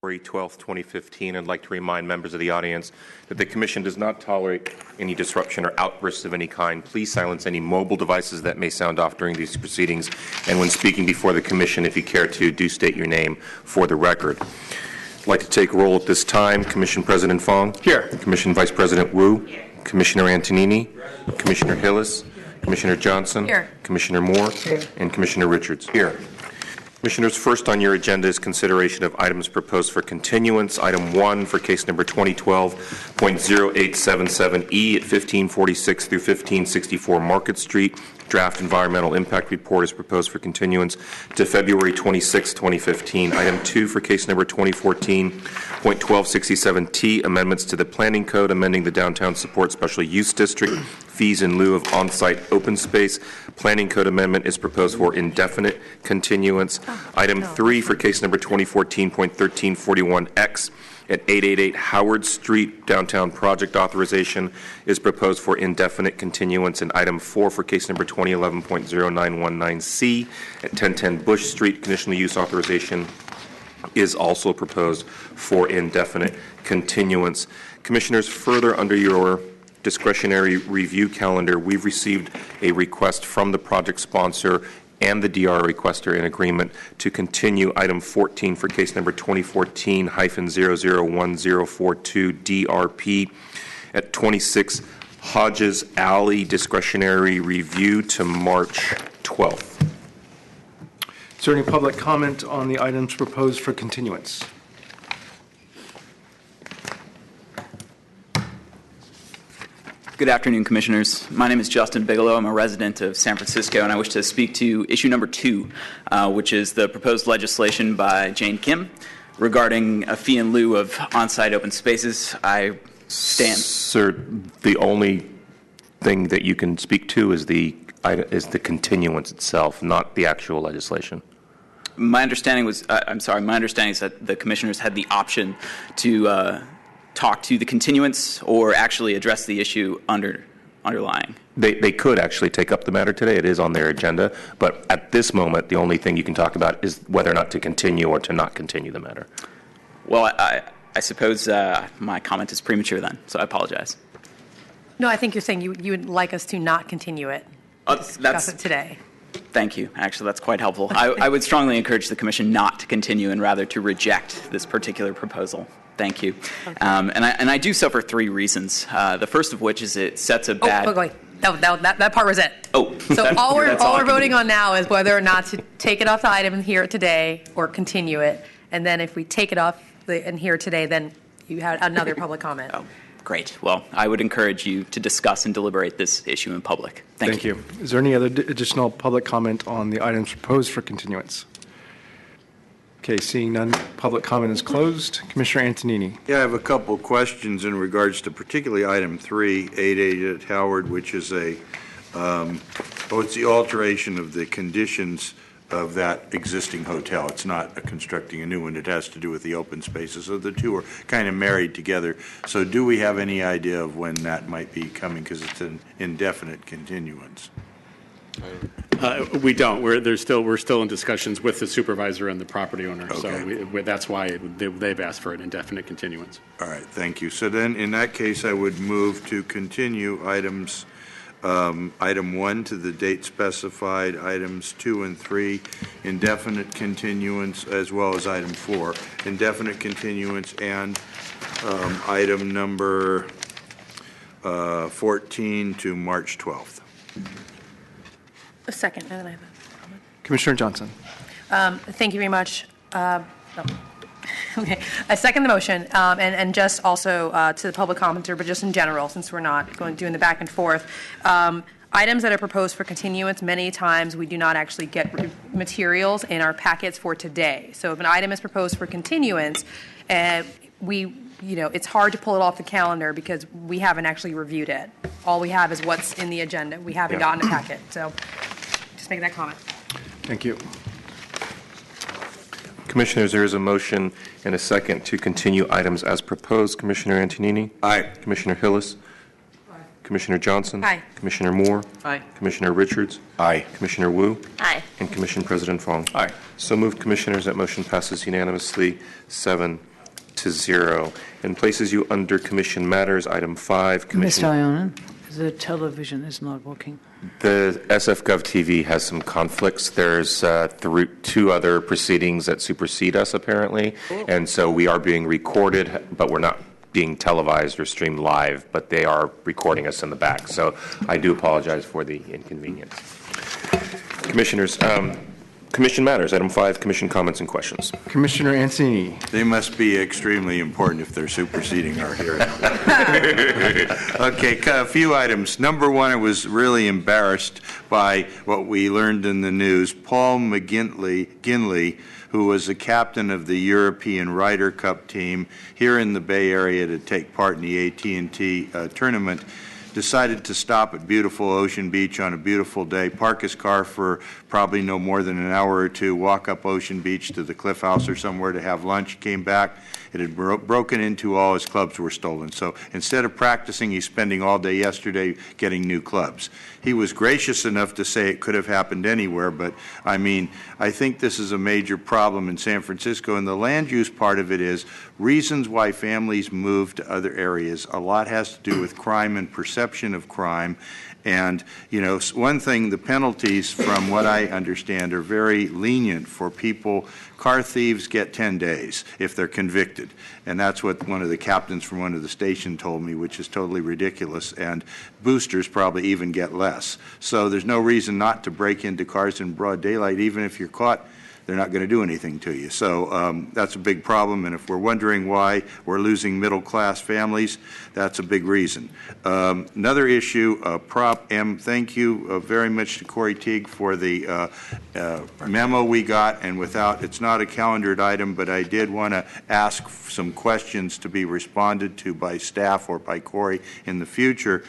February 12, 2015. I'd like to remind members of the audience that the Commission does not tolerate any disruption or outbursts of any kind. Please silence any mobile devices that may sound off during these proceedings. And when speaking before the Commission, if you care to, do state your name for the record. I'd like to take roll at this time. Commission President Fong. Here. Commission Vice President Wu. Here. Commissioner Antonini. Commissioner Hillis. Commissioner Johnson. Here. Commissioner Moore. Here. And Commissioner Richards. Here. Commissioners, first on your agenda is consideration of items proposed for continuance. Item 1 for case number 2012.0877E at 1546 through 1564 Market Street. Draft environmental impact report is proposed for continuance to February 26, 2015. Item 2 for case number 2014.1267T, amendments to the Planning Code, amending the Downtown Support Special Use District, fees in lieu of on-site open space. Planning Code amendment is proposed for indefinite continuance. Item 3 for case number 2014.1341X at 888 Howard Street, downtown project authorization is proposed for indefinite continuance. And item 4 for case number 2011.0919C at 1010 Bush Street, conditional use authorization is also proposed for indefinite continuance. Commissioners, further under your discretionary review calendar, we've received a request from the project sponsor and the DR requester in agreement to continue item 14 for case number 2014-001042 DRP at 26 Hodges Alley, discretionary review to March 12th. Is there any public comment on the items proposed for continuance? Good afternoon, Commissioners. My name is Justin Bigelow. I'm a resident of San Francisco, and I wish to speak to issue number 2, which is the proposed legislation by Jane Kim regarding a fee in lieu of on-site open spaces. I stand. Sir, the only thing that you can speak to is the continuance itself, not the actual legislation. My understanding was, my understanding is that the Commissioners had the option to talk to the continuance or actually address the issue underlying. They could actually take up the matter today. It is on their agenda. But at this moment, the only thing you can talk about is whether or not to continue or to not continue the matter. Well, I suppose my comment is premature then, so I apologize. No, I think you're saying you would like us to not continue it. Discuss it today. Thank you. Actually, that's quite helpful. I would strongly encourage the Commission not to continue and rather to reject this particular proposal. Thank you. Okay. And I do so for 3 reasons. The first of which is it sets a bad... wait. That part was it. Oh. So all we're voting on now is whether or not to take it off the item and hear it today or continue it. And then if we take it off and hear it today, then you had another public comment. Oh, great. Well, I would encourage you to discuss and deliberate this issue in public. Thank you. Is there any other additional public comment on the items proposed for continuance? Okay, seeing none, public comment is closed. Commissioner Antonini. Yeah, I have a couple of questions in regards to particularly item 3, 888 Howard, which is it's the alteration of the conditions of that existing hotel. It's not constructing a new one. It has to do with the open spaces. So the two are kind of married together. So do we have any idea of when that might be coming? Because it's an indefinite continuance. We don't. We're still in discussions with the supervisor and the property owner. Okay. So that's why they've asked for an indefinite continuance. All right. Thank you. So then, in that case, I would move to continue item 1 to the date specified, items 2 and 3, indefinite continuance, as well as item 4, indefinite continuance, and item number 14 to March 12th. A second, and then I have a comment. Commissioner Johnson. Thank you very much. Okay, I second the motion, and just also to the public commenter, but just in general, since we're not doing the back and forth. Items that are proposed for continuance, many times we do not actually get materials in our packets for today. So if an item is proposed for continuance, it's hard to pull it off the calendar because we haven't actually reviewed it. All we have is what's in the agenda. We haven't gotten a packet. So just make that comment. Thank you. Commissioners, there is a motion and a second to continue items as proposed. Commissioner Antonini? Aye. Commissioner Hillis? Aye. Commissioner Johnson? Aye. Commissioner Moore? Aye. Commissioner Richards? Aye. Commissioner Wu? Aye. And Commission President Fong? Aye. So moved, Commissioners. That motion passes unanimously, 7-0. 5-0, and places you under Commission Matters. Item 5, Mr. Commission. Ionen, the television is not working. The SF.gov TV has some conflicts. There's two other proceedings that supersede us, apparently, and so we are being recorded, but we're not being televised or streamed live, but they are recording us in the back. So I do apologize for the inconvenience. Commissioners, Commission Matters. Item 5, Commission comments and questions. Commissioner Ancini. They must be extremely important if they're superseding our hearing. Okay, a few items. Number one, I was really embarrassed by what we learned in the news. Paul McGinley, who was the captain of the European Ryder Cup team here in the Bay Area to take part in the AT&T tournament, decided to stop at beautiful Ocean Beach on a beautiful day, park his car for probably no more than an hour or two, walk up Ocean Beach to the Cliff House or somewhere to have lunch. He came back. It had broken into, all his clubs were stolen. So instead of practicing, he's spending all day yesterday getting new clubs. He was gracious enough to say it could have happened anywhere, but I mean, I think this is a major problem in San Francisco, and the land use part of it is reasons why families move to other areas. A lot has to do with crime and perception of crime. And, you know, one thing, the penalties, from what I understand, are very lenient for people. Car thieves get 10 days if they're convicted. And that's what one of the captains from one of the stations told me, which is totally ridiculous. And boosters probably even get less. So there's no reason not to break into cars in broad daylight. Even if you're caught, they're not going to do anything to you. So that's a big problem, and if we're wondering why we're losing middle-class families, that's a big reason. Another issue, Prop M, thank you very much to Corey Teague for the memo we got, and it's not a calendared item, but I did want to ask some questions to be responded to by staff or by Corey in the future.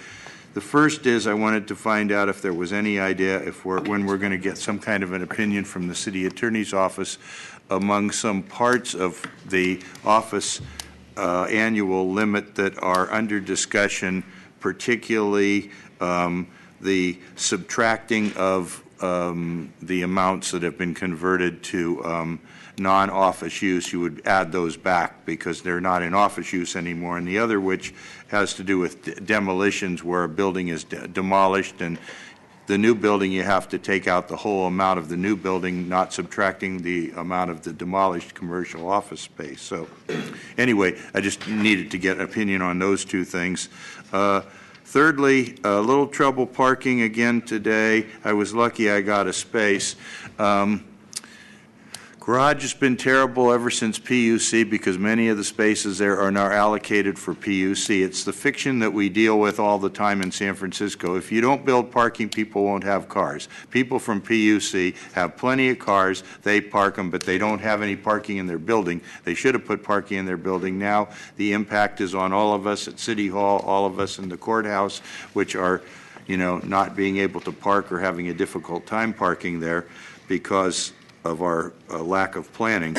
The first is I wanted to find out if there was any idea when we're going to get some kind of an opinion from the city attorney's office among some parts of the office annual limit that are under discussion, particularly the subtracting of the amounts that have been converted to non-office use. You would add those back because they're not in office use anymore. And the other, which has to do with demolitions, where a building is demolished, and the new building, you have to take out the whole amount of the new building, not subtracting the amount of the demolished commercial office space. So anyway, I just needed to get an opinion on those two things. Thirdly, a little trouble parking again today. I was lucky I got a space. Garage has been terrible ever since PUC because many of the spaces there are now allocated for PUC. It's the fiction that we deal with all the time in San Francisco. If you don't build parking, people won't have cars. People from PUC have plenty of cars. They park them, but they don't have any parking in their building. They should have put parking in their building. Now the impact is on all of us at City Hall, all of us in the courthouse, which are, you know, not being able to park or having a difficult time parking there because of our lack of planning.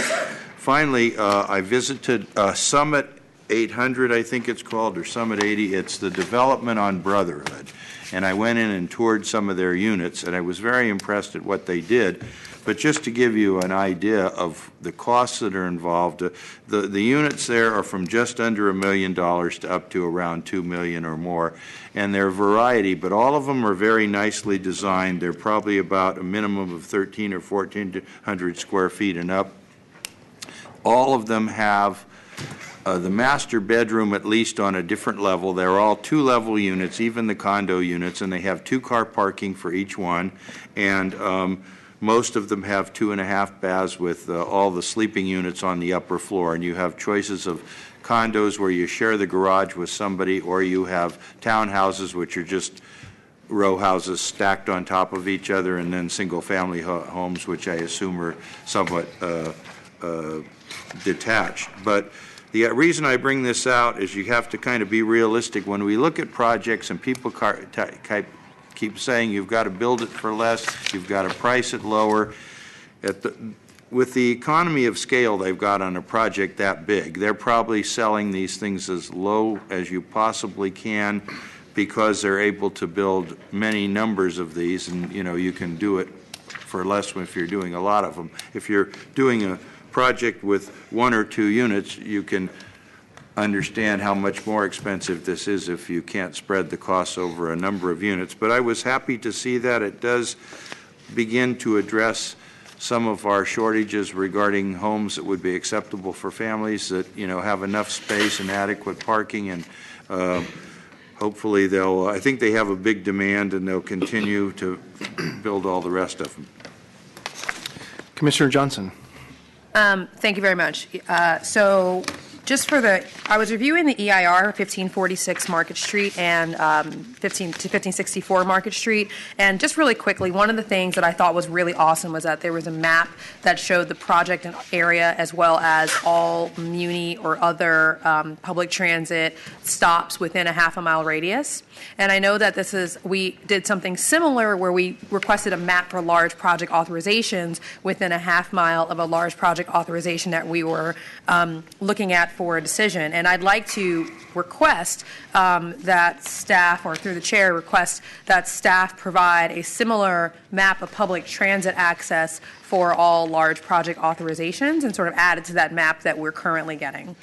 Finally, I visited Summit 800, I think it's called, or Summit 80. It's the development on Brotherhood. And I went in and toured some of their units, and I was very impressed at what they did. But just to give you an idea of the costs that are involved, the units there are from just under $1 million to up to around $2 million or more. And they're a variety, but all of them are very nicely designed. They're probably about a minimum of 1,300 or 1,400 square feet and up. All of them have the master bedroom at least on a different level. They're all two-level units, even the condo units, and they have two-car parking for each one. And most of them have 2.5 baths with all the sleeping units on the upper floor. And you have choices of condos where you share the garage with somebody, or you have townhouses, which are just row houses stacked on top of each other, and then single-family homes, which I assume are somewhat detached. But the reason I bring this out is you have to kind of be realistic. When we look at projects and people keep saying you've got to build it for less, you've got to price it lower. With the economy of scale they've got on a project that big, they're probably selling these things as low as you possibly can because they're able to build many numbers of these, and you know, you can do it for less if you're doing a lot of them. If you're doing a project with 1 or 2 units, you can understand how much more expensive this is if you can't spread the costs over a number of units. But I was happy to see that it does begin to address some of our shortages regarding homes that would be acceptable for families that, have enough space and adequate parking, and hopefully they'll, I think they have a big demand and they'll continue to build all the rest of them. Commissioner Johnson. Thank you very much. So just I was reviewing the EIR 1546 Market Street and 1564 Market Street, and just really quickly, one of the things that I thought was really awesome was that there was a map that showed the project and area as well as all Muni or other public transit stops within a half-a-mile radius. And I know that we did something similar where we requested a map for large project authorizations within a half mile of a large project authorization that we were looking at for a decision. And I'd like to request that staff, or through the chair, request that staff provide a similar map of public transit access for all large project authorizations and sort of add it to that map that we're currently getting.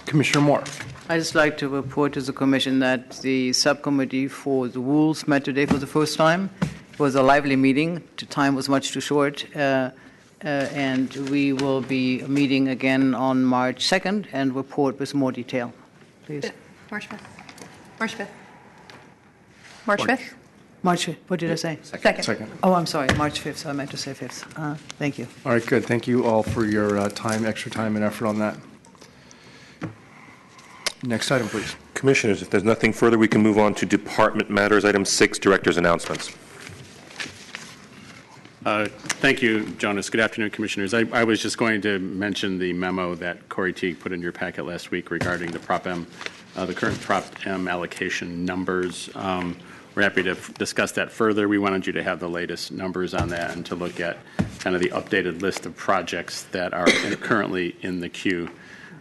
Commissioner Moore. I'd just like to report to the Commission that the subcommittee for the rules met today for the first time. It was a lively meeting. The time was much too short. And we will be meeting again on March 2nd and report with more detail. Please. March 5th. March 5th. March 5th? March 5th. What did I say? Second. Oh, I'm sorry. March 5th. So I meant to say 5th. Thank you. All right, good. Thank you all for your extra time and effort on that. Next item, please. Commissioners, if there's nothing further, we can move on to department matters. Item 6, director's announcements. Thank you, Jonas. Good afternoon, Commissioners. I was just going to mention the memo that Corey Teague put in your packet last week regarding the Prop M, the current Prop M allocation numbers. We're happy to discuss that further. We wanted you to have the latest numbers on that and to look at kind of the updated list of projects that are currently in the queue.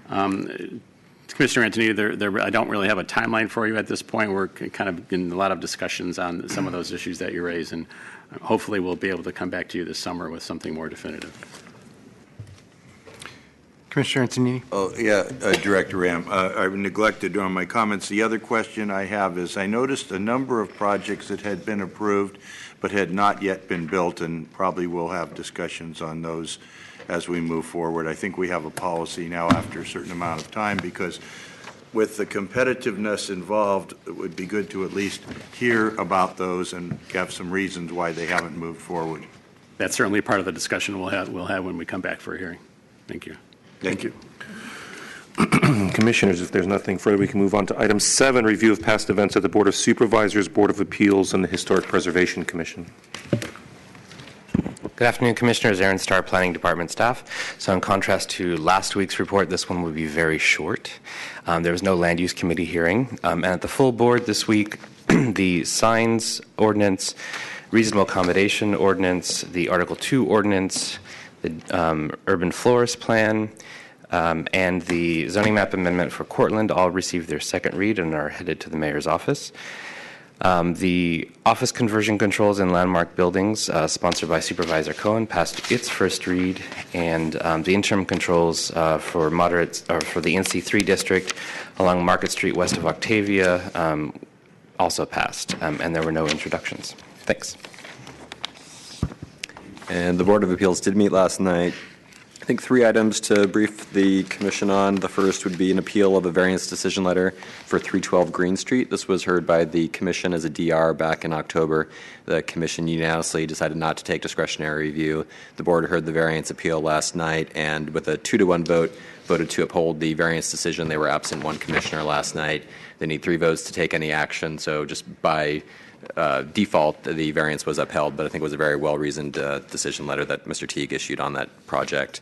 Commissioner Antonini, I don't really have a timeline for you at this point. We're kind of in a lot of discussions on some of those issues that you raised, and hopefully we'll be able to come back to you this summer with something more definitive. Commissioner Antonini. Oh, yeah, Director Ram. I've neglected on my comments. The other question I have is I noticed a number of projects that had been approved but had not yet been built, and probably we'll have discussions on those as we move forward. I think we have a policy now after a certain amount of time, because with the competitiveness involved, it would be good to at least hear about those and have some reasons why they haven't moved forward. That's certainly part of the discussion we'll have when we come back for a hearing. Thank you. Thank you. Commissioners, if there's nothing further, we can move on to item 7, review of past events at the Board of Supervisors, Board of Appeals, and the Historic Preservation Commission. Good afternoon, Commissioners. Aaron Starr, Planning Department staff. So in contrast to last week's report, this one will be very short. There was no Land Use Committee hearing. And at the full board this week, the Signs Ordinance, Reasonable Accommodation Ordinance, the Article 2 Ordinance, the Urban Florist Plan, and the Zoning Map Amendment for Cortland all received their second read and are headed to the Mayor's office. The Office Conversion Controls in Landmark Buildings, sponsored by Supervisor Cohen, passed its first read, and the interim controls for the NC3 district along Market Street west of Octavia also passed, and there were no introductions. Thanks. And the Board of Appeals did meet last night. I think 3 items to brief the Commission on. The first would be an appeal of a variance decision letter for 312 Green Street. This was heard by the Commission as a DR back in October. The Commission unanimously decided not to take discretionary review. The Board heard the variance appeal last night, and with a 2-to-1 vote, voted to uphold the variance decision. They were absent 1 commissioner last night. They need 3 votes to take any action, so just by default, the variance was upheld, but I think it was a very well-reasoned decision letter that Mr. Teague issued on that project.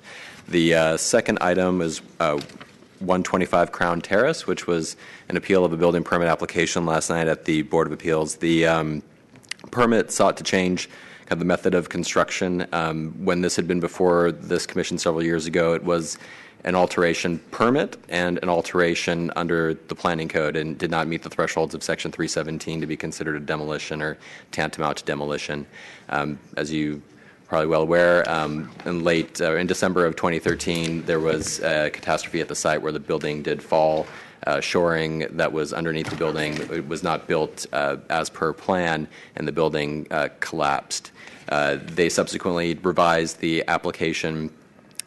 The second item is 125 Crown Terrace, which was an appeal of a building permit application last night at the Board of Appeals. The permit sought to change kind of the method of construction. When this had been before this commission several years ago, it was an alteration permit and an alteration under the planning code, and did not meet the thresholds of Section 317 to be considered a demolition or tantamount to demolition. As you probably well aware, in December of 2013, there was a catastrophe at the site where the building did fall. Shoring that was underneath the building, it was not built as per plan, and the building collapsed. They subsequently revised the application.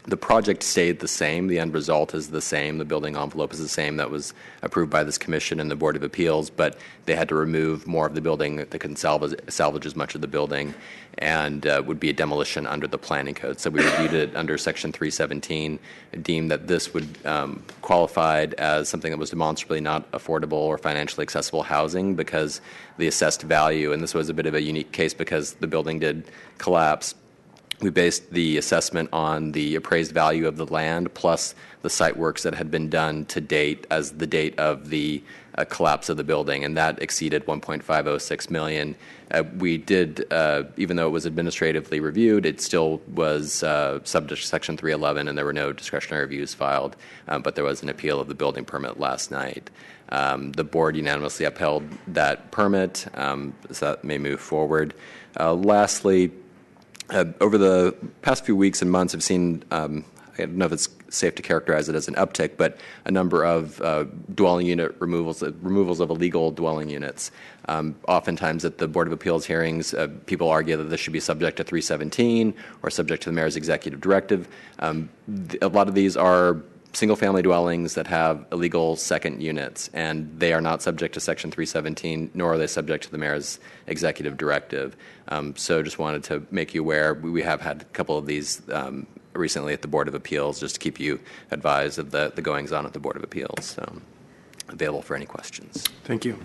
The project stayed the same. The end result is the same. The building envelope is the same that was approved by this commission and the Board of Appeals, but they had to remove more of the building. They couldn't salvage as much of the building, and would be a demolition under the planning code. So we reviewed it under Section 317, deemed that this would qualified as something that was demonstrably not affordable or financially accessible housing because the assessed value, and this was a bit of a unique case because the building did collapse. We based the assessment on the appraised value of the land plus the site works that had been done to date as the date of the collapse of the building, and that exceeded $1.506 million. We did, even though it was administratively reviewed, it still was subject to Section 311, and there were no discretionary reviews filed, but there was an appeal of the building permit last night. The board unanimously upheld that permit, so that may move forward. Lastly, over the past few weeks and months, I've seen, I don't know if it's safe to characterize it as an uptick, but a number of dwelling unit removals of illegal dwelling units. Oftentimes at the Board of Appeals hearings, people argue that this should be subject to 317 or subject to the mayor's executive directive. A lot of these are single-family dwellings that have illegal second units, and they are not subject to Section 317, nor are they subject to the mayor's executive directive. So just wanted to make you aware. We have had a couple of these recently at the Board of Appeals, just to keep you advised of the goings-on at the Board of Appeals. So available for any questions. Thank you.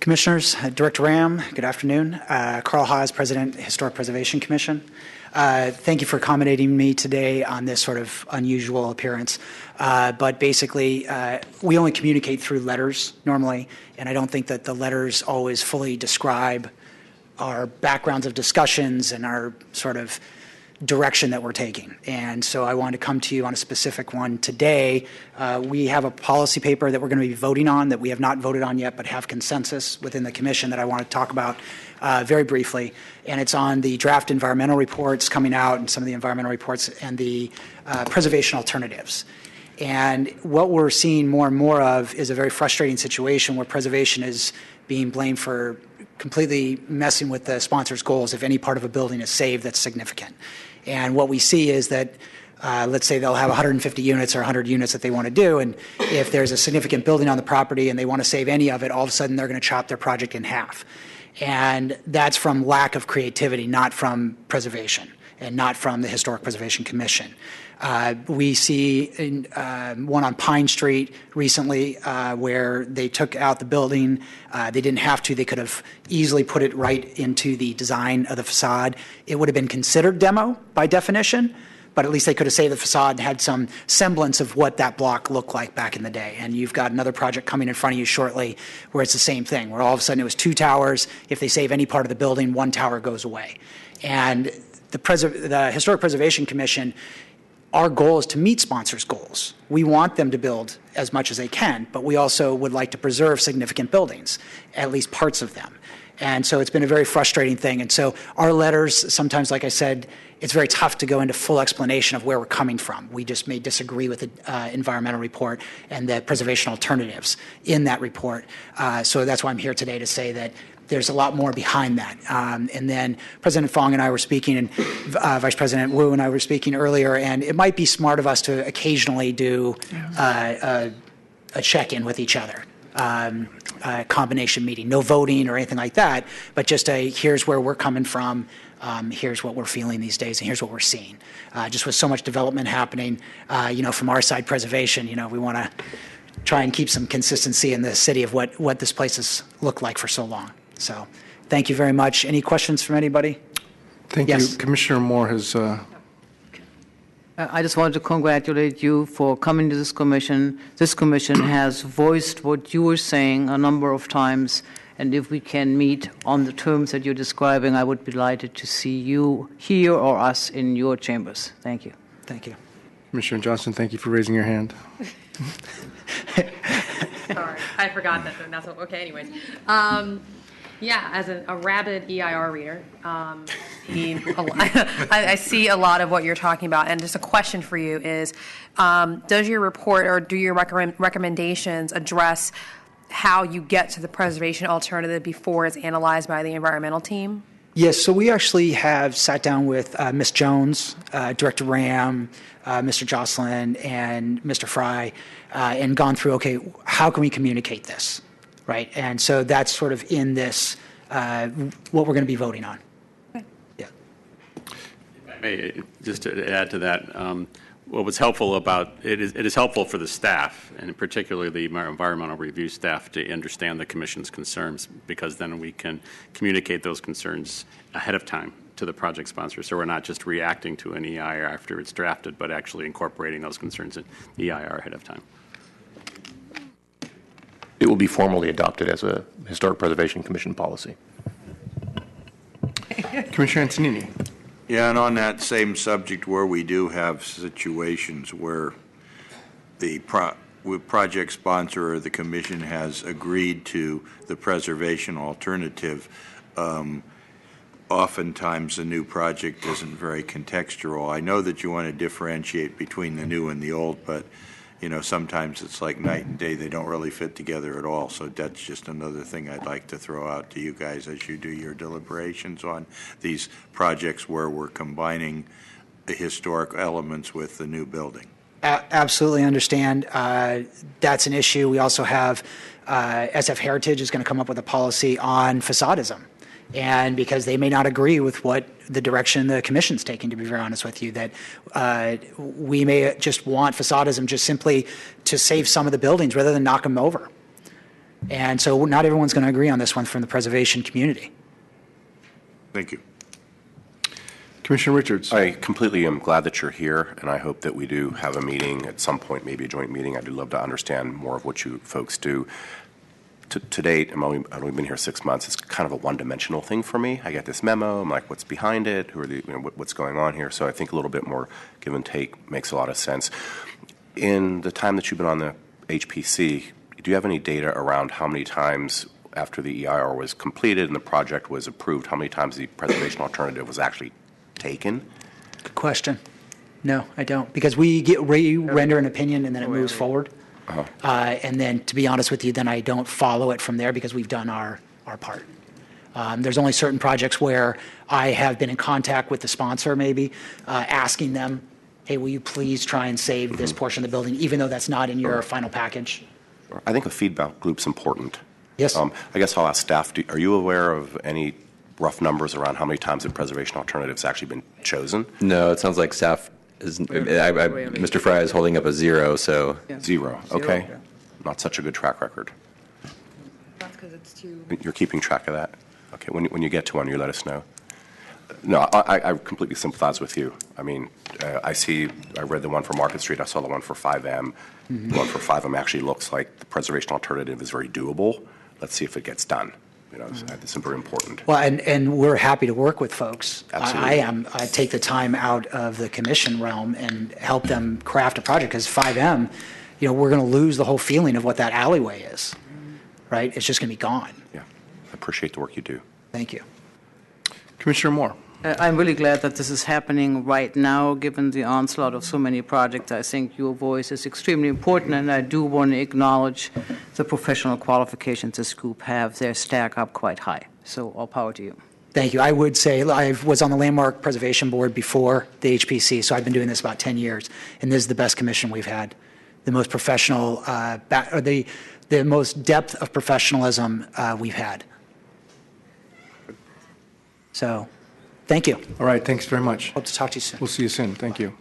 Commissioners, Director Ram, good afternoon. Carl Haas, President, Historic Preservation Commission. Thank you for accommodating me today on this sort of unusual appearance. But basically, we only communicate through letters normally, and I don't think that the letters always fully describe our backgrounds of discussions and our sort of direction that we're taking. And so I wanted to come to you on a specific one today. We have a policy paper that we're going to be voting on that we have not voted on yet, but have consensus within the commission that I want to talk about very briefly. And it's on the draft environmental reports coming out and some of the environmental reports and the preservation alternatives. And what we're seeing more and more of is a very frustrating situation where preservation is being blamed for completely messing with the sponsor's goals if any part of a building is saved that's significant. And what we see is that, let's say they'll have 150 units or 100 units that they want to do, and if there's a significant building on the property and they want to save any of it, all of a sudden they're going to chop their project in half. And that's from lack of creativity, not from preservation and not from the Historic Preservation Commission. We see one on Pine Street recently where they took out the building. They didn't have to. They could have easily put it right into the design of the facade. It would have been considered demo by definition, but at least they could have saved the facade and had some semblance of what that block looked like back in the day. And you've got another project coming in front of you shortly where it's the same thing, where all of a sudden it was 2 towers. If they save any part of the building, 1 tower goes away. And the Historic Preservation Commission, our goal is to meet sponsors' goals. We want them to build as much as they can, but we also would like to preserve significant buildings, at least parts of them. And so it's been a very frustrating thing. And so our letters, sometimes, like I said, it's very tough to go into full explanation of where we're coming from. We just may disagree with the environmental report and the preservation alternatives in that report. So that's why I'm here today to say that there's a lot more behind that. And then President Fong and I were speaking, and Vice President Wu and I were speaking earlier, and it might be smart of us to occasionally do a check-in with each other, a combination meeting, no voting or anything like that, but just here's where we're coming from, here's what we're feeling these days, and here's what we're seeing. Just with so much development happening, from our side, preservation, we want to try and keep some consistency in the city of what this place has looked like for so long. So thank you very much. Any questions from anybody? Thank you. Commissioner Moore has... I just wanted to congratulate you for coming to this commission. This commission has voiced what you were saying a number of times, and if we can meet on the terms that you're describing, I would be delighted to see you here or us in your chambers. Thank you. Thank you. Commissioner Johnson, thank you for raising your hand. Sorry, I forgot that. That's what, okay. Anyways, yeah, as a rabid EIR reader, I see a lot of what you're talking about. And just a question for you is, does your report or do your recommendations address how you get to the preservation alternative before it's analyzed by the environmental team? Yes, so we actually have sat down with Ms. Jones, Director Ram, Mr. Jocelyn, and Mr. Fry, and gone through, okay, how can we communicate this, right? And so that's sort of in this, what we're going to be voting on. Okay. Yeah. Just to add to that, what was helpful about it is helpful for the staff, and particularly the environmental review staff, to understand the commission's concerns, because then we can communicate those concerns ahead of time to the project sponsor. So we're not just reacting to an EIR after it's drafted, but actually incorporating those concerns in the EIR ahead of time. It will be formally adopted as a Historic Preservation Commission policy. Commissioner Antonini. Yeah, and on that same subject, where we do have situations where the project sponsor or the commission has agreed to the preservation alternative, oftentimes the new project isn't very contextual. I know that you want to differentiate between the new and the old, but sometimes it's like night and day. They don't really fit together at all. So that's just another thing I'd like to throw out to you guys as you do your deliberations on these projects where we're combining the historic elements with the new building. Absolutely understand. That's an issue. We also have SF Heritage is going to come up with a policy on facadism. And because they may not agree with what the direction the commission's taking, to be very honest with you, that we may just want facadism just simply to save some of the buildings rather than knock them over. And so not everyone's going to agree on this one from the preservation community. Thank you. Commissioner Richards. I completely am glad that you're here, and I hope that we do have a meeting at some point, maybe a joint meeting. I'd love to understand more of what you folks do. To date, I've only been here 6 months. It's kind of a one-dimensional thing for me. I get this memo. I'm like, what's behind it? Who are the, what's going on here? So I think a little bit more give and take makes a lot of sense. In the time that you've been on the HPC, do you have any data around how many times after the EIR was completed and the project was approved, how many times the preservation alternative was actually taken? Good question. No, I don't, because we render an opinion and then it moves forward. And then, to be honest with you, then I don't follow it from there because we've done our part. There's only certain projects where I have been in contact with the sponsor, maybe, asking them, hey, will you please try and save this portion of the building, even though that's not in your final package? I think a feedback loop's important. Yes. I guess I'll ask staff, are you aware of any rough numbers around how many times the preservation alternative's actually been chosen? No, it sounds like staff is, Mr. Fry is holding up a 0, so. Yeah. Zero, okay. Yeah. Not such a good track record. That's because it's too. You're keeping track of that? Okay, when you get to one, you let us know. No, I completely sympathize with you. I mean, I read the one for Market Street, I saw the one for 5M. Mm-hmm. The one for 5M actually looks like the preservation alternative is very doable. Let's see if it gets done. It's very important. Well, and we're happy to work with folks. Absolutely. I take the time out of the commission realm and help them craft a project, because 5M, we're going to lose the whole feeling of what that alleyway is, right? It's just going to be gone. Yeah, I appreciate the work you do. Thank you. Commissioner Moore. I'm really glad that this is happening right now, given the onslaught of so many projects. I think your voice is extremely important, and I do want to acknowledge the professional qualifications this group have. They stack up quite high. So all power to you. Thank you. I would say I was on the Landmark Preservation Board before the HPC, so I've been doing this about 10 years, and this is the best commission we've had. The most professional, the most depth of professionalism we've had. So, thank you. All right, thanks very much. Hope to talk to you soon. We'll see you soon. Thank you.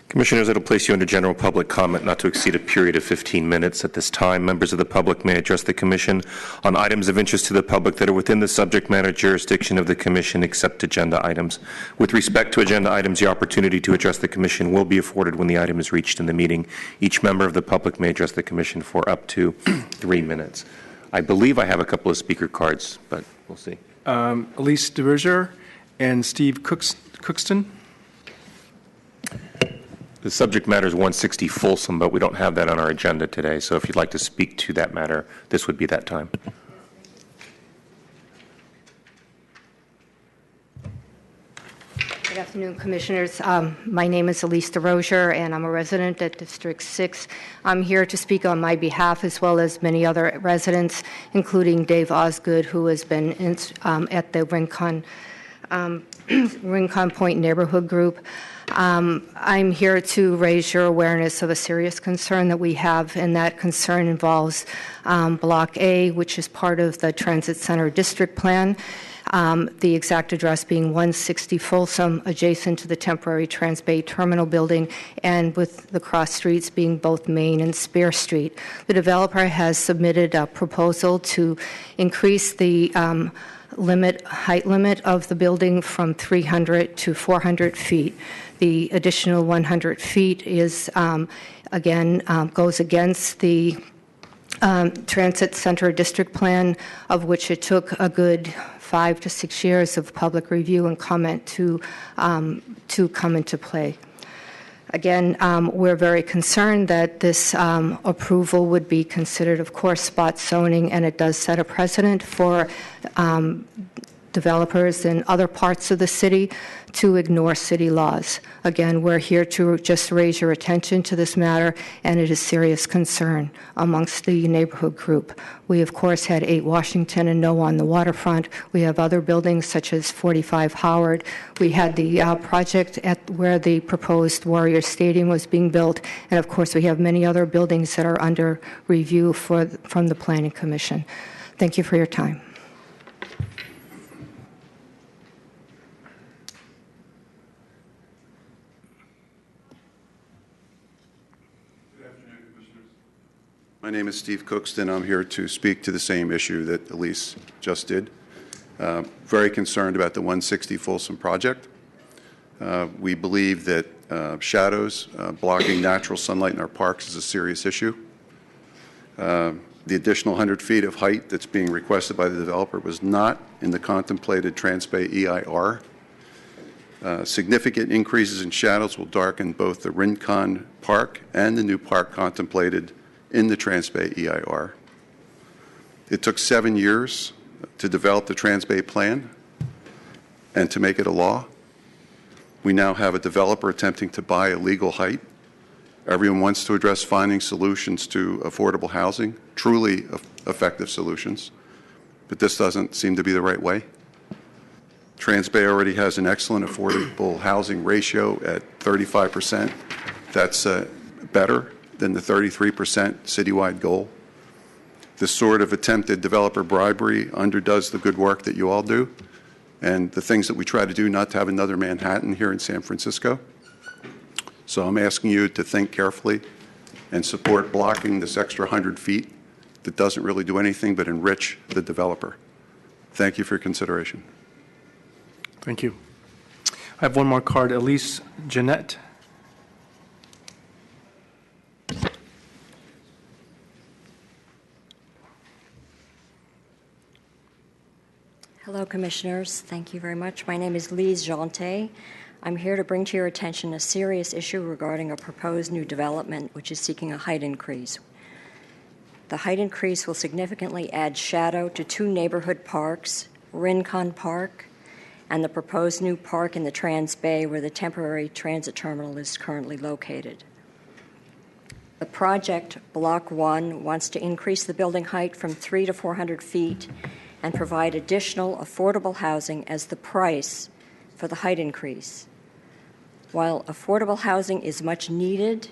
Commissioners, it'll place you under general public comment not to exceed a period of 15 minutes. At this time, members of the public may address the Commission on items of interest to the public that are within the subject matter jurisdiction of the Commission, except agenda items. With respect to agenda items, the opportunity to address the Commission will be afforded when the item is reached in the meeting. Each member of the public may address the Commission for up to 3 minutes. I believe I have a couple of speaker cards, but we'll see. Elise DeVerger and Steve Cookston. The subject matter is 160 Folsom, but we don't have that on our agenda today. So if you'd like to speak to that matter, this would be that time. Good afternoon, Commissioners. My name is Elise DeRozier, and I'm a resident at District 6. I'm here to speak on my behalf, as well as many other residents, including Dave Osgood, who has been at the Rincon Point Neighborhood Group. I'm here to raise your awareness of a serious concern that we have, and that concern involves Block A, which is part of the Transit Center District Plan. The exact address being 160 Folsom, adjacent to the temporary Transbay Terminal building, and with the cross streets being both Main and Spear Street. The developer has submitted a proposal to increase the height limit of the building from 300 to 400 feet. The additional 100 feet is, goes against the Transit Center District Plan, of which it took a good 5 to 6 years of public review and comment to come into play. Again, we're very concerned that this approval would be considered, of course, spot zoning, and it does set a precedent for developers in other parts of the city to ignore city laws. Again, we're here to just raise your attention to this matter, and it is serious concern amongst the neighborhood group. We, of course, had 8 Washington and No on the waterfront. We have other buildings such as 45 Howard. We had the project at where the proposed Warrior Stadium was being built, and of course we have many other buildings that are under review from the Planning Commission. Thank you for your time. My name is Steve Cookston. I'm here to speak to the same issue that Elise just did. Very concerned about the 160 Folsom project. We believe that shadows blocking natural sunlight in our parks is a serious issue. The additional 100 feet of height that's being requested by the developer was not in the contemplated Transbay EIR. Significant increases in shadows will darken both the Rincon Park and the new park contemplated in the Transbay EIR. It took 7 years to develop the Transbay plan and to make it a law. We now have a developer attempting to buy a legal height. Everyone wants to address finding solutions to affordable housing, truly effective solutions, but this doesn't seem to be the right way. Transbay already has an excellent affordable housing ratio at 35%. That's better than the 33% citywide goal. This sort of attempted developer bribery underdoes the good work that you all do and the things that we try to do not to have another Manhattan here in San Francisco. So I'm asking you to think carefully and support blocking this extra 100 feet that doesn't really do anything but enrich the developer. Thank you for your consideration. Thank you. I have one more card. Elise Jeanette. Hello, Commissioners. Thank you very much. My name is Lise Jeantet. I'm here to bring to your attention a serious issue regarding a proposed new development which is seeking a height increase. The height increase will significantly add shadow to 2 neighborhood parks, Rincon Park and the proposed new park in the Transbay where the temporary transit terminal is currently located. The project, Block 1, wants to increase the building height from 300 to 400 feet and provide additional affordable housing as the price for the height increase. While affordable housing is much needed,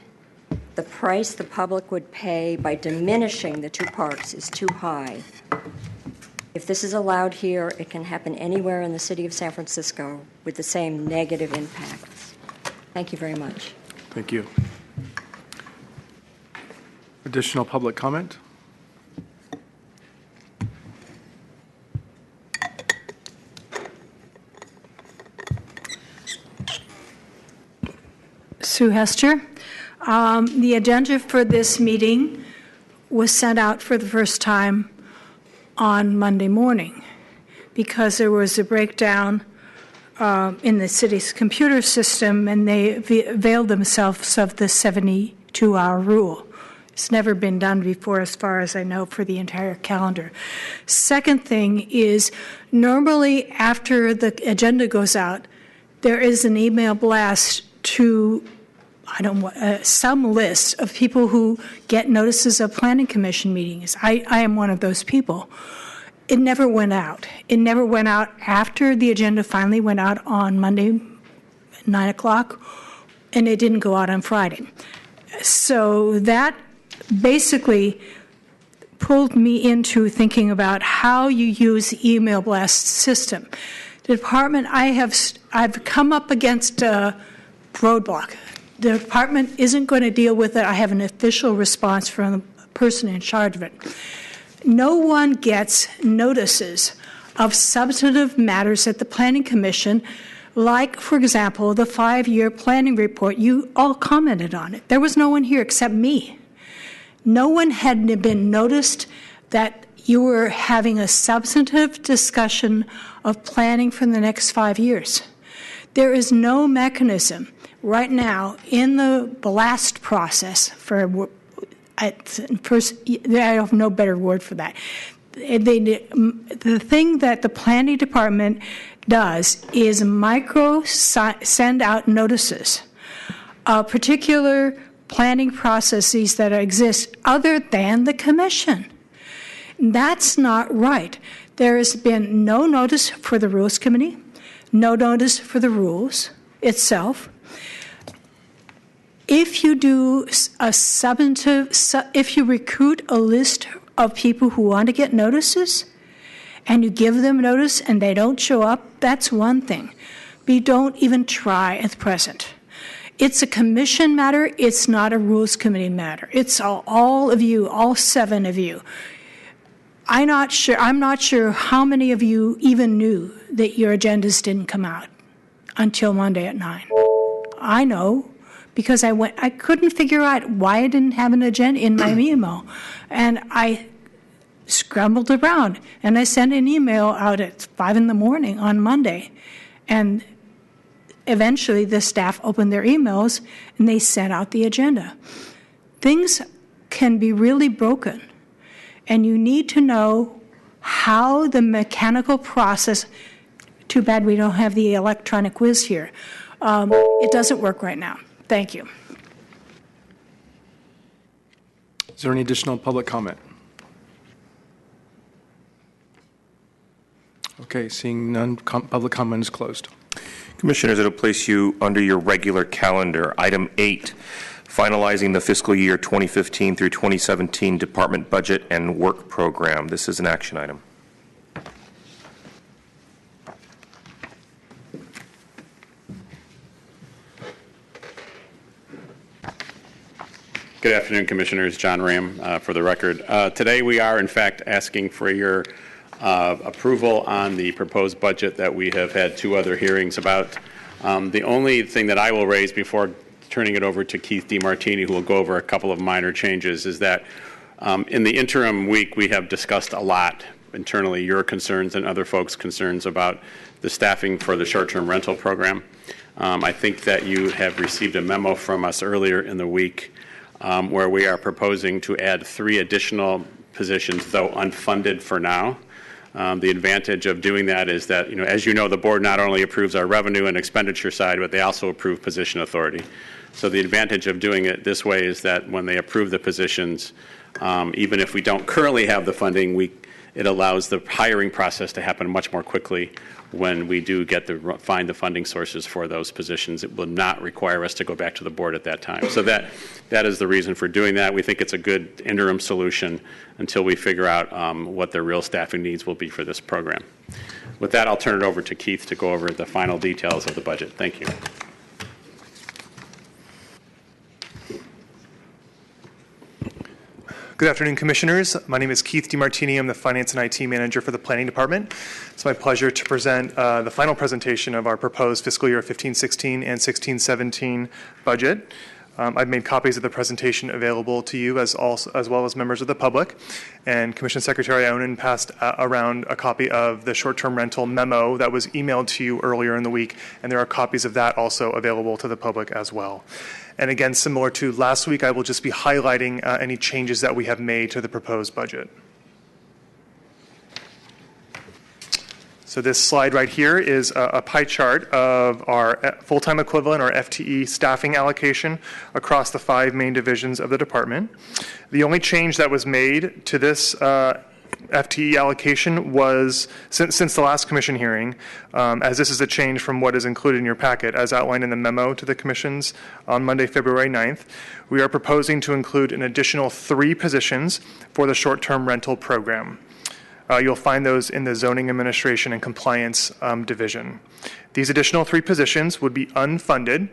the price the public would pay by diminishing the 2 parks is too high. If this is allowed here, it can happen anywhere in the city of San Francisco with the same negative impacts. Thank you very much. Thank you. Additional public comment? Sue Hester. The agenda for this meeting was sent out for the first time on Monday morning because there was a breakdown in the city's computer system, and they availed themselves of the 72-hour rule. It's never been done before, as far as I know, for the entire calendar. Second thing is, normally after the agenda goes out, there is an email blast to some list of people who get notices of planning commission meetings. I am one of those people. It never went out. It never went out after the agenda finally went out on Monday, 9 o'clock, and it didn't go out on Friday. So that basically pulled me into thinking about how you use the email blast system. The department, I've come up against a roadblock. The department isn't going to deal with it. I have an official response from the person in charge of it. No one gets notices of substantive matters at the Planning Commission, like, for example, the 5-year planning report. You all commented on it. There was no one here except me. No one had been noticed that you were having a substantive discussion of planning for the next 5 years. There is no mechanism right now in the blast process for I have no better word for that. The thing that the planning department does is send out notices of particular planning processes that exist other than the commission. That's not right. There has been no notice for the Rules Committee, no notice for the rules itself. If you do if you recruit a list of people who want to get notices and you give them notice and they don't show up, that's one thing. But you don't even try at present. It's a commission matter. It's not a Rules Committee matter. It's all of you, all 7 of you. I'm not sure how many of you even knew that your agendas didn't come out until Monday at 9. I know, because I couldn't figure out why I didn't have an agenda in my memo. And I scrambled around, and I sent an email out at 5 in the morning on Monday. And eventually the staff opened their emails, and they sent out the agenda. Things can be really broken, and you need to know how the mechanical process, too bad we don't have the electronic whiz here, it doesn't work right now. Thank you. Is there any additional public comment? Okay, seeing none, public comment is closed. Commissioners, it'll place you under your regular calendar. Item 8, finalizing the fiscal year 2015 through 2017 department budget and work program. This is an action item. Good afternoon, Commissioners. John Ram, for the record. Today we are, in fact, asking for your approval on the proposed budget that we have had 2 other hearings about. The only thing that I will raise before turning it over to Keith DeMartini, who will go over a couple of minor changes, is that in the interim week we have discussed a lot internally your concerns and other folks' concerns about the staffing for the short-term rental program. I think that you have received a memo from us earlier in the week where we are proposing to add 3 additional positions, though unfunded for now. The advantage of doing that is that, as you know, the board not only approves our revenue and expenditure side, but they also approve position authority. So the advantage of doing it this way is that when they approve the positions, even if we don't currently have the funding, it allows the hiring process to happen much more quickly when we do find the funding sources for those positions. It will not require us to go back to the board at that time. So that is the reason for doing that. We think it's a good interim solution until we figure out what the real staffing needs will be for this program. With that, I'll turn it over to Keith to go over the final details of the budget. Thank you. Good afternoon, Commissioners. My name is Keith DeMartini. I'm the Finance and IT Manager for the Planning Department. It's my pleasure to present the final presentation of our proposed fiscal year 15-16 and 16-17 budget. I've made copies of the presentation available to you as well as members of the public. And Commission Secretary Onen passed around a copy of the short-term rental memo that was emailed to you earlier in the week, and there are copies of that also available to the public as well. And again, similar to last week, I will just be highlighting any changes that we have made to the proposed budget. So this slide right here is a pie chart of our full-time equivalent, or FTE, staffing allocation across the 5 main divisions of the department. The only change that was made to this FTE allocation was, since the last commission hearing, as this is a change from what is included in your packet, as outlined in the memo to the commissions on Monday, February 9th, we are proposing to include an additional 3 positions for the short-term rental program. You'll find those in the Zoning Administration and Compliance division. These additional 3 positions would be unfunded,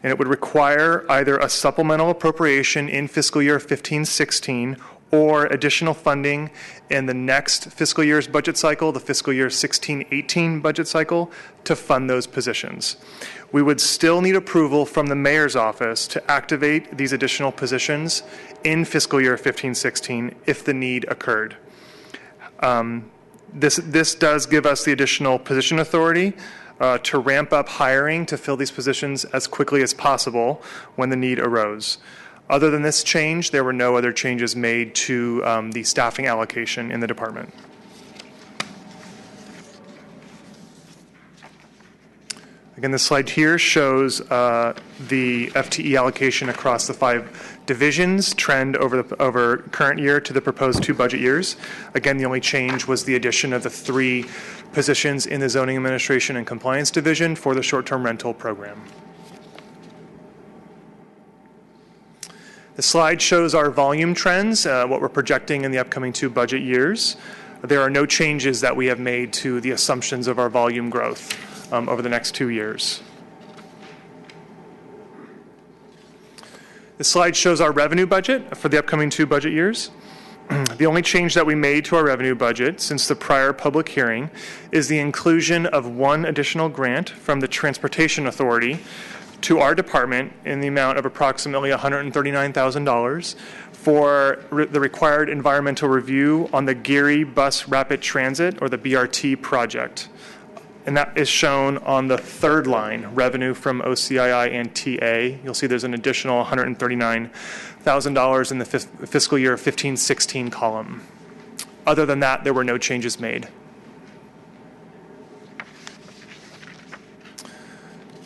and it would require either a supplemental appropriation in fiscal year 15-16 or additional funding in the next fiscal year's budget cycle, the fiscal year 16-18 budget cycle, to fund those positions. We would still need approval from the mayor's office to activate these additional positions in fiscal year 15-16 if the need occurred. This does give us the additional position authority to ramp up hiring to fill these positions as quickly as possible when the need arose. Other than this change, there were no other changes made to the staffing allocation in the department. Again, this slide here shows the FTE allocation across the 5 divisions trend over current year to the proposed 2 budget years. Again, the only change was the addition of the 3 positions in the Zoning Administration and Compliance division for the short-term rental program. The slide shows our volume trends, what we're projecting in the upcoming 2 budget years. There are no changes that we have made to the assumptions of our volume growth over the next 2 years. This slide shows our revenue budget for the upcoming 2 budget years. The only change that we made to our revenue budget since the prior public hearing is the inclusion of 1 additional grant from the Transportation Authority to our department in the amount of approximately $139,000 for the required environmental review on the Geary Bus Rapid Transit, or the BRT project. And that is shown on the 3rd line, revenue from OCII and TA. You'll see there's an additional $139,000 in the fiscal year 15-16 column. Other than that, there were no changes made.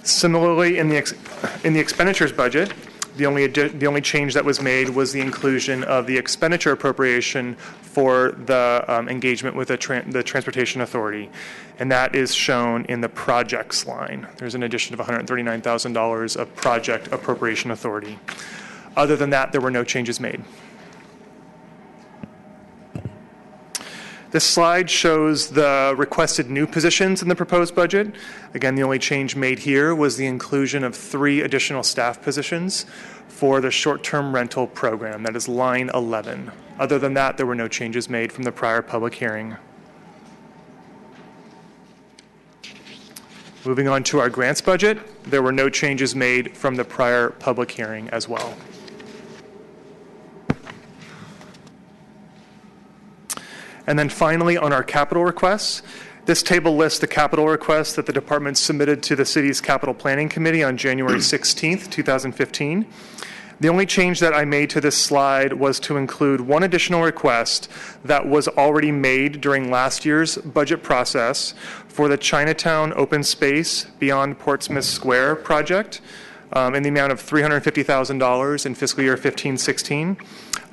Similarly, in the expenditures budget, the only change that was made was the inclusion of the expenditure appropriation for the engagement with the Transportation Authority, and that is shown in the projects line. There's an addition of $139,000 of project appropriation authority. Other than that, there were no changes made. This slide shows the requested new positions in the proposed budget. Again, the only change made here was the inclusion of 3 additional staff positions for the short-term rental program. That is line 11. Other than that, there were no changes made from the prior public hearing. Moving on to our grants budget, there were no changes made from the prior public hearing as well. And then finally, on our capital requests, this table lists the capital requests that the department submitted to the city's capital planning committee on January 16th, 2015. The only change that I made to this slide was to include 1 additional request that was already made during last year's budget process for the Chinatown Open Space Beyond Portsmouth Square project in the amount of $350,000 in fiscal year 15-16.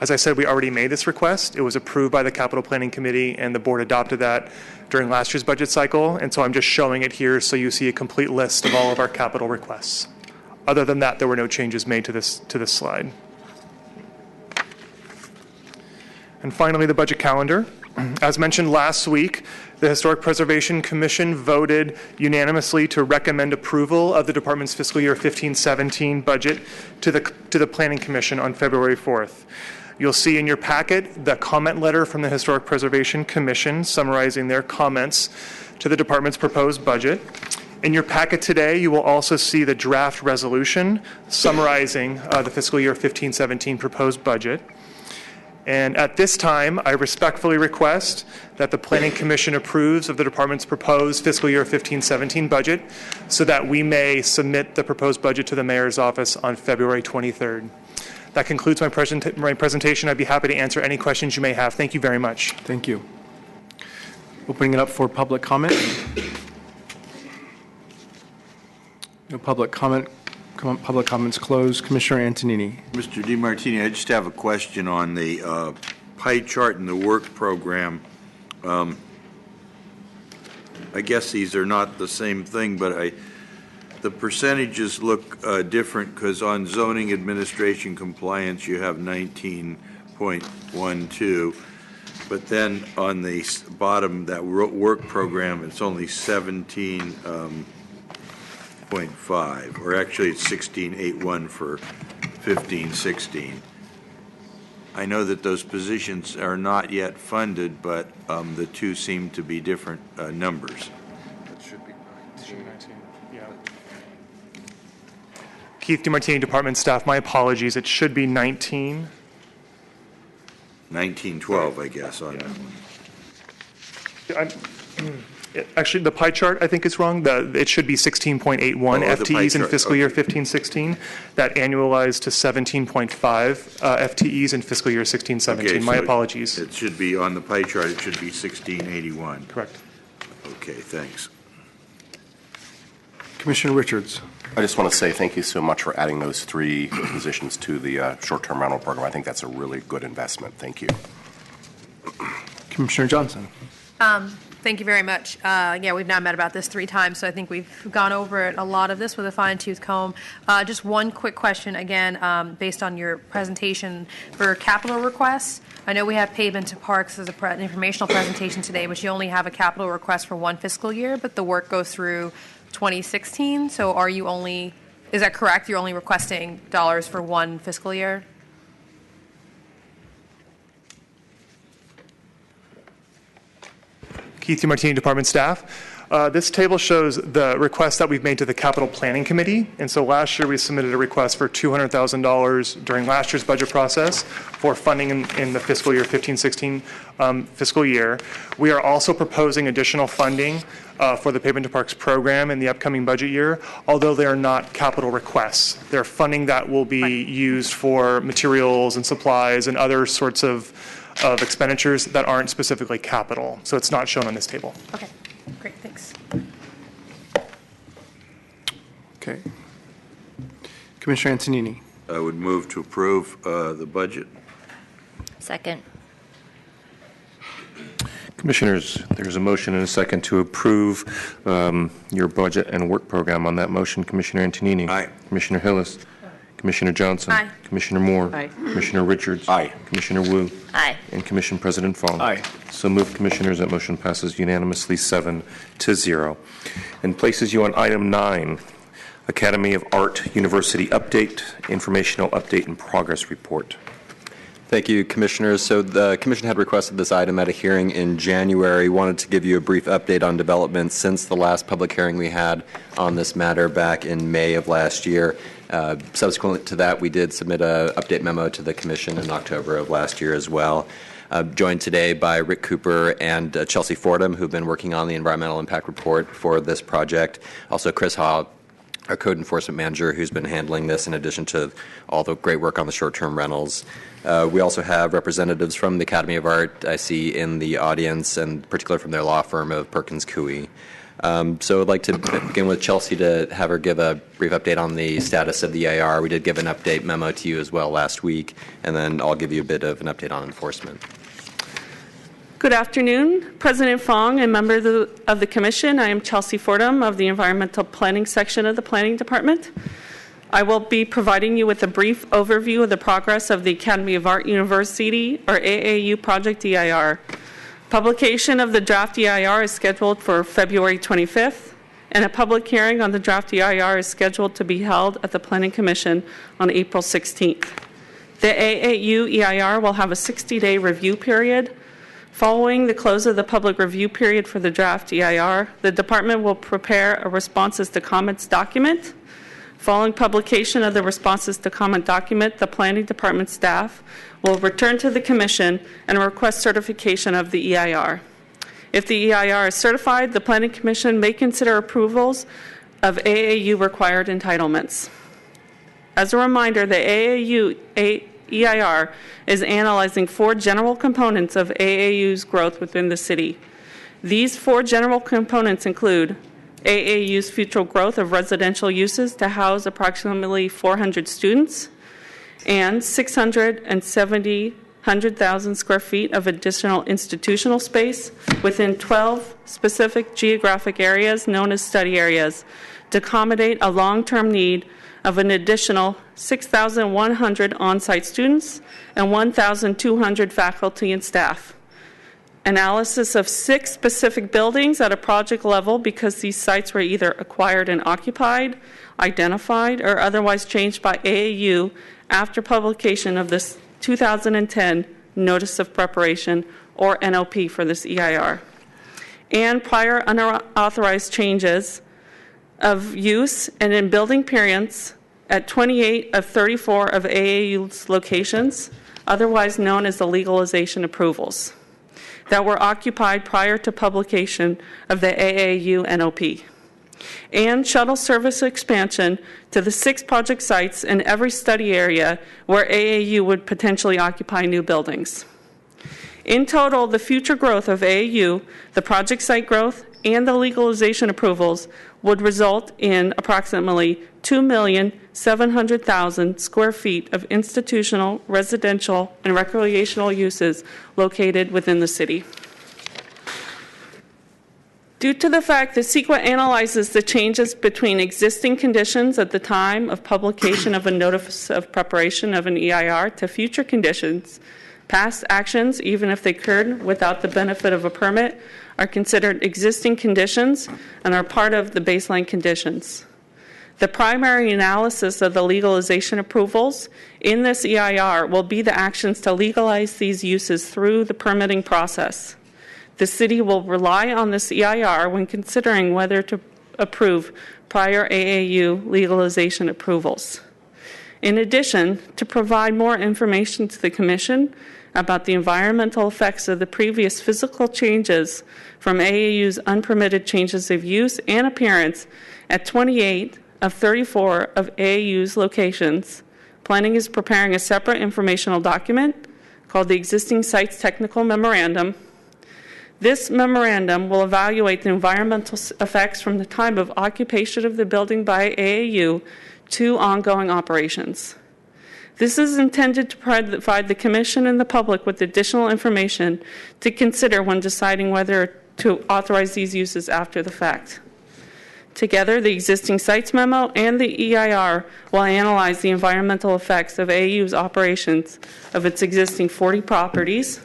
As I said, we already made this request. It was approved by the Capital Planning Committee, and the board adopted that during last year's budget cycle, and so I'm just showing it here so you see a complete list of all of our capital requests. Other than that, there were no changes made to this slide. And finally, the budget calendar. As mentioned last week, the Historic Preservation Commission voted unanimously to recommend approval of the department's fiscal year 15-17 budget to the Planning Commission on February 4th. You'll see in your packet the comment letter from the Historic Preservation Commission summarizing their comments to the department's proposed budget. In your packet today, you will also see the draft resolution summarizing the fiscal year 15-17 proposed budget. And at this time, I respectfully request that the Planning Commission approves of the department's proposed fiscal year 15-17 budget so that we may submit the proposed budget to the mayor's office on February 23rd. That concludes my presentation. I'd be happy to answer any questions you may have. Thank you very much. Thank you. Opening it up for public comment. No public comment. Public comments closed. Commissioner Antonini. Mr. DeMartini, I just have a question on the pie chart and the work program. I guess these are not the same thing, but the percentages look different because on zoning administration compliance you have 19.12, but then on the bottom, that work program, it's only 17.5, or actually it's 16.81 for 15-16. I know that those positions are not yet funded, but the two seem to be different numbers. That should be 19. Yeah. Keith DeMartini, department staff, my apologies. It should be 19. 1912, I guess, on that one. Actually, the pie chart, I think, is wrong. It should be 16.81 FTEs in fiscal year 15-16. That annualized to 17.5 FTEs in fiscal year 16-17. Okay, My so apologies. It should be, on the pie chart, it should be 1681. Correct. Okay, thanks. Commissioner Richards. I just want to say thank you so much for adding those 3 positions to the short-term rental program. I think that's a really good investment. Thank you. Commissioner Johnson. Thank you very much. Yeah, we've now met about this 3 times, so I think we've gone over it, a lot of this with a fine-tooth comb. Just one quick question, again, based on your presentation for capital requests. I know we have pavement to parks as an informational presentation today, but you only have a capital request for 1 fiscal year, but the work goes through 2016. So are you only, is that correct? You're only requesting dollars for 1 fiscal year? Keith DeMartini, department staff. This table shows the requests that we've made to the Capital Planning Committee. And so last year we submitted a request for $200,000 during last year's budget process for funding in the fiscal year 15-16 fiscal year. We are also proposing additional funding for the Pavement to Parks program in the upcoming budget year, although they are not capital requests. They're funding that will be used for materials and supplies and other sorts of expenditures that aren't specifically capital. So it's not shown on this table. Okay, great, thanks. Okay. Commissioner Antonini. I would move to approve the budget. Second. Commissioners, there's a motion and a second to approve your budget and work program. On that motion, Commissioner Antonini. Aye. Commissioner Hillis. Commissioner Johnson. Aye. Commissioner Moore. Aye. Commissioner Richards. Aye. Commissioner Wu. Aye. And Commission President Fong. Aye. So moved, Commissioners. That motion passes unanimously 7-0. And places you on item 9, Academy of Art University update, informational update and progress report. Thank you, Commissioners. So the Commission had requested this item at a hearing in January. Wanted to give you a brief update on developments since the last public hearing we had on this matter back in May of last year. Subsequent to that, we did submit an update memo to the Commission in October of last year as well. Joined today by Rick Cooper and Chelsea Fordham, who've been working on the environmental impact report for this project. Also, Chris Haw, our code enforcement manager, who's been handling this in addition to all the great work on the short-term rentals. We also have representatives from the Academy of Art I see in the audience, and particularly from their law firm of Perkins Coie. So I'd like to begin with Chelsea to have her give a brief update on the status of the EIR. We did give an update memo to you as well last week, and then I'll give you a bit of an update on enforcement. Good afternoon, President Fong and members of the Commission. I am Chelsea Fordham of the Environmental Planning Section of the Planning Department. I will be providing you with a brief overview of the progress of the Academy of Art University, or AAU project EIR. Publication of the draft EIR is scheduled for February 25th, and a public hearing on the draft EIR is scheduled to be held at the Planning Commission on April 16th. The AAU EIR will have a 60-day review period Following the close of the public review period for the draft EIR, the department will prepare a responses to comments document. Following publication of the responses to comment document, the planning department staff will return to the commission and request certification of the EIR. If the EIR is certified, the planning commission may consider approvals of AAU required entitlements. As a reminder, the AAU EIR is analyzing 4 general components of AAU's growth within the city. These 4 general components include AAU's future growth of residential uses to house approximately 400 students and 100,000 square feet of additional institutional space within 12 specific geographic areas known as study areas to accommodate a long-term need of an additional 6,100 on-site students and 1,200 faculty and staff. Analysis of 6 specific buildings at a project level because these sites were either acquired and occupied, identified, or otherwise changed by AAU after publication of this 2010 Notice of Preparation, or NOP, for this EIR. And prior unauthorized changes of use and in building periods at 28 of 34 of AAU's locations, otherwise known as the legalization approvals, that were occupied prior to publication of the AAU NOP. And shuttle service expansion to the 6 project sites in every study area where AAU would potentially occupy new buildings. In total, the future growth of AAU, the project site growth, and the legalization approvals would result in approximately 2,700,000 square feet of institutional, residential, and recreational uses located within the city. Due to the fact that CEQA analyzes the changes between existing conditions at the time of publication of a notice of preparation of an EIR to future conditions, past actions, even if they occurred without the benefit of a permit, are considered existing conditions and are part of the baseline conditions. The primary analysis of the legalization approvals in this EIR will be the actions to legalize these uses through the permitting process. The city will rely on this EIR when considering whether to approve prior AAU legalization approvals. In addition, to provide more information to the Commission about the environmental effects of the previous physical changes from AAU's unpermitted changes of use and appearance at 28 of 34 of AAU's locations, planning is preparing a separate informational document called the Existing Sites Technical Memorandum. This memorandum will evaluate the environmental effects from the time of occupation of the building by AAU to ongoing operations. This is intended to provide the Commission and the public with additional information to consider when deciding whether to authorize these uses after the fact. Together, the existing sites memo and the EIR will analyze the environmental effects of AAU's operations of its existing 40 properties,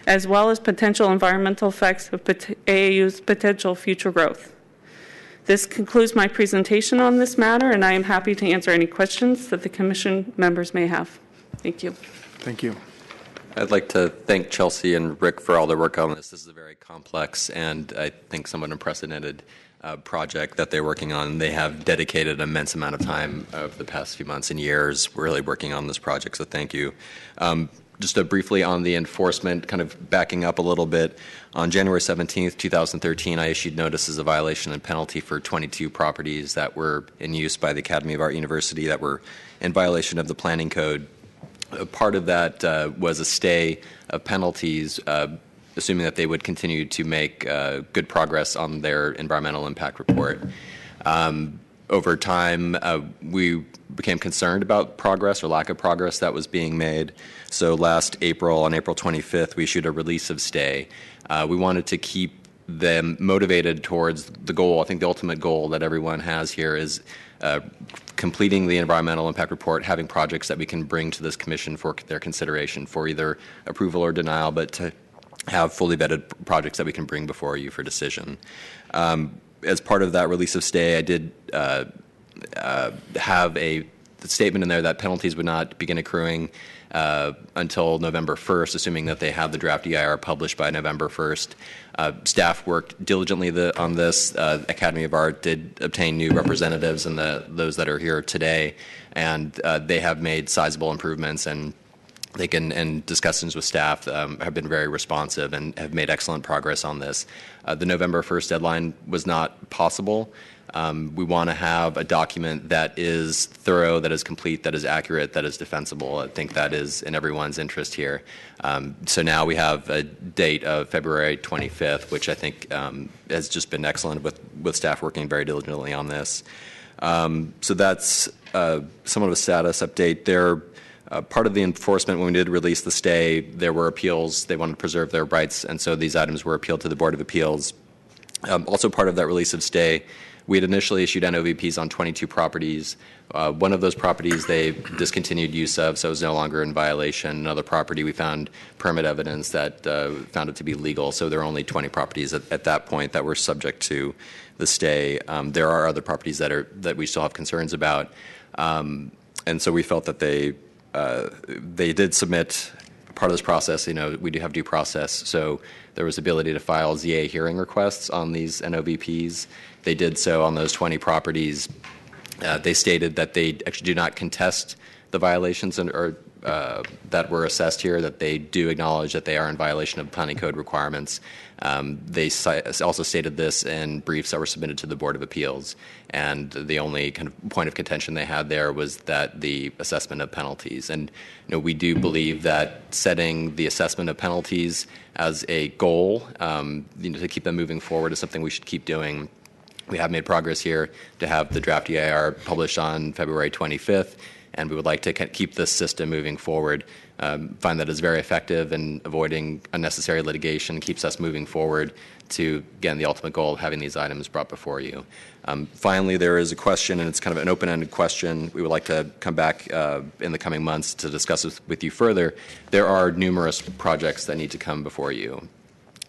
as well as potential environmental effects of AAU's potential future growth. This concludes my presentation on this matter, and I am happy to answer any questions that the Commission members may have. Thank you. Thank you. I'd like to thank Chelsea and Rick for all their work on this. This is a very complex and I think somewhat unprecedented project that they're working on. They have dedicated an immense amount of time over the past few months and years really working on this project, so thank you. Just briefly on the enforcement, kind of backing up a little bit, on January 17th, 2013, I issued notices of violation and penalty for 22 properties that were in use by the Academy of Art University that were in violation of the planning code. Part of that was a stay of penalties, assuming that they would continue to make good progress on their environmental impact report. Over time, we became concerned about progress or lack of progress that was being made. So last April, on April 25th, we issued a release of stay. We wanted to keep them motivated towards the goal. I think the ultimate goal that everyone has here is completing the environmental impact report, having projects that we can bring to this commission for their consideration for either approval or denial, but to have fully vetted projects that we can bring before you for decision. As part of that release of stay, I did have a statement in there that penalties would not begin accruing until November 1st, assuming that they have the draft EIR published by November 1st. Staff worked diligently on this. Academy of Art did obtain new representatives, and those that are here today, and they have made sizable improvements, and and discussions with staff have been very responsive and have made excellent progress on this. The November 1st deadline was not possible. We want to have a document that is thorough, that is complete, that is accurate, that is defensible. I think that is in everyone's interest here. So now we have a date of February 25th, which I think has just been excellent with staff working very diligently on this. So that's somewhat of a status update. Part of the enforcement, when we did release the stay, there were appeals. They wanted to preserve their rights, and so these items were appealed to the Board of Appeals. Also part of that release of stay, we had initially issued NOVPs on 22 properties. One of those properties they discontinued use of, so it was no longer in violation. Another property, we found permit evidence that found it to be legal, so there are only 20 properties at that point that were subject to the stay. There are other properties that we still have concerns about, and so we felt that they did submit part of this process. We do have due process, so there was ability to file ZA hearing requests on these NOVPs. They did so on those 20 properties. They stated that they actually do not contest the violations that were assessed here, that they do acknowledge that they are in violation of planning code requirements. They also stated this in briefs that were submitted to the Board of Appeals, and the only kind of point of contention they had there was that the assessment of penalties. And we do believe that setting the assessment of penalties as a goal, to keep them moving forward, is something we should keep doing. We have made progress here to have the draft EIR published on February 25th, and we would like to keep this system moving forward. Find that it's very effective in avoiding unnecessary litigation, keeps us moving forward to, again, the ultimate goal of having these items brought before you. Finally, there is a question, and it's kind of an open-ended question. We would like to come back in the coming months to discuss this with you further. There are numerous projects that need to come before you,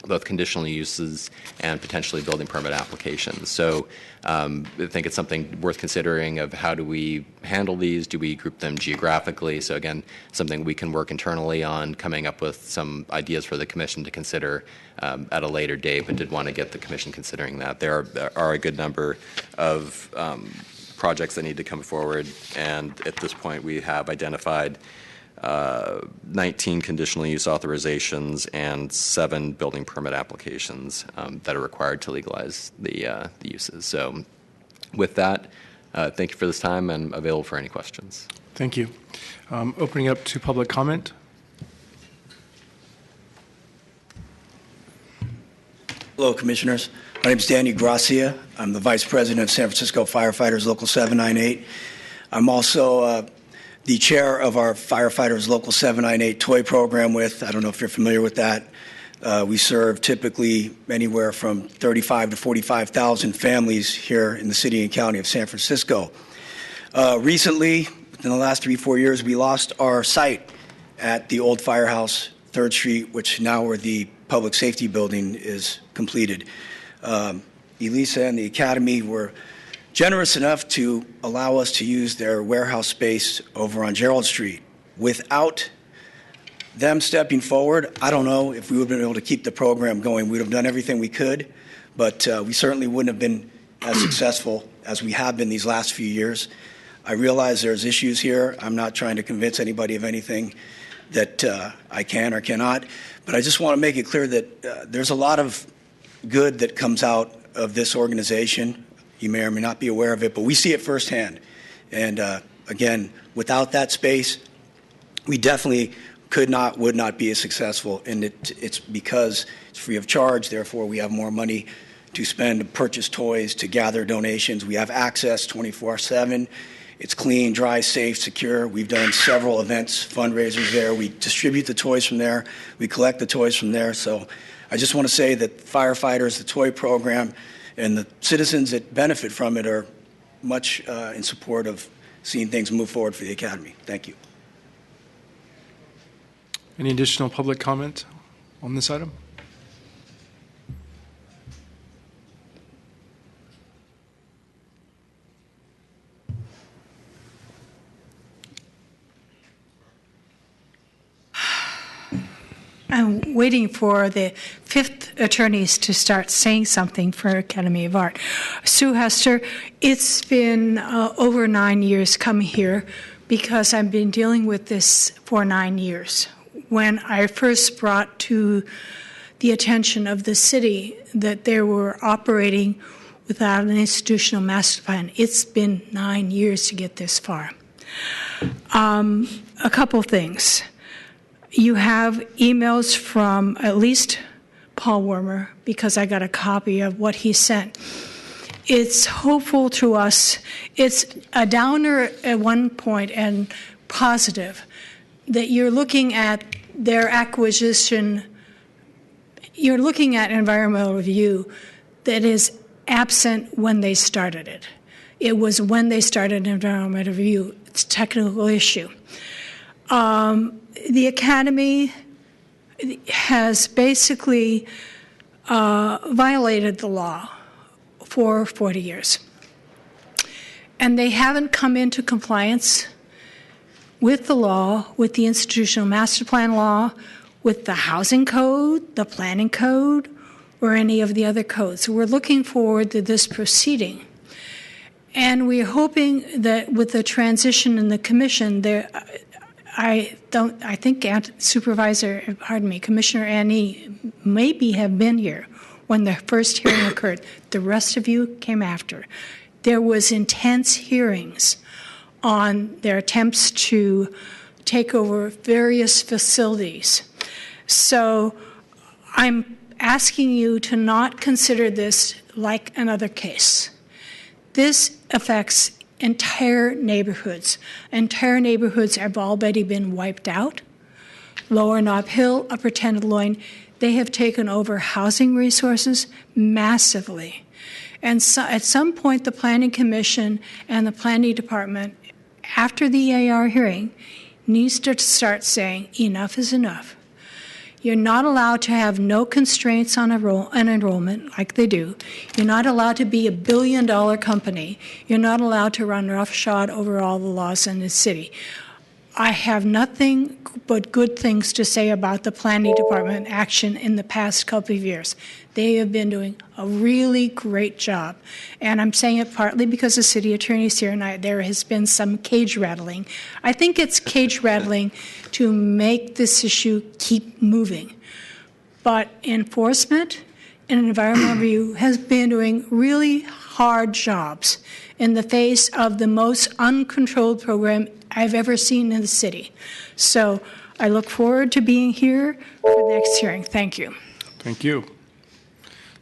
both conditional uses and potentially building permit applications. So I think it's something worth considering of how do we handle these? Do we group them geographically? So again, something we can work internally on, coming up with some ideas for the Commission to consider at a later date, but did want to get the Commission considering that. There are a good number of projects that need to come forward, and at this point we have identified 19 conditional use authorizations and 7 building permit applications that are required to legalize the uses. So with that, thank you for this time, and available for any questions. Thank you. Opening up to public comment. Hello, Commissioners. My name is Danny Gracia. I'm the Vice President of San Francisco Firefighters Local 798. I'm also the chair of our Firefighters Local 798 toy program I don't know if you're familiar with that. We serve typically anywhere from 35 to 45,000 families here in the city and county of San Francisco. Recently, within the last 3-4 years, we lost our site at the old firehouse, 3rd Street, which now where the public safety building is completed. Elisa and the Academy were generous enough to allow us to use their warehouse space over on Gerald Street. Without them stepping forward, I don't know if we would have been able to keep the program going. We would have done everything we could, but we certainly wouldn't have been as successful as we have been these last few years. I realize there's issues here. I'm not trying to convince anybody of anything that I can or cannot, but I just want to make it clear that there's a lot of good that comes out of this organization. You may or may not be aware of it, but we see it firsthand. And again, without that space, we definitely would not be as successful. And it's because it's free of charge. Therefore, we have more money to spend to purchase toys, to gather donations. We have access 24/7. It's clean, dry, safe, secure. We've done several events, fundraisers there. We distribute the toys from there. We collect the toys from there. So I just want to say that firefighters, the toy program, and the citizens that benefit from it are much in support of seeing things move forward for the Academy. Thank you. Any additional public comment on this item? I'm waiting for the fifth attorneys to start saying something for Academy of Art. Sue Hester, it's been over 9 years coming here because I've been dealing with this for 9 years. When I first brought to the attention of the city that they were operating without an institutional master plan, it's been 9 years to get this far. A couple things. You have emails from at least Paul Wormer, because I got a copy of what he sent. It's hopeful to us. It's a downer at one point and positive that you're looking at their acquisition. You're looking at environmental review that is absent when they started it. It was when they started environmental review. It's a technical issue. The Academy has basically violated the law for 40 years. And they haven't come into compliance with the law, with the institutional master plan law, with the housing code, the planning code, or any of the other codes. So we're looking forward to this proceeding. And we're hoping that with the transition in the commission, I think Commissioner Annie maybe have been here when the first hearing occurred. The rest of you came after. There was intense hearings on their attempts to take over various facilities. So I'm asking you to not consider this like another case. This affects entire neighborhoods. Entire neighborhoods have already been wiped out. Lower Nob Hill, Upper Tenderloin, they have taken over housing resources massively. And so at some point, the Planning Commission and the Planning Department, after the EIR hearing, needs to start saying enough is enough. You're not allowed to have no constraints on enrollment like they do. You're not allowed to be $1 billion company. You're not allowed to run roughshod over all the laws in the city. I have nothing but good things to say about the Planning Department action in the past couple of years. They have been doing a really great job. And I'm saying it partly because the city attorney is here and there has been some cage rattling. I think it's cage rattling to make this issue keep moving. But enforcement and environmental review has been doing really hard jobs in the face of the most uncontrolled program I've ever seen in the city. So I look forward to being here for the next hearing. Thank you. Thank you.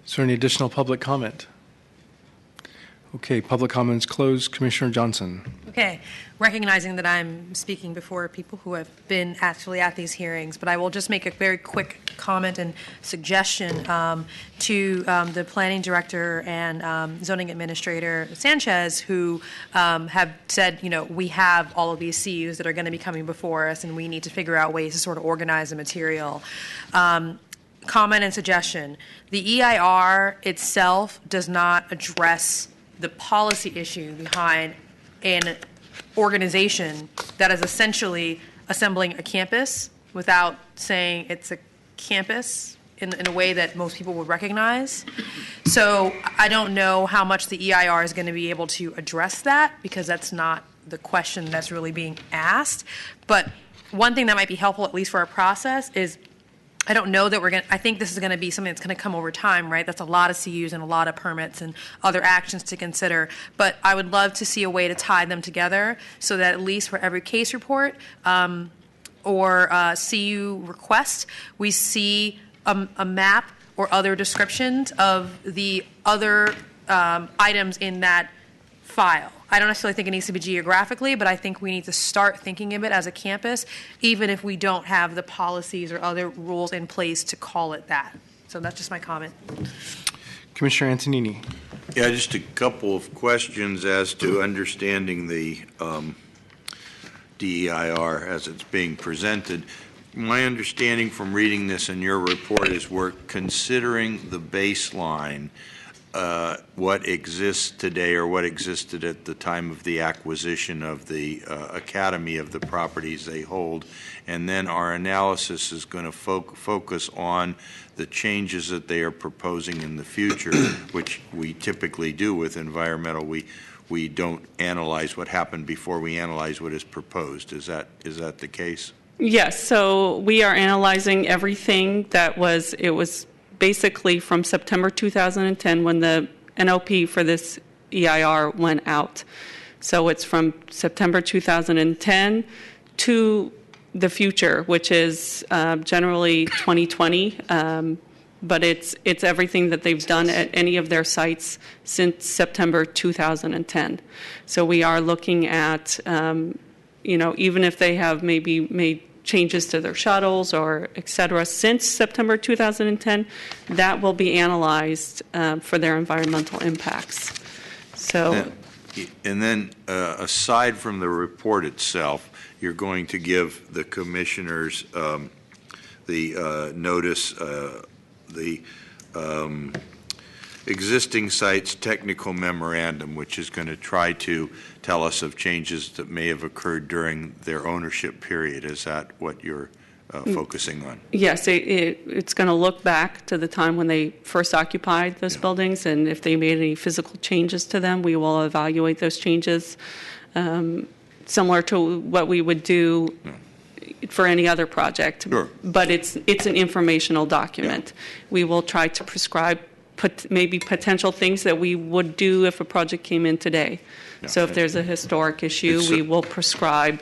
Is there any additional public comment? Okay, public comments closed. Commissioner Johnson. Okay, recognizing that I'm speaking before people who have been actually at these hearings, but I will just make a very quick comment and suggestion to the planning director and zoning administrator Sanchez, who have said, we have all of these CUs that are going to be coming before us, and we need to figure out ways to sort of organize the material. Comment and suggestion. The EIR itself does not address the policy issue behind an organization that is essentially assembling a campus without saying it's a campus in a way that most people would recognize. So I don't know how much the EIR is going to be able to address that, because that's not the question that's really being asked. But one thing that might be helpful, at least for our process, is I don't know that I think this is going to be something that's going to come over time, right? That's a lot of CUs and a lot of permits and other actions to consider. But I would love to see a way to tie them together so that at least for every case report or CU request, we see a map or other descriptions of the other items in that file. I don't necessarily think it needs to be geographically, but I think we need to start thinking of it as a campus, even if we don't have the policies or other rules in place to call it that. So that's just my comment. Commissioner Antonini. Yeah, just a couple of questions as to understanding the DEIR as it's being presented. My understanding from reading this in your report is we're considering the baseline what exists today or what existed at the time of the acquisition of the Academy of the properties they hold. And then our analysis is going to focus on the changes that they are proposing in the future, which we typically do with environmental. We don't analyze what happened before we analyze what is proposed. Is that the case? Yes, so we are analyzing everything it was basically from September 2010 when the NOP for this EIR went out. So it's from September 2010 to the future, which is generally 2020, but it's everything that they've done at any of their sites since September 2010. So we are looking at, even if they have maybe made changes to their shuttles or et cetera since September 2010, that will be analyzed for their environmental impacts. So, and then aside from the report itself, you're going to give the commissioners the notice, the existing sites technical memorandum, which is going to try to tell us of changes that may have occurred during their ownership period. Is that what you're focusing on? Yes, it's going to look back to the time when they first occupied those buildings, and if they made any physical changes to them, we will evaluate those changes, similar to what we would do for any other project. Sure. But it's an informational document. Yeah. We will try to prescribe maybe potential things that we would do if a project came in today. Yeah. So if there's a historic issue, we will prescribe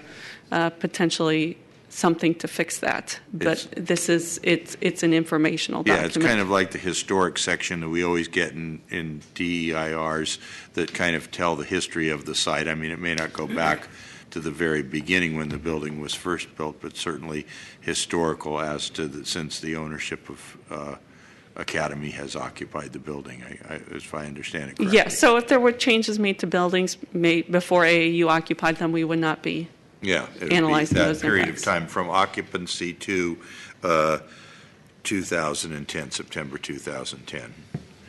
potentially something to fix that. But it's an informational document. Yeah, it's kind of like the historic section that we always get in DEIRs that kind of tell the history of the site. I mean, it may not go back to the very beginning when the building was first built, but certainly historical as to since the ownership of Academy has occupied the building, if I understand it correctly. Yes, so if there were changes made to buildings before AAU occupied them, we would not be analyzing that those period impacts. of time from occupancy to 2010, September 2010.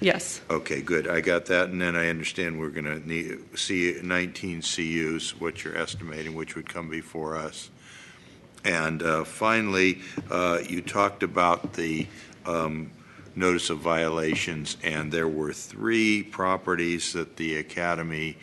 Yes. Okay, good. I got that, and then I understand we're going to need see 19 CUs, what you're estimating, which would come before us. And finally, you talked about the notice of violations, and there were 3 properties that the Academy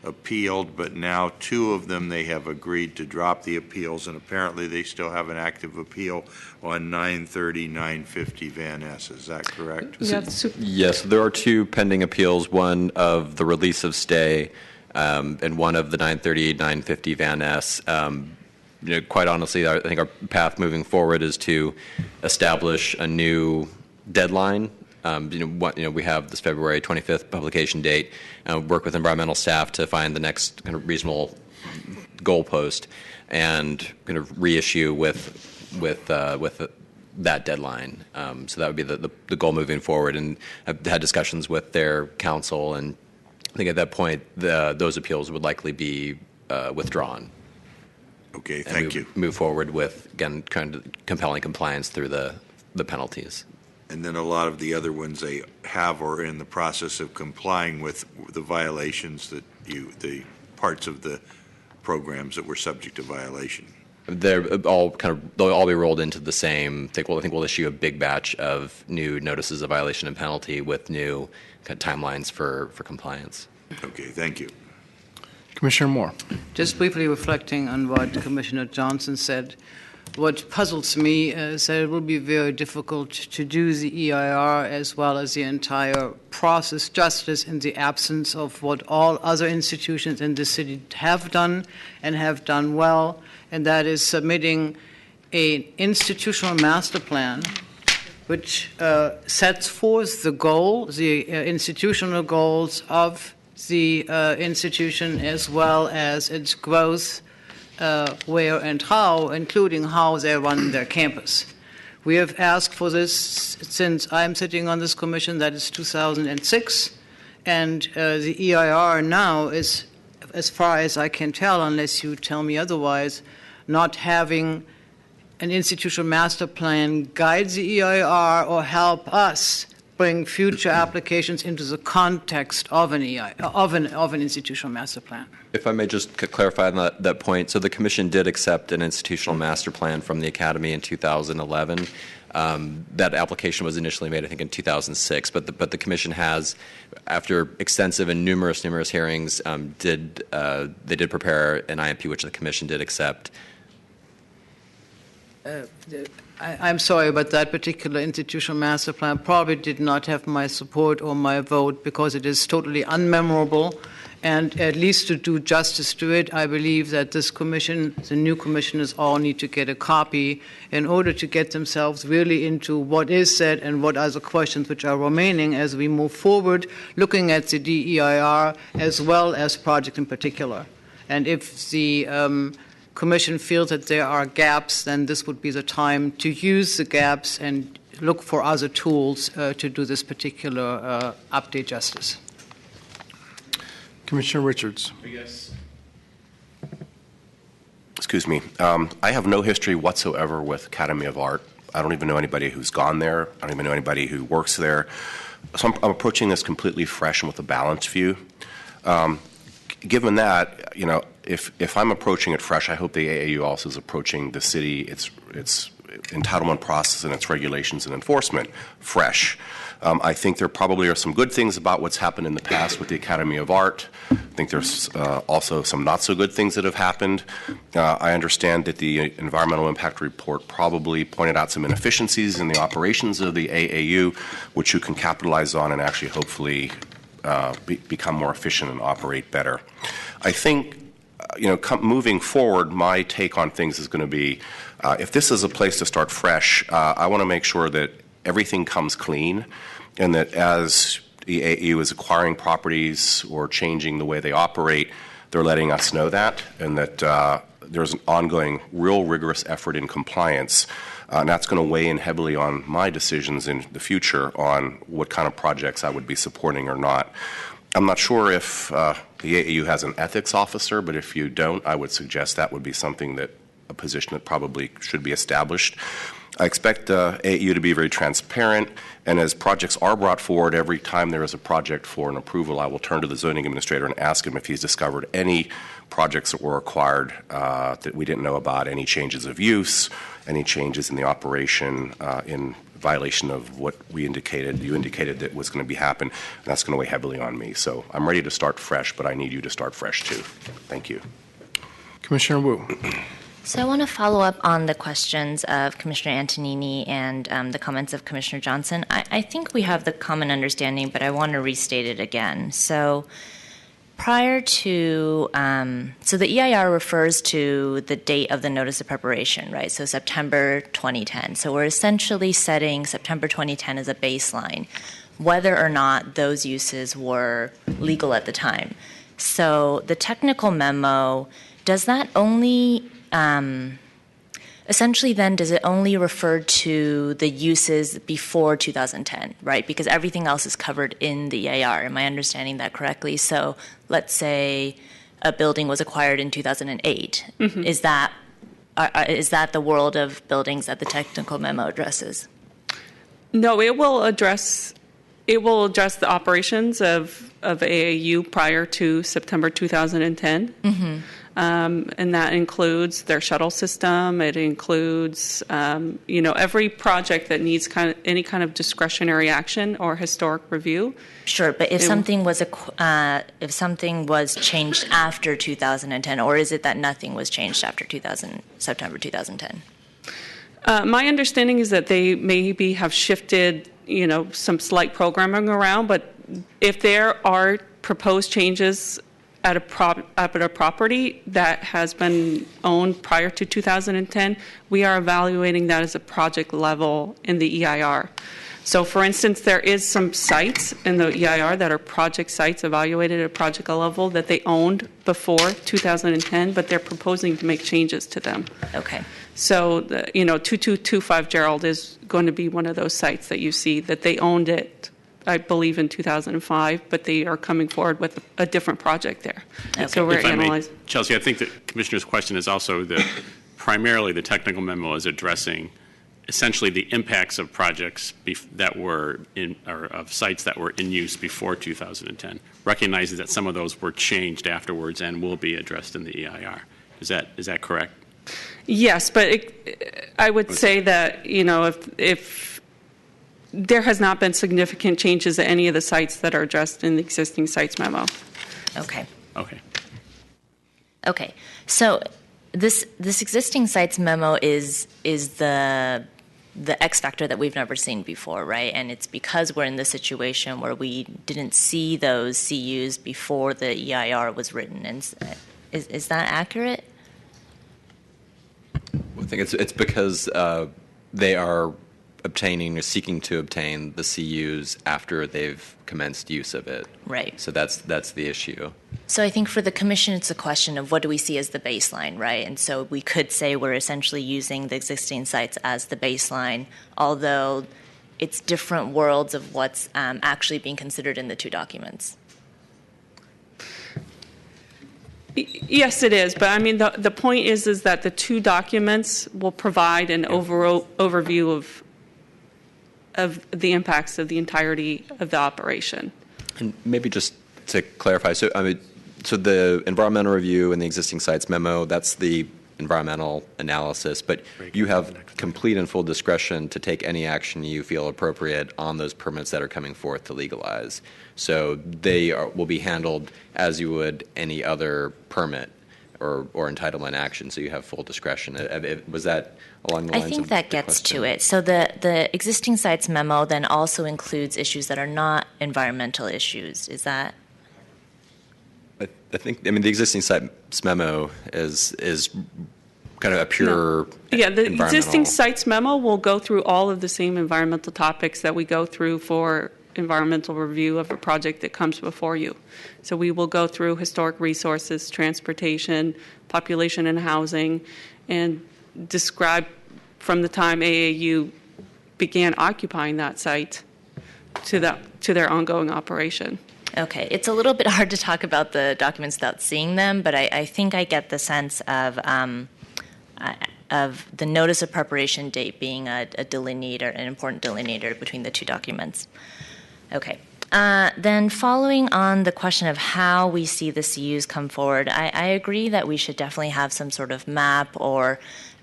appealed, but now 2 of them they have agreed to drop the appeals, and apparently they still have an active appeal on 930, 950 Van Ness. Is that correct? Yes, there are 2 pending appeals, one of the release of stay and one of the 938, 950 Van Ness. Quite honestly, I think our path moving forward is to establish a new deadline. We have this February 25th publication date. Work with environmental staff to find the next kind of reasonable goalpost, and kind of reissue with that deadline. So that would be the goal moving forward. And I've had discussions with their counsel, and I think at that point those appeals would likely be withdrawn. Okay, thank you. Move forward with, again, kind of compelling compliance through the penalties. And then a lot of the other ones they have or are in the process of complying with the violations that the parts of the programs that were subject to violation. They'll all be rolled into the same thing. I think we'll issue a big batch of new notices of violation and penalty with new kind of timelines for compliance. Okay, thank you. Commissioner Moore. Just briefly reflecting on what Commissioner Johnson said, what puzzles me is that it will be very difficult to do the EIR as well as the entire process justice in the absence of what all other institutions in the city have done and have done well, and that is submitting an institutional master plan which sets forth the goal, the institutional goals of the institution as well as its growth, where and how, including how they run their campus. We have asked for this since I'm sitting on this commission, that is 2006, and the EIR now is, as far as I can tell, unless you tell me otherwise, not having an institutional master plan guide the EIR or help us bring future applications into the context of an of an institutional master plan. If I may just clarify on that point, so the Commission did accept an institutional master plan from the Academy in 2011. That application was initially made, I think, in 2006, but the Commission has, after extensive and numerous hearings, they did prepare an IMP, which the Commission did accept. I'm sorry, but that particular institutional master plan probably did not have my support or my vote because it is totally unmemorable. And at least to do justice to it, I believe that this commission, the new commissioners, all need to get a copy in order to get themselves really into what is said and what are the questions which are remaining as we move forward, looking at the DEIR as well as project in particular. And if the Commission feels that there are gaps, then this would be the time to use the gaps and look for other tools to do this particular update justice. Commissioner Richards. Yes. Excuse me. I have no history whatsoever with Academy of Art. I don't even know anybody who's gone there. I don't even know anybody who works there. So I'm approaching this completely fresh and with a balanced view. Given that, you know, if I'm approaching it fresh, I hope the AAU also is approaching the city, its entitlement process and its regulations and enforcement fresh. I think there probably are some good things about what's happened in the past with the Academy of Art. I think there's also some not so good things that have happened. I understand that the environmental impact report probably pointed out some inefficiencies in the operations of the AAU, which you can capitalize on and actually hopefully become more efficient and operate better. I think, moving forward, my take on things is going to be, if this is a place to start fresh, I want to make sure that everything comes clean and that as the AAU is acquiring properties or changing the way they operate, they're letting us know that, and that there's an ongoing, real rigorous effort in compliance. And that's going to weigh in heavily on my decisions in the future on what kind of projects I would be supporting or not. I'm not sure if the AAU has an ethics officer, but if you don't, I would suggest that would be something that a position that probably should be established. I expect AAU to be very transparent, and as projects are brought forward, every time there is a project for an approval, I will turn to the zoning administrator and ask him if he's discovered any projects that were acquired that we didn't know about, any changes of use, any changes in the operation in violation of what you indicated that was going to be happen, and that's going to weigh heavily on me. So I'm ready to start fresh, but I need you to start fresh too. Thank you. Commissioner Wu. So I want to follow up on the questions of Commissioner Antonini and the comments of Commissioner Johnson. I think we have the common understanding, but I want to restate it again. So prior to, so the EIR refers to the date of the notice of preparation, right? So September 2010. So we're essentially setting September 2010 as a baseline, whether or not those uses were legal at the time. So the technical memo, does that only essentially then, does it only refer to the uses before 2010, right? Because everything else is covered in the EIR. Am I understanding that correctly? So let's say a building was acquired in 2008. Mm-hmm. Is that the world of buildings that the technical memo addresses? No, it will address the operations of AAU prior to September 2010. Mm-hmm. And that includes their shuttle system. It includes, every project that needs any kind of discretionary action or historic review. Sure, but if something was changed after 2010, or is it that nothing was changed after September 2010? My understanding is that they maybe have shifted, some slight programming around. But if there are proposed changes at a property that has been owned prior to 2010, we are evaluating that as a project level in the EIR. So, for instance, there is some sites in the EIR that are project sites evaluated at a project level that they owned before 2010, but they're proposing to make changes to them. Okay. So, 2225 Gerald is going to be one of those sites that you see that they owned it, I believe, in 2005, but they are coming forward with a different project there. Okay. So we're analyzing. Chelsea, I think the Commissioner's question is also that primarily the technical memo is addressing essentially the impacts of projects that were or of sites that were in use before 2010, recognizing that some of those were changed afterwards and will be addressed in the EIR. Is that correct? Yes, but I would say that, if there has not been significant changes at any of the sites that are addressed in the existing sites memo. Okay. Okay. Okay. So this existing sites memo is the X factor that we've never seen before, right? And it's because we're in the situation where we didn't see those CUs before the EIR was written. And is that accurate? I think it's because they are obtaining or seeking to obtain the CUs after they've commenced use of it. Right. So that's the issue. So I think for the commission, it's a question of what do we see as the baseline, right? And so we could say we're essentially using the existing sites as the baseline, although it's different worlds of what's actually being considered in the two documents. Yes, it is. But I mean, the point is that the two documents will provide an overview of the impacts of the entirety of the operation. And maybe just to clarify, so the environmental review and the existing sites memo, that's the environmental analysis, but you have complete and full discretion to take any action you feel appropriate on those permits that are coming forth to legalize. So they will be handled as you would any other permit or entitlement action, so you have full discretion. Was that along the lines of I think that gets to it. So the existing sites memo then also includes issues that are not environmental issues. Is that? I think, the existing sites memo is kind of a pure Yeah, the existing sites memo will go through all of the same environmental topics that we go through for environmental review of a project that comes before you. So we will go through historic resources, transportation, population and housing, and describe from the time AAU began occupying that site to their ongoing operation. Okay, it's a little bit hard to talk about the documents without seeing them, but I think I get the sense of the notice of preparation date being a delineator, an important delineator between the two documents. Okay. Then following on the question of how we see the CUs come forward, I agree that we should definitely have some sort of map or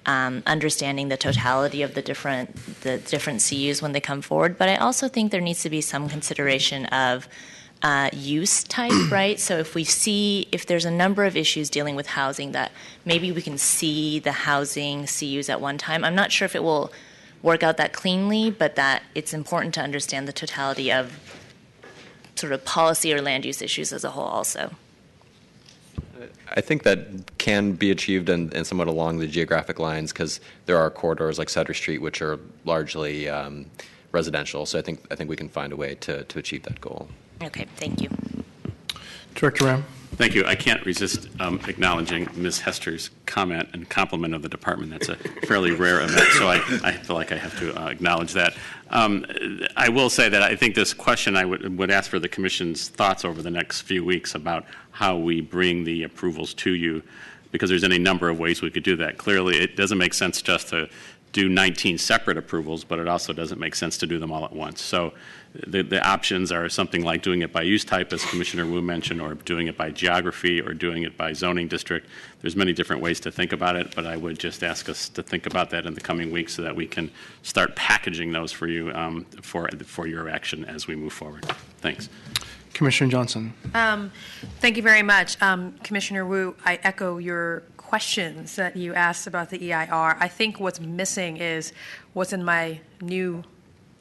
understanding the totality of the different CUs when they come forward, but I also think there needs to be some consideration of use type, right? So if there's a number of issues dealing with housing that maybe we can see the housing CUs at one time. I'm not sure if it will work out that cleanly, but that it's important to understand the totality of sort of policy or land use issues as a whole also. I think that can be achieved and somewhat along the geographic lines because there are corridors like Sutter Street which are largely residential. So I think we can find a way to achieve that goal. Okay, thank you. Director Ram. Thank you. I can't resist acknowledging Ms. Hester's comment and compliment of the department. That's a fairly rare event, so I feel like I have to acknowledge that. I will say that I think this question I would ask for the Commission's thoughts over the next few weeks about how we bring the approvals to you, because there's any number of ways we could do that. Clearly, it doesn't make sense just to do 19 separate approvals, but it also doesn't make sense to do them all at once. So the options are something like doing it by use type, as Commissioner Wu mentioned, or doing it by geography, or doing it by zoning district. There's many different ways to think about it, but I would just ask us to think about that in the coming weeks so that we can start packaging those for you for your action as we move forward. Thanks. Commissioner Johnson. Thank you very much. Commissioner Wu, I echo your questions that you asked about the EIR. I think what's missing is what's in my new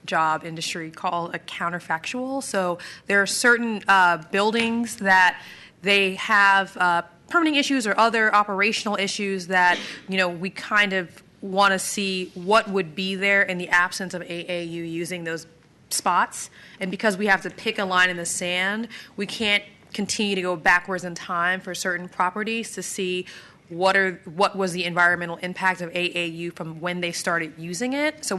job industry called a counterfactual. So there are certain buildings that they have permitting issues or other operational issues that, we kind of want to see what would be there in the absence of AAU using those spots. And because we have to pick a line in the sand, we can't continue to go backwards in time for certain properties to see what was the environmental impact of AAU from when they started using it. So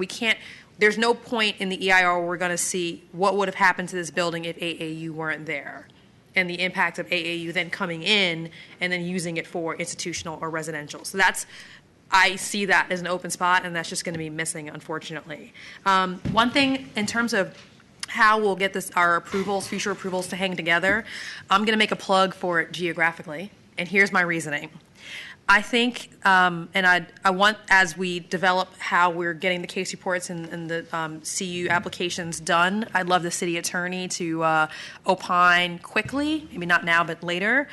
there's no point in the EIR where we're going to see what would have happened to this building if AAU weren't there, and the impact of AAU then coming in and then using it for institutional or residential. So that's I see that as an open spot, and that's just going to be missing, unfortunately. One thing in terms of how we'll get our approvals, future approvals to hang together, I'm going to make a plug for it geographically, and here's my reasoning. I think, and I want, as we develop how we're getting the case reports and the CU applications done, I'd love the city attorney to opine quickly, maybe not now, but later.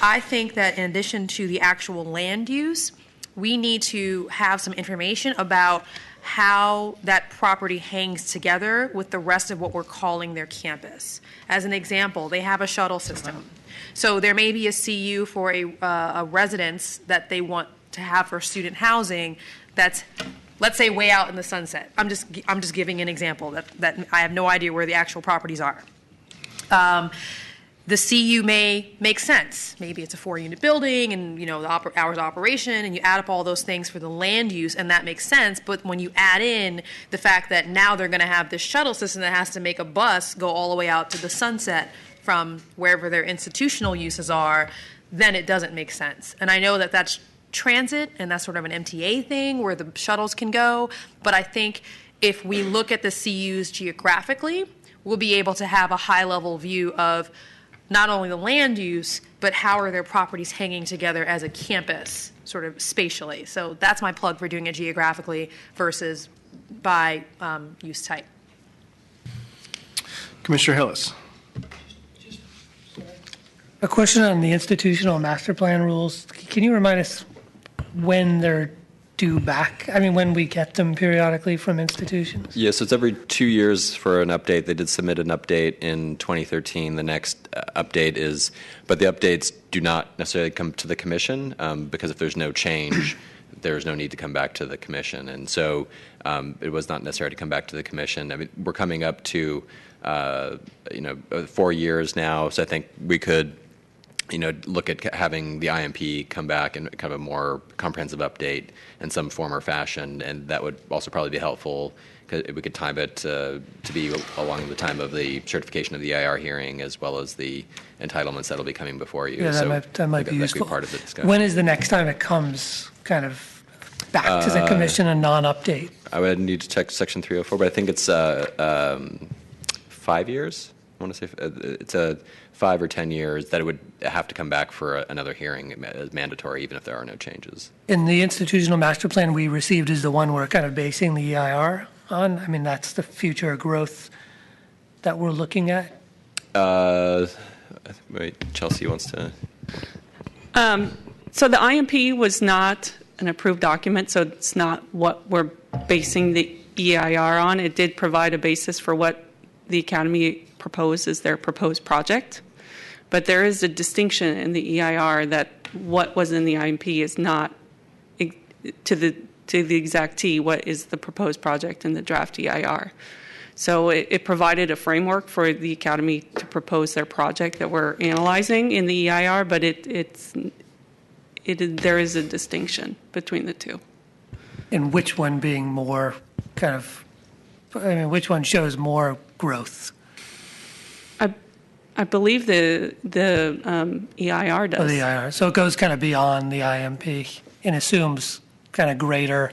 I think that in addition to the actual land use, we need to have some information about how that property hangs together with the rest of what we're calling their campus. As an example, they have a shuttle system. So there may be a CU for a residence that they want to have for student housing that's, let's say, way out in the sunset. I'm just giving an example that I have no idea where the actual properties are. The CU may make sense. Maybe it's a 4-unit building and, the hours of operation, and you add up all those things for the land use, and that makes sense. But when you add in the fact that now they're going to have this shuttle system that has to make a bus go all the way out to the sunset from wherever their institutional uses are, then it doesn't make sense. And I know that that's transit, and that's sort of an MTA thing where the shuttles can go. But I think if we look at the CUs geographically, we'll be able to have a high-level view of not only the land use, but how are their properties hanging together as a campus, sort of spatially. So that's my plug for doing it geographically versus by use type. Commissioner Hillis. A question on the institutional master plan rules. Can you remind us when they're due back? I mean, when we get them periodically from institutions? Yes, it's every 2 years for an update. They did submit an update in 2013. The next update is, but the updates do not necessarily come to the commission because if there's no change, there's no need to come back to the commission. And so it was not necessary to come back to the commission. I mean, we're coming up to 4 years now, so I think we could look at having the IMP come back and kind of a more comprehensive update in some form or fashion, and that would also probably be helpful because we could time it to be along the time of the certification of the EIR hearing as well as the entitlements that will be coming before you. Yeah, that might be useful. That could be part of the discussion. When is the next time it comes kind of back to the commission, a non-update? I would need to check Section 304, but I think it's 5 years. I want to say it's a 5 or 10 years that it would have to come back for another hearing as mandatory, even if there are no changes. In the institutional master plan we received is the one we're kind of basing the EIR on. I mean, that's the future growth that we're looking at. Wait, Chelsea wants to. So the IMP was not an approved document, so it's not what we're basing the EIR on. It did provide a basis for what the Academy proposed as their proposed project. But there is a distinction in the EIR that what was in the IMP is not to the exact T what is the proposed project in the draft EIR. So it provided a framework for the Academy to propose their project that we're analyzing in the EIR, but there is a distinction between the two. And which one being more kind of, which one shows more growth? I believe the EIR does. Oh, the EIR. So it goes kind of beyond the IMP and assumes kind of greater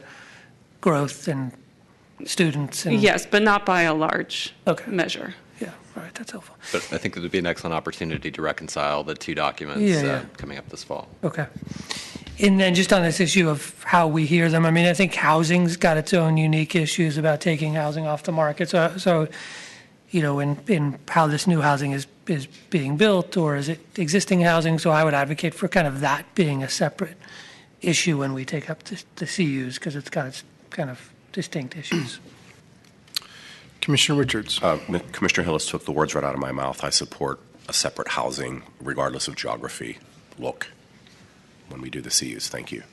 growth in students. Yes, but not by a large measure. Yeah, all right, that's helpful. But I think it would be an excellent opportunity to reconcile the two documents coming up this fall. Okay. And then just on this issue of how we hear them, I mean, I think housing's got its own unique issues about taking housing off the market. So in how this new housing is being built, or is it existing housing? So I would advocate for kind of that being a separate issue when we take up the CUs, because it's got its kind of distinct issues. Commissioner Richards. Commissioner Hillis took the words right out of my mouth. I support a separate housing, regardless of geography, look when we do the CUs. Thank you.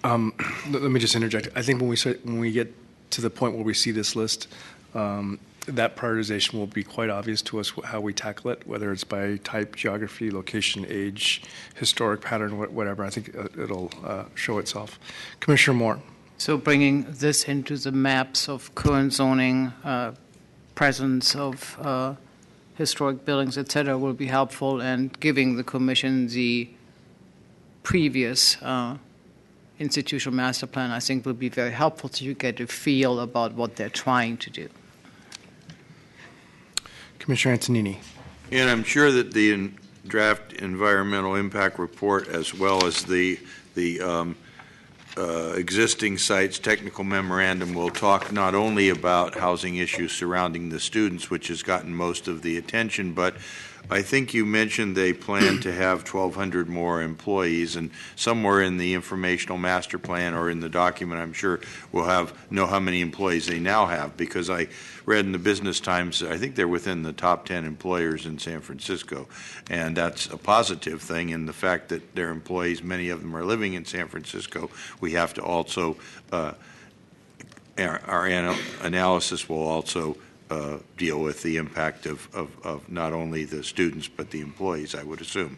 Let me just interject. I think when we get to the point where we see this list, that prioritization will be quite obvious to us how we tackle it, whether it's by type, geography, location, age, historic pattern, whatever. I think it'll show itself. Commissioner Moore. So bringing this into the maps of current zoning, presence of historic buildings, et cetera, will be helpful, and giving the commission the previous institutional master plan, I think will be very helpful so you get a feel about what they're trying to do. Commissioner Antonini. And I'm sure that the draft environmental impact report, as well as the existing sites technical memorandum, will talk not only about housing issues surrounding the students, which has gotten most of the attention, but I think you mentioned they plan to have 1,200 more employees, and somewhere in the informational master plan or in the document, I'm sure we'll know how many employees they now have, because I read in the Business Times, I think they're within the top 10 employers in San Francisco, and that's a positive thing. And the fact that their employees, many of them are living in San Francisco, we have to also, our analysis will also deal with the impact of not only the students but the employees, I would assume.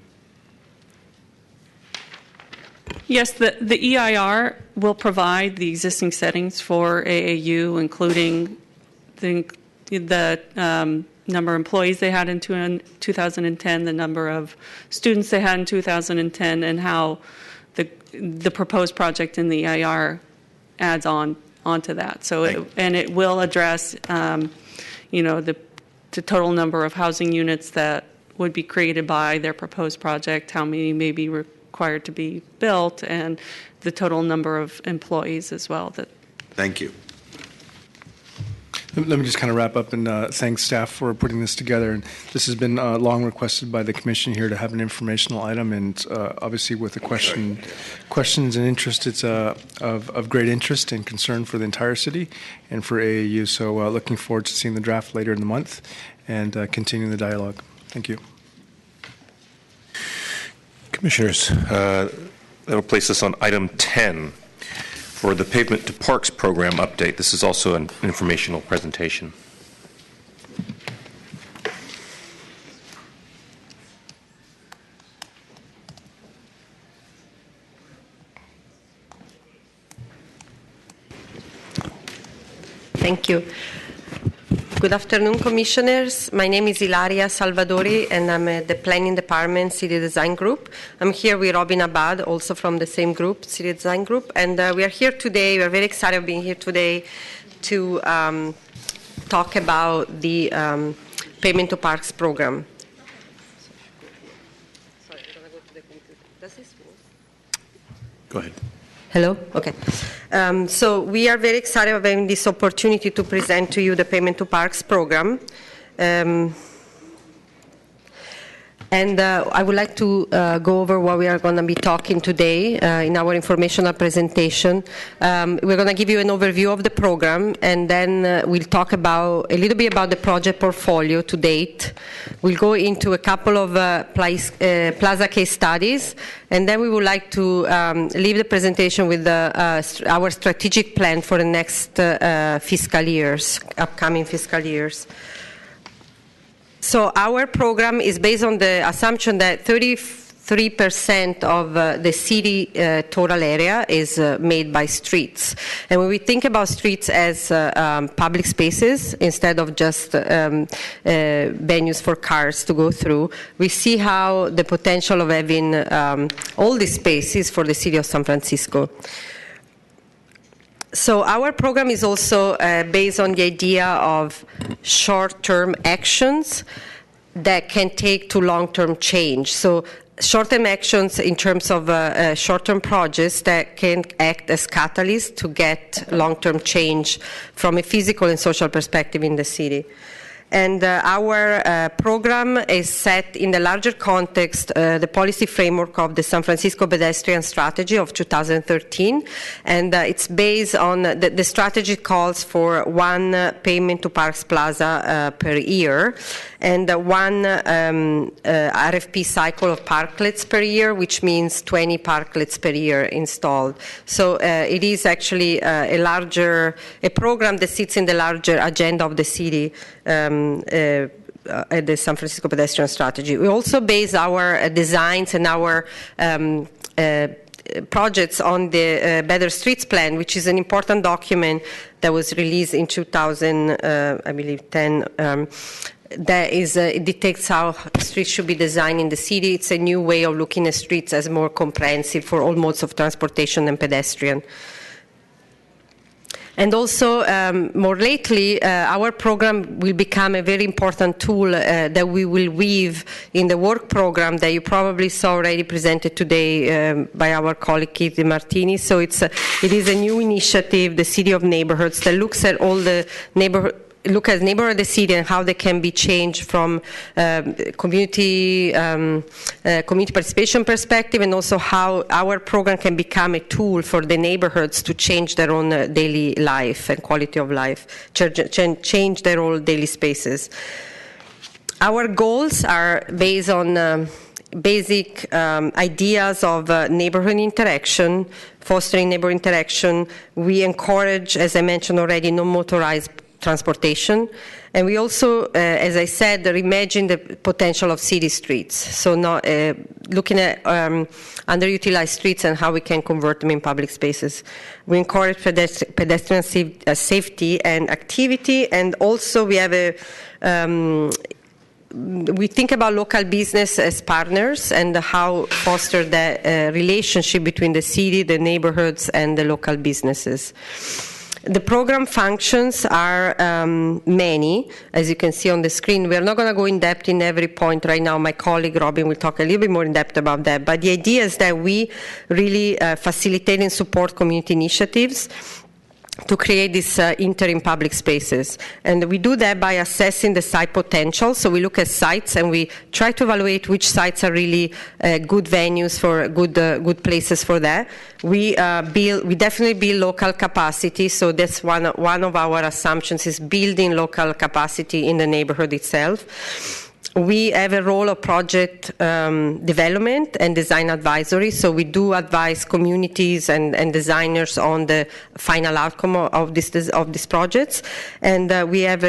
Yes, the EIR will provide the existing settings for AAU, including the number of employees they had in 2010, the number of students they had in 2010, and how the proposed project in the EIR adds onto that. So it will address the total number of housing units that would be created by their proposed project, how many may be required to be built, and the total number of employees as well. Thank you. Let me just kind of wrap up and thank staff for putting this together. And this has been long requested by the commission here to have an informational item, and obviously with the questions and interest, it's of great interest and concern for the entire city and for AAU. So looking forward to seeing the draft later in the month and continuing the dialogue. Thank you. Commissioners, that'll place us on item 10. For the Pavement to Parks program update. This is also an informational presentation. Thank you. Good afternoon, Commissioners. My name is Ilaria Salvadori, and I'm at the Planning Department, City Design Group. I'm here with Robin Abad, also from the same group, City Design Group. And we are here today, we are very excited of being here today to talk about the Pavement to Parks program. Sorry, I'm going to go to the computer. Does this work? Go ahead. Hello? Okay. So we are very excited about having this opportunity to present to you the Pavement to Parks program. And I would like to go over what we are going to be talking today in our informational presentation. We're going to give you an overview of the program, and then we'll talk about a little bit about the project portfolio to date. We'll go into a couple of plaza case studies, and then we would like to leave the presentation with our strategic plan for the next fiscal years, upcoming fiscal years. So our program is based on the assumption that 33% of the city total area is made by streets. And when we think about streets as public spaces instead of just venues for cars to go through, we see how the potential of having all these spaces for the city of San Francisco. So our program is also based on the idea of short-term actions that can take to long-term change. So short-term actions in terms of short-term projects that can act as catalysts to get long-term change from a physical and social perspective in the city. And our program is set in the larger context, the policy framework of the San Francisco Pedestrian Strategy of 2013. And it's based on, the strategy calls for one Pavement to Parks Plaza per year, and one RFP cycle of parklets per year, which means 20 parklets per year installed. So it is actually a program that sits in the larger agenda of the city at the San Francisco Pedestrian Strategy. We also base our designs and our projects on the Better Streets Plan, which is an important document that was released in 2010. it dictates how streets should be designed in the city. It's a new way of looking at streets as more comprehensive for all modes of transportation and pedestrian. And also, more lately, our program will become a very important tool that we will weave in the work program that you probably saw already presented today by our colleague Keith Martini. So it is a new initiative, the City of Neighborhoods, that looks at all the neighborhood of the city and how they can be changed from community participation perspective, and also how our program can become a tool for the neighborhoods to change their own daily life and quality of life, change their own daily spaces. Our goals are based on basic ideas of neighborhood interaction, fostering neighborhood interaction. We encourage, as I mentioned already, non-motorized transportation, and we also, as I said, reimagine the potential of city streets. So not looking at underutilized streets and how we can convert them in public spaces. We encourage pedestrian safety and activity, and also we have we think about local business as partners and how foster the relationship between the city, the neighborhoods, and the local businesses. The program functions are many, as you can see on the screen. We are not going to go in depth in every point right now. My colleague Robin will talk a little bit more in depth about that. But the idea is that we really facilitate and support community initiatives to create these interim public spaces. And we do that by assessing the site potential. So we look at sites and we try to evaluate which sites are really good venues for good places for that. We definitely build local capacity. So that's one of our assumptions, is building local capacity in the neighborhood itself. We have a role of project development and design advisory, so we do advise communities and designers on the final outcome of these projects. And we have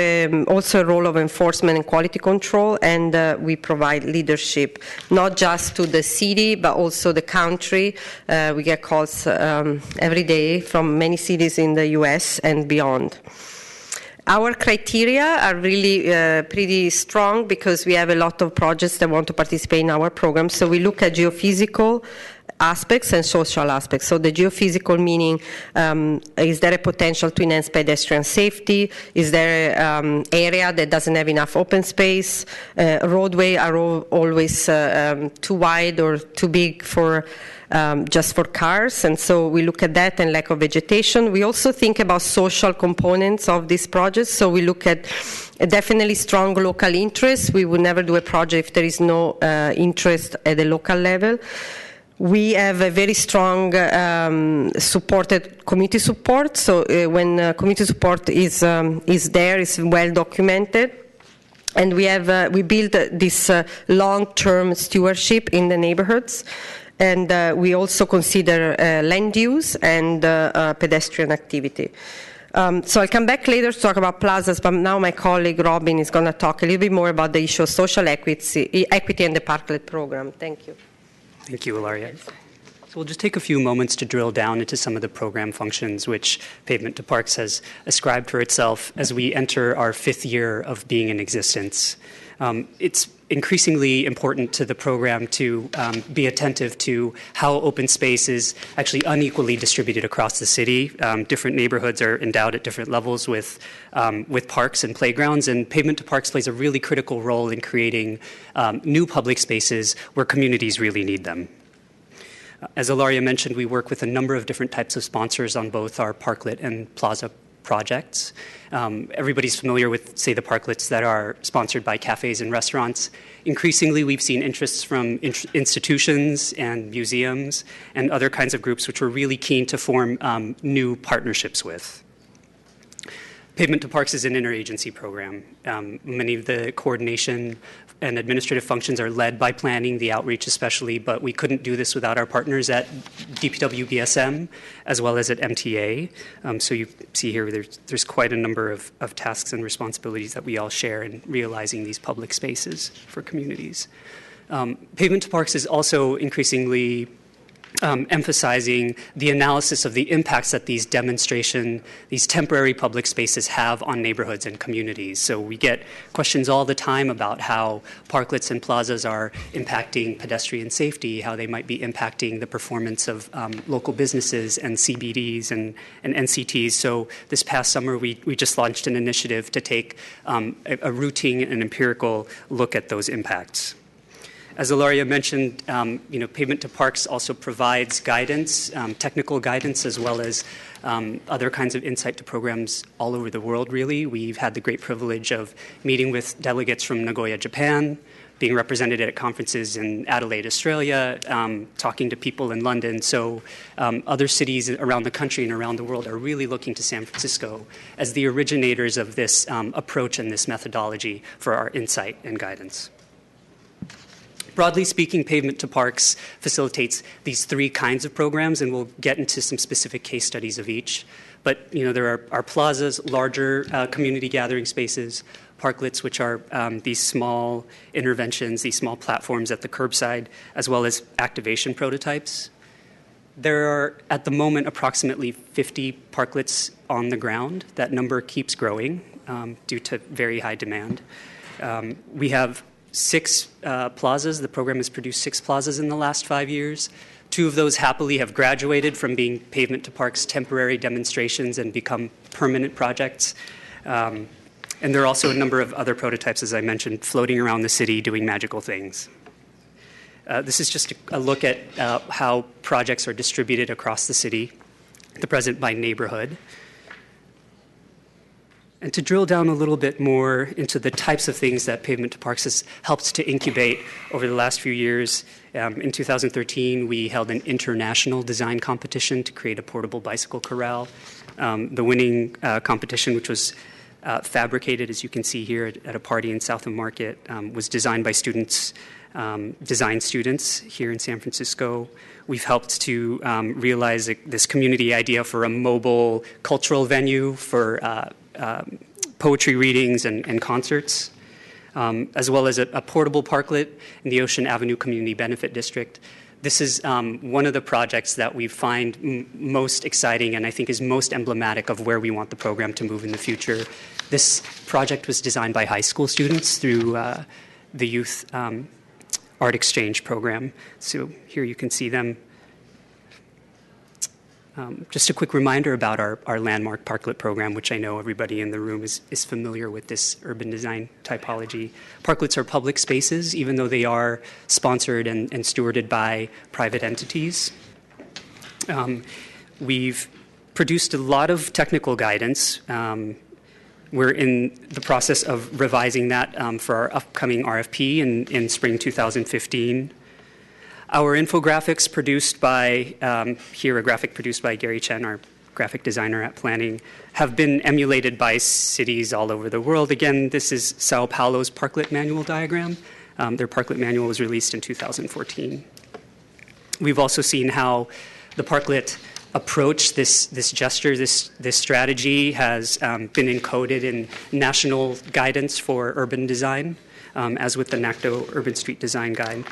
also a role of enforcement and quality control, and we provide leadership, not just to the city, but also the country. We get calls every day from many cities in the U.S. and beyond. Our criteria are really pretty strong because we have a lot of projects that want to participate in our program. So we look at geophysical aspects and social aspects. So the geophysical meaning, is there a potential to enhance pedestrian safety? Is there an area that doesn't have enough open space? Roadways are always too wide or too big for just for cars, and so we look at that and lack of vegetation. We also think about social components of these projects, so we look at definitely strong local interest. We would never do a project if there is no interest at the local level. We have a very strong supported community support, so when community support is there, it's well documented. And we build this long-term stewardship in the neighborhoods. And we also consider land use and pedestrian activity. So I'll come back later to talk about plazas, but now my colleague Robin is going to talk a little bit more about the issue of social equity and the Parklet program. Thank you. Thank you, Ilaria. So we'll just take a few moments to drill down into some of the program functions which Pavement to Parks has ascribed for itself as we enter our 5th year of being in existence. It's increasingly important to the program to be attentive to how open space is actually unequally distributed across the city. Different neighborhoods are endowed at different levels with parks and playgrounds, and Pavement to Parks plays a really critical role in creating new public spaces where communities really need them. As Ilaria mentioned, we work with a number of different types of sponsors on both our Parklet and Plaza projects. Everybody's familiar with, say, the parklets that are sponsored by cafes and restaurants. Increasingly, we've seen interests from institutions and museums and other kinds of groups which we're really keen to form new partnerships with. Pavement to Parks is an interagency program. Many of the coordination and administrative functions are led by planning, the outreach especially, but we couldn't do this without our partners at DPW BSM as well as at MTA. So you see here there's quite a number of tasks and responsibilities that we all share in realizing these public spaces for communities. Pavement to Parks is also increasingly emphasizing the analysis of the impacts that these temporary public spaces have on neighborhoods and communities. So we get questions all the time about how parklets and plazas are impacting pedestrian safety, how they might be impacting the performance of local businesses and CBDs and NCTs. So this past summer, we just launched an initiative to take a routine and empirical look at those impacts. As Ilaria mentioned, Pavement to Parks also provides guidance, technical guidance, as well as other kinds of insight to programs all over the world, really. We've had the great privilege of meeting with delegates from Nagoya, Japan, being represented at conferences in Adelaide, Australia, talking to people in London. So other cities around the country and around the world are really looking to San Francisco as the originators of this approach and this methodology for our insight and guidance. Broadly speaking, Pavement to Parks facilitates these three kinds of programs, and we'll get into some specific case studies of each. But there are plazas, larger community gathering spaces, parklets, which are these small interventions, these small platforms at the curbside, as well as activation prototypes. There are, at the moment, approximately 50 parklets on the ground. That number keeps growing due to very high demand. We have 6 plazas. The program has produced 6 plazas in the last 5 years. 2 of those happily have graduated from being Pavement to Parks temporary demonstrations and become permanent projects. And there are also a number of other prototypes, as I mentioned, floating around the city doing magical things. This is just a look at how projects are distributed across the city, at the present by neighborhood. And to drill down a little bit more into the types of things that Pavement to Parks has helped to incubate over the last few years, in 2013, we held an international design competition to create a portable bicycle corral. The winning competition, which was fabricated, as you can see here, at a party in South of Market, was designed by students, design students here in San Francisco. We've helped to realize this community idea for a mobile cultural venue for poetry readings and concerts, as well as a portable parklet in the Ocean Avenue Community Benefit District. This is one of the projects that we find most exciting and I think is most emblematic of where we want the program to move in the future. This project was designed by high school students through the Youth Art Exchange program. So here you can see them. Just a quick reminder about our landmark parklet program, which I know everybody in the room is familiar with this urban design typology. Parklets are public spaces, even though they are sponsored and stewarded by private entities. We've produced a lot of technical guidance. We're in the process of revising that for our upcoming RFP in spring 2015. Our infographics produced by, here a graphic produced by Gary Chen, our graphic designer at Planning, have been emulated by cities all over the world. Again, this is Sao Paulo's parklet manual diagram. Their parklet manual was released in 2014. We've also seen how the parklet approach, this gesture, this strategy has been encoded in national guidance for urban design, as with the NACDO Urban Street Design Guide.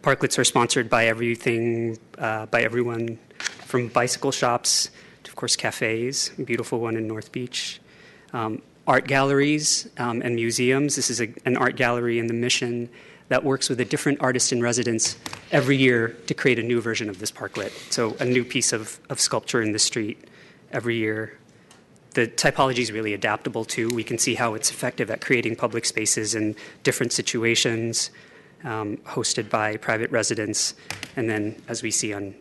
Parklets are sponsored by by everyone from bicycle shops to, of course, cafes, a beautiful one in North Beach, art galleries and museums. This is an art gallery in the Mission that works with a different artist in residence every year to create a new version of this parklet. So a new piece of sculpture in the street every year. The typology is really adaptable too. We can see how it's effective at creating public spaces in different situations, hosted by private residents, and then, as we see on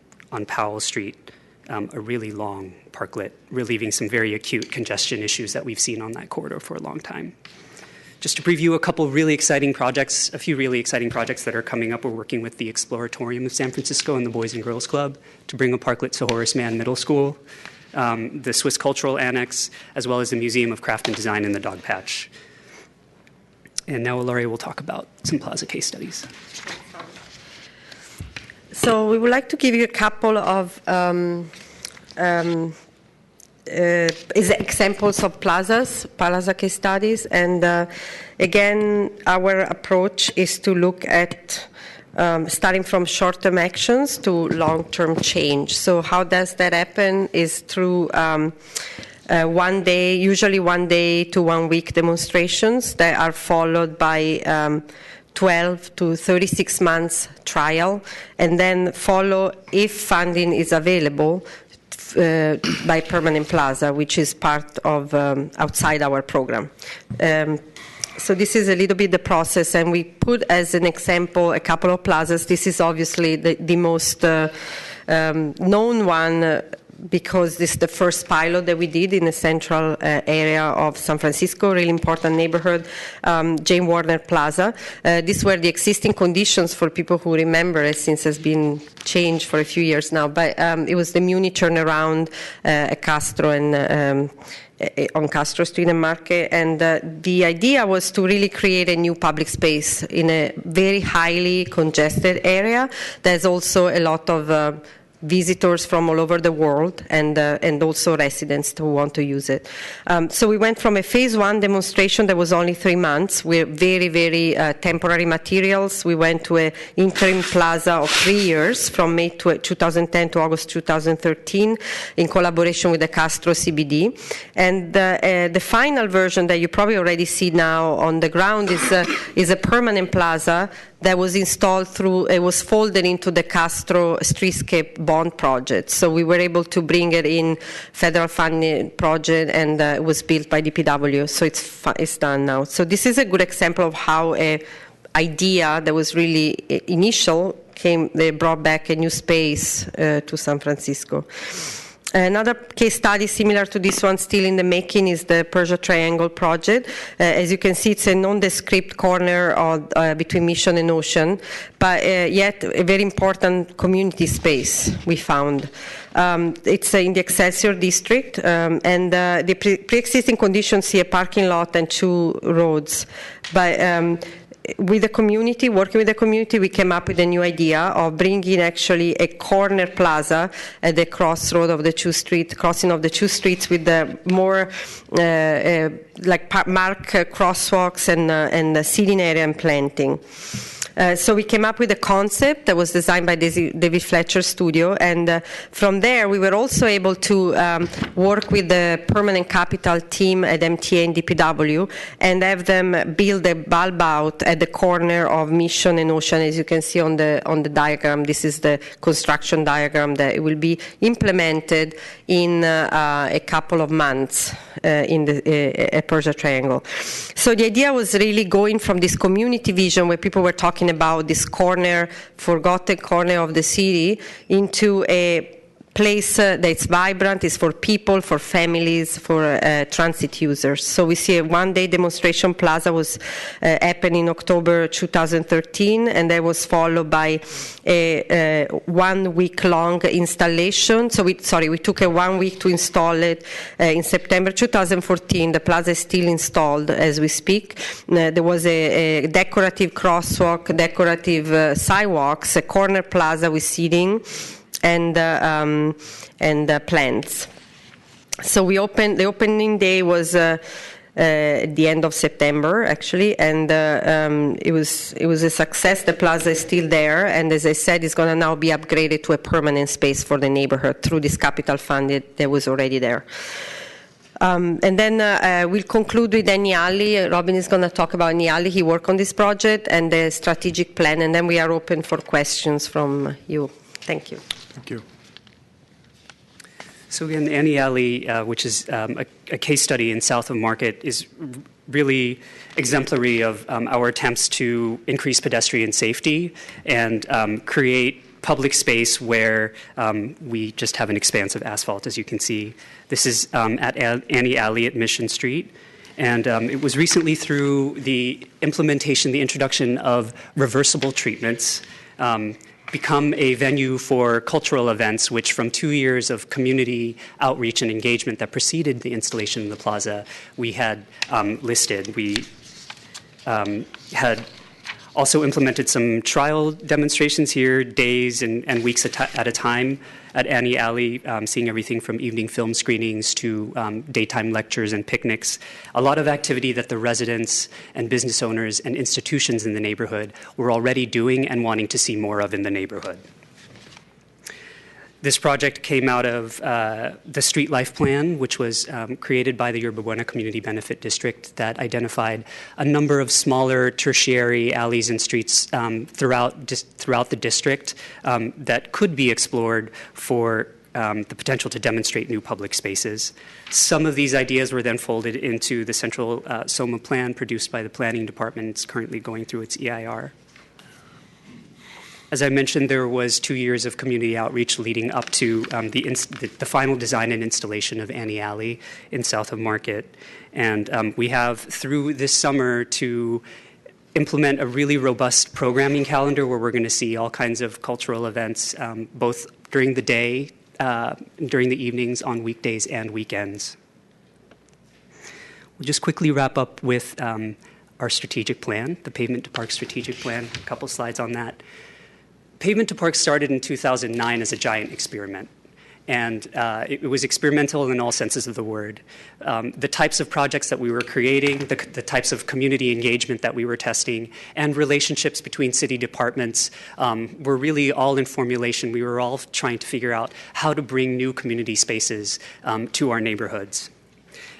Powell Street, a really long parklet, relieving some very acute congestion issues that we've seen on that corridor for a long time. Just to preview a few really exciting projects that are coming up. We're working with the Exploratorium of San Francisco and the Boys and Girls Club to bring a parklet to Horace Mann Middle School, the Swiss Cultural Annex, as well as the Museum of Craft and Design in the Dog Patch. And now Ilaria will talk about some plaza case studies. So we would like to give you a couple of examples of plaza case studies. And again, our approach is to look at starting from short-term actions to long-term change. So how does that happen is through usually 1 day to 1 week demonstrations that are followed by 12 to 36 months trial, and then follow, if funding is available, by Permanent Plaza, which is part of outside our program. So this is a little bit the process, and we put as an example a couple of plazas. This is obviously the most known one, because this is the first pilot that we did in the central area of San Francisco, really important neighborhood, Jane Warner Plaza. These were the existing conditions for people who remember it, since it's been changed for a few years now. But it was the Muni turnaround at Castro and on Castro Street and Market, and the idea was to really create a new public space in a very highly congested area. There's also a lot of visitors from all over the world, and also residents who want to use it. So we went from a phase 1 demonstration that was only 3 months with very, very temporary materials. We went to an interim plaza of 3 years, from May 2010 to August 2013, in collaboration with the Castro CBD. And the final version that you probably already see now on the ground is a permanent plaza that was installed it was folded into the Castro Streetscape Bond project. So we were able to bring it in federal funding project, and it was built by DPW. So it's done now. So this is a good example of how a idea that was really initial they brought back a new space to San Francisco. Another case study similar to this one, still in the making, is the Persia Triangle project. As you can see, it's a nondescript corner between Mission and Ocean, but yet a very important community space we found. It's in the Excelsior district, and the pre-existing conditions see a parking lot and 2 roads. But with the community, working with the community, we came up with a new idea of bringing actually a corner plaza at the crossing of the 2 streets with the more mark crosswalks and seating area and planting. So we came up with a concept that was designed by David Fletcher Studio, and from there we were also able to work with the permanent capital team at MTA and DPW and have them build a bulb out at the corner of Mission and Ocean. As you can see on the diagram, this is the construction diagram that will be implemented in a couple of months in the Persia Triangle. So the idea was really going from this community vision where people were talking about this forgotten corner of the city, into a place that's vibrant, is for people, for families, for transit users. So we see a 1-day demonstration plaza was happened in October 2013, and that was followed by a 1-week-long installation. So we took a 1 week to install it. In September 2014, the plaza is still installed as we speak. There was a decorative crosswalk, decorative sidewalks, a corner plaza with seating, and plants. So the opening day was at the end of September, actually, and it was a success. The plaza is still there, and as I said, it's going to now be upgraded to a permanent space for the neighborhood through this capital fund that was already there. And then we'll conclude with Niali. Robin is going to talk about Niali. He worked on this project and the strategic plan, and then we are open for questions from you. Thank you. Thank you. So again, Annie Alley, which is a case study in south of Market, is really exemplary of our attempts to increase pedestrian safety and create public space where we just have an expanse of asphalt, as you can see. This is at Annie Alley at Mission Street. And it was recently through the introduction of reversible treatments, become a venue for cultural events, which from 2 years of community outreach and engagement that preceded the installation in the plaza, we had listed. We had Also implemented some trial demonstrations here, days and weeks at a time at Annie Alley, seeing everything from evening film screenings to daytime lectures and picnics. A lot of activity that the residents and business owners and institutions in the neighborhood were already doing and wanting to see more of in the neighborhood. This project came out of the Street Life Plan, which was created by the Yerba Buena Community Benefit District that identified a number of smaller tertiary alleys and streets throughout the district that could be explored for the potential to demonstrate new public spaces. Some of these ideas were then folded into the central SOMA plan produced by the Planning Department. It's currently going through its EIR. As I mentioned, there was 2 years of community outreach leading up to the final design and installation of Annie Alley in South of Market. And we have, through this summer, to implement a really robust programming calendar where we're going to see all kinds of cultural events, both during the day, during the evenings, on weekdays and weekends. We'll just quickly wrap up with our strategic plan, the Pavement to Park strategic plan, a couple slides on that. Pavement to Parks started in 2009 as a giant experiment, and it was experimental in all senses of the word. The types of projects that we were creating, the types of community engagement that we were testing, and relationships between city departments were really all in formulation. We were all trying to figure out how to bring new community spaces to our neighborhoods.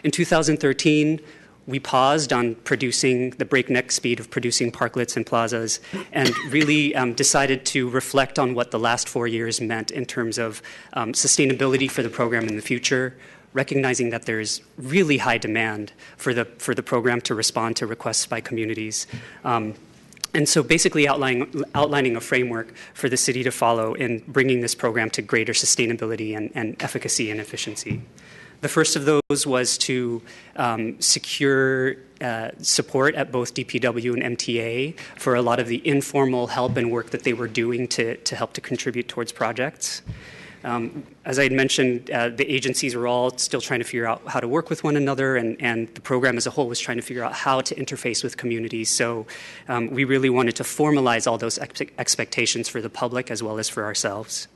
In 2013, we paused on producing the breakneck speed of producing parklets and plazas and really decided to reflect on what the last 4 years meant in terms of sustainability for the program in the future, recognizing that there's really high demand for the program to respond to requests by communities. And so basically outlining a framework for the city to follow in bringing this program to greater sustainability and efficacy and efficiency. The first of those was to secure support at both DPW and MTA for a lot of the informal help and work that they were doing to help to contribute towards projects. As I had mentioned, the agencies were all still trying to figure out how to work with one another, and the program as a whole was trying to figure out how to interface with communities. So we really wanted to formalize all those expectations for the public as well as for ourselves.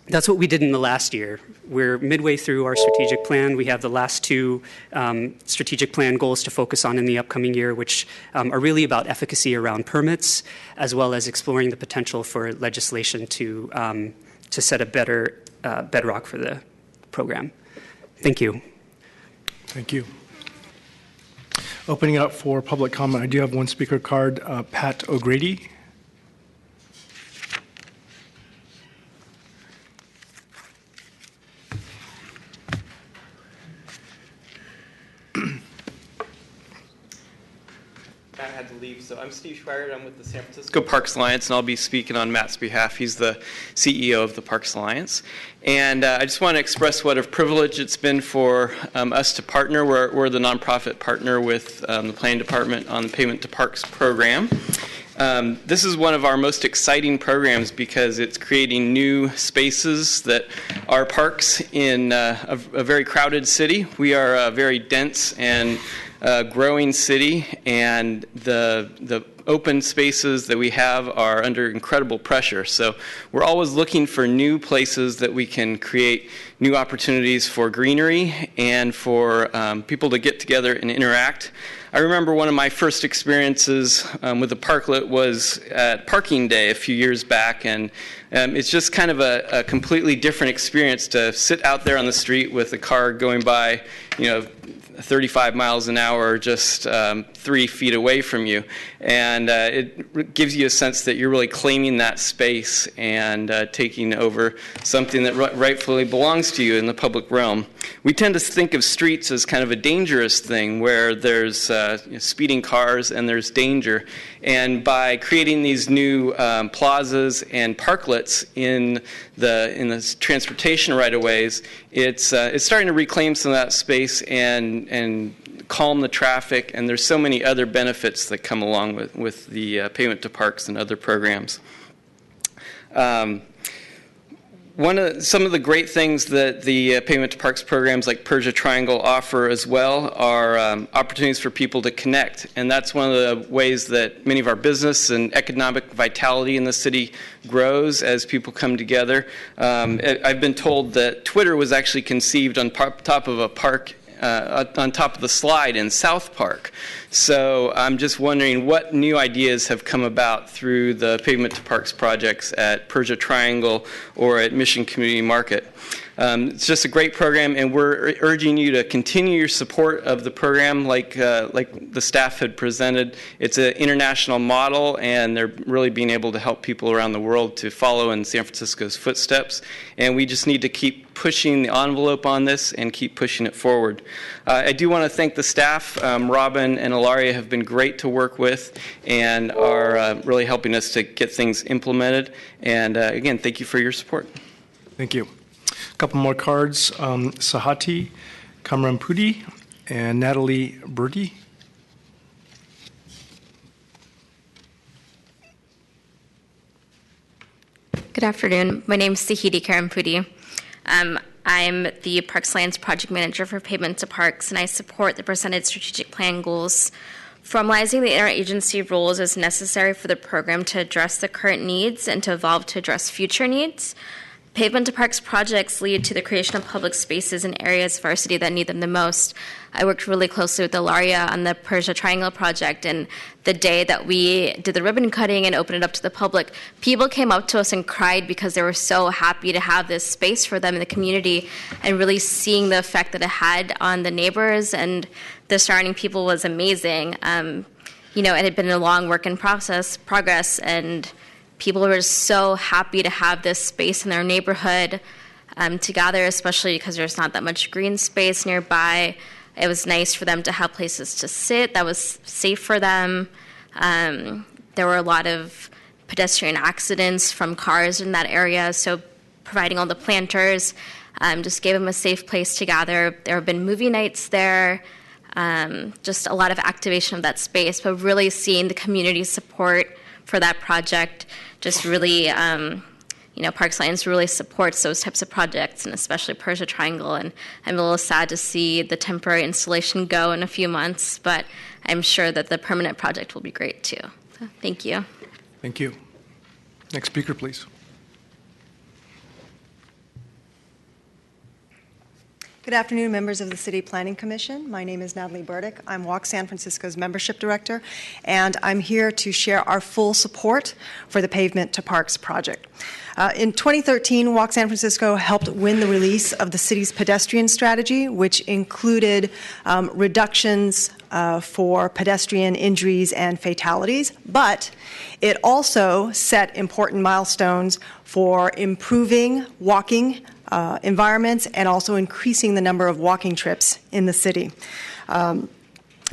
That's what we did in the last year. We're midway through our strategic plan. We have the last two strategic plan goals to focus on in the upcoming year, which are really about efficacy around permits, as well as exploring the potential for legislation to set a better bedrock for the program. Thank you. Thank you. Opening up for public comment, I do have one speaker card, Pat O'Grady. Matt had to leave, so I'm Steve Schweiert. I'm with the San Francisco Parks Alliance, and I'll be speaking on Matt's behalf. He's the CEO of the Parks Alliance. And I just want to express what a privilege it's been for us to partner. We're the nonprofit partner with the Planning Department on the Pavement to Parks program. This is one of our most exciting programs because it's creating new spaces that are parks in a very crowded city. We are a very dense and growing city, and the open spaces that we have are under incredible pressure. So we're always looking for new places that we can create new opportunities for greenery and for people to get together and interact. I remember one of my first experiences with the parklet was at Parking Day a few years back, and it's just kind of a completely different experience to sit out there on the street with a car going by, 35 miles an hour just 3 feet away from you. And it gives you a sense that you're really claiming that space and taking over something that rightfully belongs to you in the public realm. We tend to think of streets as kind of a dangerous thing where there's speeding cars and there's danger. And by creating these new plazas and parklets in the transportation right-of-ways, it's starting to reclaim some of that space and calm the traffic, and there's so many other benefits that come along with the Pavement to Parks and other programs. Some of the great things that the Pavement to Parks programs like Persia Triangle offer as well are opportunities for people to connect. And that's one of the ways that many of our business and economic vitality in the city grows as people come together. I've been told that Twitter was actually conceived on top of a park, on top of the slide in South Park. So I'm just wondering what new ideas have come about through the Pavement to Parks projects at Persia Triangle or at Mission Community Market. It's just a great program, and we're urging you to continue your support of the program like the staff had presented. It's an international model, and they're really being able to help people around the world to follow in San Francisco's footsteps. And we just need to keep pushing the envelope on this and keep pushing it forward. I do want to thank the staff. Robin and Ilaria have been great to work with and are really helping us to get things implemented. And again, thank you for your support. Thank you. A couple more cards. Sahati Kamrampudi and Natalie Berti. Good afternoon. My name is Sahiti Karampudi. I'm the Parks Alliance Project Manager for Pavement to Parks, and I support the presented strategic plan goals. Formalizing the interagency roles is necessary for the program to address the current needs and to evolve to address future needs. Pavement to Parks projects lead to the creation of public spaces in areas of our city that need them the most. I worked really closely with Ilaria on the Persia Triangle project, and the day that we did the ribbon cutting and opened it up to the public, people came up to us and cried because they were so happy to have this space for them in the community, and really seeing the effect that it had on the neighbors and the surrounding people was amazing. It had been a long work in progress, and people were so happy to have this space in their neighborhood to gather, especially because there's not that much green space nearby. It was nice for them to have places to sit that was safe for them. There were a lot of pedestrian accidents from cars in that area, so providing all the planters just gave them a safe place to gather. There have been movie nights there, just a lot of activation of that space, but really seeing the community support for that project just really, Parks Alliance really supports those types of projects, and especially Persia Triangle. And I'm a little sad to see the temporary installation go in a few months, but I'm sure that the permanent project will be great too. So, thank you. Thank you. Next speaker, please. Good afternoon, members of the City Planning Commission. My name is Natalie Burdick. I'm Walk San Francisco's Membership Director, and I'm here to share our full support for the Pavement to Parks project. In 2013, Walk San Francisco helped win the release of the city's pedestrian strategy, which included reductions for pedestrian injuries and fatalities, but it also set important milestones for improving walking environments and also increasing the number of walking trips in the city.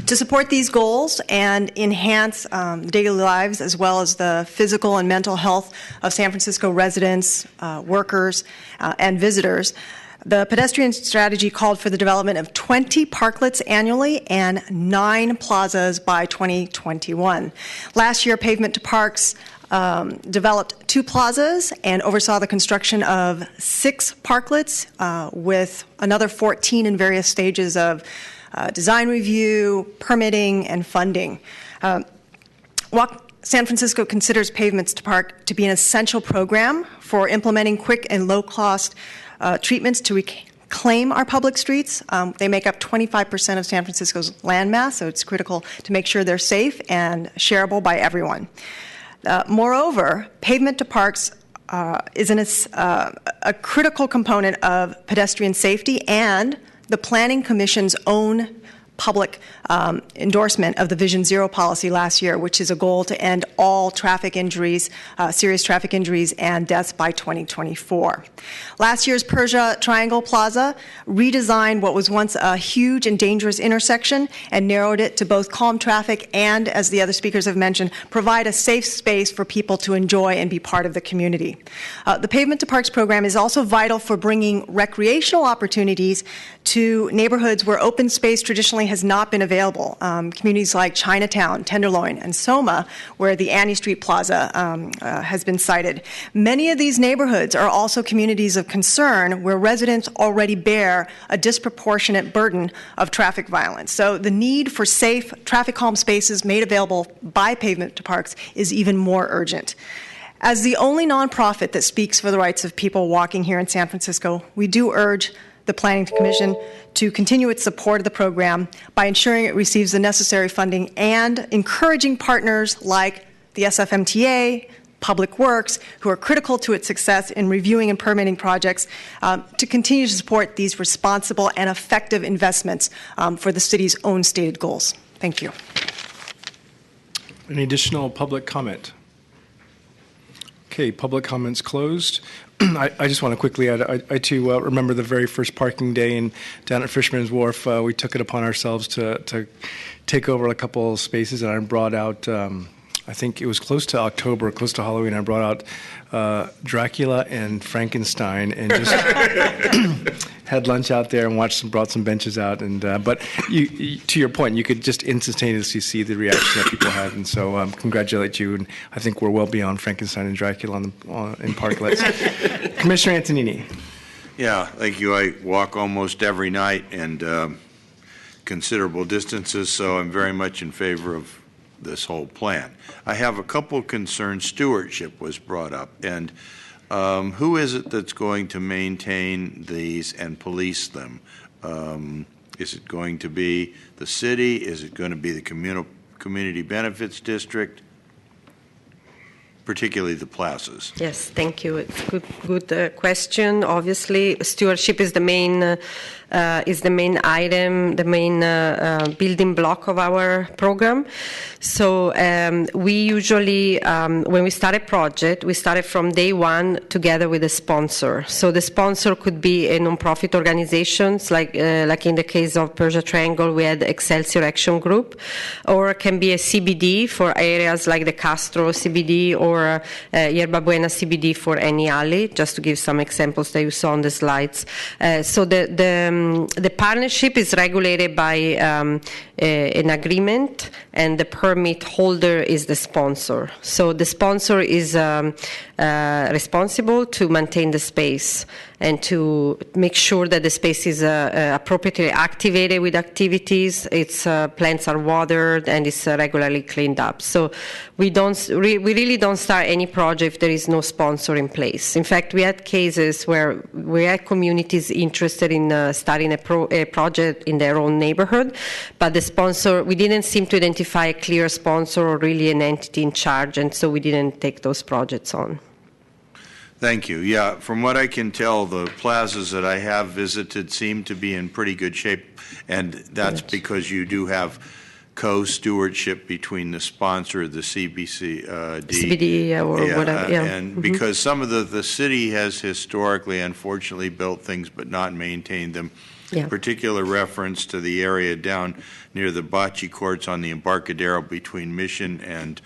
To support these goals and enhance daily lives as well as the physical and mental health of San Francisco residents, workers, and visitors, the pedestrian strategy called for the development of 20 parklets annually and 9 plazas by 2021. Last year, Pavement to Parks developed 2 plazas and oversaw the construction of 6 parklets with another 14 in various stages of design review, permitting, and funding. Walk San Francisco considers Pavements to Park to be an essential program for implementing quick and low-cost treatments to reclaim our public streets. They make up 25% of San Francisco's landmass, so it's critical to make sure they're safe and shareable by everyone. Moreover, Pavement to Parks is a critical component of pedestrian safety and the Planning Commission's own public endorsement of the Vision Zero policy last year, which is a goal to end all traffic injuries, serious traffic injuries and deaths by 2024. Last year's Persia Triangle Plaza redesigned what was once a huge and dangerous intersection and narrowed it to both calm traffic and, as the other speakers have mentioned, provide a safe space for people to enjoy and be part of the community. The Pavement to Parks program is also vital for bringing recreational opportunities to neighborhoods where open space traditionally has not been available. Communities like Chinatown, Tenderloin, and Soma, where the Annie Street Plaza has been cited. Many of these neighborhoods are also communities of concern where residents already bear a disproportionate burden of traffic violence. So the need for safe, traffic-calm spaces made available by Pavement to Parks is even more urgent. As the only nonprofit that speaks for the rights of people walking here in San Francisco, we do urge the Planning Commission to continue its support of the program by ensuring it receives the necessary funding and encouraging partners like the SFMTA, Public Works, who are critical to its success in reviewing and permitting projects, to continue to support these responsible and effective investments for the city's own stated goals. Thank you. Any additional public comment? Okay, public comments closed. I just want to quickly add, I too remember the very first parking day down at Fisherman's Wharf. We took it upon ourselves to take over a couple of spaces, and I brought out, I think it was close to October, close to Halloween, I brought out Dracula and Frankenstein and just had lunch out there and brought some benches out. And but to your point, you could just instantaneously see the reaction that people had. And so congratulate you. And I think we're well beyond Frankenstein and Dracula in parklets. Commissioner Antonini. Yeah, thank you. I walk almost every night and considerable distances, so I'm very much in favor of this whole plan. I have a couple concerns. Stewardship was brought up, and who is it that's going to maintain these and police them? Is it going to be the city? Is it going to be the community benefits district? Particularly the plazas. Yes, thank you. It's good question. Obviously, stewardship is the main item, the main building block of our program. So we usually, when we start a project, we start it from day one together with a sponsor. So the sponsor could be a nonprofit organizations, like in the case of Persia Triangle, we had Excelsior Action Group, or it can be a CBD for areas like the Castro CBD or Yerba Buena CBD for Annie Alley, just to give some examples that you saw on the slides. So the partnership is regulated by an agreement, and the permit holder is the sponsor. So the sponsor is responsible to maintain the space and to make sure that the space is appropriately activated with activities, its plants are watered, and it's regularly cleaned up. So we really don't start any project if there is no sponsor in place. In fact, we had cases where we had communities interested in starting a project in their own neighborhood, but the sponsor, we didn't seem to identify a clear sponsor or really an entity in charge, and so we didn't take those projects on. Thank you. Yeah, from what I can tell, the plazas that I have visited seem to be in pretty good shape, and that's because you do have co-stewardship between the sponsor, the CBD, or whatever. Yeah. And because some of the city has historically, unfortunately, built things but not maintained them. Yeah. Particular reference to the area down near the bocce courts on the Embarcadero between Mission and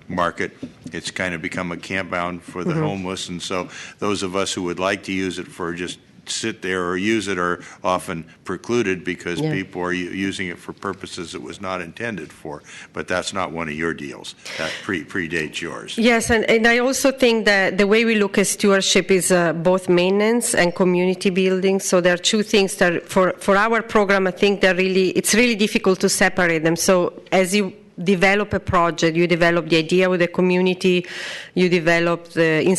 Market. It's kind of become a campground for the homeless, and so those of us who would like to use it for just sit there or use it are often precluded because people are using it for purposes it was not intended for. But that's not one of your deals. That predates yours. Yes, and I also think that the way we look at stewardship is both maintenance and community building. So there are two things that for our program, I think it's really difficult to separate them. So as you develop a project, you develop the idea with the community, you develop the in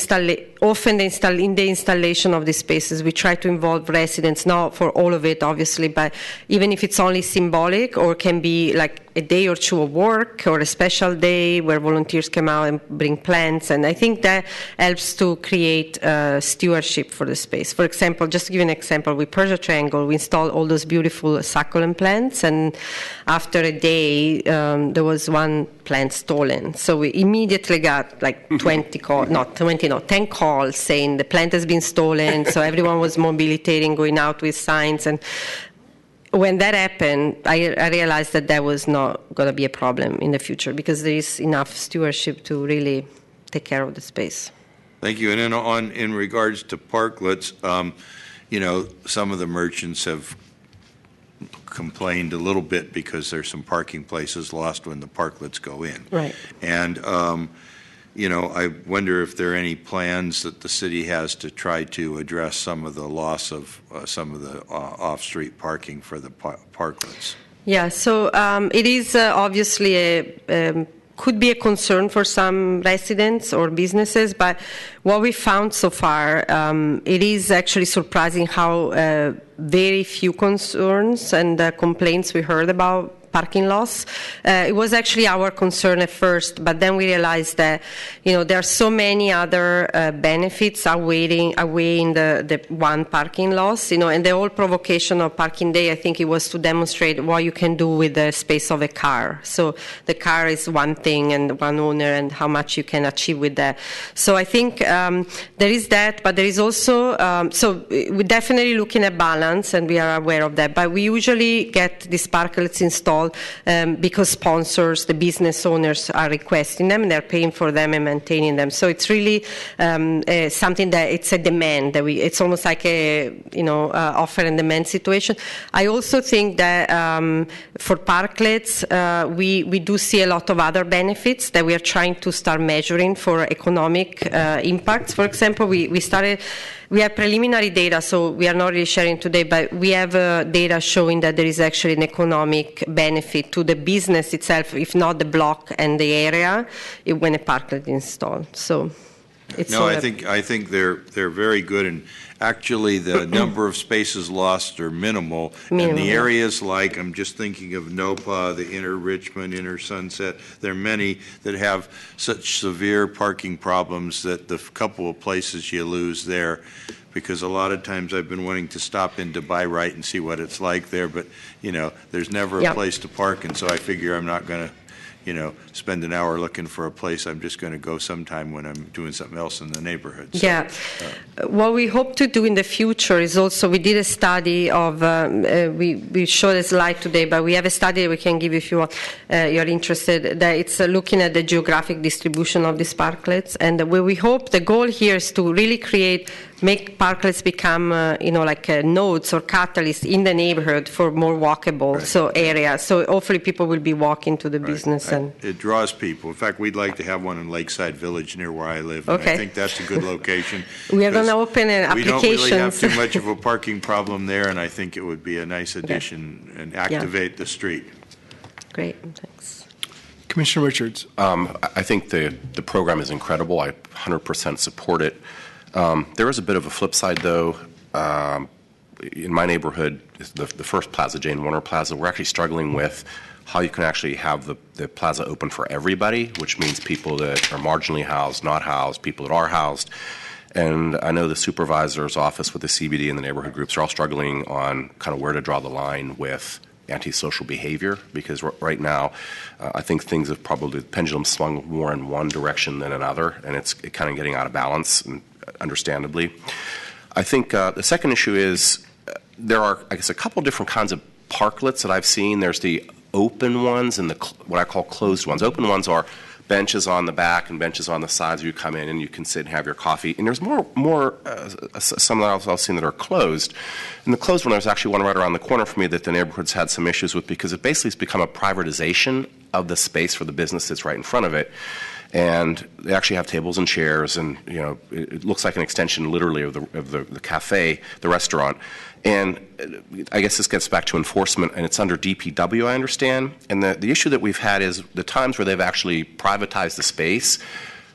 the installation of these spaces, we try to involve residents, not for all of it, obviously, but even if it's only symbolic or can be like a day or two of work or a special day where volunteers come out and bring plants. And I think that helps to create stewardship for the space. For example, just to give you an example, with Persia Triangle, we installed all those beautiful succulent plants, and after a day, there was one plant stolen. So we immediately got like 10 calls saying the plant has been stolen. So everyone was mobilitating, going out with signs. And when that happened, I realized that was not going to be a problem in the future because there is enough stewardship to really take care of the space. Thank you. And then in regards to parklets, some of the merchants have complained a little bit because there's some parking places lost when the parklets go in. Right. And, I wonder if there are any plans that the city has to try to address some of the loss of some of the off-street parking for the parklets. Yeah, so it is obviously could be a concern for some residents or businesses, but what we found so far, it is actually surprising how very few concerns and complaints we heard about parking loss. It was actually our concern at first, but then we realized that, there are so many other benefits outweighing the one parking loss, and the whole provocation of Parking Day, I think it was to demonstrate what you can do with the space of a car. So the car is one thing and one owner and how much you can achieve with that. So I think there is that, but there is also, so we're definitely looking at balance and we are aware of that, but we usually get these parklets installed because sponsors, the business owners are requesting them and they're paying for them and maintaining them. So it's really something that it's a demand that it's almost like a offer and demand situation. I also think that for parklets we do see a lot of other benefits that we are trying to start measuring for economic impacts. For example, we have preliminary data, so we are not really sharing today, but we have data showing that there is actually an economic benefit to the business itself, if not the block and the area, when a parklet is installed. So it's I think they're very good, and actually the number of spaces lost are minimal. And the areas like, I'm just thinking of NOPA, the Inner Richmond, Inner Sunset, there are many that have such severe parking problems that the couple of places you lose there, because a lot of times I've been wanting to stop into By-Right and see what it's like there, but, there's never a place to park, and so I figure I'm not going to spend an hour looking for a place. I'm just going to go sometime when I'm doing something else in the neighborhood. So, yeah. What we hope to do in the future is also, we did a study of, we showed a slide today, but we have a study we can give if you're interested, that it's looking at the geographic distribution of these parklets. And where we hope, the goal here is to really make parklets become, like nodes or catalysts in the neighborhood for more walkable areas. So hopefully people will be walking to the business. And it draws people. In fact, we'd like to have one in Lakeside Village near where I live. And I think that's a good location. We are going to open an application. We don't really have too much of a parking problem there, and I think it would be a nice addition and activate the street. Great, thanks. Commissioner Richards. I think the program is incredible. I 100% support it. There is a bit of a flip side, though. In my neighborhood, the first plaza, Jane Warner Plaza, we're actually struggling with how you can actually have the plaza open for everybody, which means people that are marginally housed, not housed, people that are housed. And I know the supervisor's office with the CBD and the neighborhood groups are all struggling on kind of where to draw the line with antisocial behavior, because right now I think things have probably, the pendulum swung more in one direction than another, and it's kind of getting out of balance, and understandably. I think the second issue is there are, I guess, a couple different kinds of parklets that I've seen. There's the open ones and what I call closed ones. Open ones are benches on the back and benches on the sides. You come in and you can sit and have your coffee. And there's some that I've seen that are closed. And the closed one, there's actually one right around the corner for me that the neighborhood's had some issues with, because it basically has become a privatization of the space for the business that's right in front of it. And they actually have tables and chairs, and it looks like an extension, literally, of the cafe, the restaurant. And I guess this gets back to enforcement, and it's under DPW, I understand. And the issue that we've had is the times where they've actually privatized the space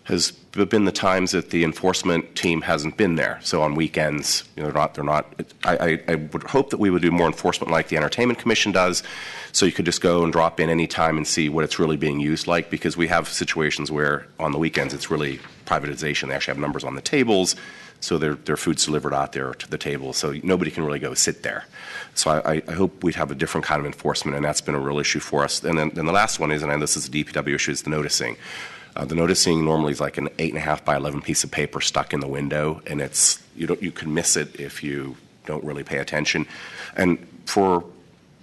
has been the times that the enforcement team hasn't been there. So on weekends, they're not. I would hope that we would do more enforcement like the Entertainment Commission does, so you could just go and drop in any time and see what it's really being used like, because we have situations where on the weekends it's really privatization. They actually have numbers on the tables, so their food's delivered out there to the table, so nobody can really go sit there. So I hope we'd have a different kind of enforcement, and that's been a real issue for us. And then the last one is, and this is a DPW issue, is the noticing. The noticing normally is like an 8.5 by 11 piece of paper stuck in the window, and you can miss it if you don't really pay attention. And for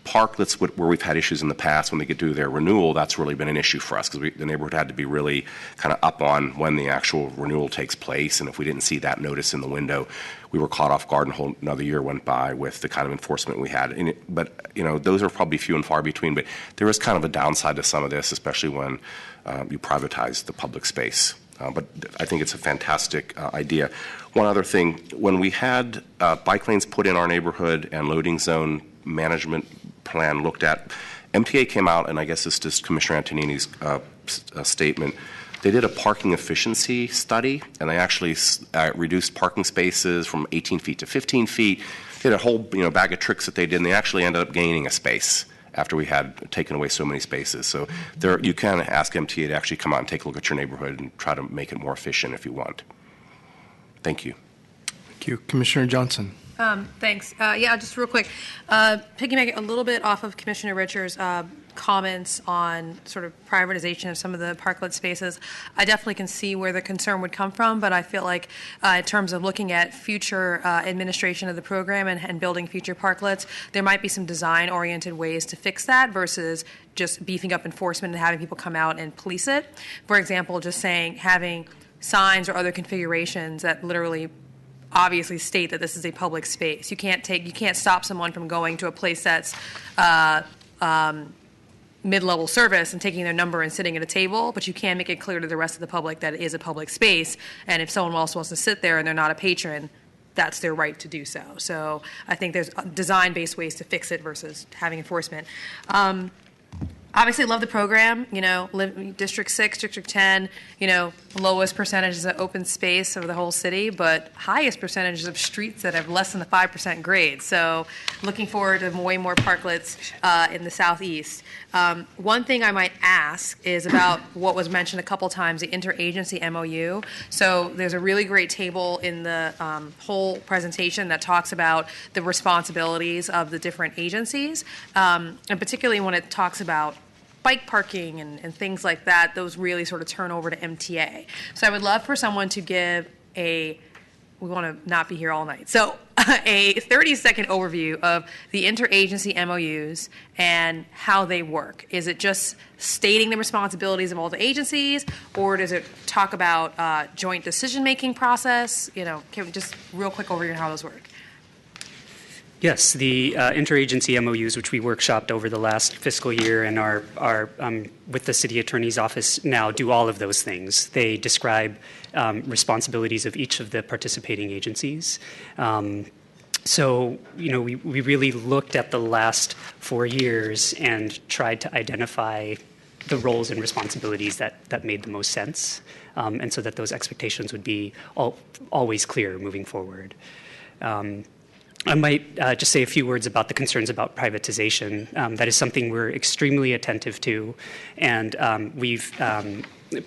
parklets where we've had issues in the past when they get to their renewal, that's really been an issue for us because the neighborhood had to be really kind of up on when the actual renewal takes place. And if we didn't see that notice in the window, we were caught off guard and a whole another year went by with the kind of enforcement we had. But those are probably few and far between. But there is kind of a downside to some of this, especially when you privatize the public space. But I think it's a fantastic idea. One other thing, when we had bike lanes put in our neighborhood and loading zone management plan looked at, MTA came out, and I guess this is Commissioner Antonini's statement. They did a parking efficiency study, and they actually reduced parking spaces from 18 feet to 15 feet. They had a whole bag of tricks that they did, and they actually ended up gaining a space after we had taken away so many spaces. So you can ask MTA to actually come out and take a look at your neighborhood and try to make it more efficient if you want. Thank you. Thank you. Commissioner Johnson. Thanks. Yeah, just real quick. Piggybacking a little bit off of Commissioner Richards' comments on sort of privatization of some of the parklet spaces, I definitely can see where the concern would come from, but I feel like in terms of looking at future administration of the program and building future parklets, there might be some design-oriented ways to fix that versus just beefing up enforcement and having people come out and police it. For example, just saying having signs or other configurations that literally obviously state that this is a public space. You can't stop someone from going to a place that's mid-level service and taking their number and sitting at a table, but you can make it clear to the rest of the public that it is a public space, and if someone else wants to sit there and they're not a patron, that's their right to do so. So I think there's design-based ways to fix it versus having enforcement. Obviously, love the program. District 6, District 10, lowest percentages of open space over the whole city, but highest percentages of streets that have less than the 5% grade. So looking forward to way more parklets in the southeast. One thing I might ask is about what was mentioned a couple times, the interagency MOU. So there's a really great table in the whole presentation that talks about the responsibilities of the different agencies, and particularly when it talks about bike parking and things like that, those really sort of turn over to MTA. So I would love for someone to give we want to not be here all night. So a 30-second overview of the interagency MOUs and how they work. Is it just stating the responsibilities of all the agencies, or does it talk about joint decision-making process? Can we just real quick overview of how those work? Yes, the interagency MOUs, which we workshopped over the last fiscal year and are with the city attorney's office now, do all of those things. They describe responsibilities of each of the participating agencies. So, we really looked at the last 4 years and tried to identify the roles and responsibilities that made the most sense, and so that those expectations would be always clear moving forward. I might just say a few words about the concerns about privatization. That is something we're extremely attentive to, and we've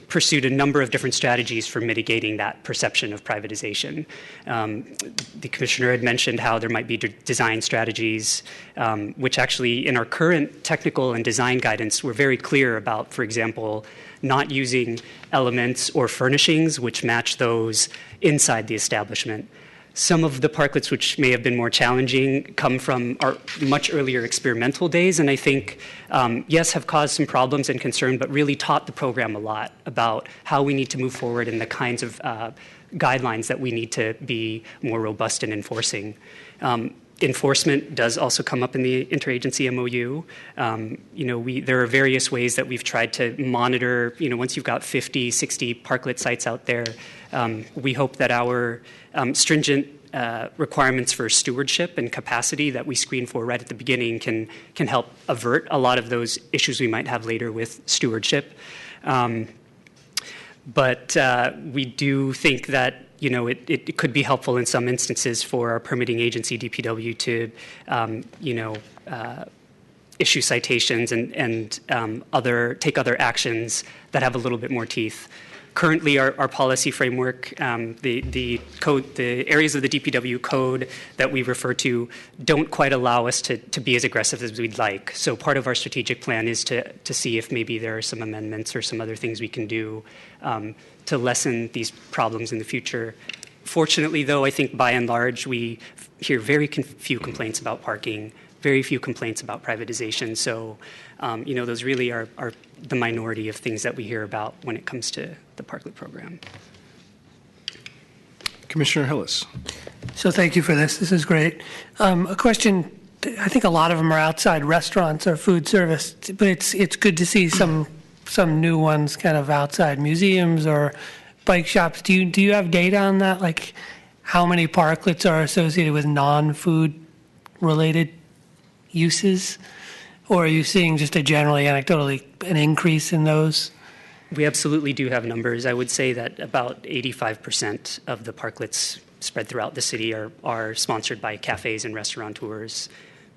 pursued a number of different strategies for mitigating that perception of privatization. The commissioner had mentioned how there might be design strategies, which actually in our current technical and design guidance, we're very clear about, for example, not using elements or furnishings which match those inside the establishment. Some of the parklets which may have been more challenging come from our much earlier experimental days, and I think, yes, have caused some problems and concern, but really taught the program a lot about how we need to move forward and the kinds of guidelines that we need to be more robust in enforcing. Enforcement does also come up in the interagency MOU. There are various ways that we've tried to monitor, once you've got 50, 60 parklet sites out there, we hope that our stringent requirements for stewardship and capacity that we screen for right at the beginning can help avert a lot of those issues we might have later with stewardship. But we do think that it could be helpful in some instances for our permitting agency, DPW, to issue citations and take other actions that have a little bit more teeth. Currently, our policy framework, the areas of the DPW code that we refer to don't quite allow us to be as aggressive as we'd like. So part of our strategic plan is to see if maybe there are some amendments or some other things we can do to lessen these problems in the future. Fortunately, though, I think by and large we hear very few complaints about parking, very few complaints about privatization. So, those really are the minority of things that we hear about when it comes to the Parklet program. Commissioner Hillis. So thank you for this. This is great. A question, I think a lot of them are outside restaurants or food service, but it's good to see some new ones kind of outside museums or bike shops. Do you have data on that? Like how many parklets are associated with non-food related uses? Or are you seeing just a generally anecdotally an increase in those? We absolutely do have numbers. I would say that about 85% of the parklets spread throughout the city are sponsored by cafes and restaurateurs.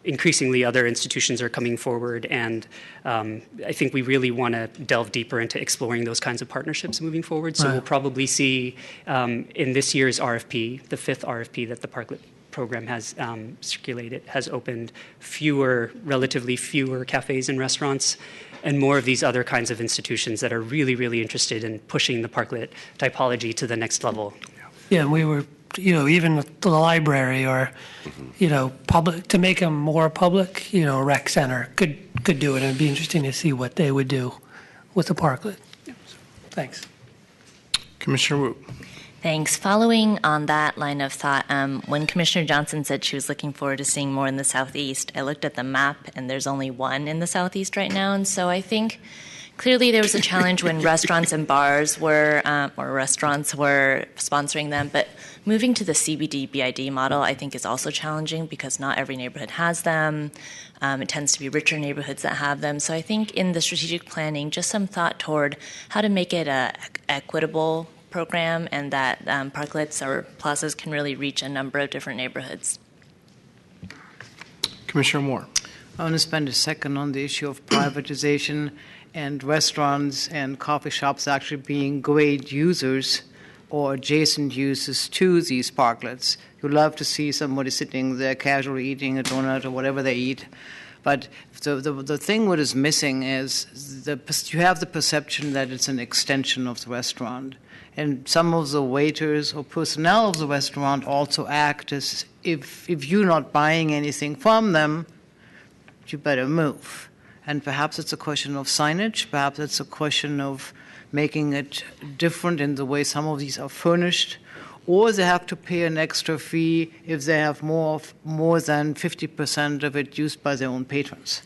Increasingly, other institutions are coming forward, and I think we really want to delve deeper into exploring those kinds of partnerships moving forward. So Right. we'll probably see in this year's RFP, the 5th RFP that the Parklet program has circulated, has opened relatively fewer cafes and restaurants, and more of these other kinds of institutions that are really, really interested in pushing the Parklet typology to the next level. Yeah, and we were, even the library or, public, to make them more public, a rec center could do it. And it'd be interesting to see what they would do with the Parklet. Yeah. Thanks. Commissioner Wu. Thanks. Following on that line of thought, when Commissioner Johnson said she was looking forward to seeing more in the Southeast, I looked at the map, and there's only one in the Southeast right now. And so I think clearly there was a challenge when restaurants and bars were sponsoring them. But moving to the CBD BID model, I think, is also challenging because not every neighborhood has them. It tends to be richer neighborhoods that have them. So I think in the strategic planning, just some thought toward how to make it a equitable program and that parklets or plazas can really reach a number of different neighborhoods. Commissioner Moore. I want to spend a second on the issue of privatization and restaurants and coffee shops actually being great users or adjacent uses to these parklets. You love to see somebody sitting there casually eating a donut or whatever they eat. But the thing what is missing is you have the perception that it's an extension of the restaurant. And some of the waiters or personnel of the restaurant also act as if you're not buying anything from them, you better move. And perhaps it's a question of signage, perhaps it's a question of making it different in the way some of these are furnished, or they have to pay an extra fee if they have more than 50% of it used by their own patrons.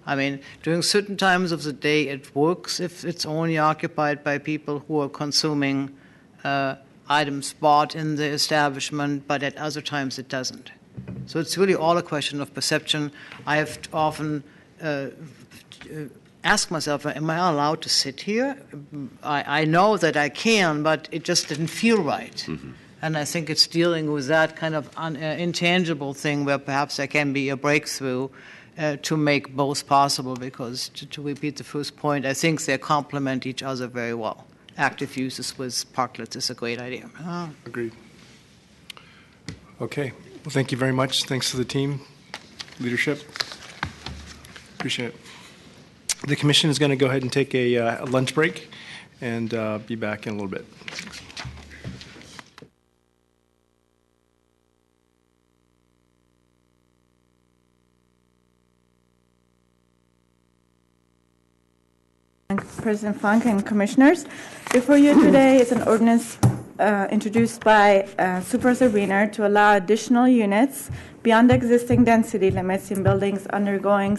I mean, during certain times of the day, it works if it's only occupied by people who are consuming items bought in the establishment, but at other times it doesn't. So it's really all a question of perception. I have often asked myself, am I allowed to sit here? I know that I can, but it just didn't feel right. Mm-hmm. And I think it's dealing with that kind of intangible thing where perhaps there can be a breakthrough to make both possible, because to repeat the first point, I think they complement each other very well. Active uses with parklets is a great idea. Agreed. Okay. Well, thank you very much. Thanks to the team, leadership. Appreciate it. The commission is going to go ahead and take a lunch break and be back in a little bit. President Funk and Commissioners. Before you today is an ordinance introduced by Supervisor Wiener to allow additional units beyond the existing density limits in buildings undergoing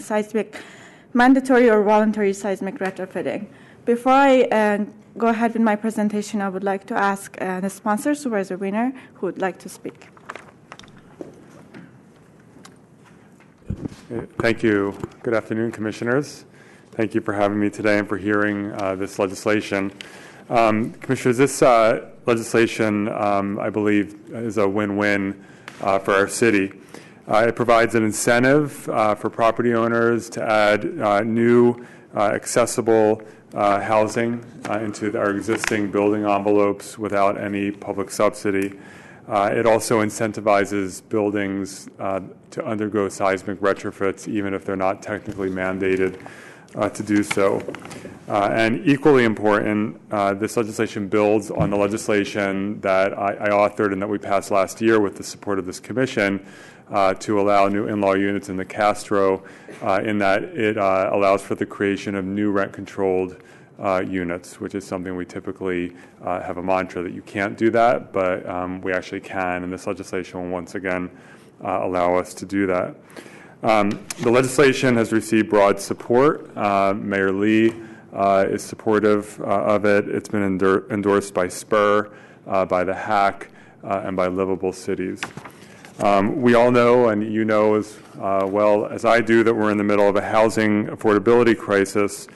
mandatory or voluntary seismic retrofitting. Before I go ahead with my presentation, I would like to ask the sponsor, Supervisor Wiener, who would like to speak. Thank you. Good afternoon, Commissioners. Thank you for having me today and for hearing this legislation. Commissioners, this legislation, I believe, is a win-win for our city. It provides an incentive for property owners to add new accessible housing into our existing building envelopes without any public subsidy. It also incentivizes buildings to undergo seismic retrofits, even if they're not technically mandated to do so. And equally important, this legislation builds on the legislation that I authored and that we passed last year with the support of this commission to allow new in-law units in the Castro, in that it allows for the creation of new rent-controlled units, which is something we typically have a mantra that you can't do that, but we actually can, and this legislation will once again allow us to do that. The legislation has received broad support. Mayor Lee is supportive of it. It's been endorsed by SPUR, by the HAC, and by Livable Cities. We all know, and you know as well as I do, that we're in the middle of a housing affordability crisis.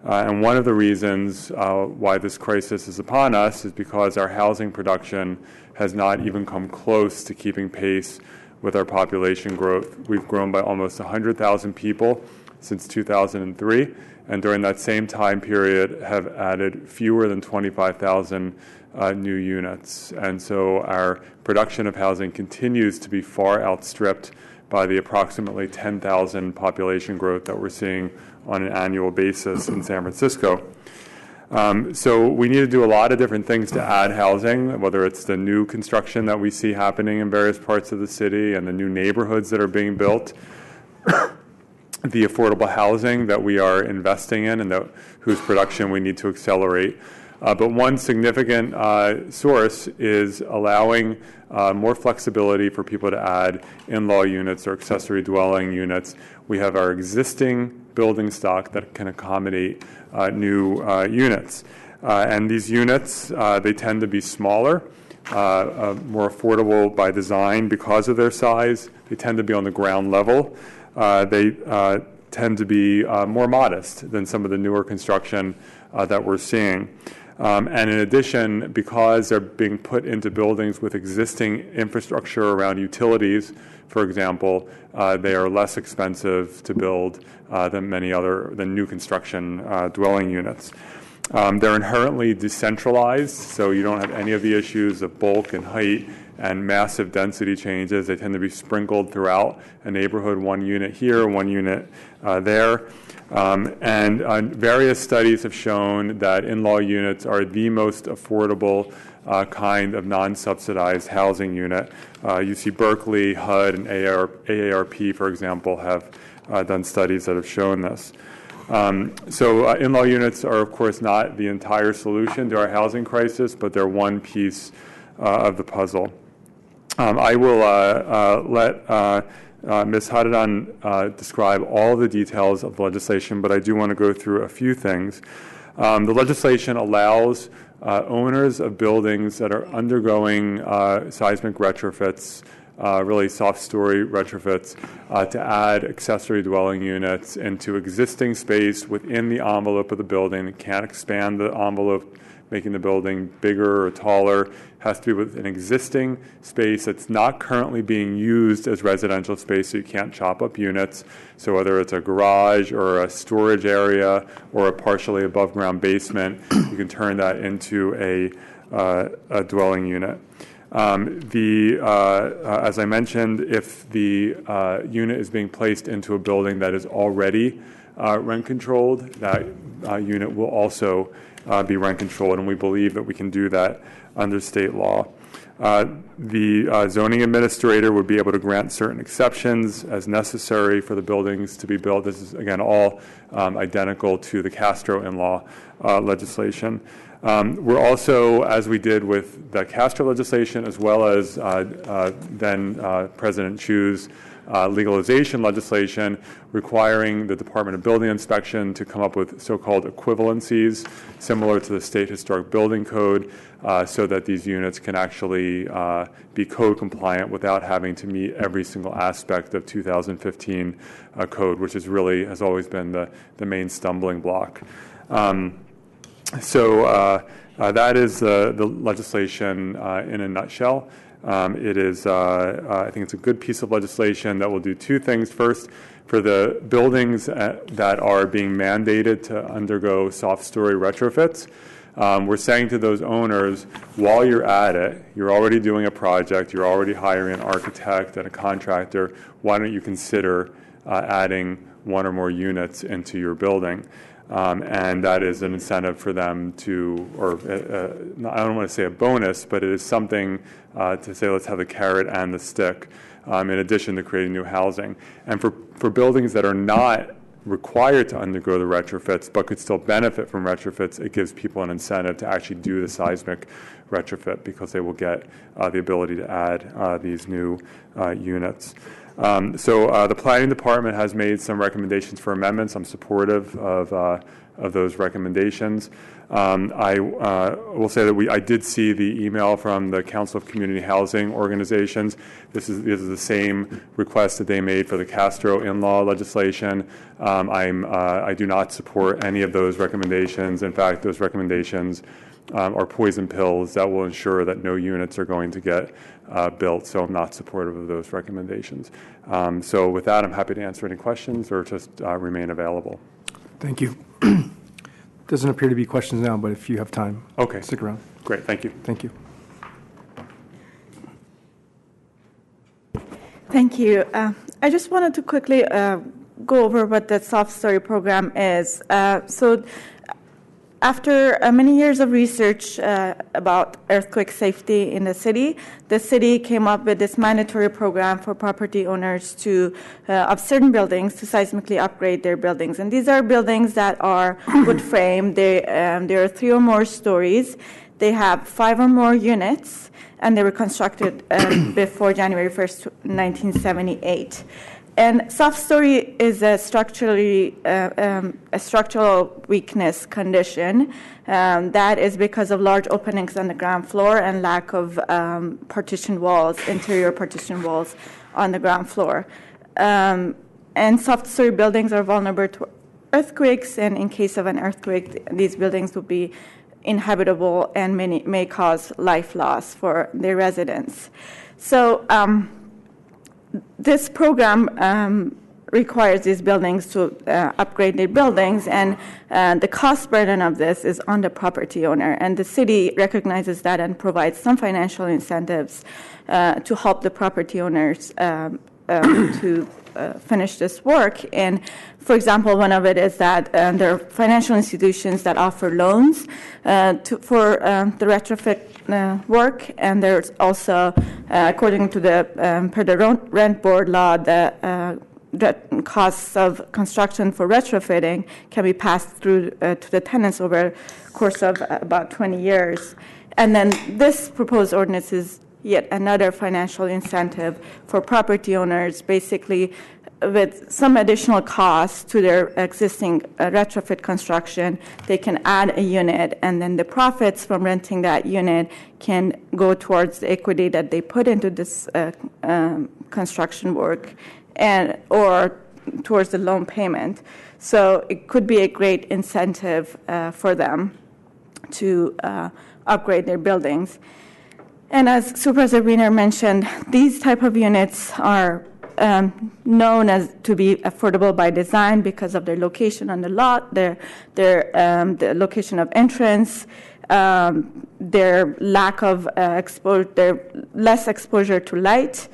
And one of the reasons why this crisis is upon us is because our housing production has not even come close to keeping pace with our population growth. We've grown by almost 100,000 people since 2003, and during that same time period have added fewer than 25,000 new units. And so our production of housing continues to be far outstripped by the approximately 10,000 population growth that we're seeing on an annual basis in San Francisco. So we need to do a lot of different things to add housing, whether it's the new construction that we see happening in various parts of the city and the new neighborhoods that are being built, the affordable housing that we are investing in and whose production we need to accelerate. But one significant source is allowing more flexibility for people to add in-law units or accessory dwelling units. We have our existing building stock that can accommodate new units. And these units, they tend to be smaller, more affordable by design because of their size. They tend to be on the ground level. They tend to be more modest than some of the newer construction that we're seeing. And in addition, because they're being put into buildings with existing infrastructure around utilities, for example, they are less expensive to build than new construction dwelling units. They're inherently decentralized, so you don't have any of the issues of bulk and height and massive density changes. They tend to be sprinkled throughout a neighborhood, one unit here, one unit there. And various studies have shown that in-law units are the most affordable kind of non-subsidized housing unit. UC Berkeley, HUD, and AARP, for example, have done studies that have shown this. So in-law units are, of course, not the entire solution to our housing crisis, but they're one piece of the puzzle. I will let Ms. Hadadan describe all the details of the legislation, but I do want to go through a few things. The legislation allows owners of buildings that are undergoing seismic retrofits, really soft story retrofits, to add accessory dwelling units into existing space within the envelope of the building. It can't expand the envelope, making the building bigger or taller. It has to be with an existing space that's not currently being used as residential space, so you can't chop up units. So whether it's a garage or a storage area or a partially above ground basement, you can turn that into a dwelling unit. As I mentioned, if the unit is being placed into a building that is already rent controlled, that unit will also be rent controlled, and we believe that we can do that under state law. The zoning administrator would be able to grant certain exceptions as necessary for the buildings to be built. This is, again, all identical to the Castro in-law legislation. We're also, as we did with the Castro legislation, as well as then President Chu's legalization legislation, requiring the Department of Building Inspection to come up with so-called equivalencies, similar to the State Historic Building Code, so that these units can actually be code compliant without having to meet every single aspect of 2015 code, which has always been the main stumbling block. So that is the legislation in a nutshell. It is, I think it's a good piece of legislation that will do two things. First, for the buildings that are being mandated to undergo soft story retrofits, we're saying to those owners, while you're at it, you're already doing a project, you're already hiring an architect and a contractor, why don't you consider adding one or more units into your building. And that is an incentive for them to, or I don't want to say a bonus, but it is something to say let's have the carrot and the stick in addition to creating new housing. And for buildings that are not required to undergo the retrofits but could still benefit from retrofits, it gives people an incentive to actually do the seismic retrofit because they will get the ability to add these new units. So the planning department has made some recommendations for amendments. I'm supportive of those recommendations. I will say that I did see the email from the Council of Community Housing Organizations. This is the same request that they made for the Castro in-law legislation. I do not support any of those recommendations. In fact, those recommendations are poison pills that will ensure that no units are going to get built, so I'm not supportive of those recommendations. So with that, I'm happy to answer any questions or just remain available. Thank you. Doesn't appear to be questions now, but if you have time, okay, stick around. Great, thank you. Thank you. Thank you. I just wanted to quickly go over what the Soft Story program is. So after many years of research about earthquake safety in the city came up with this mandatory program for property owners of certain buildings to seismically upgrade their buildings. And these are buildings that are wood frame. There are 3 or more stories. They have 5 or more units, and they were constructed before January 1st, 1978. And soft story is a structural weakness condition that is because of large openings on the ground floor and lack of interior partition walls on the ground floor. And soft story buildings are vulnerable to earthquakes, and in case of an earthquake, these buildings will be inhabitable and may cause life loss for their residents. So this program requires these buildings to upgrade their buildings, and the cost burden of this is on the property owner. And the city recognizes that and provides some financial incentives to help the property owners to finish this work. And for example, one of it is that there are financial institutions that offer loans for the retrofit work, and there's also, according to per the rent board law, the costs of construction for retrofitting can be passed through to the tenants over a course of about 20 years. And then this proposed ordinance is yet another financial incentive for property owners, basically with some additional costs to their existing retrofit construction. They can add a unit, and then the profits from renting that unit can go towards the equity that they put into this construction work or towards the loan payment. So it could be a great incentive for them to upgrade their buildings. And as Supervisor Wiener mentioned, these type of units are known as to be affordable by design because of their location on the lot, the location of entrance, their lack of their less exposure to light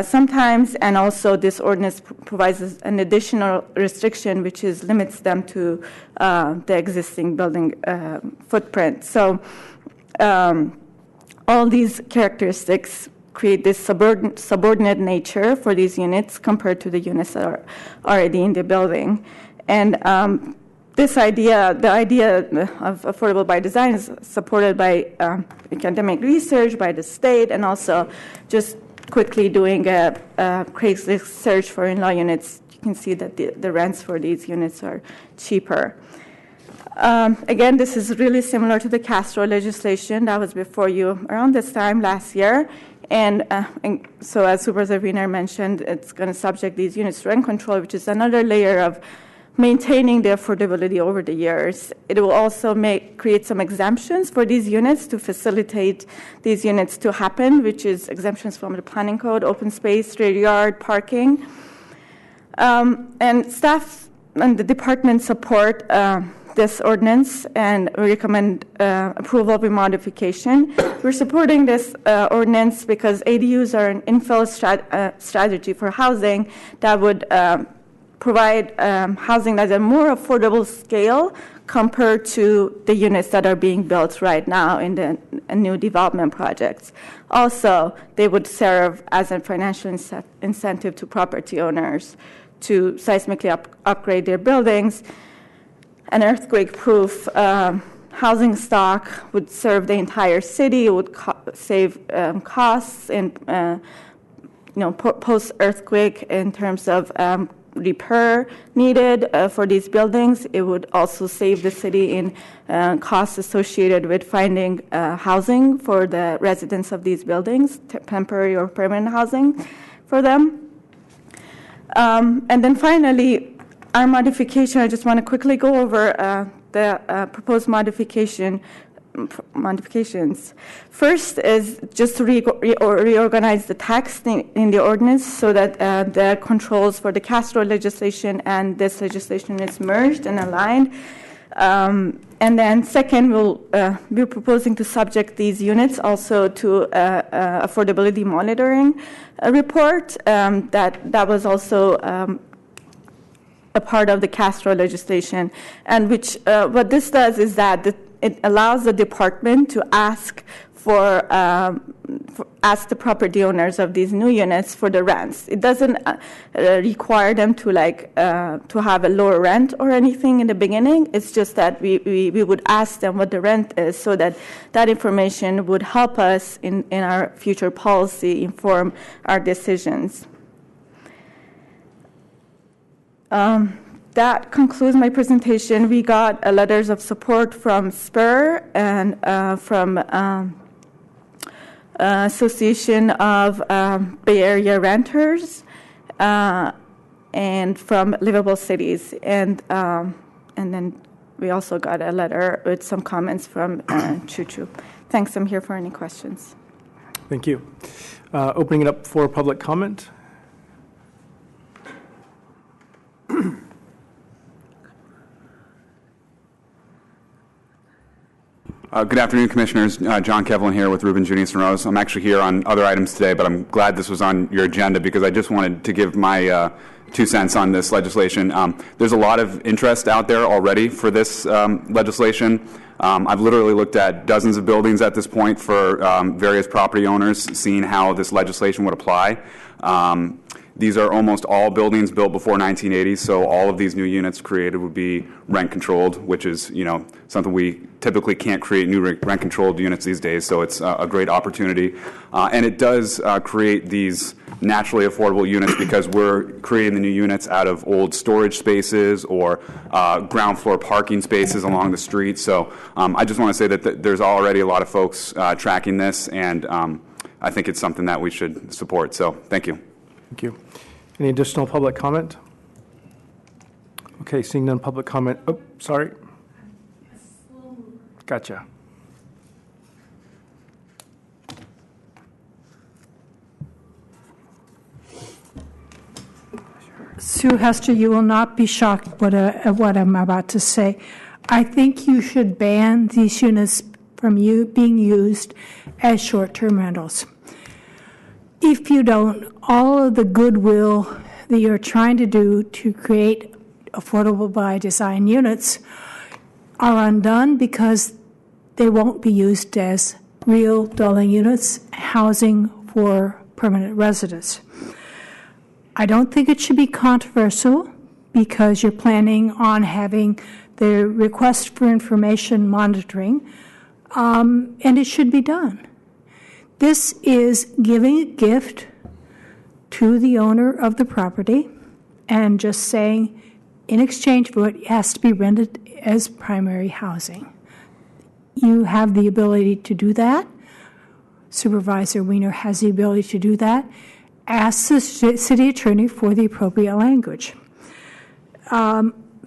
sometimes, and also this ordinance provides an additional restriction, which limits them to the existing building footprint. So all these characteristics create this subordinate nature for these units compared to the units that are already in the building. And the idea of affordable by design is supported by academic research, by the state, and also just quickly doing a Craigslist search for in-law units. You can see that the rents for these units are cheaper. Again, this is really similar to the Castro legislation that was before you around this time last year. And so as Supervisor Wiener mentioned, it's going to subject these units to rent control, which is another layer of maintaining the affordability over the years. It will also create some exemptions for these units to facilitate these units to happen, which is exemptions from the planning code, open space, rear yard, parking. And staff and the department support this ordinance and recommend approval of a modification. We're supporting this ordinance because ADUs are an infill strategy for housing that would provide housing at a more affordable scale compared to the units that are being built right now in the new development projects. Also, they would serve as a financial incentive to property owners to seismically upgrade their buildings. An earthquake-proof housing stock would serve the entire city. It would save costs in post-earthquake in terms of repair needed for these buildings. It would also save the city in costs associated with finding housing for the residents of these buildings, temporary or permanent housing for them. And then finally, our modification, I just want to quickly go over the proposed modifications. First is just to reorganize the text in the ordinance so that the controls for the Castro legislation and this legislation is merged and aligned. And then second, we're proposing to subject these units also to affordability monitoring report that was also a part of the Castro legislation, and which what this does is that it allows the department to ask ask the property owners of these new units for the rents. It doesn't require them to to have a lower rent or anything in the beginning. It's just that we would ask them what the rent is, so that information would help us in our future policy inform our decisions. That concludes my presentation. We got letters of support from SPUR and from Association of Bay Area Renters and from Livable Cities. And then we also got a letter with some comments from Choo Choo. Thanks. I'm here for any questions. Thank you. Opening it up for public comment. Good afternoon, Commissioners. John Kevlin here with Ruben Junius and Rose. I'm actually here on other items today, but I'm glad this was on your agenda because I just wanted to give my 2 cents on this legislation. There's a lot of interest out there already for this legislation. I've literally looked at dozens of buildings at this point for various property owners, seeing how this legislation would apply. These are almost all buildings built before 1980, so all of these new units created would be rent-controlled, which is, something we typically can't create new rent-controlled units these days, so it's a great opportunity. And it does create these naturally affordable units because we're creating the new units out of old storage spaces or ground floor parking spaces along the street. So I just want to say that there's already a lot of folks tracking this, and I think it's something that we should support. So thank you. Thank you. Any additional public comment? Okay, seeing none public comment. Oh, sorry. Gotcha. Sue Hester, you will not be shocked at what I'm about to say. I think you should ban these units from being used as short-term rentals. If you don't, all of the goodwill that you're trying to do to create affordable by design units are undone because they won't be used as real dwelling units, housing for permanent residents. I don't think it should be controversial because you're planning on having the request for information monitoring, and it should be done. This is giving a gift to the owner of the property and just saying, in exchange for it, it has to be rented as primary housing. You have the ability to do that. Supervisor Wiener has the ability to do that. Ask the city attorney for the appropriate language.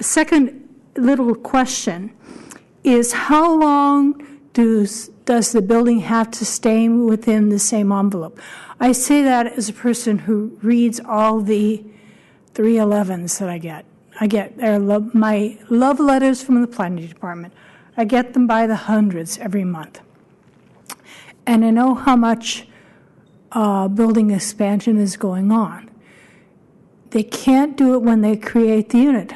Second little question is, how long does the building have to stay within the same envelope? I say that as a person who reads all the 311s that I get. My love letters from the planning department. I get them by the hundreds every month. And I know how much building expansion is going on. They can't do it when they create the unit.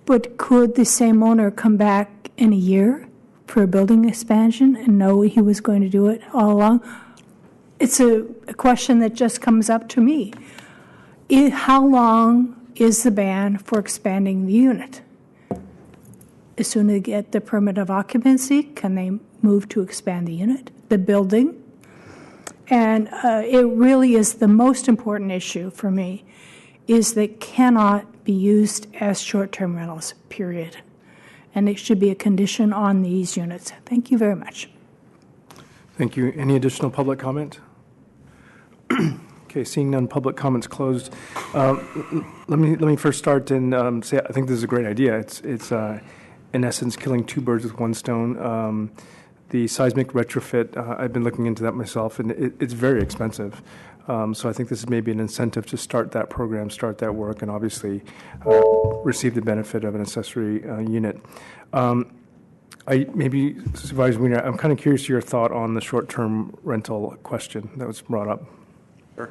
But could the same owner come back in a year for a building expansion and know he was going to do it all along? It's a question that just comes up to me. How long is the ban for expanding the unit? As soon as they get the permit of occupancy, can they move to expand the unit, the building? And it really is the most important issue for me, is that cannot be used as short-term rentals, period. And it should be a condition on these units. Thank you very much. Thank you. Any additional public comment? Okay, seeing none, public comments closed. Let me first start and say I think this is a great idea. It's in essence killing two birds with one stone. The seismic retrofit, I've been looking into that myself, and it's very expensive. So I think this is maybe an incentive to start that program, start that work, and obviously receive the benefit of an accessory unit. Maybe, Supervisor Wiener, I'm kind of curious your thought on the short-term rental question that was brought up. Sure.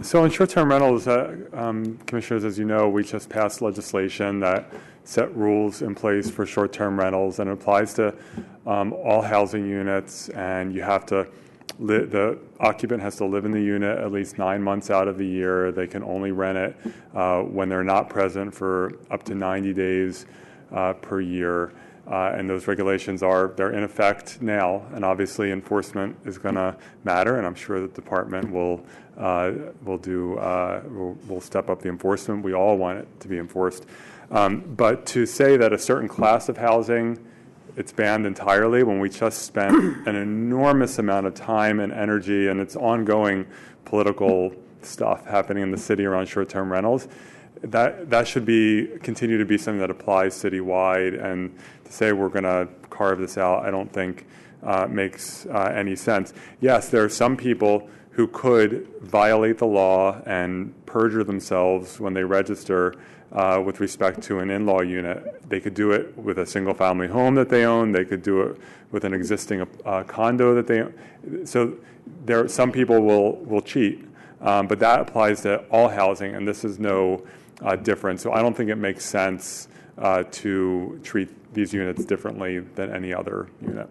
So in short-term rentals, Commissioners, as you know, we just passed legislation that set rules in place for short-term rentals, and it applies to all housing units, and you have to the occupant has to live in the unit at least 9 months out of the year. They can only rent it when they're not present for up to 90 days per year. And those regulations they're in effect now, and obviously enforcement is going to matter, and I'm sure the department will step up the enforcement. We all want it to be enforced. But to say that a certain class of housing, it's banned entirely when we just spent an enormous amount of time and energy, and it's ongoing political stuff happening in the city around short-term rentals, that should continue to be something that applies citywide. And to say we're going to carve this out, I don't think makes any sense. Yes, there are some people who could violate the law and perjure themselves when they register with respect to an in-law unit. They could do it with a single-family home that they own. They could do it with an existing condo that they own. So some people will cheat, but that applies to all housing, and this is no different. So I don't think it makes sense to treat these units differently than any other unit.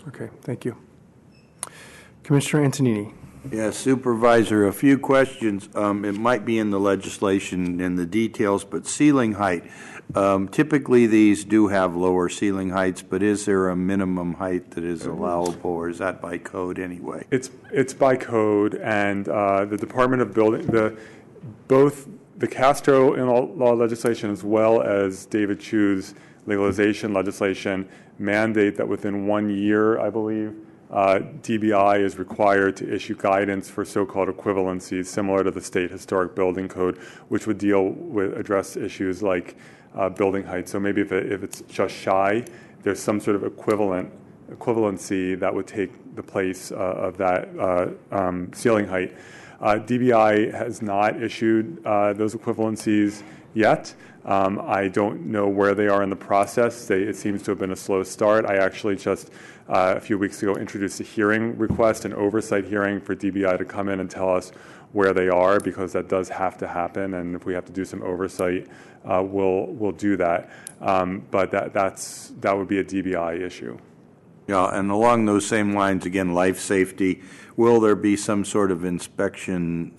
Okay, thank you. Commissioner Antonini. Yes, Supervisor, a few questions. It might be in the legislation in the details, but ceiling height. Typically, these do have lower ceiling heights, but is there a minimum height that is allowable, or is that by code anyway? It's by code, and the Department of Building, both the Castro in-law legislation as well as David Chu's legalization legislation mandate that within 1 year, I believe, DBI is required to issue guidance for so-called equivalencies, similar to the State Historic Building Code, which would address issues like building height. So maybe if it's just shy, there's some sort of equivalency that would take the place of that ceiling height. DBI has not issued those equivalencies yet. I don't know where they are in the process. It seems to have been a slow start. I actually just a few weeks ago introduced a hearing request, an oversight hearing for DBI to come in and tell us where they are, because that does have to happen, and if we have to do some oversight, we'll do that. But that would be a DBI issue. Yeah, and along those same lines, again, life safety, will there be some sort of inspection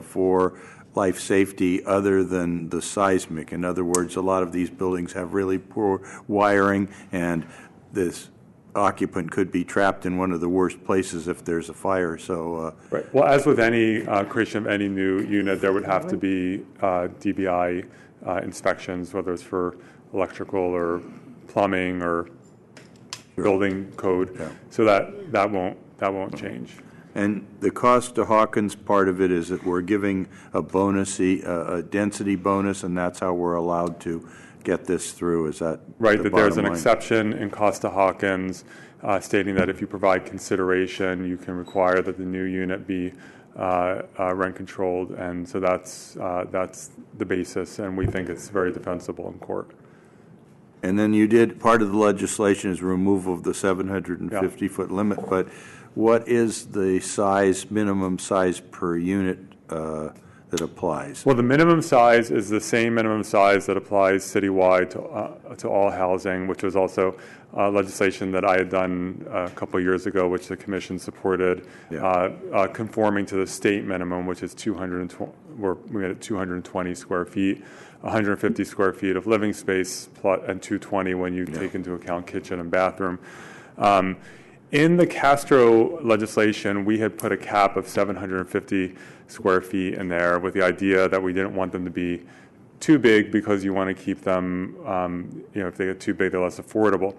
for life safety other than the seismic? In other words, a lot of these buildings have really poor wiring, and this occupant could be trapped in one of the worst places if there's a fire. So, right. Well, as with any creation of any new unit, there would have to be DBI inspections, whether it's for electrical or plumbing or building code. Yeah. So that won't change. And the cost to Hawkins part of it is that we're giving a bonus, a density bonus, and that's how we're allowed to get this through. Is that right? That there's an exception in Costa Hawkins stating that if you provide consideration, you can require that the new unit be rent controlled, and so that's the basis, and we think it's very defensible in court. And then you did, part of the legislation is removal of the 750-foot limit, but what is the minimum size per unit that applies? Well, the minimum size is the same minimum size that applies citywide to all housing, which was also legislation that I had done a couple of years ago, which the commission supported, conforming to the state minimum, which is 220. We made it 220 square feet, 150 square feet of living space, and 220 when you take into account kitchen and bathroom. In the Castro legislation, we had put a cap of 750 square feet in there with the idea that we didn't want them to be too big because you want to keep them, if they get too big, they're less affordable.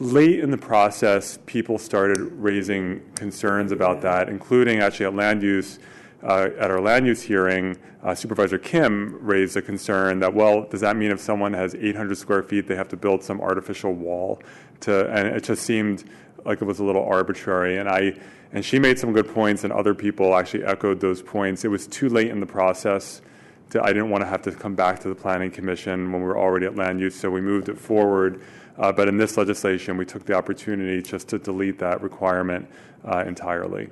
Late in the process, people started raising concerns about that, including actually at land use. At our land use hearing, Supervisor Kim raised a concern that, well, does that mean if someone has 800 square feet, they have to build some artificial wall and it just seemed like it was a little arbitrary. And she made some good points, and other people actually echoed those points. It was too late in the process. I didn't want to have to come back to the Planning Commission when we were already at land use, so we moved it forward. But in this legislation, we took the opportunity just to delete that requirement entirely.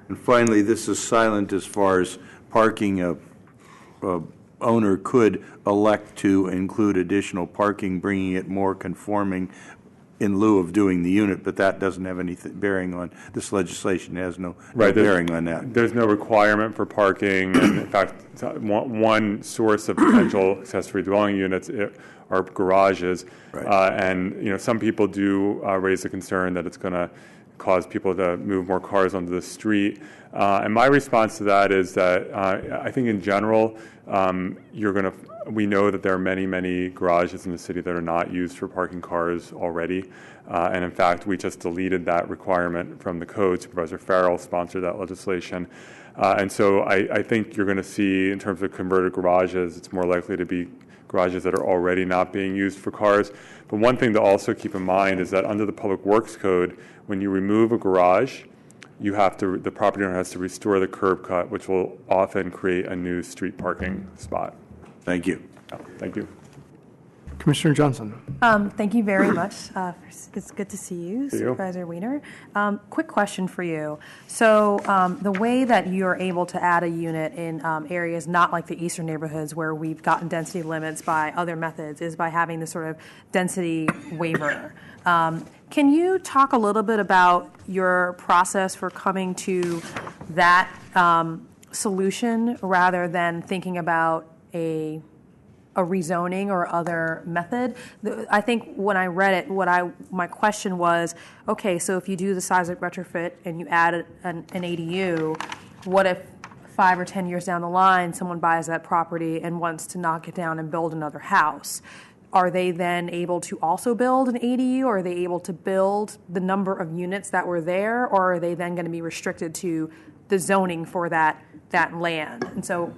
And finally, this is silent as far as parking. A owner could elect to include additional parking, bringing it more conforming in lieu of doing the unit, but that doesn't have any bearing on, this legislation has no bearing on that. There's no requirement for parking, and in fact, one source of potential accessory dwelling units are garages, and some people do raise the concern that it's going to cause people to move more cars onto the street. And my response to that is that I think in general, we know that there are many, many garages in the city that are not used for parking cars already. And in fact, we just deleted that requirement from the code. Supervisor Farrell sponsored that legislation. And so I think you're going to see, in terms of converted garages, it's more likely to be garages that are already not being used for cars. But one thing to also keep in mind is that under the Public Works Code, when you remove a garage, the property owner has to restore the curb cut, which will often create a new street parking spot. Thank you. Thank you. Commissioner Johnson. Thank you very much. It's good to see you, Supervisor Wiener. Quick question for you. So the way that you're able to add a unit in areas not like the eastern neighborhoods where we've gotten density limits by other methods is by having this sort of density waiver. Can you talk a little bit about your process for coming to that solution rather than thinking about a rezoning or other method? I think when I read it, my question was, okay, so if you do the seismic retrofit and you add an ADU, what if 5 or 10 years down the line someone buys that property and wants to knock it down and build another house? Are they then able to also build an ADU, or are they able to build the number of units that were there, or are they then going to be restricted to the zoning for that land? And so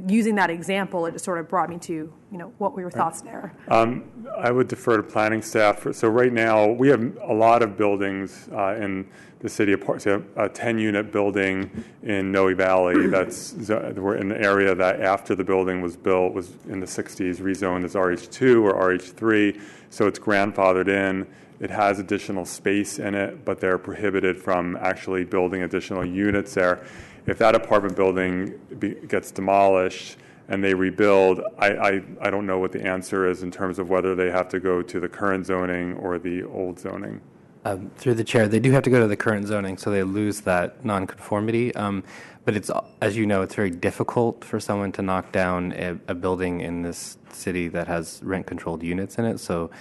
using that example, it just sort of brought me to, what were your thoughts there? I would defer to planning staff. So right now, we have a lot of buildings in the city of Parks. A 10-unit building in Noe Valley we're in the area that after the building was built was in the 60s, rezoned as RH2 or RH3. So it's grandfathered in. It has additional space in it, but they're prohibited from actually building additional units there. If that apartment building gets demolished and they rebuild, I don't know what the answer is in terms of whether they have to go to the current zoning or the old zoning. Through the chair, they do have to go to the current zoning, so they lose that nonconformity. But it's, as you know, it's very difficult for someone to knock down a building in this city that has rent-controlled units in it. So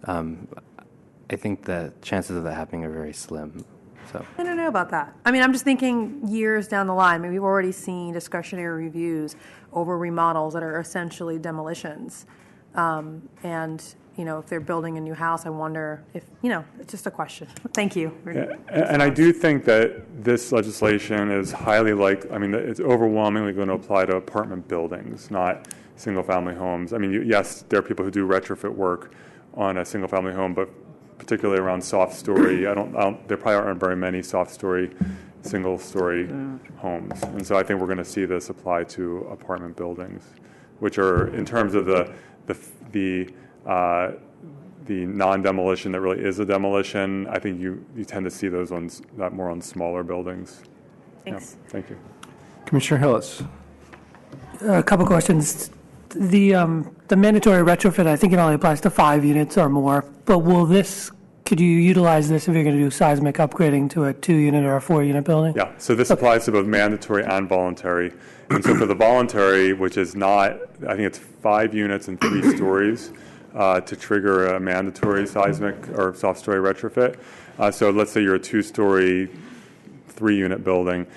I think the chances of that happening are very slim. So. I don't know about that. I mean, I'm just thinking years down the line. I mean, we've already seen discretionary reviews over remodels that are essentially demolitions. And, if they're building a new house, I wonder if, it's just a question. Thank you. And I do think that this legislation is it's overwhelmingly going to apply to apartment buildings, not single-family homes. I mean, yes, there are people who do retrofit work on a single-family home, but particularly around soft story, there probably aren't very many soft story, single-story homes. And so I think we're going to see this apply to apartment buildings, which are, in terms of the non-demolition that really is a demolition, I think you tend to see those more on smaller buildings. Thanks. Yeah, thank you. Commissioner Hillis. A couple questions. The mandatory retrofit, I think it only applies to 5 units or more, but could you utilize this if you're going to do seismic upgrading to a 2-unit or a 4-unit building? Yeah, so this applies to both mandatory and voluntary. And so for the voluntary, which is not, I think it's 5 units and 3 stories to trigger a mandatory seismic or soft story retrofit. So let's say you're a 2-story, 3-unit building,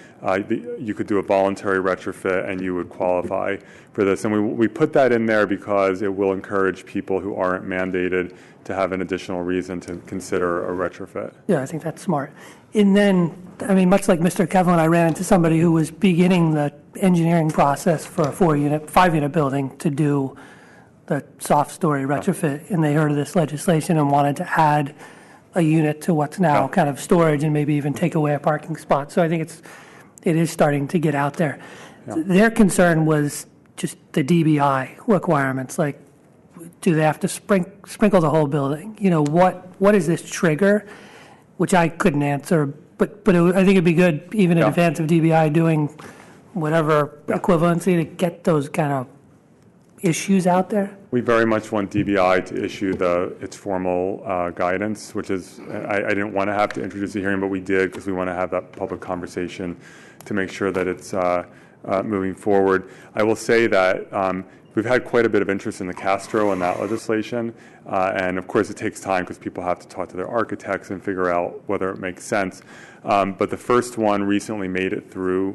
you could do a voluntary retrofit and you would qualify for this. And we put that in there because it will encourage people who aren't mandated to have an additional reason to consider a retrofit. Yeah, I think that's smart. And then, I mean, much like Mr. Kevlin, I ran into somebody who was beginning the engineering process for a 5-unit building to do the soft story retrofit, and they heard of this legislation and wanted to add a unit to what's now kind of storage and maybe even take away a parking spot. So I think it is starting to get out there. Yeah. Their concern was just the DBI requirements, like do they have to sprinkle the whole building? You know, what is this trigger? Which I couldn't answer, but I think it'd be good even in advance of DBI doing whatever equivalency to get those kind of issues out there. We very much want DBI to issue its formal guidance, which is, I didn't want to have to introduce a hearing, but we did because we want to have that public conversation to make sure that it's moving forward. I will say that we've had quite a bit of interest in the Castro and that legislation, and of course it takes time because people have to talk to their architects and figure out whether it makes sense. But the first one recently made it through,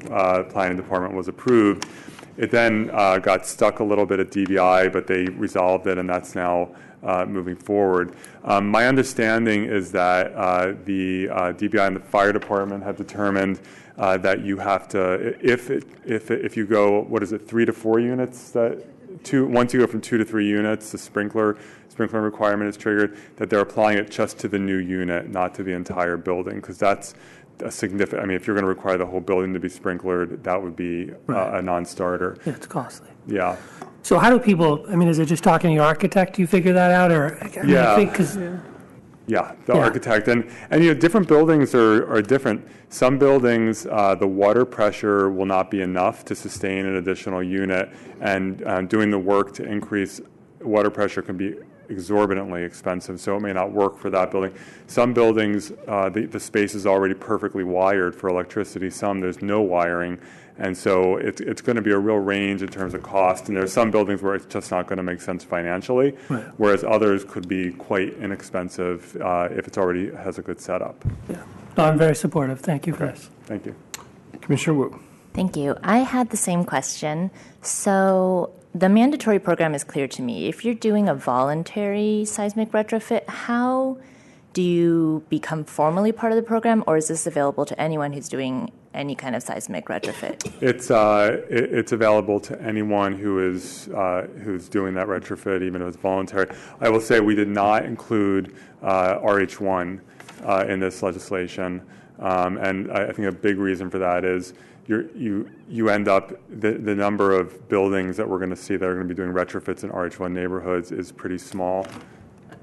planning department was approved. It then got stuck a little bit at DBI, but they resolved it, and that's now moving forward. My understanding is that the DBI and the fire department have determined that you have to, if you go, 3 to 4 units, once you go from 2 to 3 units, the sprinkler requirement is triggered, that they're applying it just to the new unit, not to the entire building, because that's a significant, I mean, if you're going to require the whole building to be sprinklered, that would be a non-starter. Yeah, it's costly. Yeah. So how do people, I mean, is it just talking to your architect, you figure that out, or? I mean, I think 'cause, the architect. And you know, different buildings are different. Some buildings, the water pressure will not be enough to sustain an additional unit, and doing the work to increase water pressure can be exorbitantly expensive, so it may not work for that building. Some buildings, the space is already perfectly wired for electricity. Some, there's no wiring. And so it's going to be a real range in terms of cost. And there are some buildings where it's just not going to make sense financially, whereas others could be quite inexpensive if it already has a good setup. Yeah. No, I'm very supportive. Thank you for this. Thank you. Commissioner Wu. Thank you. I had the same question. So the mandatory program is clear to me. If you're doing a voluntary seismic retrofit, how do you become formally part of the program, or is this available to anyone who's doing any kind of seismic retrofit? It's available to anyone who's doing that retrofit, even if it's voluntary. I will say we did not include RH1 in this legislation, and I think a big reason for that is you end up, the number of buildings that we're going to see that are going to be doing retrofits in RH1 neighborhoods is pretty small.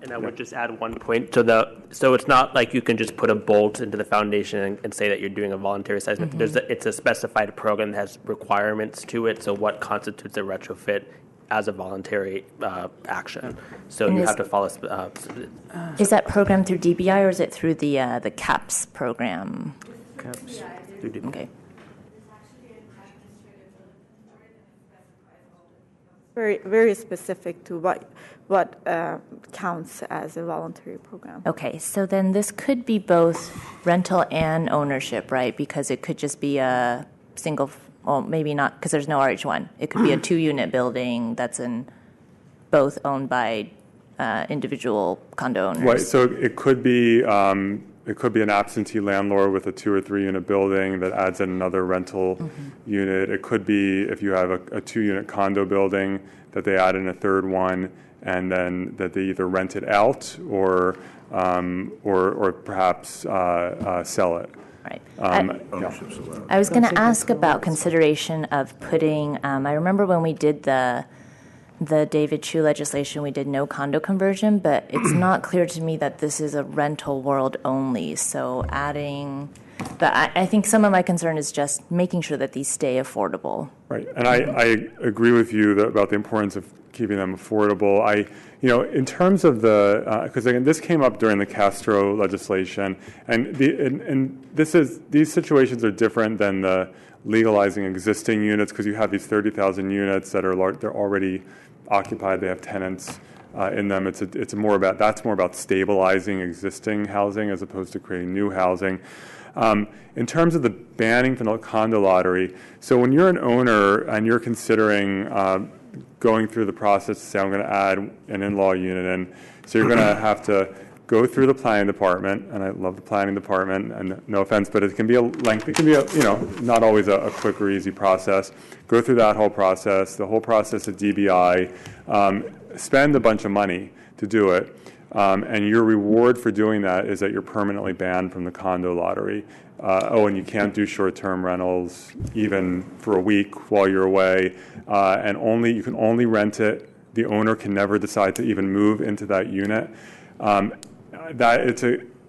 And I would just add one point to so it's not like you can just put a bolt into the foundation and say that you're doing a voluntary seismic. Mm-hmm. It's a specified program that has requirements to it. So what constitutes a retrofit as a voluntary action? So And you is- have to follow. Is that program through DBI, or is it through the CAPS program? CAPS. Okay. Very, very specific to what counts as a voluntary program. Okay, so then this could be both rental and ownership, right? Because it could just be a single, well, maybe not, because there's no RH1. It could be a 2-unit building that's both owned by individual condo owners. Right. So it could be an absentee landlord with a 2 or 3 unit building that adds in another rental unit. It could be if you have a 2-unit condo building that they add in a third one, and then that they either rent it out or perhaps sell it. Right. Ownership's allowed. I was going to ask about consideration of putting, I remember when we did the David Chu legislation, we did no condo conversion, but it's not clear to me that this is a rental world only. So adding But I think some of my concern is just making sure that these stay affordable. Right, and I agree with you about the importance of keeping them affordable. In terms of because again, this came up during the Castro legislation, and these situations are different than the legalizing existing units, because you have these 30,000 units that they're already occupied, they have tenants in them. It's more about stabilizing existing housing as opposed to creating new housing. In terms of the banning from the condo lottery, so when you're an owner and you're considering going through the process to say, I'm going to add an in-law unit in, so you're going to have to go through the planning department, and I love the planning department, and no offense, but it can be not always a quick or easy process. Go through that whole process, the whole process of DBI, spend a bunch of money to do it. And your reward for doing that is that you're permanently banned from the condo lottery. And you can't do short-term rentals even for a week while you're away. And you can only rent it. The owner can never decide to even move into that unit.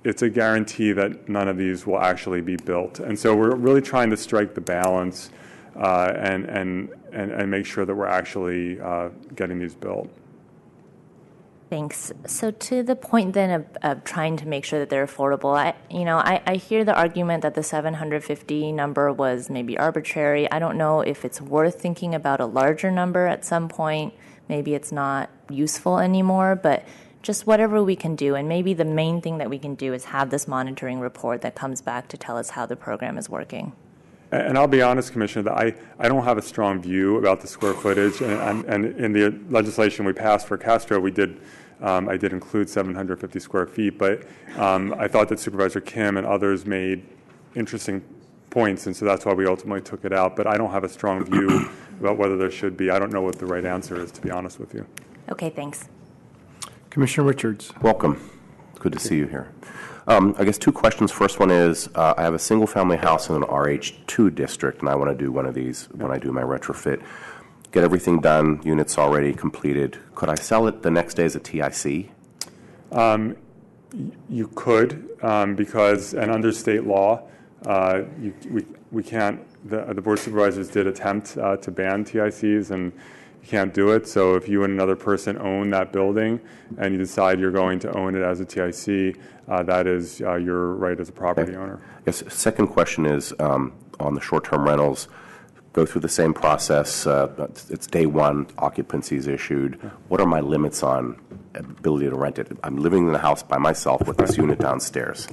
It's a guarantee that none of these will actually be built. And so we're really trying to strike the balance and make sure that we're actually getting these built. Thanks. So to the point then of trying to make sure that they're affordable, I hear the argument that the 750 number was maybe arbitrary. I don't know if it's worth thinking about a larger number at some point. Maybe it's not useful anymore, but just whatever we can do. And maybe the main thing that we can do is have this monitoring report that comes back to tell us how the program is working. And I'll be honest, Commissioner, that I don't have a strong view about the square footage. And in the legislation we passed for Castro, I did include 750 square feet. But I thought that Supervisor Kim and others made interesting points, and so that's why we ultimately took it out. But I don't have a strong view about whether there should be. I don't know what the right answer is, to be honest with you. Okay, thanks. Commissioner Richards. Welcome. Good to see you here. I guess two questions. First one is, I have a single-family house in an RH2 district, and I want to do one of these when I do my retrofit. Get everything done, units already completed. Could I sell it the next day as a TIC? You could, because, and under state law, we can't, the Board of Supervisors did attempt to ban TICs, and you can't do it. So if you and another person own that building and you decide you're going to own it as a TIC, that is your right as a property owner. Yes. Second question is on the short-term rentals. Go through the same process. It's day one, occupancy is issued. What are my limits on ability to rent it? I'm living in the house by myself with this unit downstairs.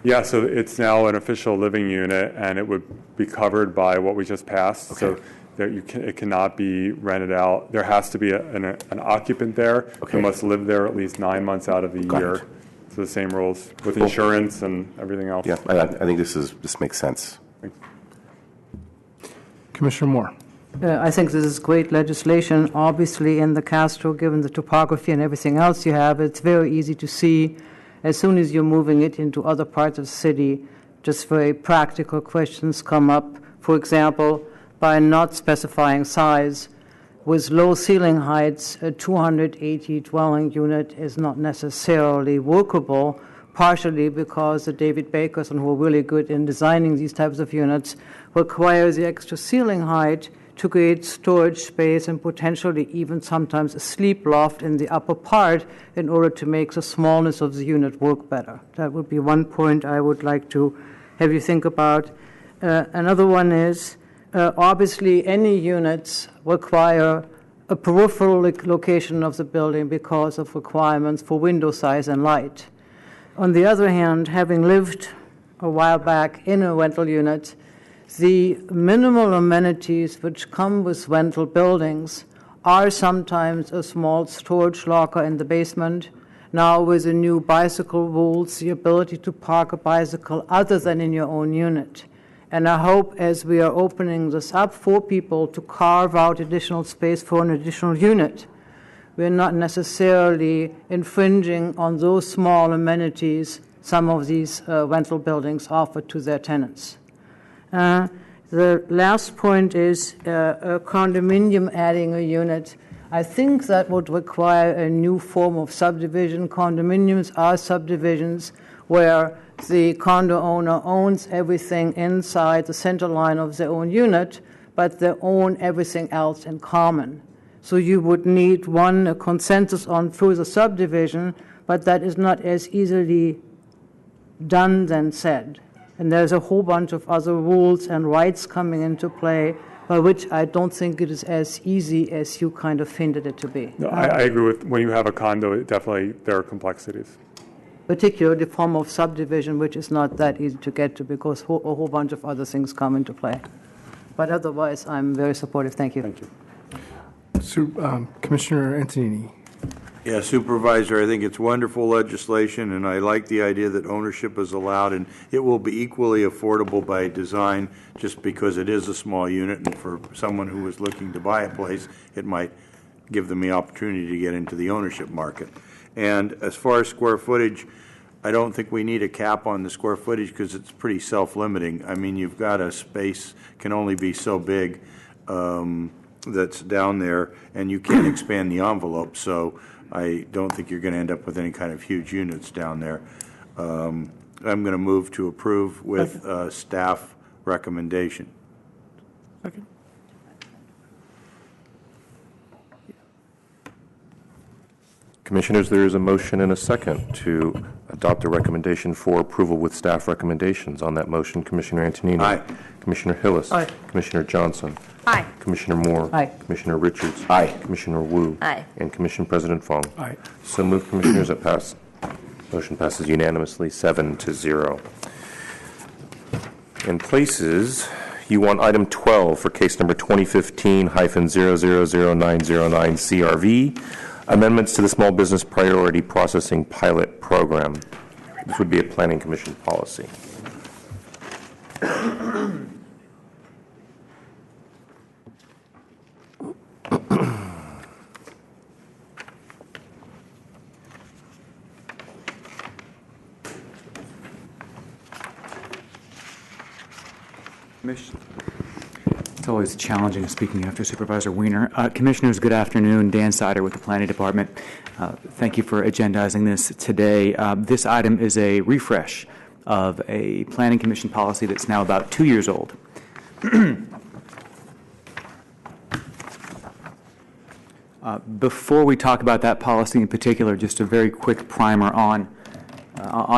Yeah, so it's now an official living unit, and it would be covered by what we just passed. Okay. So that it cannot be rented out. There has to be an occupant there who must live there at least 9 months out of the year. So the same rules with insurance and everything else. Yeah, I think this makes sense. Commissioner Moore. I think this is great legislation. Obviously, in the Castro, given the topography and everything else you have, it's very easy to see as soon as you're moving it into other parts of the city, just very practical questions come up. For example, by not specifying size, with low ceiling heights, a 280 dwelling unit is not necessarily workable, partially because the David Bakers, and who are really good in designing these types of units, requires the extra ceiling height to create storage space and potentially even sometimes a sleep loft in the upper part in order to make the smallness of the unit work better. That would be one point I would like to have you think about. Another one is, obviously any units require a peripheral location of the building because of requirements for window size and light. On the other hand, having lived a while back in a rental unit, the minimal amenities which come with rental buildings are sometimes a small storage locker in the basement. Now with the new bicycle rules, the ability to park a bicycle other than in your own unit. And I hope as we are opening this up for people to carve out additional space for an additional unit, we're not necessarily infringing on those small amenities some of these rental buildings offer to their tenants. The last point is a condominium adding a unit. I think that would require a new form of subdivision. Condominiums are subdivisions where the condo owner owns everything inside the center line of their own unit, but they own everything else in common. So you would need, one, a consensus on further subdivision, but that is not as easily done than said. And there's a whole bunch of other rules and rights coming into play, by which I don't think it is as easy as you kind of hinted it to be. No, I agree with, when you have a condo, definitely there are complexities. Particularly the form of subdivision, which is not that easy to get to because a whole bunch of other things come into play. But otherwise, I'm very supportive. Thank you. Thank you. Commissioner Antonini. Yeah, Supervisor, I think it's wonderful legislation, and I like the idea that ownership is allowed, and it will be equally affordable by design just because it is a small unit, and for someone who is looking to buy a place, it might give them the opportunity to get into the ownership market. And as far as square footage, I don't think we need a cap on the square footage because it's pretty self-limiting. I mean, you've got a space can only be so big that's down there, and you can't expand the envelope, so I don't think you're going to end up with any kind of huge units down there. I'm going to move to approve with staff recommendation. Okay. Commissioners, there is a motion and a second to adopt a recommendation for approval with staff recommendations. On that motion, Commissioner Antonini. Aye. Commissioner Hillis. Aye. Commissioner Johnson. Aye. Commissioner Moore. Aye. Commissioner Richards. Aye. Commissioner Wu. Aye. And Commission President Fong. Aye. So moved, Commissioners. It passed. Motion passes unanimously, 7-0. In places, you want item 12 for case number 2015-000909 CRV, amendments to the Small Business Priority Processing Pilot Program. This would be a Planning Commission policy. It's always challenging speaking after Supervisor Wiener. Commissioners, good afternoon. Dan Sider with the Planning Department. Thank you for agendizing this today. This item is a refresh of a Planning Commission policy that's now about 2 years old. Before we talk about that policy in particular, just a very quick primer on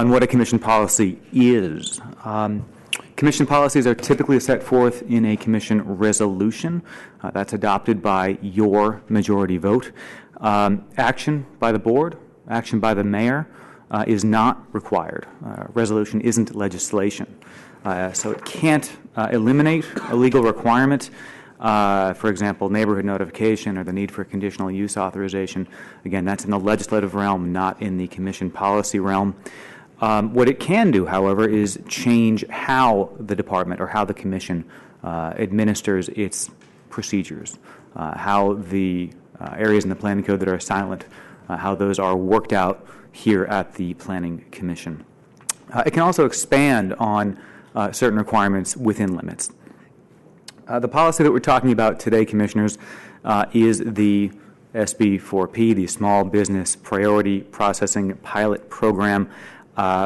what a commission policy is. Commission policies are typically set forth in a commission resolution that's adopted by your majority vote. Action by the board, action by the mayor is not required. Resolution isn't legislation. So it can't eliminate a legal requirement. For example, neighborhood notification or the need for conditional use authorization. Again, that's in the legislative realm, not in the commission policy realm. What it can do, however, is change how the department or how the commission administers its procedures, how the areas in the planning code that are silent, how those are worked out here at the Planning Commission. It can also expand on certain requirements within limits. The policy that we're talking about today, Commissioners, is the SB4P, the Small Business Priority Processing Pilot Program.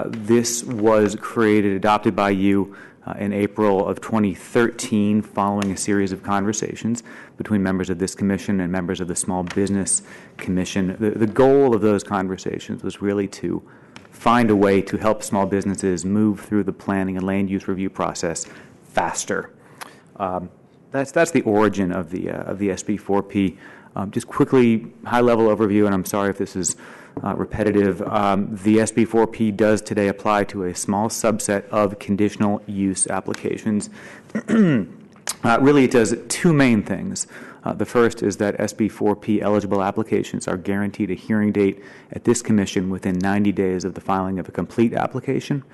This was adopted by you in April of 2013 following a series of conversations between members of this commission and members of the Small Business Commission. The goal of those conversations was really to find a way to help small businesses move through the planning and land use review process faster. That's the origin of the SB4P. Just quickly, high-level overview, and I'm sorry if this is repetitive. The SB4P does today apply to a small subset of conditional use applications. Really, it does two main things. The first is that SB4P eligible applications are guaranteed a hearing date at this commission within 90 days of the filing of a complete application.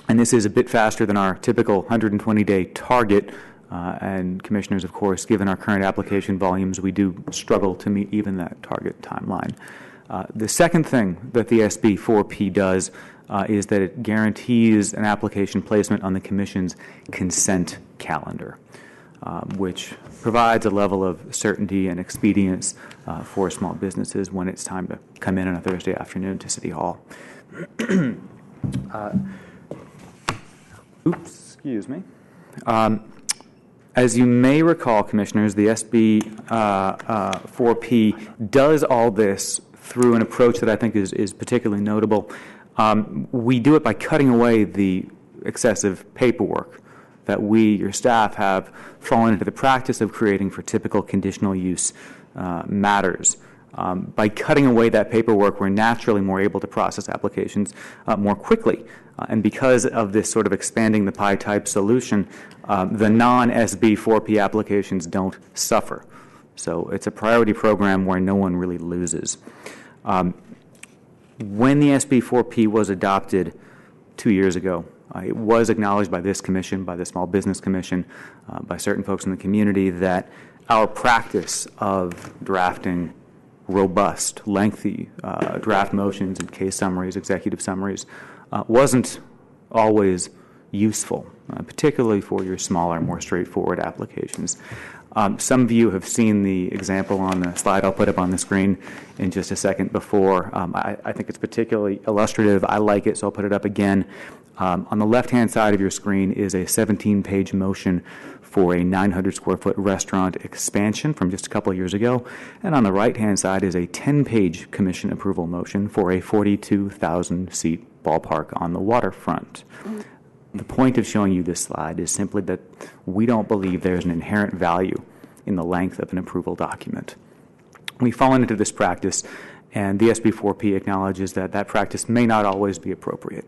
And this is a bit faster than our typical 120-day target. And commissioners, of course, given our current application volumes, we do struggle to meet even that target timeline. The second thing that the SB4P does is that it guarantees an application placement on the Commission's consent calendar. which provides a level of certainty and expedience for small businesses when it's time to come in on a Thursday afternoon to City Hall. Excuse me. As you may recall, Commissioners, the SB 4P does all this through an approach that I think is particularly notable. We do it by cutting away the excessive paperwork that we, your staff, have fallen into the practice of creating for typical conditional use matters. By cutting away that paperwork, we're naturally more able to process applications more quickly. And because of this sort of expanding the pie type solution, the non-SB 4P applications don't suffer. So it's a priority program where no one really loses. When the SB 4P was adopted 2 years ago, it was acknowledged by this commission, by the Small Business Commission, by certain folks in the community that our practice of drafting robust, lengthy draft motions and case summaries, executive summaries, wasn't always useful, particularly for your smaller, more straightforward applications. Some of you have seen the example on the slide I'll put up on the screen in just a second before. I think it's particularly illustrative. I like it, so I'll put it up again. On the left-hand side of your screen is a 17-page motion for a 900-square-foot restaurant expansion from just a couple of years ago. And on the right-hand side is a 10-page commission approval motion for a 42,000-seat ballpark on the waterfront. The point of showing you this slide is simply that we don't believe there's an inherent value in the length of an approval document. We've fallen into this practice, and the SB 4P acknowledges that that practice may not always be appropriate.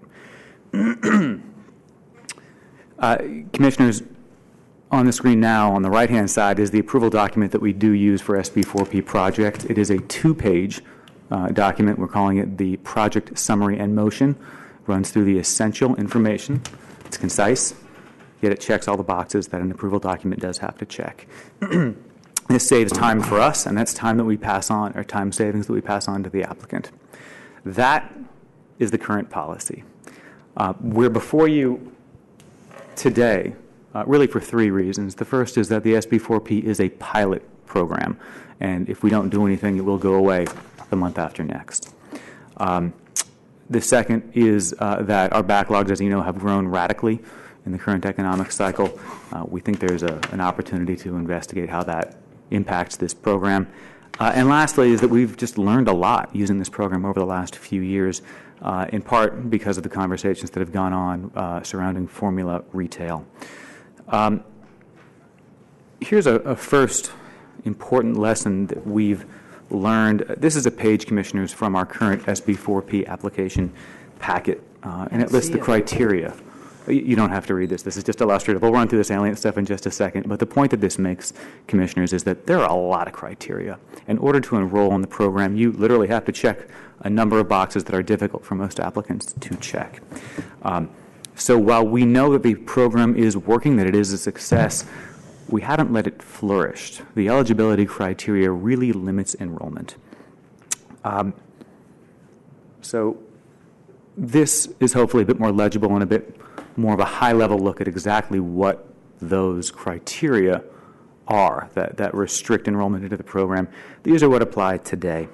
Commissioners, on the screen now, on the right-hand side, is the approval document that we do use for SB 4P project. It is a 2-page document. We're calling it the Project Summary and Motion. Runs through the essential information. It's concise, yet it checks all the boxes that an approval document does have to check. This saves time for us, and that's time that we pass on, or time savings that we pass on to the applicant. That is the current policy. We're before you today, really for 3 reasons. The first is that the SB 4P is a pilot program, and if we don't do anything, it will go away the month after next. The second is that our backlogs, as you know, have grown radically in the current economic cycle. We think there's an opportunity to investigate how that impacts this program. And lastly is that we've just learned a lot using this program over the last few years, in part because of the conversations that have gone on surrounding formula retail. Here's a first important lesson that we've learned. This is a page, Commissioners, from our current SB 4P application packet, and it lists the criteria. You don't have to read this. This is just illustrative. We'll run through the salient stuff in just a second. But the point that this makes, Commissioners, is that there are a lot of criteria. In order to enroll in the program, you literally have to check a number of boxes that are difficult for most applicants to check. So while we know that the program is working, that it is a success, we haven't let it flourish. The eligibility criteria really limits enrollment. So this is hopefully a bit more legible and a bit more of a high-level look at exactly what those criteria are that restrict enrollment into the program. These are what apply today.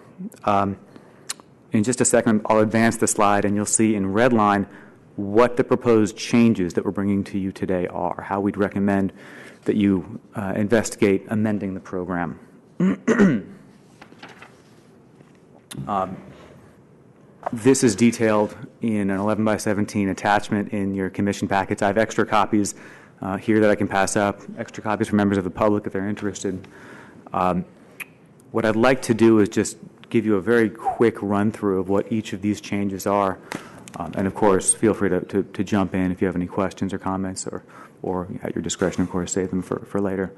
In just a second, I'll advance the slide, and you'll see in red line what the proposed changes that we're bringing to you today are, how we'd recommend that you investigate amending the program. This is detailed in an 11 by 17 attachment in your commission packets. I have extra copies here that I can pass up, extra copies for members of the public if they're interested. What I'd like to do is just give you a very quick run-through of what each of these changes are. And of course, feel free to jump in if you have any questions or comments, or at your discretion, of course, save them for later.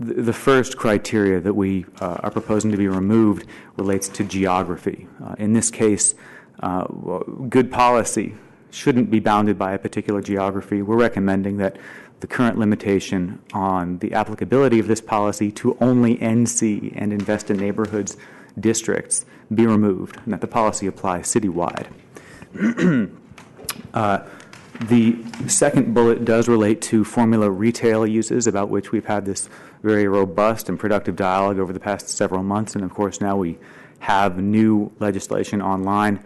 The first criteria that we are proposing to be removed relates to geography. In this case, good policy shouldn't be bounded by a particular geography. We're recommending that the current limitation on the applicability of this policy to only NC and invest in neighborhoods districts be removed, and that the policy apply citywide. The second bullet does relate to formula retail uses, about which we've had this very robust and productive dialogue over the past several months, and of course now we have new legislation online.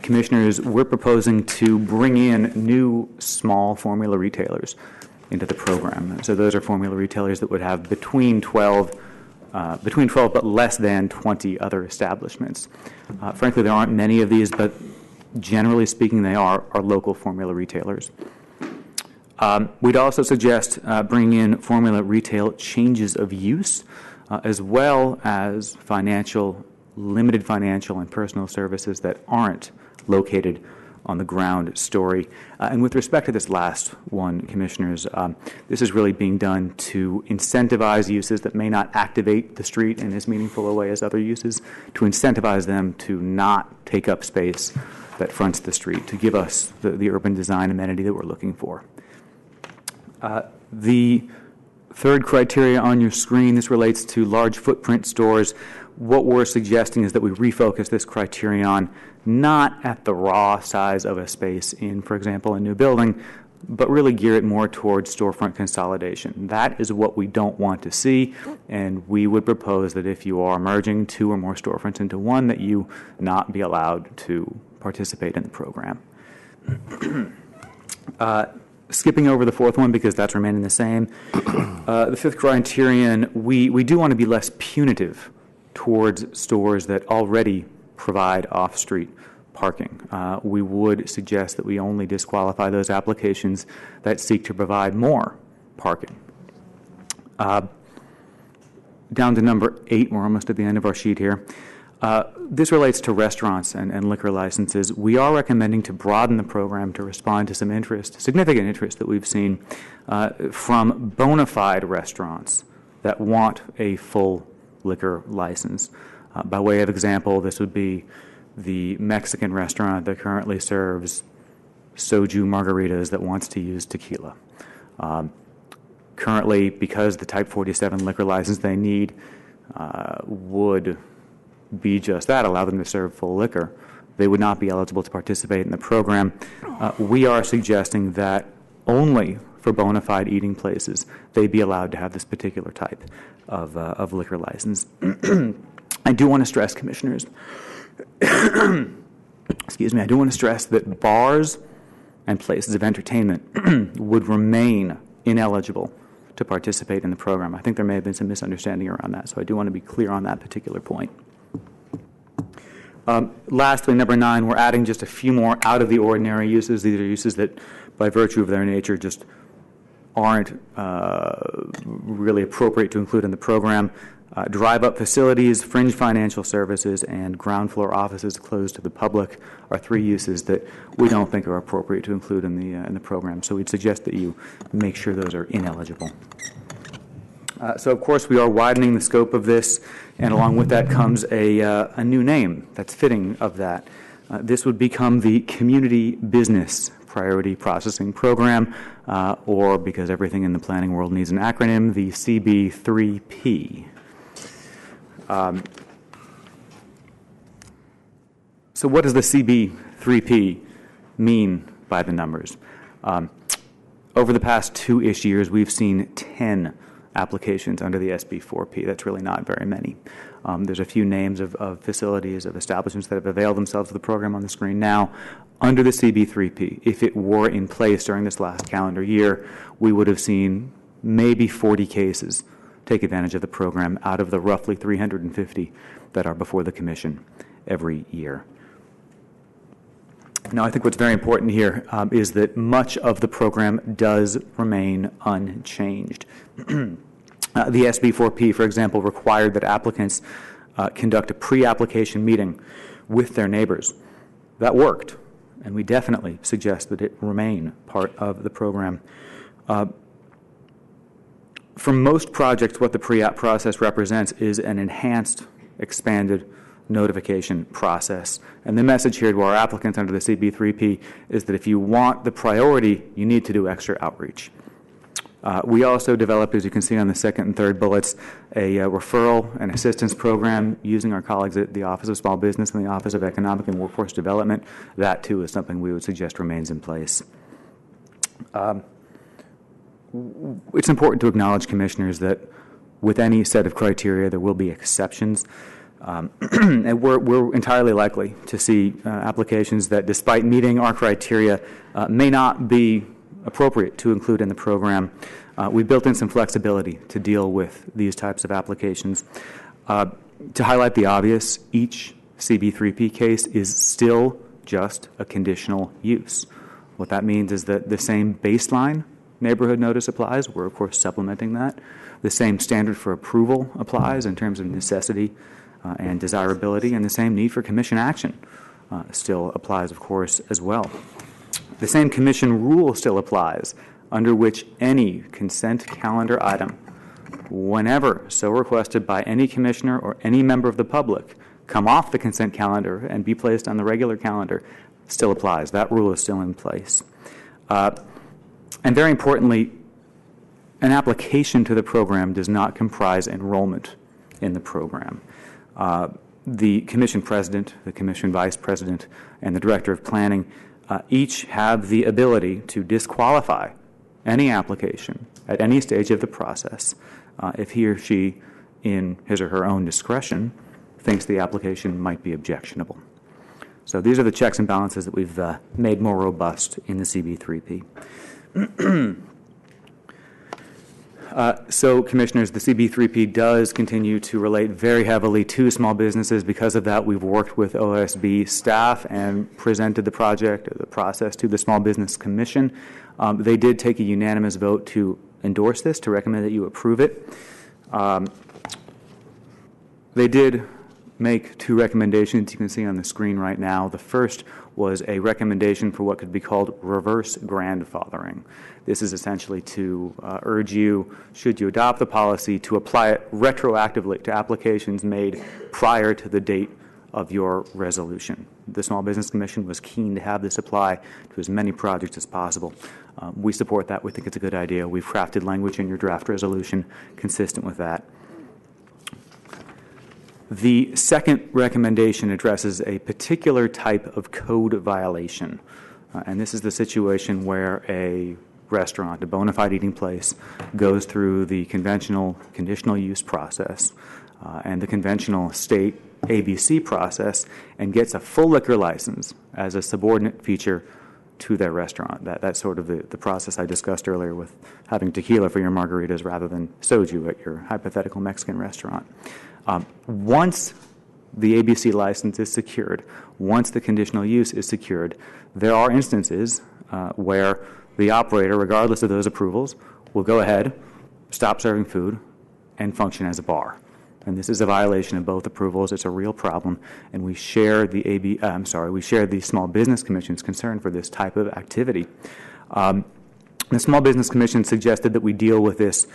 Commissioners, we're proposing to bring in new small formula retailers into the program. So those are formula retailers that would have between 12 but less than 20 other establishments. Frankly, there aren't many of these, but generally speaking, they are local formula retailers. We'd also suggest bringing in formula retail changes of use, as well as limited financial and personal services that aren't located on the ground story. And with respect to this last one, Commissioners, this is really being done to incentivize uses that may not activate the street in as meaningful a way as other uses, to incentivize them to not take up space that fronts the street, to give us the urban design amenity that we're looking for. The third criteria on your screen, this relates to large footprint stores. What we're suggesting is that we refocus this criterion not at the raw size of a space in, for example, a new building, but really gear it more towards storefront consolidation. That is what we don't want to see, and we would propose that if you are merging 2 or more storefronts into one, that you not be allowed to participate in the program. Skipping over the fourth one because that's remaining the same. The fifth criterion, we do want to be less punitive towards stores that already provide off-street parking. We would suggest that we only disqualify those applications that seek to provide more parking. Down to number 8, we're almost at the end of our sheet here. This relates to restaurants and liquor licenses. We are recommending to broaden the program to respond to some significant interest that we've seen from bona fide restaurants that want a full liquor license. By way of example, this would be the Mexican restaurant that currently serves soju margaritas that wants to use tequila. Currently, because the Type 47 liquor license they need would be just that, allow them to serve full liquor, they would not be eligible to participate in the program. We are suggesting that only for bona fide eating places they be allowed to have this particular type of liquor license. I do want to stress, Commissioners, excuse me, I do want to stress that bars and places of entertainment would remain ineligible to participate in the program. I think there may have been some misunderstanding around that, so I do want to be clear on that particular point. Lastly, number 9, we're adding just a few more out-of-the-ordinary uses. These are uses that, by virtue of their nature, just aren't really appropriate to include in the program. Drive-up facilities, fringe financial services, and ground floor offices closed to the public are 3 uses that we don't think are appropriate to include in the program. So we'd suggest that you make sure those are ineligible. So, of course, we are widening the scope of this, and along with that comes a new name that's fitting of that. This would become the Community Business Priority Processing Program, or, because everything in the planning world needs an acronym, the CB3P. So what does the CB3P mean by the numbers? Over the past 2-ish years, we've seen 10 applications under the SB4P. That's really not very many. There's a few names of facilities, of establishments that have availed themselves of the program on the screen now. Under the CB3P, if it were in place during this last calendar year, we would have seen maybe 40 cases take advantage of the program out of the roughly 350 that are before the Commission every year. Now, I think what's very important here is that much of the program does remain unchanged. The SB4P, for example, required that applicants conduct a pre-application meeting with their neighbors. That worked, and we definitely suggest that it remain part of the program. For most projects, what the pre-app process represents is an enhanced, expanded notification process. And the message here to our applicants under the CB3P is that if you want the priority, you need to do extra outreach. We also developed, as you can see on the second and third bullets, a referral and assistance program using our colleagues at the Office of Small Business and the Office of Economic and Workforce Development. That, too, is something we would suggest remains in place. It's important to acknowledge, Commissioners, that with any set of criteria, there will be exceptions. And we're entirely likely to see applications that, despite meeting our criteria, may not be appropriate to include in the program. We built in some flexibility to deal with these types of applications. To highlight the obvious, each CB3P case is still just a conditional use. What that means is that the same baseline neighborhood notice applies. We're, of course, supplementing that. The same standard for approval applies in terms of necessity and desirability, and the same need for commission action still applies, of course, as well. The same commission rule still applies, under which any consent calendar item, whenever so requested by any commissioner or any member of the public, come off the consent calendar and be placed on the regular calendar, still applies. That rule is still in place. And very importantly, an application to the program does not comprise enrollment in the program. The commission president, the commission vice president, and the director of planning each have the ability to disqualify any application at any stage of the process if he or she, in his or her own discretion, thinks the application might be objectionable. So these are the checks and balances that we've made more robust in the CB3P. So, Commissioners, the CB3P does continue to relate very heavily to small businesses. Because of that, we've worked with OSB staff and presented the project or the process to the Small Business Commission. They did take a unanimous vote to endorse this, to recommend that you approve it. They did make two recommendations you can see on the screen right now. The first was a recommendation for what could be called reverse grandfathering. This is essentially to urge you, should you adopt the policy, to apply it retroactively to applications made prior to the date of your resolution. The Small Business Commission was keen to have this apply to as many projects as possible. We support that. We think it's a good idea. We've crafted language in your draft resolution consistent with that. The second recommendation addresses a particular type of code violation, and this is the situation where a restaurant, a bona fide eating place, goes through the conventional conditional use process and the conventional state ABC process and gets a full liquor license as a subordinate feature to their restaurant. That's sort of the process I discussed earlier with having tequila for your margaritas rather than soju at your hypothetical Mexican restaurant. Once the ABC license is secured, once the conditional use is secured, there are instances where the operator, regardless of those approvals, will go ahead, stop serving food, and function as a bar. And this is a violation of both approvals. It's a real problem, and we share the Small Business Commission's concern for this type of activity. The Small Business Commission suggested that we deal with this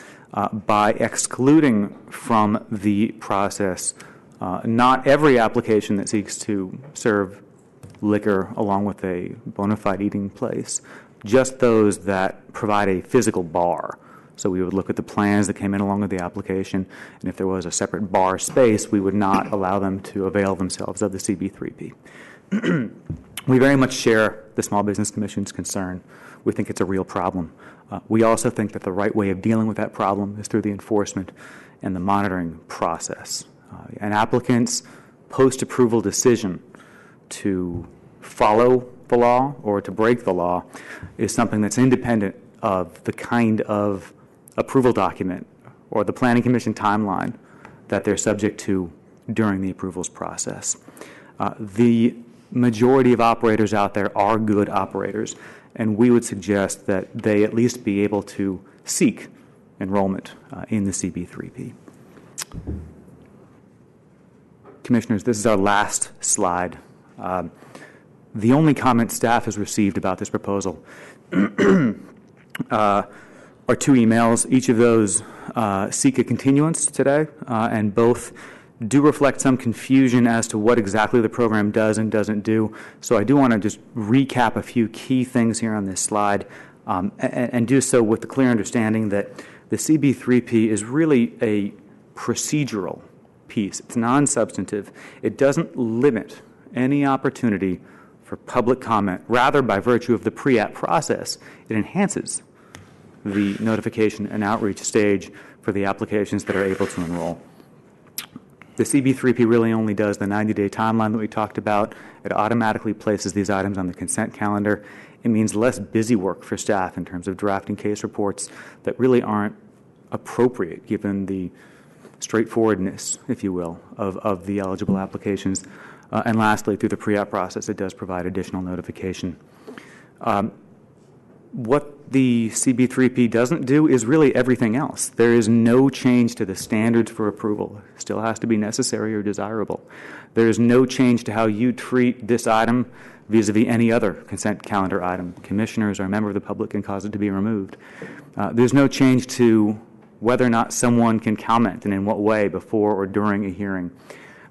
by excluding from the process not every application that seeks to serve liquor along with a bona fide eating place, just those that provide a physical bar. So we would look at the plans that came in along with the application, and if there was a separate bar space, we would not allow them to avail themselves of the CB3P. We very much share the Small Business Commission's concern. We think it's a real problem. We also think that the right way of dealing with that problem is through the enforcement and the monitoring process. An applicant's post-approval decision to follow the law or to break the law is something that's independent of the kind of approval document or the Planning Commission timeline that they're subject to during the approvals process. The majority of operators out there are good operators, and we would suggest that they at least be able to seek enrollment in the CB3P. Commissioners, this is our last slide. The only comment staff has received about this proposal are two emails. Each of those seek a continuance today, and both do reflect some confusion as to what exactly the program does and doesn't do. So I do want to just recap a few key things here on this slide and do so with the clear understanding that the CB3P is really a procedural piece. It's non-substantive. It doesn't limit any opportunity for public comment. Rather, by virtue of the pre-app process, it enhances the notification and outreach stage for the applications that are able to enroll. The CB3P really only does the 90-day timeline that we talked about. It automatically places these items on the consent calendar. It means less busy work for staff in terms of drafting case reports that really aren't appropriate given the straightforwardness, if you will, of the eligible applications. And lastly, through the pre-app process, it does provide additional notification. What the CB3P doesn't do is really everything else. There is no change to the standards for approval. It still has to be necessary or desirable. There is no change to how you treat this item vis-a-vis any other consent calendar item. Commissioners or a member of the public can cause it to be removed. There's no change to whether or not someone can comment and in what way before or during a hearing.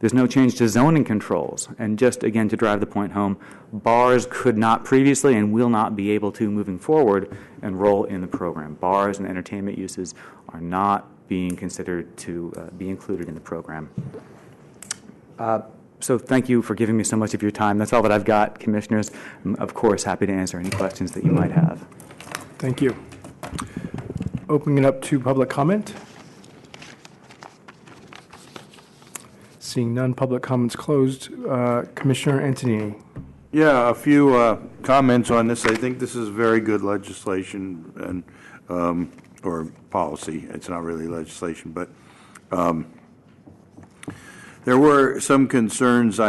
There's no change to zoning controls. And just, again, to drive the point home, bars could not previously and will not be able to, moving forward, enroll in the program. Bars and entertainment uses are not being considered to be included in the program. So thank you for giving me so much of your time. That's all that I've got, Commissioners. I'm, of course, happy to answer any questions that you might have. Thank you. Opening it up to public comment. Seeing none, public comments closed. Commissioner Antonini. Yeah, a few comments on this. I think this is very good legislation and or policy. It's not really legislation, but there were some concerns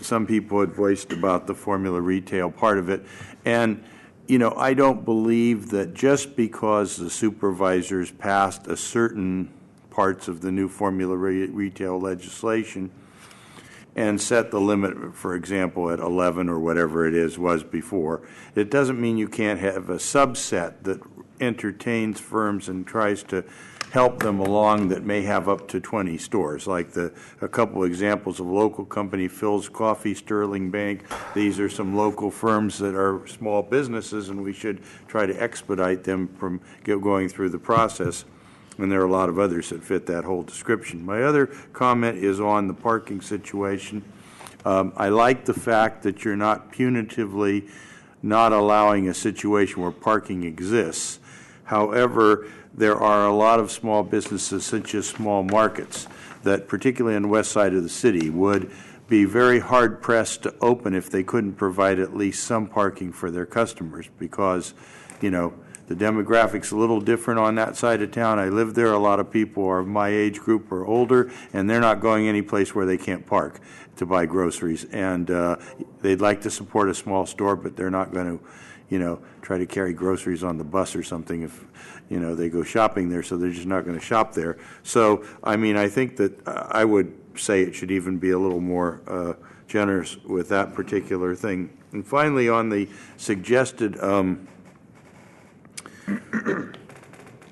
some people had voiced about the formula retail part of it. And, you know, I don't believe that just because the supervisors passed a certain parts of the new formula retail legislation and set the limit, for example, at 11 or whatever it was before, it doesn't mean you can't have a subset that entertains firms and tries to help them along that may have up to 20 stores, like a couple examples of local company, Phil's Coffee, Sterling Bank. These are some local firms that are small businesses, and we should try to expedite them from going through the process. And there are a lot of others that fit that whole description. My other comment is on the parking situation. I like the fact that you're not punitively not allowing a situation where parking exists. However, there are a lot of small businesses, such as small markets, that particularly on the west side of the city would be very hard-pressed to open if they couldn't provide at least some parking for their customers because, you know, the demographics a little different on that side of town. I live there. A lot of people are my age group or older, and they're not going any place where they can't park to buy groceries. And they'd like to support a small store, but they're not going to, you know, try to carry groceries on the bus or something if, you know, they go shopping there, so they're just not going to shop there. So, I mean, I think that I would say it should even be a little more generous with that particular thing. And finally, on the suggested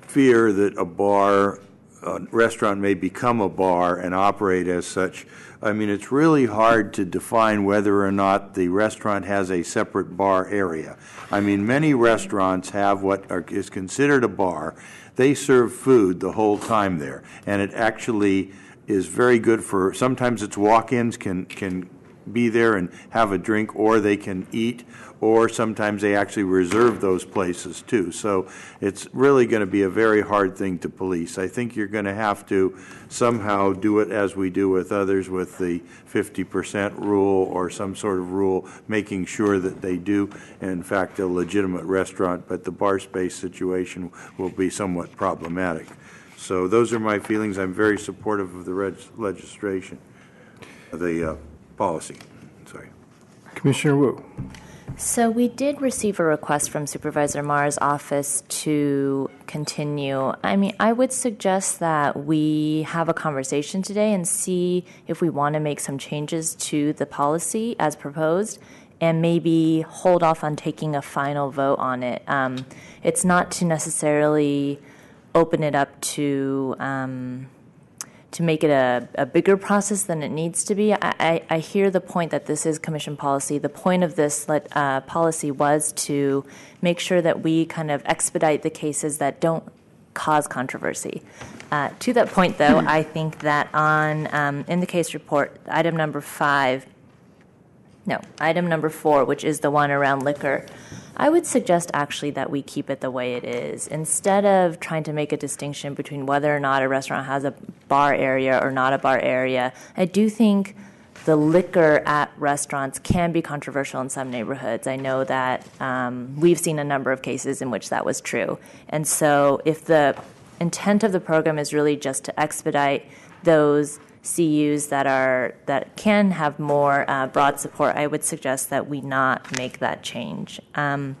fear that a restaurant may become a bar and operate as such, I mean, it's really hard to define whether or not the restaurant has a separate bar area. I mean, many restaurants have what is considered a bar. They serve food the whole time there, and it actually is very good for, sometimes it's walk-ins can be there and have a drink, or they can eat, or sometimes they actually reserve those places too. So it's really going to be a very hard thing to police. I think you're going to have to somehow do it as we do with others with the 50% rule or some sort of rule, making sure that they do, in fact, a legitimate restaurant, but the bar space situation will be somewhat problematic. So those are my feelings. I'm very supportive of the legislation, the policy. Sorry. Commissioner Wu. So we did receive a request from Supervisor Marr's office to continue. I mean, I would suggest that we have a conversation today and see if we want to make some changes to the policy as proposed and maybe hold off on taking a final vote on it. It's not to necessarily open it up to make it a bigger process than it needs to be. I hear the point that this is commission policy. The point of this policy was to make sure that we kind of expedite the cases that don't cause controversy. To that point, though, I think that on in the case report, item number 5, No. Item number 4, which is the one around liquor. I would suggest actually that we keep it the way it is. Instead of trying to make a distinction between whether or not a restaurant has a bar area or not a bar area, I do think the liquor at restaurants can be controversial in some neighborhoods. I know that we've seen a number of cases in which that was true. And so if the intent of the program is really just to expedite those CUs that can have more broad support, I would suggest that we not make that change. On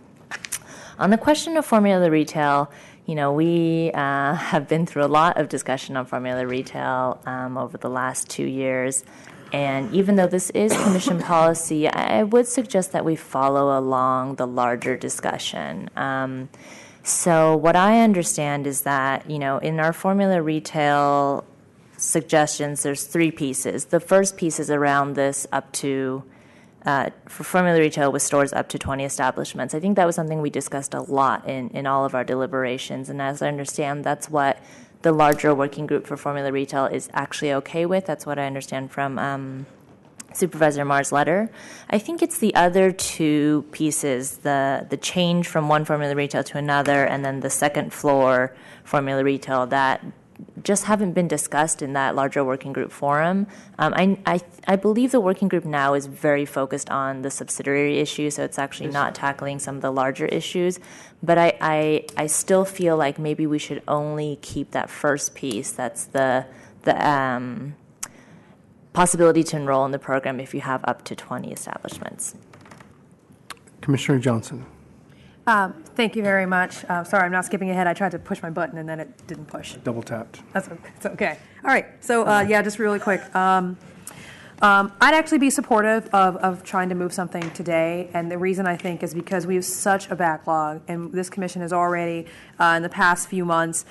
the question of formula retail, we have been through a lot of discussion on formula retail over the last 2 years. And even though this is commission policy, I would suggest that we follow along the larger discussion. So what I understand is that, in our formula retail suggestions, there's 3 pieces. The first piece is around this up to, for formula retail with stores up to 20 establishments. I think that was something we discussed a lot in all of our deliberations. And as I understand, that's what the larger working group for formula retail is actually okay with. That's what I understand from Supervisor Marr's letter. I think it's the other 2 pieces, the change from one formula retail to another, and then the second floor formula retail that just haven't been discussed in that larger working group forum. I believe the working group now is very focused on the subsidiary issue, so it's actually not tackling some of the larger issues. But I still feel like maybe we should only keep that first piece. That's the possibility to enroll in the program if you have up to 20 establishments. Commissioner Johnson. Thank you very much. Sorry, I'm not skipping ahead. I tried to push my button and then it didn't push. Double tapped. It's okay. All right. So, just really quick. I'd actually be supportive of trying to move something today. And the reason I think is because we have such a backlog. And this commission has already, in the past few months,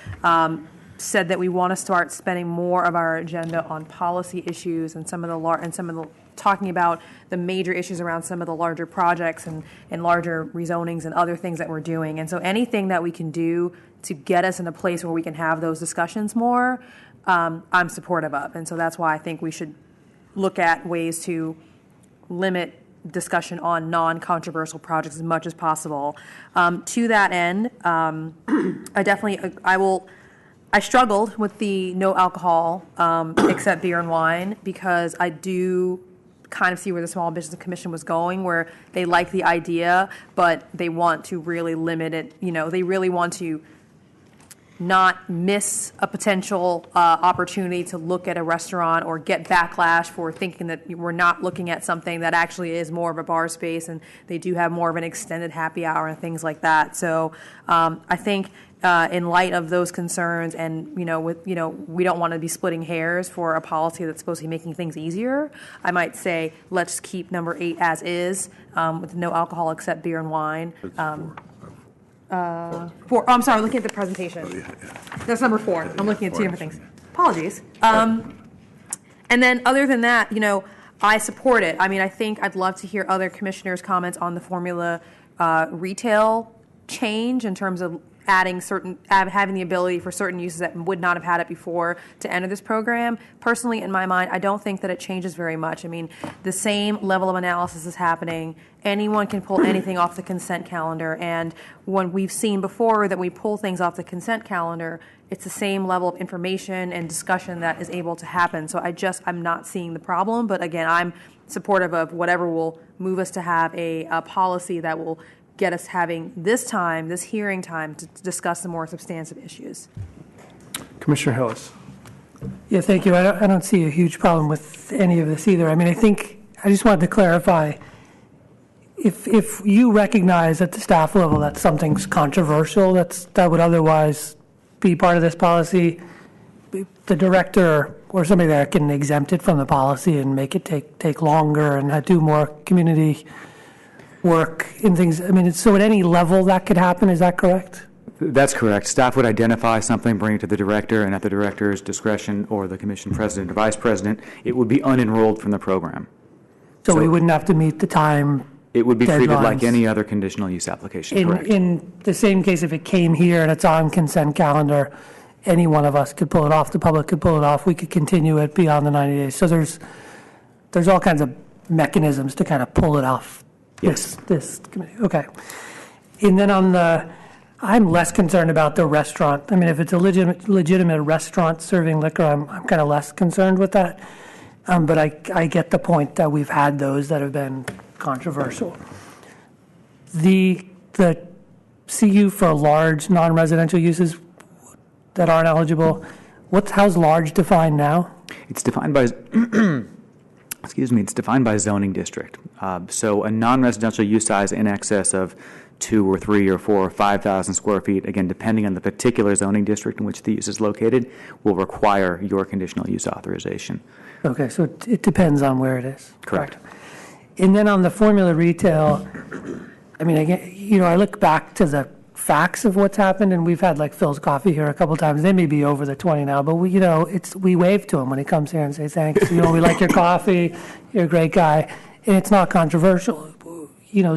said that we want to start spending more of our agenda on policy issues and some of the talking about the major issues around some of the larger projects and larger rezonings and other things that we're doing. And so anything that we can do to get us in a place where we can have those discussions more, I'm supportive of. And so that's why I think we should look at ways to limit discussion on non-controversial projects as much as possible. To that end, I struggled with the no alcohol except beer and wine because I do kind of see where the Small Business Commission was going, where they like the idea, but they want to really limit it. They really want to not miss a potential opportunity to look at a restaurant or get backlash for thinking that we're not looking at something that actually is more of a bar space, and they do have more of an extended happy hour and things like that. So I think in light of those concerns, and we don't want to be splitting hairs for a policy that's supposed to be making things easier, I might say let's keep number 8 as is, with no alcohol except beer and wine. 4. Oh, I'm sorry, I'm looking at the presentation. That's number 4. I'm looking at 2 different things. Apologies. And then other than that, I support it. I mean, I think I'd love to hear other commissioners' comments on the formula retail change in terms of having the ability for certain uses that would not have had it before to enter this program. Personally, in my mind, I don't think that it changes very much. I mean, the same level of analysis is happening. Anyone can pull anything off the consent calendar, and when we've seen before that we pull things off the consent calendar, it's the same level of information and discussion that is able to happen. So I'm not seeing the problem, but again, I'm supportive of whatever will move us to have a policy that will get us having this hearing time to discuss the more substantive issues. Commissioner Hillis. Yeah, thank you. I don't see a huge problem with any of this either. I mean, I just wanted to clarify, if you recognize at the staff level that something's controversial, that would otherwise be part of this policy, the director or somebody there can exempt it from the policy and make it take longer and do more community work in things. I mean, so at any level that could happen, is that correct? That's correct. Staff would identify something, bring it to the director, and at the director's discretion or the commission president or vice president, it would be unenrolled from the program. So we wouldn't have to meet the time. It would be deadlines. treated like any other conditional use application, correct? In the same case, if it came here and it's on consent calendar, any one of us could pull it off. The public could pull it off. We could continue it beyond the 90 days. So there's all kinds of mechanisms to kind of pull it off this committee. Okay. And then I'm less concerned about the restaurant. I mean, if it's a legitimate restaurant serving liquor, I'm kind of less concerned with that. But I get the point that we've had those that have been controversial. The CU for large non-residential uses that aren't eligible, how's large defined now? It's defined by, it's defined by zoning district. So a non-residential use size in excess of 2 or 3 or 4 or 5,000 square feet, again, depending on the particular zoning district in which the use is located, will require your conditional use authorization. Okay, so it depends on where it is. Correct. And then on the formula retail, I mean, again, I look back to the facts of what's happened, and we've had like Phil's Coffee here a couple times. They may be over the 20 now, but we wave to him when he comes here and say thanks. We like your coffee. You're a great guy, and it's not controversial.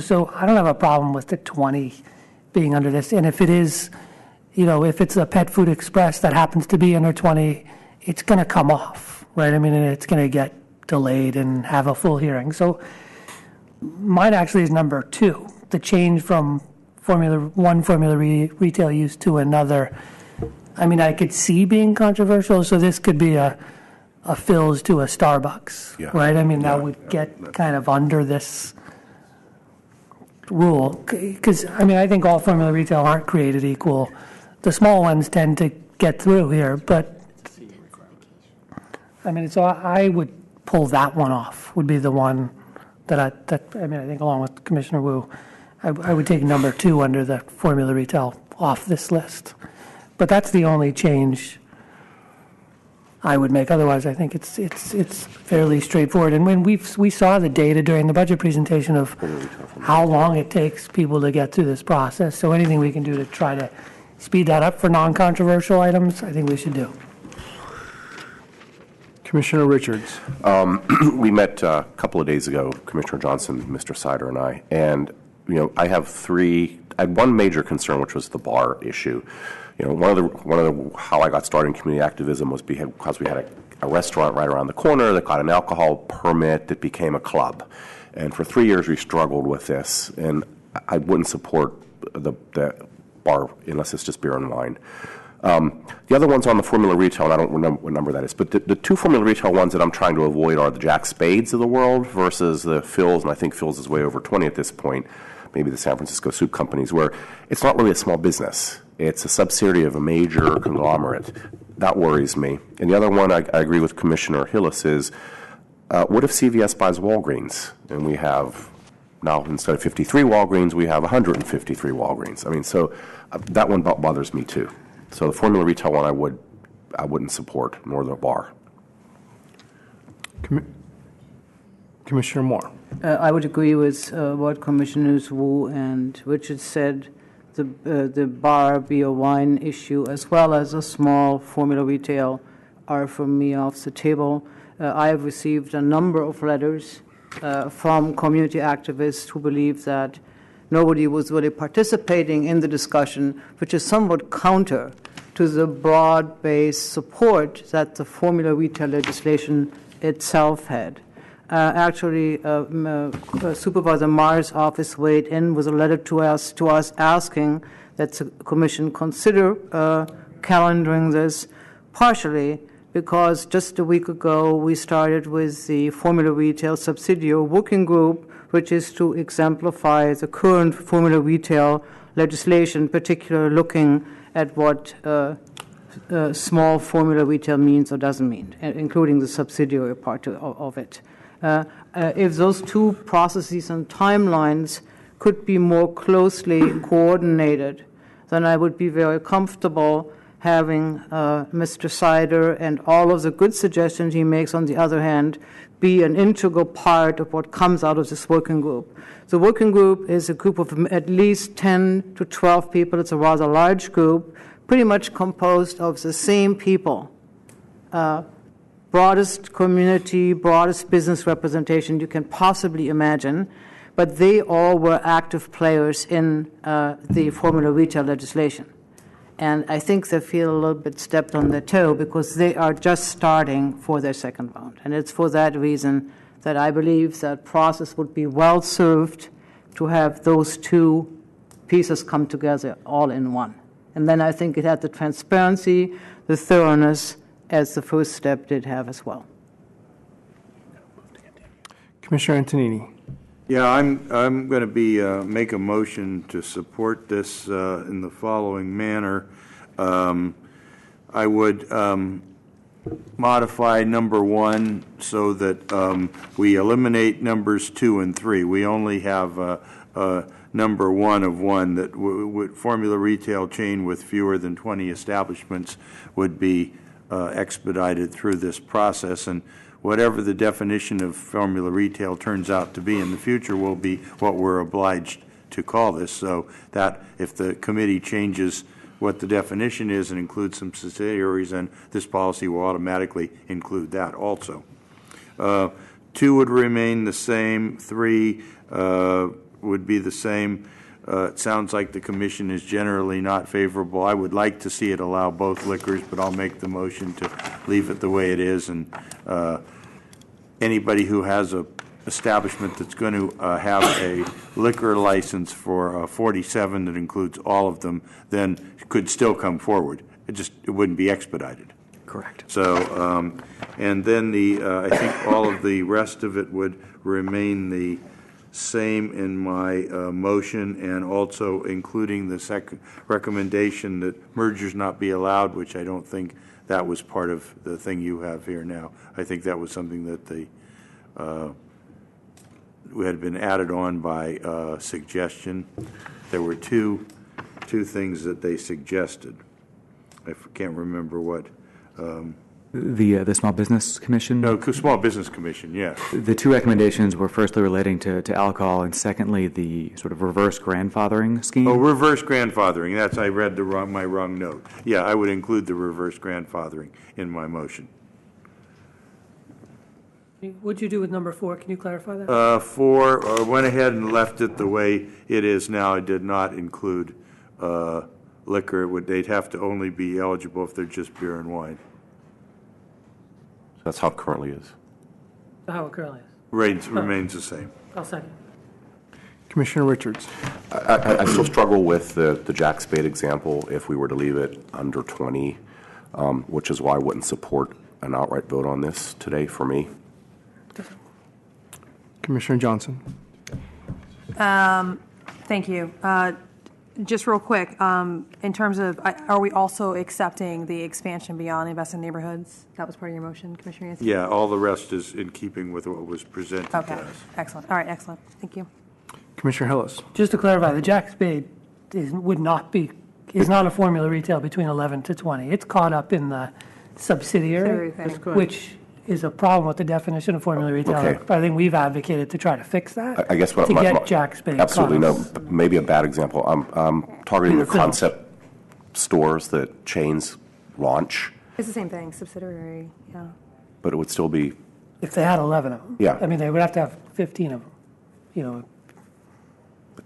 So I don't have a problem with the 20 being under this. And if it is, if it's a Pet Food Express that happens to be under 20, it's going to come off, right? I mean, it's going to get delayed and have a full hearing. So mine actually is number 2, the change from formula retail use to another. I mean, I could see being controversial. So this could be a Phil's to a Starbucks, right? I mean, that would get kind of under this rule, because I think all formula retail aren't created equal. The small ones tend to get through here, but so I would pull that one off. Would be the one that I think along with Commissioner Wu, I would take number 2 under the formula retail off this list. But that's the only change I would make. Otherwise, I think it's fairly straightforward. And when we saw the data during the budget presentation of how long it takes people to get through this process, so anything we can do to try to speed that up for non-controversial items, I think we should do. Commissioner Richards. We met a couple of days ago, Commissioner Johnson, Mr. Sider, and I, and I had one major concern, which was the bar issue. One of the how I got started in community activism was because we had a restaurant right around the corner that got an alcohol permit that became a club, and for 3 years we struggled with this, and I wouldn't support the bar unless it's just beer and wine. The other ones on the formula retail, and I don't remember what number that is, but the 2 formula retail ones that I'm trying to avoid are the Jack Spades of the world versus the Phil's, and I think Phil's is way over 20 at this point, maybe the San Francisco soup companies, where it's not really a small business. It's a subsidiary of a major conglomerate. That worries me. And the other one, I agree with Commissioner Hillis, is what if CVS buys Walgreens? And we have now, instead of 53 Walgreens, we have 153 Walgreens. So that one bothers me too. So the formula retail one I wouldn't support, nor the bar. Commissioner Moore. I would agree with what Commissioners Wu and Richards said. The bar, beer, wine issue, as well as a small formula retail, are for me off the table. I have received a number of letters from community activists who believe that nobody was really participating in the discussion, which is somewhat counter to the broad-based support that the formula retail legislation itself had. Actually, Supervisor Marr's office weighed in with a letter to us asking that the Commission consider calendaring this, partially because just a week ago we started with the formula retail subsidiary working group, which is to exemplify the current formula retail legislation, particularly looking at what small formula retail means or doesn't mean, including the subsidiary part of it. If those 2 processes and timelines could be more closely coordinated, then I would be very comfortable having Mr. Sider and all of the good suggestions he makes, on the other hand, be an integral part of what comes out of this working group. The working group is a group of at least 10 to 12 people. It's a rather large group, pretty much composed of the same people. Broadest community, broadest business representation you can possibly imagine, but they all were active players in the formula retail legislation. And I think they feel a little bit stepped on their toe because they are just starting for their second round. And it's for that reason that I believe that process would be well served to have those two pieces come together all in one. And then I think it had the transparency, the thoroughness, as the first step did have as well. Commissioner Antonini. Yeah, I'm going to be make a motion to support this in the following manner. I would modify number 1 so that we eliminate numbers 2 and 3. We only have number 1 of 1 that would formula retail chain with fewer than 20 establishments would be expedited through this process, and whatever the definition of formula retail turns out to be in the future will be what we're obliged to call this, so that if the committee changes what the definition is and includes some subsidiaries, then this policy will automatically include that also. 2 would remain the same. 3 would be the same. It sounds like the commission is generally not favorable. I would like to see it allow both liquors, but I'll make the motion to leave it the way it is. And anybody who has a establishment that's going to have a liquor license for 47 that includes all of them, then could still come forward. It wouldn't be expedited. Correct. So, and then I think all of the rest of it would remain the same in my motion, and also including the second recommendation that mergers not be allowed, which I don't think that was part of the thing you have here now. I think that was something that had been added on by suggestion. There were two things that they suggested. I can't remember what. The Small Business Commission? No, Small Business Commission, yes. The 2 recommendations were firstly relating to alcohol, and secondly, the sort of reverse grandfathering scheme. Oh, reverse grandfathering. I read my wrong note. Yeah, I would include the reverse grandfathering in my motion. What'd you do with number 4? Can you clarify that? 4 went ahead and left it the way it is now. It did not include liquor. They'd have to only be eligible if they're just beer and wine. That's how it currently is. How it currently is. Remains the same. I'll second. Commissioner Richards. I still struggle with the Jack Spade example if we were to leave it under 20, which is why I wouldn't support an outright vote on this today for me. Commissioner Johnson. Thank you. Just real quick, in terms of, are we also accepting the expansion beyond investment neighborhoods? That was part of your motion, Commissioner Yancey? Yeah, all the rest is in keeping with what was presented to Okay, us. excellent. All right, excellent. Thank you. Commissioner Hillis. Just to clarify, the Jack Spade is not a formula retail between 11 to 20. It's caught up in the subsidiary, which is a problem with the definition of formula retail. Okay. I think we've advocated to try to fix that. I guess what to get Jack Spade. Absolutely caught no. up. Maybe a bad example. I'm targeting the Peter Phillips. concept stores that chains launch, It's the same thing, subsidiary, yeah. but it would still be. If they had 11 of them. Yeah. I mean, they would have to have 15 of them.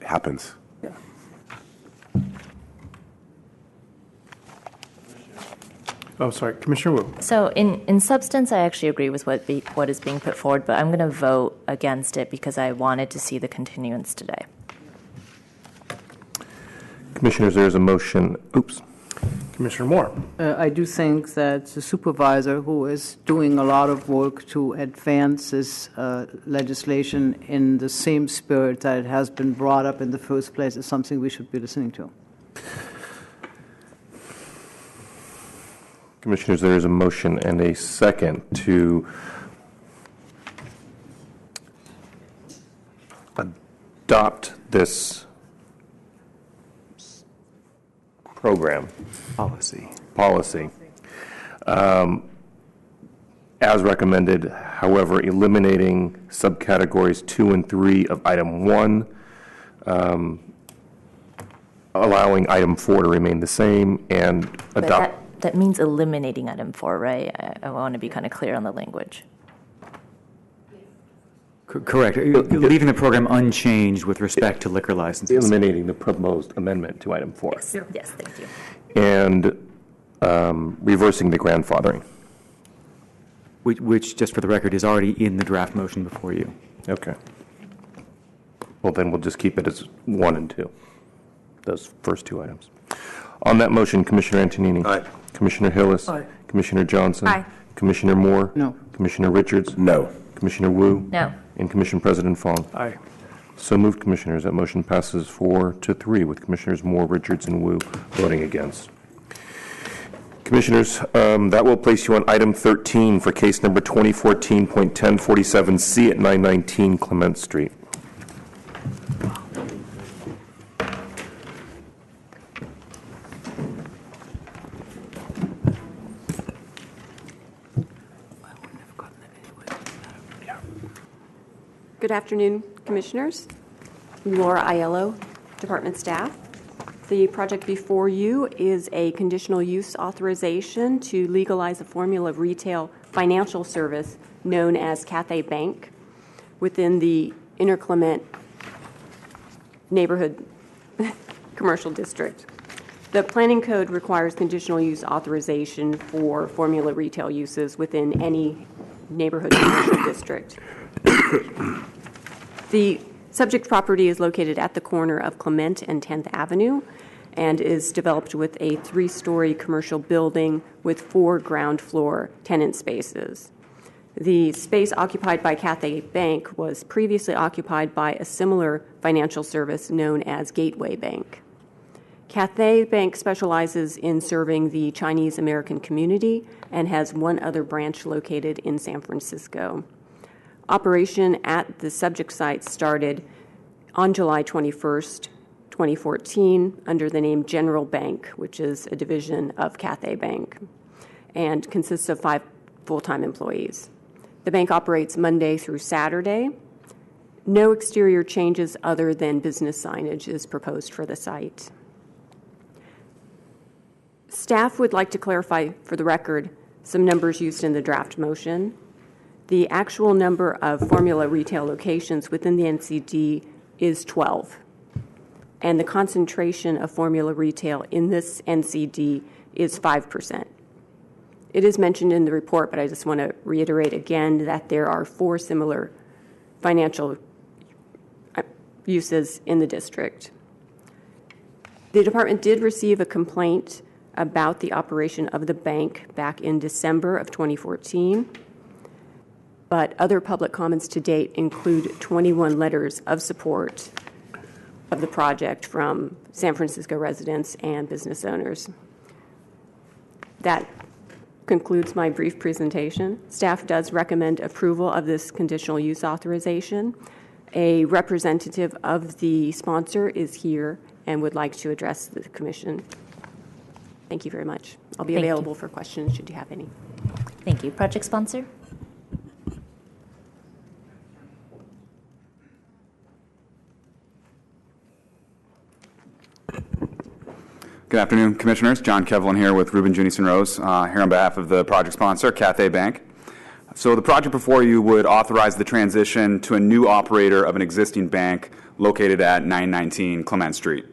It happens. Oh, sorry, Commissioner Wu. So in substance, I actually agree with what is being put forward, but I'm going to vote against it because I wanted to see the continuance today. Commissioners, there is a motion. Oops. Commissioner Moore. I do think that the supervisor, who is doing a lot of work to advance this legislation in the same spirit that it has been brought up in the first place, is something we should be listening to. Commissioners, there is a motion and a second to adopt this program. Policy. As recommended, however, eliminating subcategories 2 and 3 of item 1, allowing item 4 to remain the same, and adopt. That means eliminating item 4, right? I want to be kind of clear on the language. Correct. Leaving the program unchanged with respect to liquor licenses. Eliminating the proposed amendment to item 4. Yes, thank you. And reversing the grandfathering. which, just for the record, is already in the draft motion before you. Okay. Well, then we'll just keep it as 1 and 2, those first 2 items. On that motion, Commissioner Antonini. Aye. Commissioner Hillis. Aye. Commissioner Johnson. Aye. Commissioner Moore. No. Commissioner Richards. No. Commissioner Wu. No. And Commission President Fong. Aye. So moved, Commissioners. That motion passes 4-3 with Commissioners Moore, Richards, and Wu voting against. Commissioners, that will place you on item 13 for case number 2014.1047C at 919 Clement Street. Good afternoon, Commissioners. Laura Aiello, Department Staff. The project before you is a conditional use authorization to legalize a formula of retail financial service known as Cathay Bank within the Inner Clement neighborhood commercial district. The planning code requires conditional use authorization for formula retail uses within any neighborhood commercial district. The subject property is located at the corner of Clement and 10th Avenue and is developed with a 3-story commercial building with 4 ground floor tenant spaces. The space occupied by Cathay Bank was previously occupied by a similar financial service known as Gateway Bank. Cathay Bank specializes in serving the Chinese American community and has 1 other branch located in San Francisco. Operation at the subject site started on July 21st, 2014, under the name General Bank, which is a division of Cathay Bank, and consists of 5 full-time employees. The bank operates Monday through Saturday. No exterior changes other than business signage is proposed for the site. Staff would like to clarify, for the record, some numbers used in the draft motion. The actual number of formula retail locations within the NCD is 12, and the concentration of formula retail in this NCD is 5%. It is mentioned in the report, but I just want to reiterate again that there are 4 similar financial uses in the district. The department did receive a complaint about the operation of the bank back in December of 2014. But other public comments to date include 21 letters of support of the project from San Francisco residents and business owners. That concludes my brief presentation. Staff does recommend approval of this conditional use authorization. A representative of the sponsor is here and would like to address the Commission. Thank you very much. I'll be available for questions should you have any. Thank you. Project sponsor? Good afternoon, Commissioners. John Kevlin here with Reuben Junius and Rose, here on behalf of the project sponsor, Cathay Bank. So the project before you would authorize the transition to a new operator of an existing bank located at 919 Clement Street.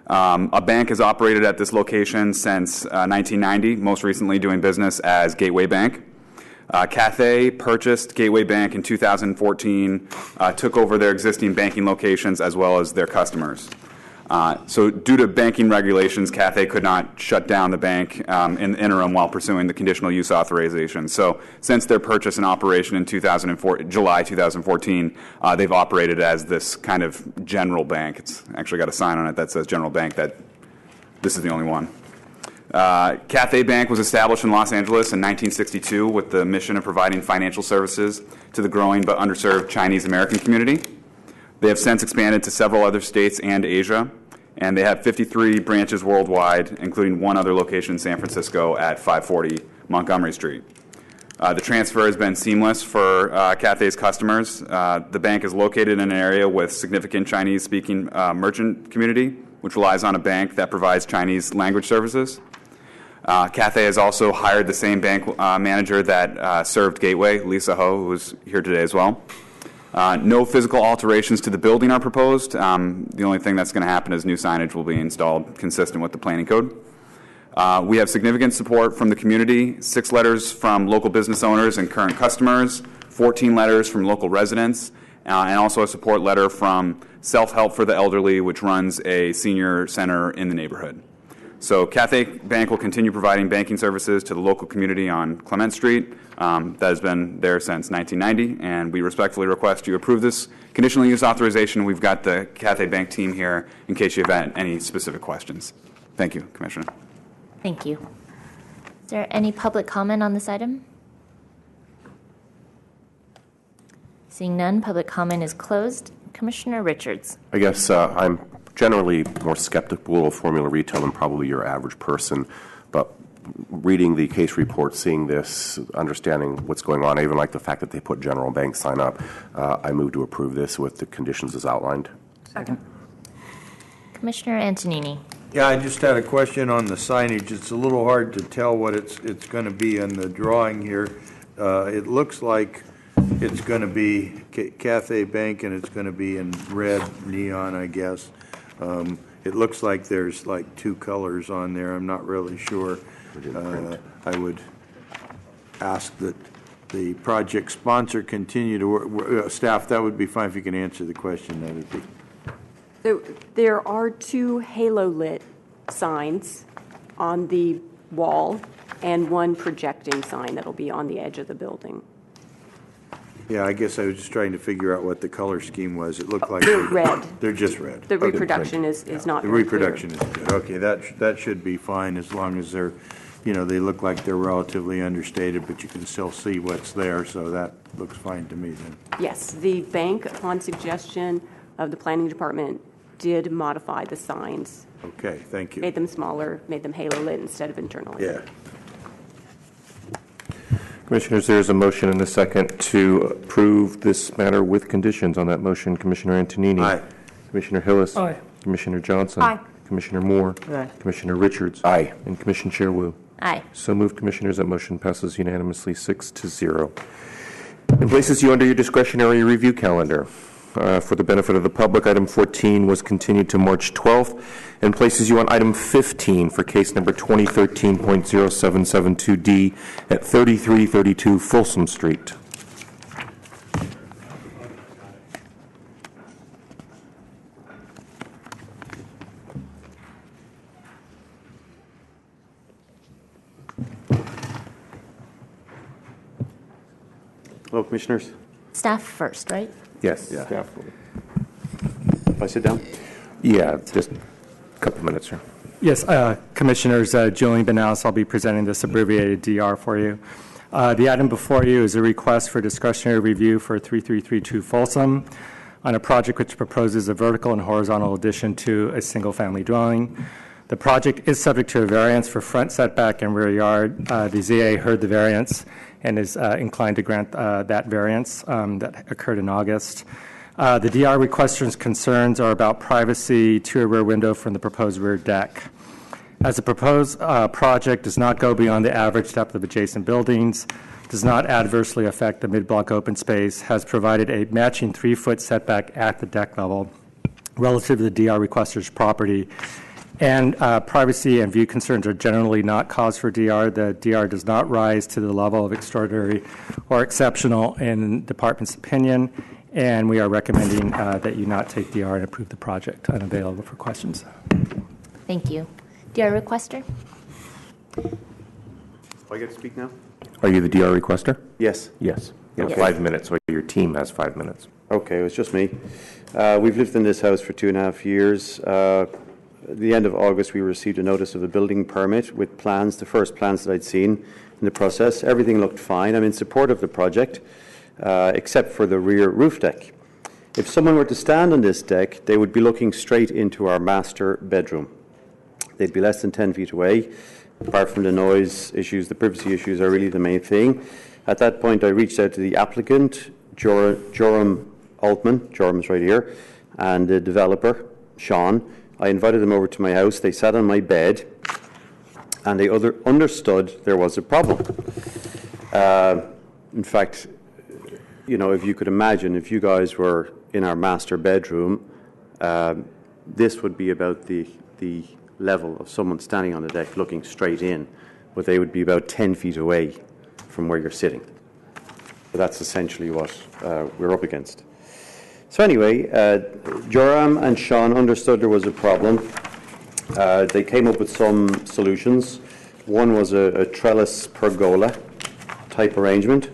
A bank has operated at this location since 1990, most recently doing business as Gateway Bank. Cathay purchased Gateway Bank in 2014, took over their existing banking locations as well as their customers. So due to banking regulations, Cathay could not shut down the bank in the interim while pursuing the conditional use authorization. So since their purchase and operation in July 2014, they've operated as this kind of general bank. It's actually got a sign on it that says general bank, that this is the only one. Cathay Bank was established in Los Angeles in 1962 with the mission of providing financial services to the growing but underserved Chinese American community. They have since expanded to several other states and Asia, and they have 53 branches worldwide, including 1 other location in San Francisco at 540 Montgomery Street. The transfer has been seamless for Cathay's customers. The bank is located in an area with significant Chinese-speaking merchant community, which relies on a bank that provides Chinese language services. Cathay has also hired the same bank manager that served Gateway, Lisa Ho, who is here today as well. No physical alterations to the building are proposed. The only thing that's going to happen is new signage will be installed consistent with the planning code. We have significant support from the community, 6 letters from local business owners and current customers, 14 letters from local residents, and also a support letter from Self-Help for the Elderly, which runs a senior center in the neighborhood. So Cathay Bank will continue providing banking services to the local community on Clement Street. That has been there since 1990, and we respectfully request you approve this conditional use authorization. We've got the Cathay Bank team here in case you have any specific questions. Thank you, Commissioner. Thank you. Is there any public comment on this item? Seeing none, public comment is closed. Commissioner Richards. I guess I'm generally more skeptical of formula retail than probably your average person, but reading the case report, seeing this, understanding what's going on, I even like the fact that they put General Bank sign up. I move to approve this with the conditions as outlined. Second. Commissioner Antonini. Yeah, I just had a question on the signage. It's a little hard to tell what it's going to be in the drawing here. It looks like it's going to be Cathay Bank, and it's going to be in red neon, I guess. It looks like there's like 2 colors on there. I'm not really sure. I would ask that the project sponsor continue to work. Staff, that would be fine if you can answer the question. That would be. So there are 2 halo-lit signs on the wall and 1 projecting sign that'll be on the edge of the building. Yeah, I guess I was just trying to figure out what the color scheme was. It looked like They're red. They're just red. The reproduction is not The very reproduction clear. is good. Okay, that should be fine as long as they're, they look like they're relatively understated, but you can still see what's there, so that looks fine to me then. Yes, the bank, upon suggestion of the planning department, did modify the signs. Okay, thank you. Made them smaller, made them halo-lit instead of internally. Yeah. Commissioners, there is a motion and a second to approve this matter with conditions. On that motion, Commissioner Antonini. Aye. Commissioner Hillis. Aye. Commissioner Johnson. Aye. Commissioner Moore. Aye. Commissioner Richards. Aye. And Commissioner Chair Wu. Aye. So moved, Commissioners. That motion passes unanimously 6-0. And places you under your discretionary review calendar. For the benefit of the public, item 14 was continued to March 12th, and places you on item 15 for case number 2013.0772D at 3332 Folsom Street. Hello, Commissioners. Staff first, right? Yes. Yeah. Staff. If I sit down? Yeah, just a couple minutes, sir. Yes, Commissioners, Julian Benaus, I'll be presenting this abbreviated DR for you. The item before you is a request for discretionary review for 3332 Folsom on a project which proposes a vertical and horizontal addition to a single-family dwelling. The project is subject to a variance for front setback and rear yard. The ZA heard the variance and is inclined to grant that variance that occurred in August. The DR requester's concerns are about privacy to a rear window from the proposed rear deck. As the proposed project does not go beyond the average depth of adjacent buildings, does not adversely affect the mid-block open space, has provided a matching 3-foot setback at the deck level relative to the DR requester's property, and privacy and view concerns are generally not cause for DR. The DR does not rise to the level of extraordinary or exceptional in the department's opinion, and we are recommending that you not take DR and approve the project. I'm available for questions. Thank you. DR requester? Do I get to speak now? Are you the DR requester? Yes. Yes. You have Yes. 5 minutes, or your team has 5 minutes. Okay, it was just me. We've lived in this house for 2.5 years. At the end of August, we received a notice of a building permit with plans, the first plans that I'd seen in the process. Everything looked fine. I'm in support of the project, except for the rear roof deck. If someone were to stand on this deck, they would be looking straight into our master bedroom. They'd be less than 10 feet away. Apart from the noise issues, the privacy issues are really the main thing. At that point, I reached out to the applicant, Joram Altman, Joram's right here, and the developer, Sean. I invited them over to my house. They sat on my bed, and they understood there was a problem. In fact, if you could imagine, if you guys were in our master bedroom, this would be about the level of someone standing on the deck looking straight in, but they would be about 10 feet away from where you're sitting. So that's essentially what we're up against. So anyway, Joram and Sean understood there was a problem. They came up with some solutions. One was a trellis pergola type arrangement.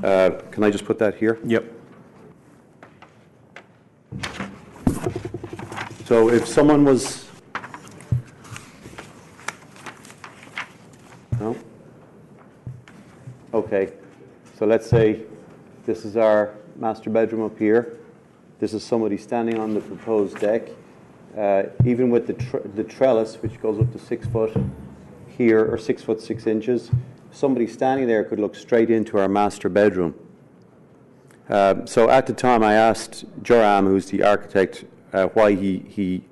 Can I just put that here? Yep. So if someone was... No? Okay. So let's say this is our master bedroom up here. This is somebody standing on the proposed deck. Even with the trellis, which goes up to 6 foot here, or 6 foot 6 inches, somebody standing there could look straight into our master bedroom. So at the time I asked Joram, who's the architect, why he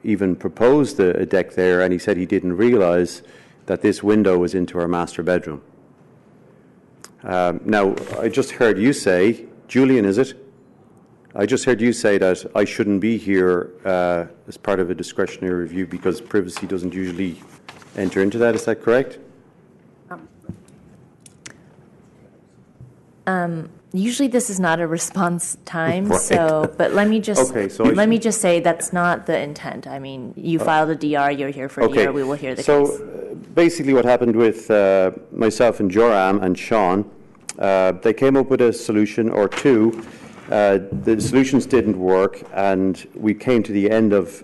even proposed a deck there, and he said he didn't realize that this window was into our master bedroom. Now, I just heard you say, Julian, is it? I just heard you say that I shouldn't be here as part of a discretionary review because privacy doesn't usually enter into that. Is that correct? Usually this is not a response time, Right. but let me just Okay, so let me just say that's not the intent. I mean, you filed a DR, you're here for a year, we will hear the case. Basically what happened with myself and Joram and Sean, they came up with a solution or two. The solutions didn't work, and we came to the end of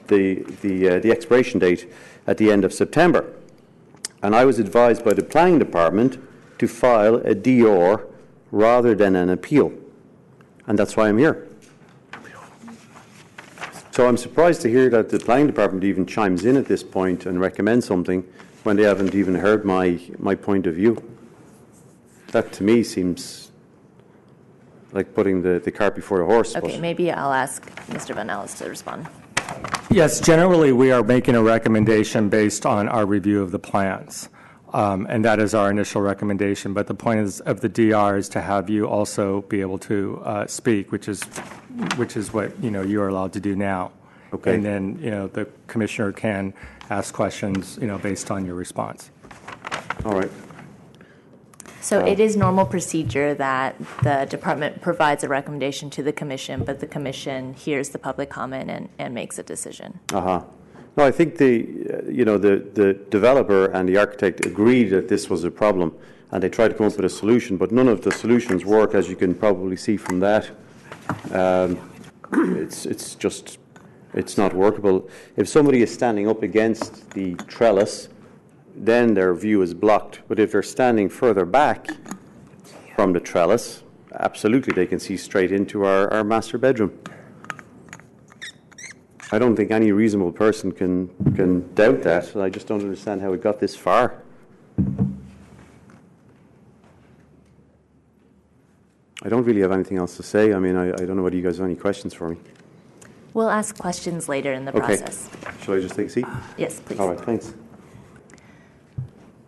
the expiration date at the end of September. And I was advised by the planning department to file a DR rather than an appeal. And that's why I'm here. So I'm surprised to hear that the planning department even chimes in at this point and recommends something when they haven't even heard my point of view. That to me seems like putting the cart before the horse. Okay, maybe I'll ask Mr. Van Ellis to respond. Yes, generally we are making a recommendation based on our review of the plans. And that is our initial recommendation. But the point of the DR is to have you also be able to speak, which is what you are allowed to do now. Okay. And then the commissioner can ask questions based on your response. All right. So it is normal procedure that the department provides a recommendation to the commission, but the commission hears the public comment and makes a decision. No, I think the developer and the architect agreed that this was a problem, and they tried to come up with a solution, but none of the solutions work, as you can probably see from that. It's not workable. If somebody is standing up against the trellis, then their view is blocked. But if they're standing further back from the trellis, absolutely they can see straight into our master bedroom. I don't think any reasonable person can doubt that. I just don't understand how it got this far. I don't really have anything else to say. I mean, I don't know whether you guys have any questions for me. We'll ask questions later in the process. Shall I just take a seat? Yes, please. All right, thanks.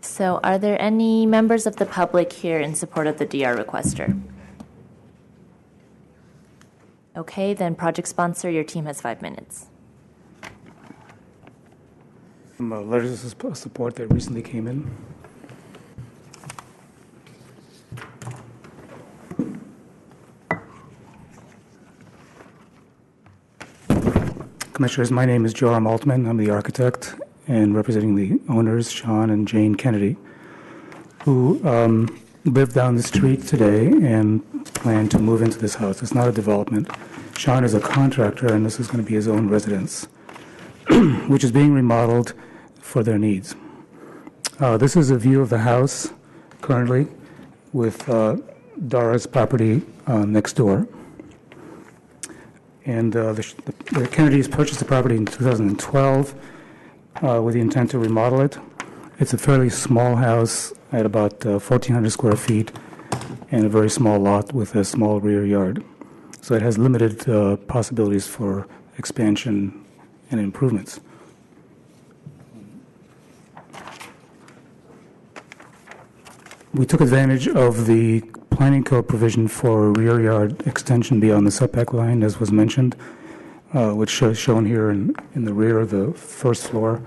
So are there any members of the public here in support of the DR requester? Okay, then project sponsor, your team has 5 minutes. Letters of support that recently came in. Commissioners, my name is Joram Altman. I'm the architect and representing the owners, Sean and Jane Kennedy, who live down the street today and plan to move into this house. It's not a development. Sean is a contractor, and this is going to be his own residence, which is being remodeled for their needs. This is a view of the house currently with Dara's property next door. And the Kennedys purchased the property in 2012 with the intent to remodel it. It's a fairly small house at about 1,400 square feet and a very small lot with a small rear yard. So it has limited possibilities for expansion and improvements. We took advantage of the planning code provision for rear yard extension beyond the setback line, as was mentioned. which is shown here in the rear of the first floor,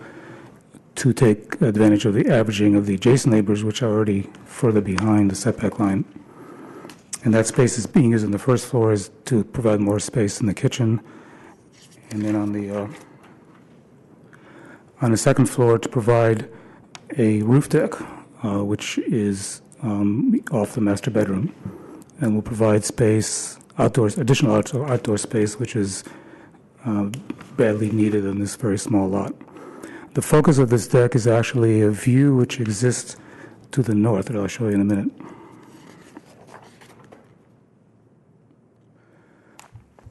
to take advantage of the averaging of the adjacent neighbors, which are already further behind the setback line. And that space is being used on the first floor is to provide more space in the kitchen, and then on the second floor to provide a roof deck, which is off the master bedroom, and will provide space, additional outdoor space, which is badly needed in this very small lot. The focus of this deck is actually a view which exists to the north that I'll show you in a minute.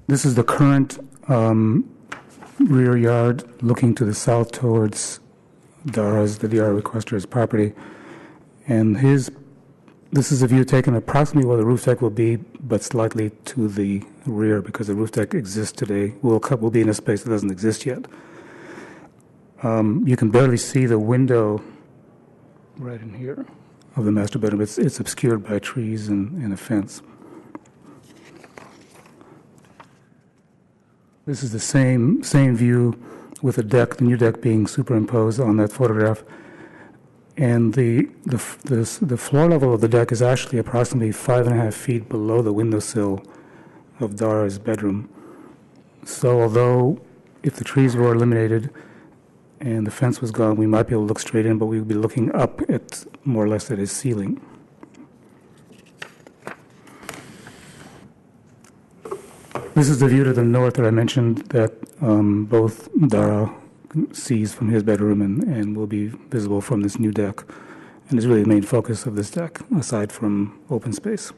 This is the current rear yard looking to the south towards the DR requester's property. And this is a view taken approximately where the roof deck will be, but slightly to the rear because the roof deck exists today, will be in a space that doesn't exist yet. You can barely see the window right in here of the master bedroom. It's obscured by trees and a fence. This is the same view with the new deck being superimposed on that photograph. And the floor level of the deck is actually approximately 5.5 feet below the windowsill of Dara's bedroom. So although if the trees were eliminated and the fence was gone, we might be able to look straight in, but we would be looking up at more or less at his ceiling. This is the view to the north that I mentioned that both Dara sees from his bedroom and will be visible from this new deck, and is really the main focus of this deck, aside from open space.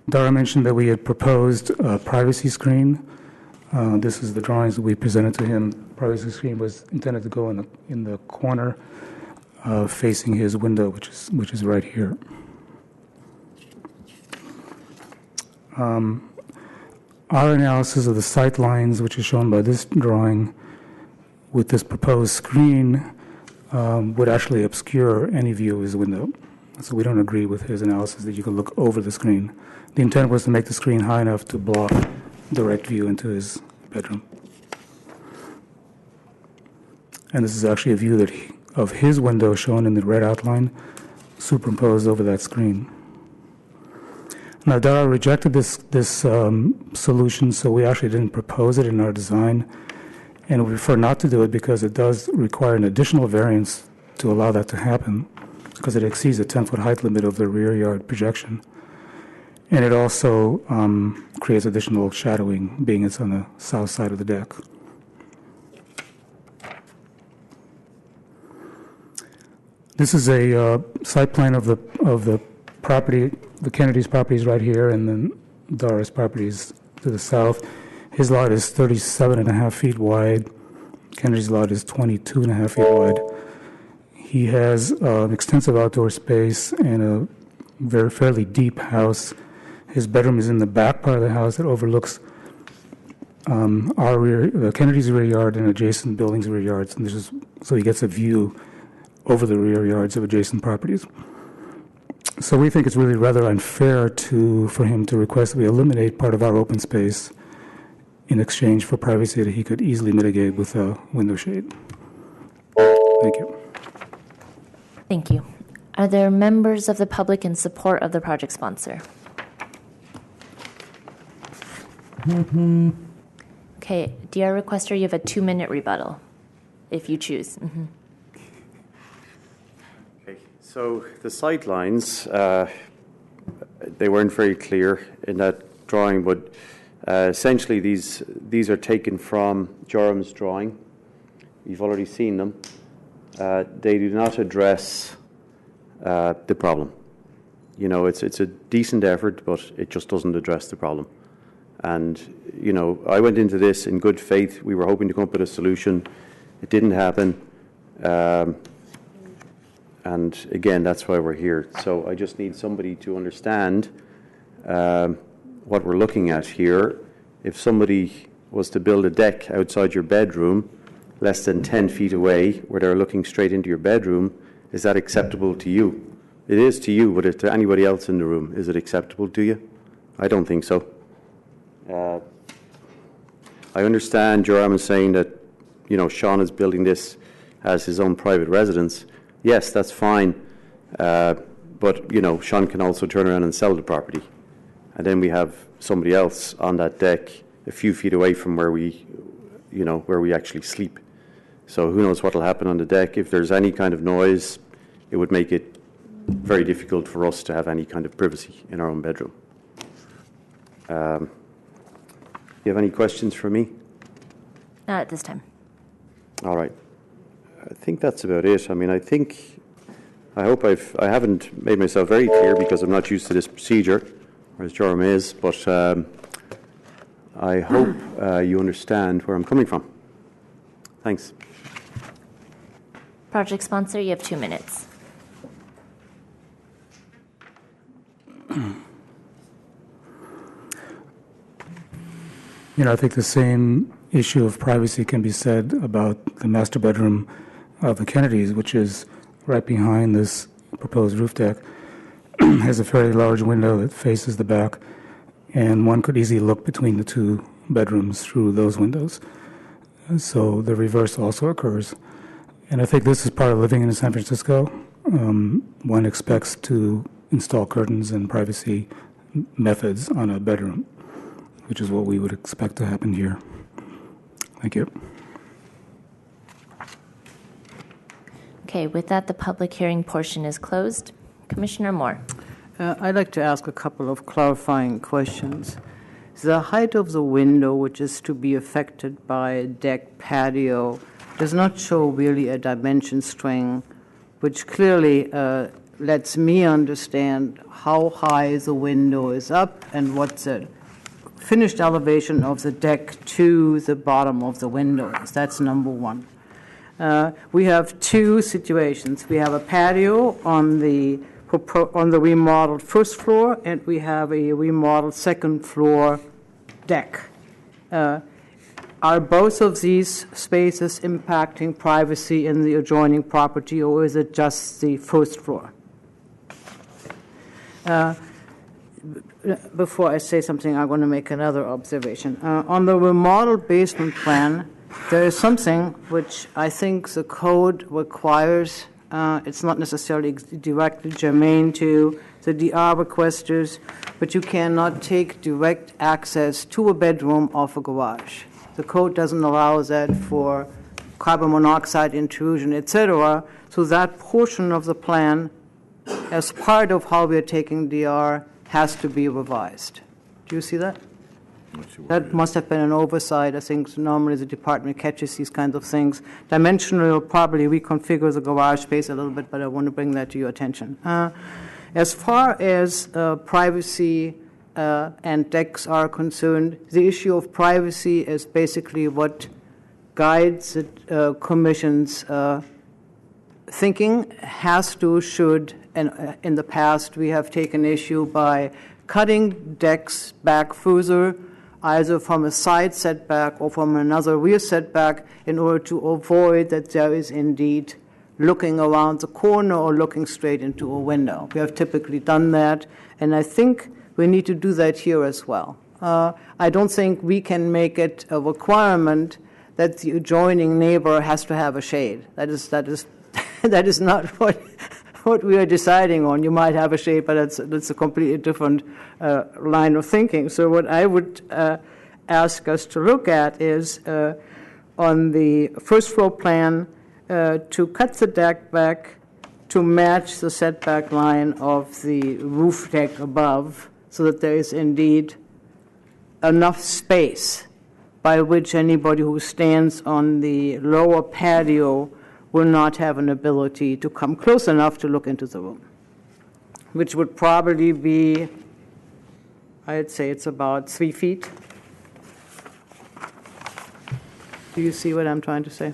Dara mentioned that we had proposed a privacy screen. This is the drawings that we presented to him. Privacy screen was intended to go in the corner facing his window, which is right here. Our analysis of the sight lines, which is shown by this drawing, with this proposed screen, would actually obscure any view of his window. So we don't agree with his analysis that you can look over the screen. The intent was to make the screen high enough to block direct view into his bedroom. And this is actually a view of his window shown in the red outline, superimposed over that screen. Now, Dara rejected this solution, so we actually didn't propose it in our design, and we prefer not to do it because it does require an additional variance to allow that to happen, because it exceeds the 10-foot height limit of the rear yard projection. And it also creates additional shadowing, being it's on the south side of the deck. This is a site plan of the property. The Kennedy's property is right here, and then Dara's property is to the south. His lot is 37.5 feet wide. Kennedy's lot is 22.5 feet wide. He has extensive outdoor space and a fairly deep house. His bedroom is in the back part of the house that overlooks Kennedy's rear yard and adjacent buildings' rear yards, and so he gets a view over the rear yards of adjacent properties. So we think it's really rather unfair for him to request that we eliminate part of our open space in exchange for privacy that he could easily mitigate with a window shade. Thank you. Thank you. Are there members of the public in support of the project sponsor? Okay, DR requester, you have a 2-minute rebuttal, if you choose. So the sight lines, they weren't very clear in that drawing, but essentially these are taken from Joram's drawing. You've already seen them. They do not address the problem. You know, it's a decent effort, but it just doesn't address the problem. And, you know, I went into this in good faith. We were hoping to come up with a solution. It didn't happen. And again, that's why we're here. So I just need somebody to understand what we're looking at here. If somebody was to build a deck outside your bedroom, less than 10 feet away, where they're looking straight into your bedroom, is that acceptable to you? It is to you, but to anybody else in the room, is it acceptable to you? I don't think so. I understand Joram is saying that, Sean is building this as his own private residence. Yes, that's fine. But, Sean can also turn around and sell the property. And then we have somebody else on that deck a few feet away from where we actually sleep. So who knows what will happen on the deck. If there's any kind of noise, it would make it very difficult for us to have any kind of privacy in our own bedroom. You have any questions for me? Not at this time. All right. I think that's about it. I hope I haven't made myself very clear because I'm not used to this procedure, whereas Joram is, but I hope you understand where I'm coming from. Thanks. Project sponsor, you have 2 minutes. I think the same issue of privacy can be said about the master bedroom of the Kennedys, which is right behind this proposed roof deck. Has a fairly large window that faces the back, and one could easily look between the two bedrooms through those windows. So the reverse also occurs. And I think this is part of living in San Francisco. One expects to install curtains and privacy methods on a bedroom, which is what we would expect to happen here. Thank you. Okay, with that, the public hearing portion is closed. Commissioner Moore. I'd like to ask a couple of clarifying questions. The height of the window, which is to be affected by a deck patio, does not show really a dimension string, which clearly lets me understand how high the window is up and what's the finished elevation of the deck to the bottom of the window is. That's number one. We have two situations. We have a patio on the remodeled first floor, and we have a remodeled second floor deck. Are both of these spaces impacting privacy in the adjoining property, or is it just the first floor? Before I say something, I want to make another observation. On the remodeled basement plan, there is something which I think the code requires. It's not necessarily directly germane to the DR requesters, but you cannot take direct access to a bedroom off a garage. The code doesn't allow that for carbon monoxide intrusion, etc. So that portion of the plan, as part of how we're taking DR, has to be revised. Do you see that? That must have been an oversight. I think normally the department catches these kinds of things. Dimensionally will probably reconfigure the garage space a little bit, but I want to bring that to your attention. As far as privacy and decks are concerned, the issue of privacy is basically what guides the Commission's thinking. Has to, should, and in the past we have taken issue by cutting decks back further, either from a side setback or from another rear setback, in order to avoid that there is indeed looking around the corner or looking straight into a window. We have typically done that, and I think we need to do that here as well. I don't think we can make it a requirement that the adjoining neighbor has to have a shade. That is not what we are deciding on. You might have a shade, but that's a completely different line of thinking. So what I would ask us to look at is on the first floor plan to cut the deck back to match the setback line of the roof deck above, so that there is indeed enough space by which anybody who stands on the lower patio will not have an ability to come close enough to look into the room, which would probably be, I'd say it's about 3 feet. Do you see what I'm trying to say?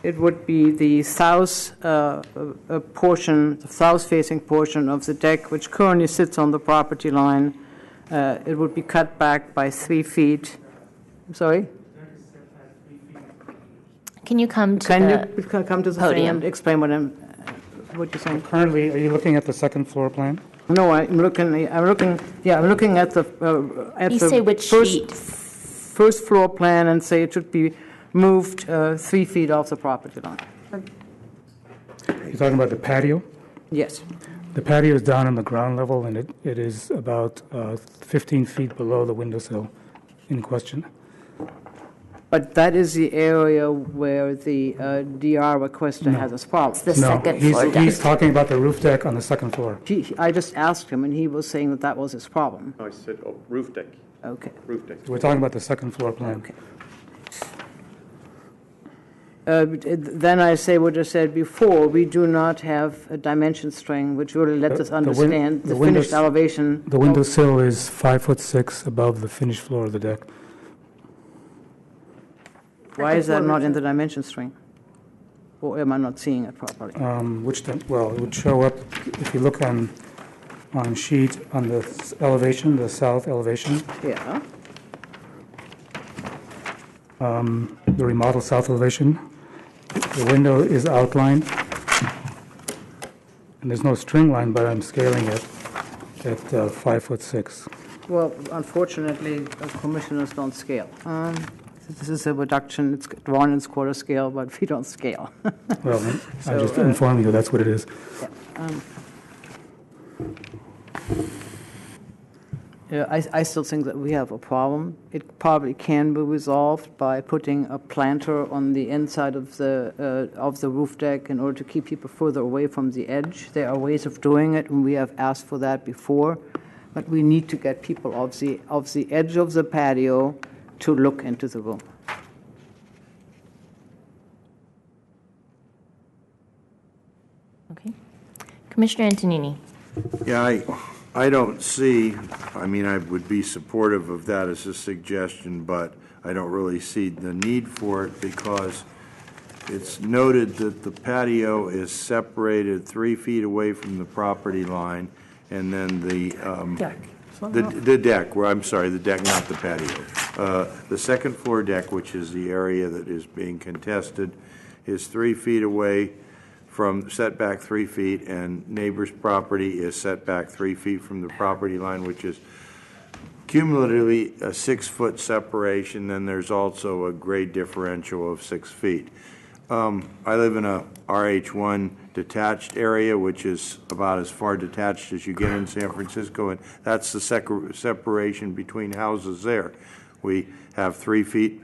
It would be the south portion, the south-facing portion of the deck, which currently sits on the property line. It would be cut back by 3 feet. I'm sorry? Can you come to the podium and explain what you're saying? Currently, are you looking at the second floor plan? No, I'm looking at the, You say which sheet? first floor plan and say it should be moved 3 feet off the property line. You're talking about the patio? Yes. The patio is down on the ground level, and it is about 15 feet below the windowsill in question. But that is the area where the DR requester has his problem. He's talking about the roof deck on the second floor. I just asked him, and he was saying that was his problem. I said, roof deck. Okay. Roof deck. We're talking about the second floor plan. Okay. Then I say what I said before, we do not have a dimension string, which really lets us understand the finished elevation. The windowsill is 5'6" above the finished floor of the deck. Why is that not in the dimension string? Or am I not seeing it properly? Well, it would show up if you look on sheet on the elevation, the south elevation. Yeah. The remodeled south elevation. The window is outlined, and there's no string line, but I'm scaling it at 5'6". Well, unfortunately, commissioners don't scale. This is a reduction, it's drawn in quarter scale, but we don't scale. Well, I'm just informing you that's what it is. Yeah, I still think that we have a problem. It probably can be resolved by putting a planter on the inside of the roof deck in order to keep people further away from the edge. There are ways of doing it, and we have asked for that before. But we need to get people off the edge of the patio to look into the room. Okay. Commissioner Antonini. Yeah, I don't see, I mean, I would be supportive of that as a suggestion, but I don't really see the need for it because it's noted that the patio is separated 3 feet away from the property line, and then the Deck. The deck, I'm sorry, the deck, not the patio. The second floor deck, which is the area that is being contested, is 3 feet away from setback 3 feet, and neighbor's property is set back 3 feet from the property line, which is cumulatively a 6-foot separation. Then there's also a grade differential of 6 feet. I live in a RH1 detached area, which is about as far detached as you get in San Francisco, and that's the separation between houses there. We have 3 feet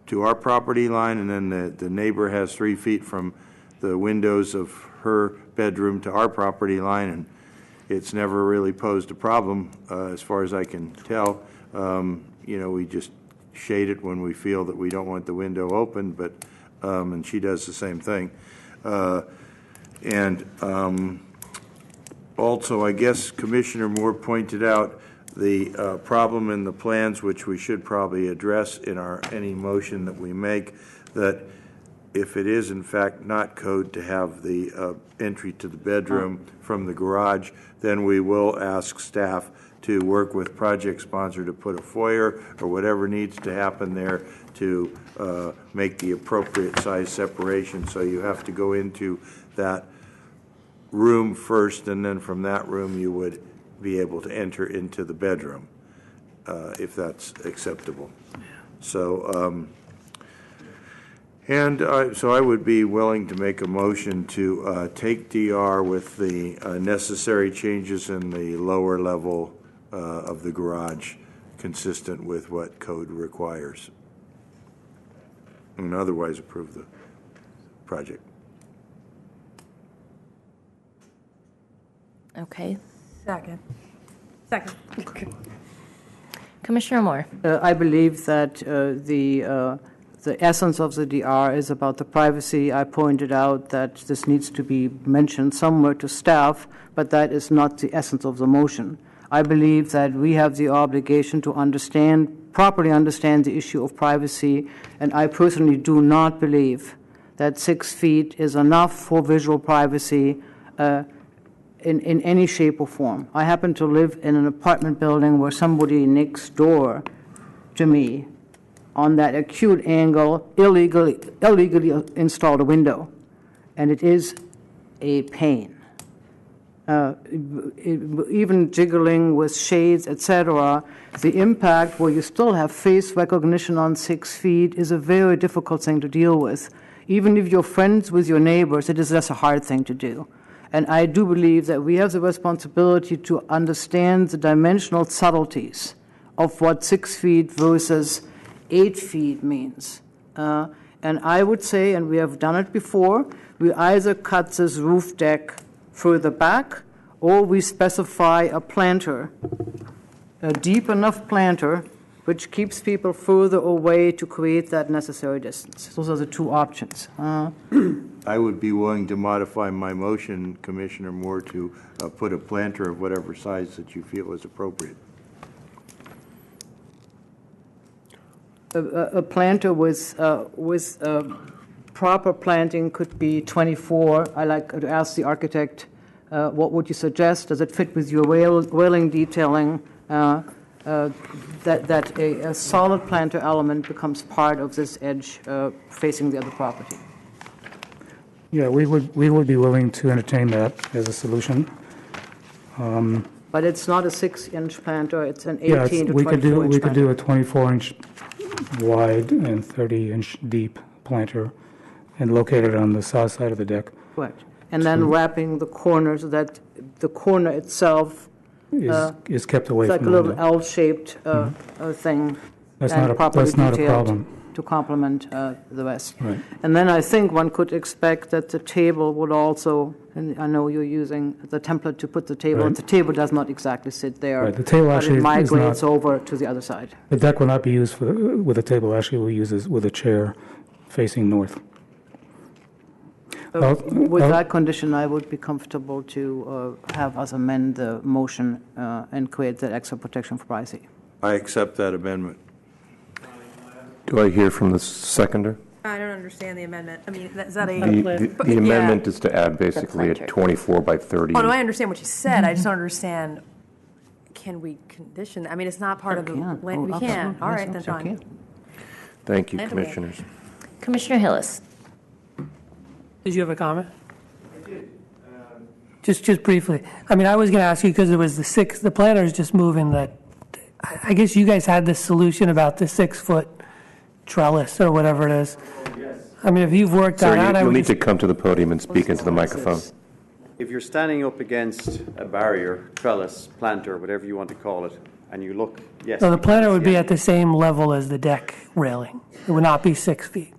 to our property line, and then the neighbor has 3 feet from the windows of her bedroom to our property line, and it's never really posed a problem as far as I can tell. We just shade it when we feel that we don't want the window open, but and she does the same thing. Also, I guess Commissioner Moore pointed out the problem in the plans, which we should probably address in any motion that we make, that if it is in fact not code to have the entry to the bedroom from the garage, then we will ask staff to work with project sponsor to put a foyer or whatever needs to happen there to make the appropriate size separation. So you have to go into that room first, and then from that room you would be able to enter into the bedroom, if that's acceptable. So, so I would be willing to make a motion to take DR with the necessary changes in the lower level of the garage, consistent with what code requires, and otherwise approve the project. Okay. Second. Commissioner Moore. I believe that the essence of the DR is about the privacy. I pointed out that this needs to be mentioned somewhere to staff, but that is not the essence of the motion. I believe that we have the obligation to properly understand the issue of privacy, and I personally do not believe that 6 feet is enough for visual privacy in any shape or form. I happen to live in an apartment building where somebody next door to me on that acute angle illegally installed a window, and it is a pain. even jiggling with shades, etc., the impact where you still have face recognition on 6 feet is a very difficult thing to deal with. Even if you're friends with your neighbors, it is just a hard thing to do. And I do believe that we have the responsibility to understand the dimensional subtleties of what 6 feet versus 8 feet means. And I would say, and we have done it before, we either cut this roof deck further back, or we specify a planter, a deep enough planter, which keeps people further away to create that necessary distance. Those are the two options. I would be willing to modify my motion, Commissioner Moore, to put a planter of whatever size that you feel is appropriate. A planter with proper planting could be 24. I like to ask the architect, what would you suggest? Does it fit with your railing detailing? That a solid planter element becomes part of this edge facing the other property. Yeah, we would be willing to entertain that as a solution. But it's not a 6-inch planter, it's an 18 Yeah, to 24-inch we could do planter. a 24-inch wide and 30-inch deep planter and locate it on the south side of the deck. Correct. And then wrapping the corner so that the corner itself Is kept away it's like from a the little window. L-shaped thing. That's and not a- properly that's not a detailed problem. To complement the rest. Right. And then I think one could expect that the table would also, and I know you're using the template to put the table, Right. the table does not exactly sit there. Right, the table but actually it is migrates not- over to the other side. The deck will not be used with a table. Actually, we'll use this with a chair facing north. With that condition, I would be comfortable to have us amend the motion and create that extra protection for privacy. I accept that amendment. Do I hear from the seconder? I don't understand the amendment. I mean, is that The amendment is to add basically a planter. 24 by 30. Oh, no, I understand what you said. I just don't understand, can we condition, I mean, it's not part of the, we can. All right, then fine. Thank you, And Commissioners. Commissioner Hillis. Did you have a comment? Just briefly. I mean, I was going to ask you because it was the planner is just moving the, I guess you guys had this solution about the 6-foot trellis or whatever it is. I mean, if you've worked Sir, that out, I you'll would need just, to come to the podium and speak into the microphone. If you're standing up against a barrier, trellis, planter, whatever you want to call it, and you look, yes. so the you planner can would see be it. at the same level as the deck railing. It would not be 6 feet.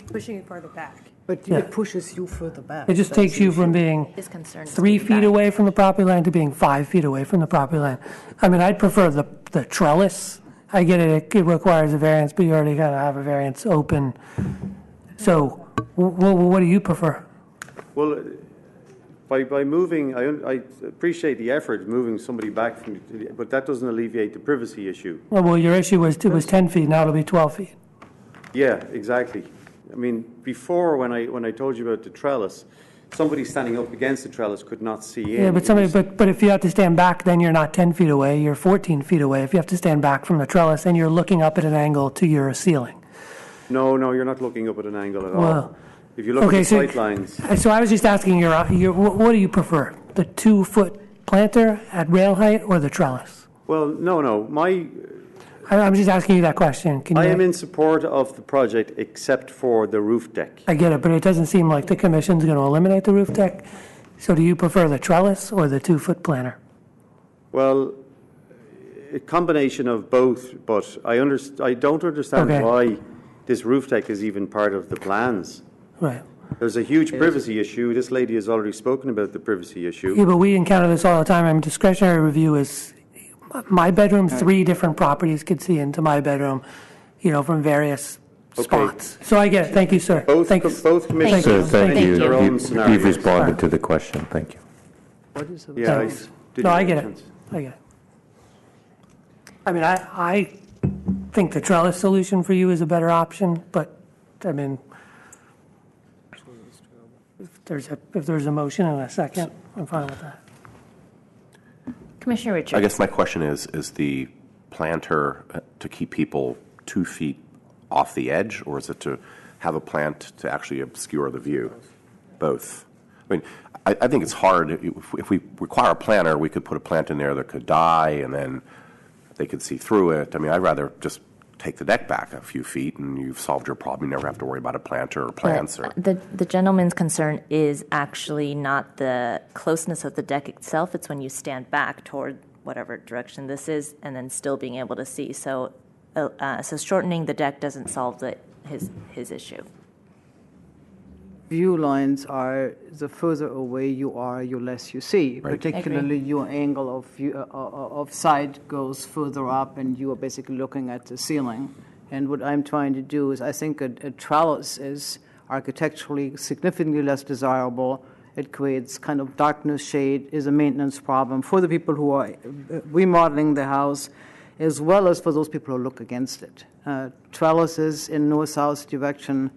Pushing it farther back. But Yeah. it pushes you further back. It just That's takes the you issue. from being His concern is 3 to be feet back. away from the property line to being 5 feet away from the property line. I mean, I'd prefer the trellis. I get it, it requires a variance, but you already kind of have a variance open. So what do you prefer? Well, by moving, I appreciate the effort, moving somebody back from, but that doesn't alleviate the privacy issue. Well, your issue was, it was 10 feet, now it'll be 12 feet. Yeah, exactly. I mean, before, when I told you about the trellis, somebody standing up against the trellis could not see in. Yeah, but but if you have to stand back, then you're not 10 feet away, you're 14 feet away. If you have to stand back from the trellis, then you're looking up at an angle to your ceiling. No, you're not looking up at an angle at all. Well, If you look at the sight lines, So I was just asking what do you prefer? The 2-foot planter at rail height or the trellis? well, no, I'm just asking you that question. Can I you- am in support of the project except for the roof deck. I get it, but it doesn't seem like the commission's going to eliminate the roof deck. So do you prefer the trellis or the 2-foot planter? Well, a combination of both, but I don't understand Okay. why this roof deck is even part of the plans. Right. There's a huge privacy issue. This lady has already spoken about the privacy issue. Yeah, but we encounter this all the time. I mean, discretionary review is my bedroom, 3 different properties could see into my bedroom, from various spots. So I get it. Thank you, sir. Both Sir, commissioners thank you. their own You've scenarios. responded to the question. Thank you. Yeah, Thanks. No, I get it. I get it. I mean, I think the trellis solution for you is a better option, but, I mean, if there's a motion and a second, I'm fine with that. Commissioner Richards. I guess my question is the planter to keep people 2 feet off the edge, or is it to have a plant to actually obscure the view? Both. I mean, I think it's hard. If we require a planter, we could put a plant in there that could die, and then they could see through it. I mean, I'd rather just take the deck back a few feet, and you've solved your problem. You never have to worry about a planter or plants. Or The gentleman's concern is actually not the closeness of the deck itself. It's when you stand back toward whatever direction this is, and then still being able to see. So shortening the deck doesn't solve his issue. View lines are, the further away you are, the less you see. Right. Particularly your angle of view, of sight goes further up, and you are basically looking at the ceiling. And what I'm trying to do is, I think a trellis is architecturally significantly less desirable. It creates kind of darkness, shade, is a maintenance problem for the people who are remodeling the house, as well as for those people who look against it. Trellises in north-south direction,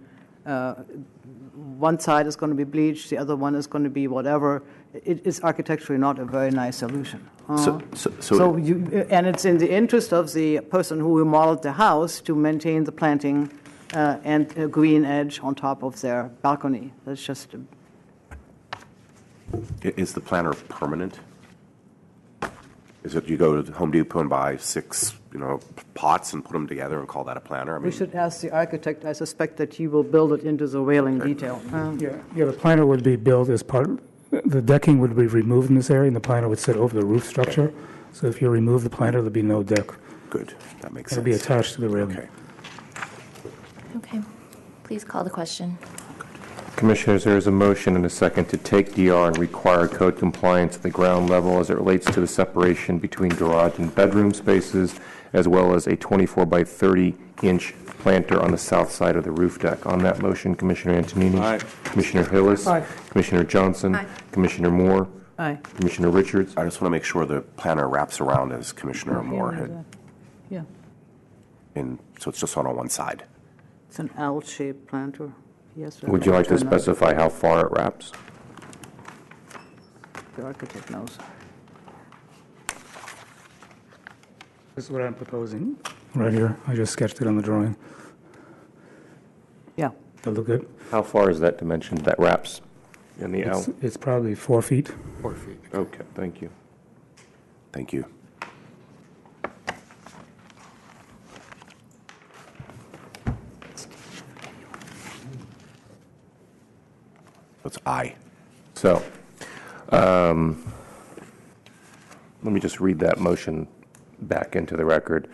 one side is going to be bleached, the other one is going to be whatever. It is architecturally not a very nice solution. And it's in the interest of the person who remodeled the house to maintain the planting and a green edge on top of their balcony. That's just. is the planter permanent? Is it you go to Home Depot and buy 6, pots and put them together and call that a planter? I mean, We should ask the architect. I suspect that he will build it into the railing detail. Yeah, the planter would be built as part, the decking would be removed in this area, and the planter would sit over the roof structure. So if you remove the planter, there'd be no deck. Good, that makes It'll sense. be attached to the railing. Okay. Okay. Please call the question. Commissioners, there is a motion and a second to take DR and require code compliance at the ground level as it relates to the separation between garage and bedroom spaces, as well as a 24 by 30-inch planter on the south side of the roof deck. On that motion, Commissioner Antonini. Aye. Commissioner Hillis. Aye. Commissioner Johnson. Aye. Commissioner Moore. Aye. Commissioner Richards. I just want to make sure the planter wraps around as Commissioner Moore had, Yeah, so it's just on one side. it's an L-shaped planter. Yes. Would you like to turn out. specify how far it wraps? The architect knows. This is what I'm proposing, right here. I just sketched it on the drawing. Yeah. That look good? How far is that dimension that wraps in the L? It's probably 4 feet. 4 feet. Okay, thank you. Thank you. It's aye. So, let me just read that motion back into the record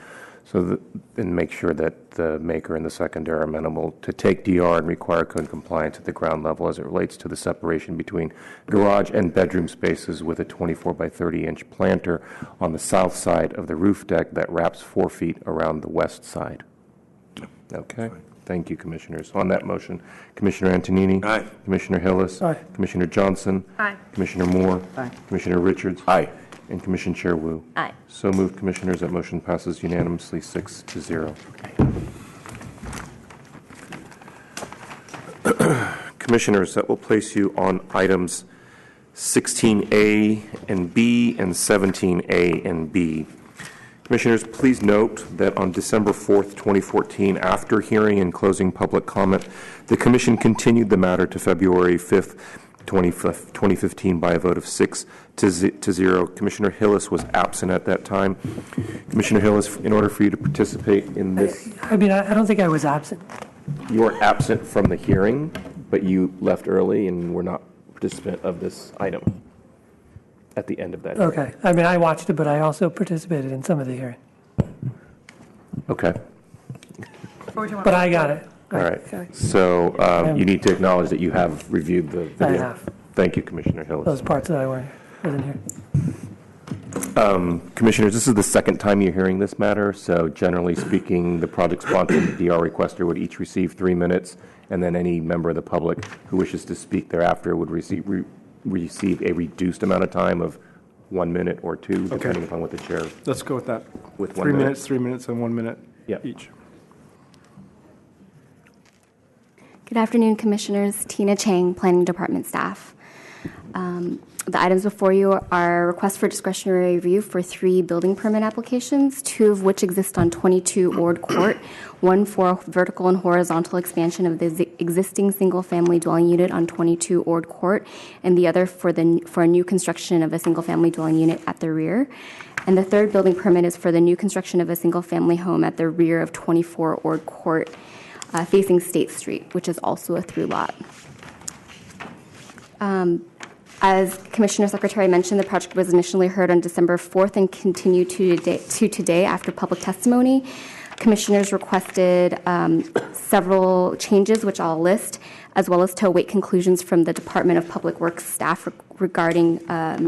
and make sure that the maker and the seconder are amenable to take DR and require code compliance at the ground level as it relates to the separation between garage and bedroom spaces with a 24 by 30-inch planter on the south side of the roof deck that wraps 4 feet around the west side. Okay? Thank you, Commissioners. On that motion, Commissioner Antonini. Aye. Commissioner Hillis. Aye. Commissioner Johnson. Aye. Commissioner Moore. Aye. Commissioner Richards. Aye. And Commissioner Chair Wu. Aye. So moved, Commissioners. That motion passes unanimously 6-0. Commissioners, that will place you on items 16A and B and 17A and B. Commissioners, please note that on December 4th, 2014, after hearing and closing public comment, the Commission continued the matter to February 5th, 2015 by a vote of 6-0. Commissioner Hillis was absent at that time. Commissioner Hillis, in order for you to participate in this, I don't think I was absent. you were absent from the hearing, but you left early and were not a participant of this item at the end of that hearing. Okay. I watched it, but I also participated in some of the hearing. Okay. But I got it. All right. Okay. So you need to acknowledge that you have reviewed the video. I have. Thank you, Commissioner Hillis. Those parts that I wasn't here. Commissioners, this is the second time you're hearing this matter, so generally speaking, the project sponsor and the DR requester would each receive 3 minutes, and then any member of the public who wishes to speak thereafter would receive a reduced amount of time of 1 minute or 2, depending upon what the chair. Let's go with that. With 3 1 minute. minutes, 3 minutes, and 1 minute Yep. each. Good afternoon, Commissioners. Tina Chang, Planning Department staff. The items before you are requests for discretionary review for 3 building permit applications, 2 of which exist on 22 Ord Court, one for vertical and horizontal expansion of the existing single-family dwelling unit on 22 Ord Court, and the other for a new construction of a single-family dwelling unit at the rear. And the 3rd building permit is for the new construction of a single-family home at the rear of 24 Ord Court, facing State Street, which is also a through lot. As Commissioner Secretary mentioned, the project was initially heard on December 4th and continued to today after public testimony. Commissioners requested several changes, which I'll list, as well as to await conclusions from the Department of Public Works staff regarding the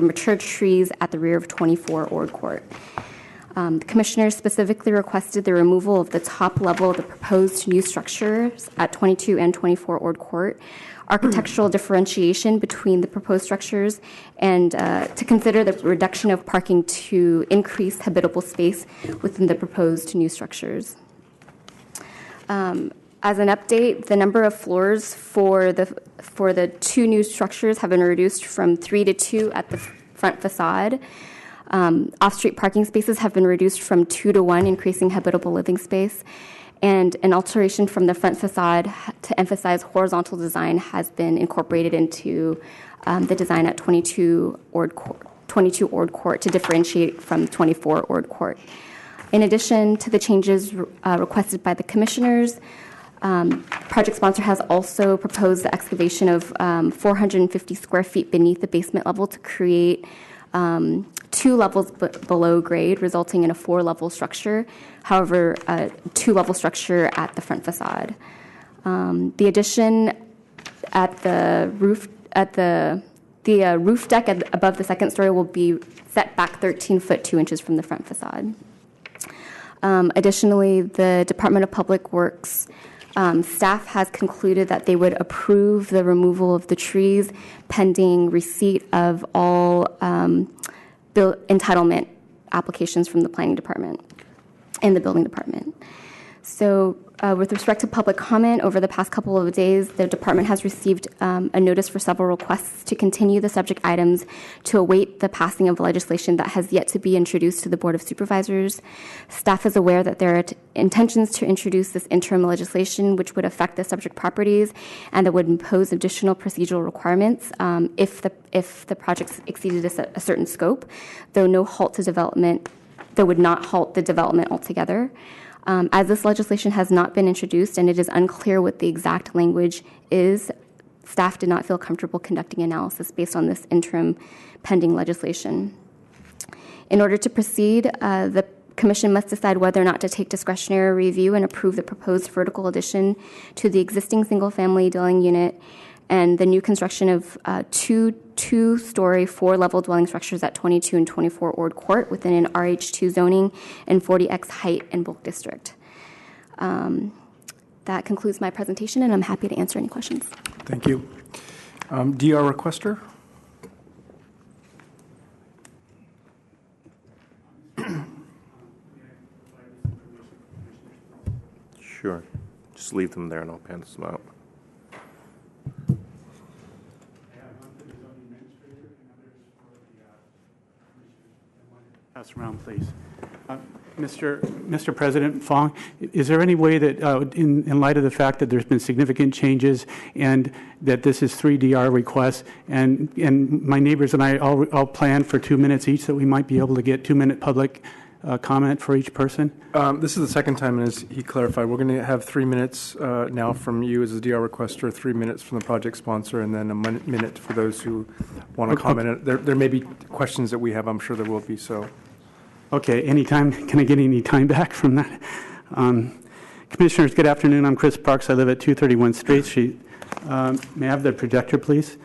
mature trees at the rear of 24 Ord Court. The commissioners specifically requested the removal of the top level of the proposed new structures at 22 and 24 Ord Court, architectural differentiation between the proposed structures, and to consider the reduction of parking to increase habitable space within the proposed new structures. As an update, the number of floors for the 2 new structures have been reduced from 3 to 2 at the front facade. Off-street parking spaces have been reduced from 2 to 1, increasing habitable living space. And an alteration from the front facade to emphasize horizontal design has been incorporated into the design at 22 Ord Court to differentiate from 24 Ord Court. In addition to the changes requested by the commissioners, project sponsor has also proposed the excavation of 450 square feet beneath the basement level to create 2 levels below grade, resulting in a 4-level structure. However, a 2-level structure at the front facade. The addition at the roof deck above the 2nd story will be set back 13 foot 2 inches from the front facade. Additionally, the Department of Public Works staff has concluded that they would approve the removal of the trees pending receipt of all entitlement applications from the planning department and the building department. So with respect to public comment, over the past couple of days, the department has received a notice for several requests to continue the subject items to await the passing of legislation that has yet to be introduced to the Board of Supervisors. Staff is aware that there are intentions to introduce this interim legislation, which would affect the subject properties and that would impose additional procedural requirements if the projects exceeded a certain scope, though would not halt the development altogether. As this legislation has not been introduced and it is unclear what the exact language is, staff did not feel comfortable conducting analysis based on this interim pending legislation. In order to proceed, the Commission must decide whether or not to take discretionary review and approve the proposed vertical addition to the existing single-family dwelling unit and the new construction of 2 two-story, 4-level dwelling structures at 22 and 24 Ord Court within an RH2 zoning and 40X height and bulk district. That concludes my presentation, and I'm happy to answer any questions. Thank you. DR requester? Sure. Just leave them there and I'll pass them out. Pass around, please. Mr. President Fong, is there any way that, in light of the fact that there's been significant changes and that this is 3 DR requests, and my neighbors and I all plan for 2 minutes each, that we might be able to get 2-minute public comment for each person? This is the second time, and as he clarified, we're going to have 3 minutes now from you as a DR requester, 3 minutes from the project sponsor, and then a minute for those who want to comment. There may be questions that we have. I'm sure there will be. So, okay. Anytime? Can I get any time back from that? Commissioners, good afternoon. I'm Chris Parks. I live at 231 Straight Street. May I have the projector, please?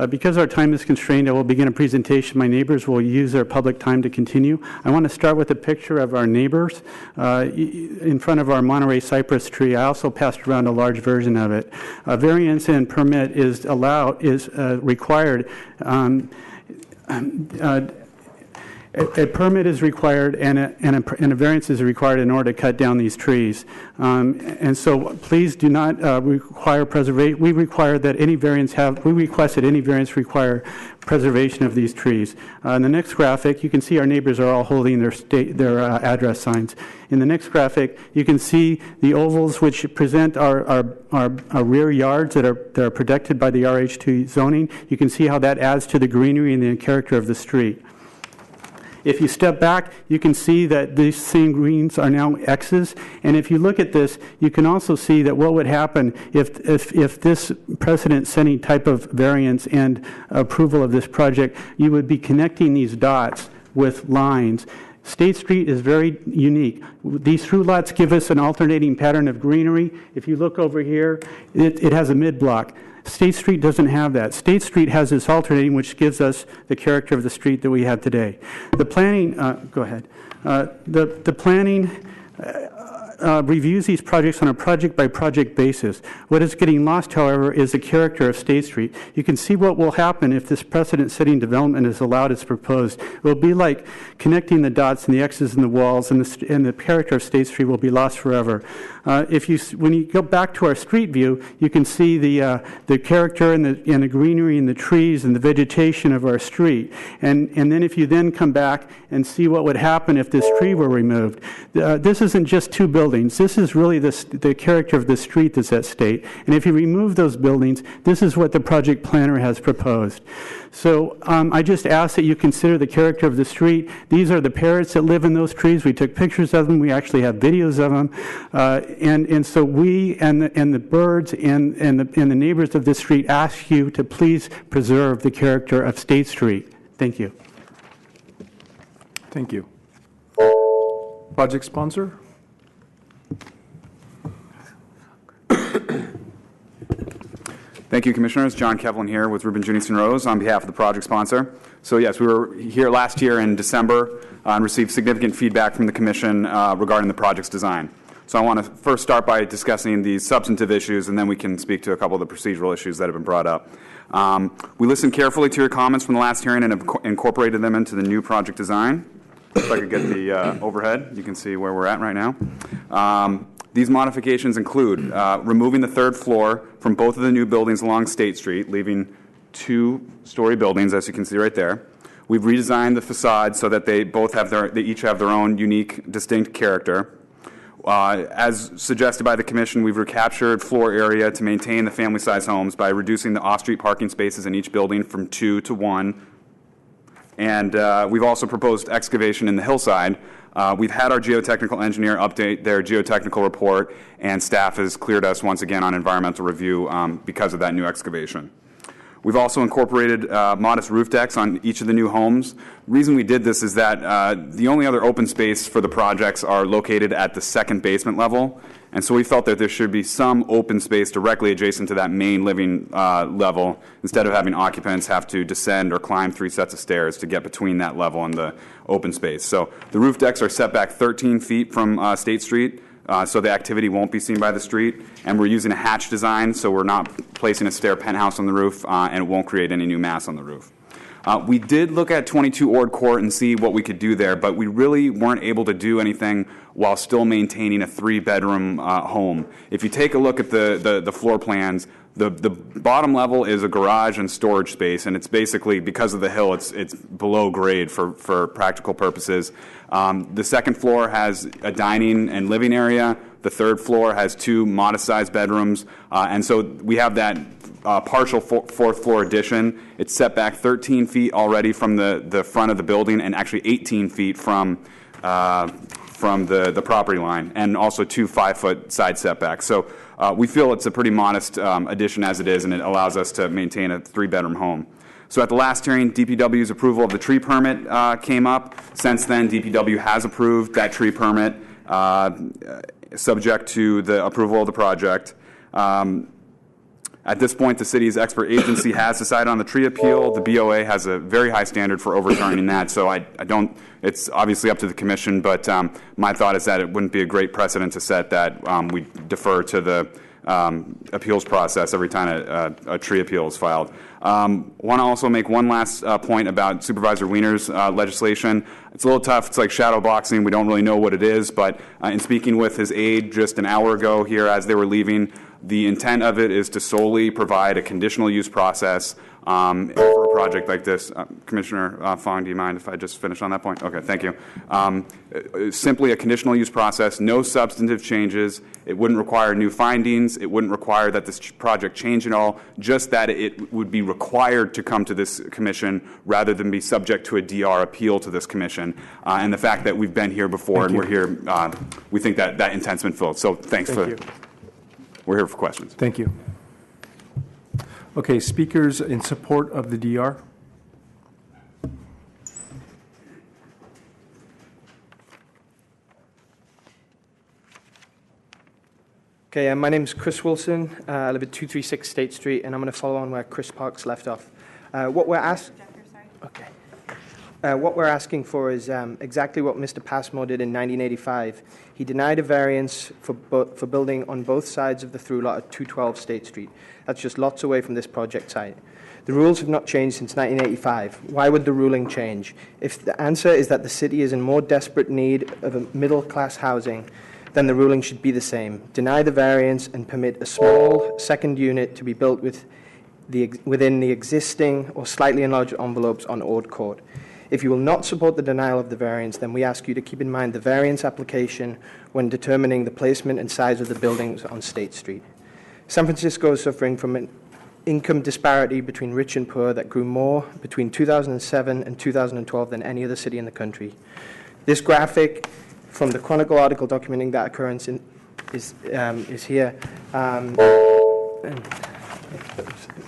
Because our time is constrained, I will begin a presentation. My neighbors will use their public time to continue. I want to start with a picture of our neighbors in front of our Monterey cypress tree. I also passed around a large version of it. A variance and permit is required. a permit is required and a variance is required in order to cut down these trees. And so please do not require preservation. We require that any variance we request that any variance require preservation of these trees. In the next graphic, you can see our neighbors are all holding their address signs. In the next graphic, you can see the ovals which present our rear yards that are protected by the RH2 zoning. You can see how that adds to the greenery and the character of the street. If you step back, you can see that these same greens are now X's. And if you look at this, you can also see that what would happen if this precedent-setting type of variance and approval of this project, you would be connecting these dots with lines. State Street is very unique. These through lots give us an alternating pattern of greenery. If you look over here, it has a mid-block. State Street doesn't have that. State Street has this alternating, which gives us the character of the street that we have today. The planning, go ahead. The planning reviews these projects on a project-by-project basis. What is getting lost, however, is the character of State Street. You can see what will happen if this precedent-setting development is allowed as proposed. It will be like connecting the dots and the X's and the walls, and the character of State Street will be lost forever. When you go back to our street view, you can see the character and the greenery and the trees and the vegetation of our street. And then if you then come back and see what would happen if this tree were removed, this isn't just two buildings. This is really the character of the street that's at stake. And if you remove those buildings, this is what the project planner has proposed. So I just ask that you consider the character of the street. These are the parrots that live in those trees. We took pictures of them. We actually have videos of them. And so we and the birds and the neighbors of this street ask you to please preserve the character of State Street. Thank you. Thank you. Project sponsor? Thank you, Commissioners. John Kevlin here with Reuben Junius and Rose on behalf of the project sponsor. So yes, we were here last year in December and received significant feedback from the Commission regarding the project's design. So I want to first start by discussing the substantive issues, and then we can speak to a couple of the procedural issues that have been brought up. We listened carefully to your comments from the last hearing and have incorporated them into the new project design. If I could get the overhead, you can see where we're at right now. These modifications include removing the third floor from both of the new buildings along State Street, leaving two-story buildings, as you can see right there. We've redesigned the facade so that they each have their own unique, distinct character. As suggested by the Commission, we've recaptured floor area to maintain the family-size homes by reducing the off-street parking spaces in each building from 2 to 1. And we've also proposed excavation in the hillside. We've had our geotechnical engineer update their geotechnical report, and staff has cleared us once again on environmental review because of that new excavation. We've also incorporated modest roof decks on each of the new homes. The reason we did this is that the only other open space for the projects are located at the second basement level, and so we felt that there should be some open space directly adjacent to that main living level instead of having occupants have to descend or climb 3 sets of stairs to get between that level and the open space. So the roof decks are set back 13 feet from State Street, so the activity won't be seen by the street, and we're using a hatch design, so we're not placing a stair penthouse on the roof, and it won't create any new mass on the roof. We did look at 22 Ord Court and see what we could do there, but we really weren't able to do anything while still maintaining a 3-bedroom home. If you take a look at the floor plans, the bottom level is a garage and storage space, and it's basically, because of the hill, it's below grade for practical purposes. The second floor has a dining and living area. The third floor has 2 modest-sized bedrooms, and so we have that partial fourth floor addition. It's set back 13 feet already from the front of the building, and actually 18 feet from the property line, and also 2 5-foot side setbacks. So we feel it's a pretty modest addition as it is, and it allows us to maintain a 3-bedroom home. So at the last hearing, DPW's approval of the tree permit came up. Since then, DPW has approved that tree permit, subject to the approval of the project. At this point, the city's expert agency has decided on the tree appeal. The BOA has a very high standard for overturning that, so I don't. It's obviously up to the Commission, but my thought is that it wouldn't be a great precedent to set that we defer to the appeals process every time a tree appeal is filed. Want to also make one last point about Supervisor Wiener's legislation. It's a little tough. It's like shadow boxing. We don't really know what it is, but in speaking with his aide just an hour ago here as they were leaving, the intent of it is to solely provide a conditional use process for a project like this. Commissioner Fong, do you mind if I just finish on that point? Okay, thank you. Simply a conditional use process, no substantive changes. It wouldn't require new findings. It wouldn't require that this project change at all, just that it would be required to come to this commission rather than be subject to a DR appeal to this commission. And the fact that we've been here before and we're here, we think that that intent's been filled. So thanks for... We're here for questions. Thank you. Okay, speakers in support of the DR? Okay, my name is Chris Wilson. I live at 236 State Street, and I'm going to follow on where Chris Parks left off. What we're asking for is exactly what Mr. Passmore did in 1985. He denied a variance for building on both sides of the through lot at 212 State Street. That's just lots away from this project site. The rules have not changed since 1985. Why would the ruling change? If the answer is that the city is in more desperate need of a middle-class housing, then the ruling should be the same. Deny the variance and permit a small second unit to be built within the existing or slightly enlarged envelopes on Ord Court. If you will not support the denial of the variance, then we ask you to keep in mind the variance application when determining the placement and size of the buildings on State Street. San Francisco is suffering from an income disparity between rich and poor that grew more between 2007 and 2012 than any other city in the country. This graphic from the Chronicle article documenting that occurrence is here.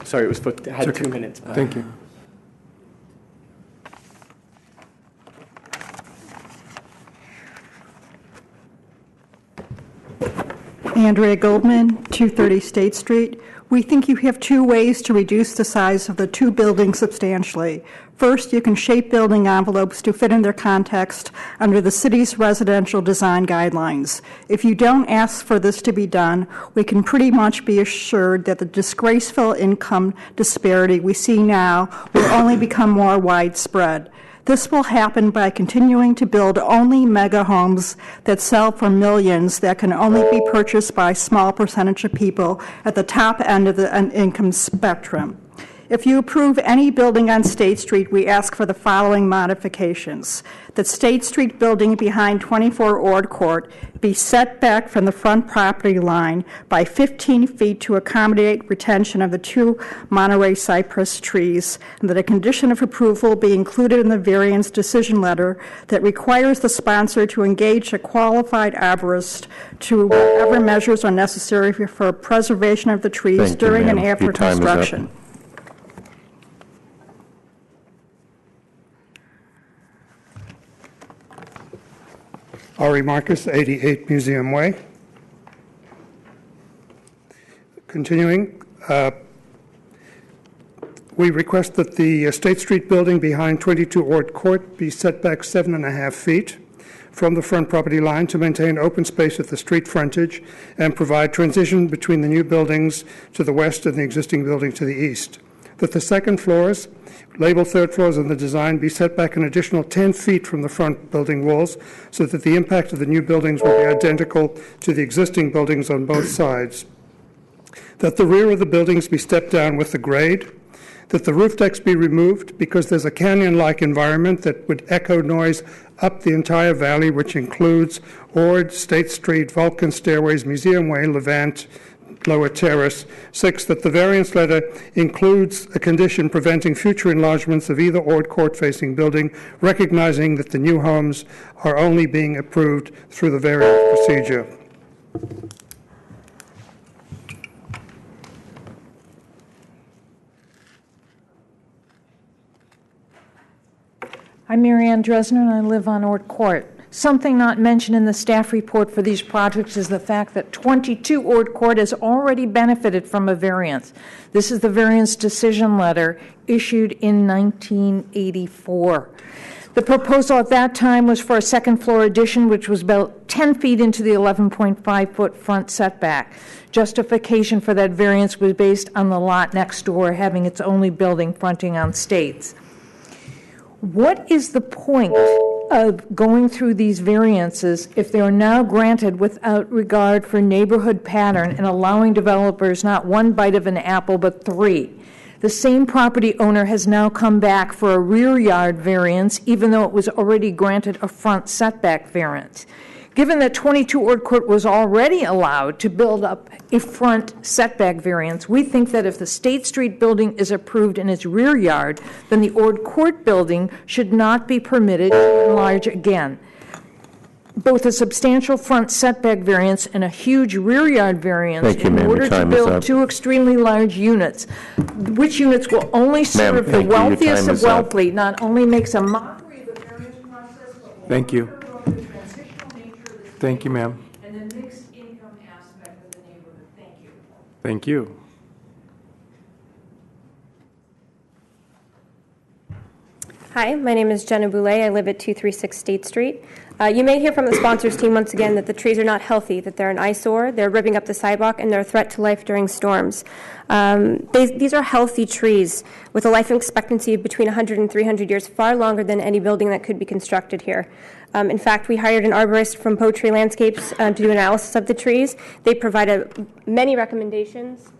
Sorry, it was put. I had 2 minutes. Thank you. Andrea Goldman, 230 State Street. We think you have two ways to reduce the size of the two buildings substantially. First, you can shape building envelopes to fit in their context under the city's residential design guidelines. If you don't ask for this to be done, we can pretty much be assured that the disgraceful income disparity we see now will only become more widespread. This will happen by continuing to build only mega homes that sell for millions that can only be purchased by a small percentage of people at the top end of the income spectrum. If you approve any building on State Street, we ask for the following modifications. That State Street building behind 24 Ord Court be set back from the front property line by 15 feet to accommodate retention of the two Monterey cypress trees, and that a condition of approval be included in the variance decision letter that requires the sponsor to engage a qualified arborist to whatever measures are necessary for preservation of the trees during and after construction. Ari Marcus, 88 Museum Way. Continuing, we request that the State Street building behind 22 Ord Court be set back 7.5 feet from the front property line to maintain open space at the street frontage and provide transition between the new buildings to the west and the existing building to the east. That the second floors, labeled third floors in the design, be set back an additional 10 feet from the front building walls so that the impact of the new buildings will be identical to the existing buildings on both sides. That the rear of the buildings be stepped down with the grade. That the roof decks be removed because there's a canyon-like environment that would echo noise up the entire valley, which includes Ord, State Street, Vulcan Stairways, Museum Way, Levant, Lower Terrace. 6, that the variance letter includes a condition preventing future enlargements of either Ord Court-facing building, recognizing that the new homes are only being approved through the variance procedure. I'm Marianne Dresner, and I live on Ord Court. Something not mentioned in the staff report for these projects is the fact that 22 Ord Court has already benefited from a variance. This is the variance decision letter issued in 1984. The proposal at that time was for a second-floor addition, which was about 10 feet into the 11.5-foot front setback. Justification for that variance was based on the lot next door having its only building fronting on States. What is the point of going through these variances if they are now granted without regard for neighborhood pattern and allowing developers not one bite of an apple but three? The same property owner has now come back for a rear yard variance, even though it was already granted a front setback variance. Given that 22 Ord Court was already allowed to build up a front setback variance, we think that if the State Street building is approved in its rear yard, then the Ord Court building should not be permitted to enlarge again. Both a substantial front setback variance and a huge rear yard variance in order to build two extremely large units, which units will only serve the wealthiest of wealthy, not only makes a mockery of the variance process, but will Thank you. the transitional nature of this Thank you, ma'am. and the mixed income aspect of the neighborhood. Thank you. Thank you. Hi, my name is Jenna Boulay. I live at 236 State Street. You may hear from the sponsors team once again that the trees are not healthy, that they're an eyesore, they're ripping up the sidewalk, and they're a threat to life during storms. These are healthy trees with a life expectancy of between 100 and 300 years, far longer than any building that could be constructed here. In fact, we hired an arborist from Poetry Landscapes to do analysis of the trees. They provided many recommendations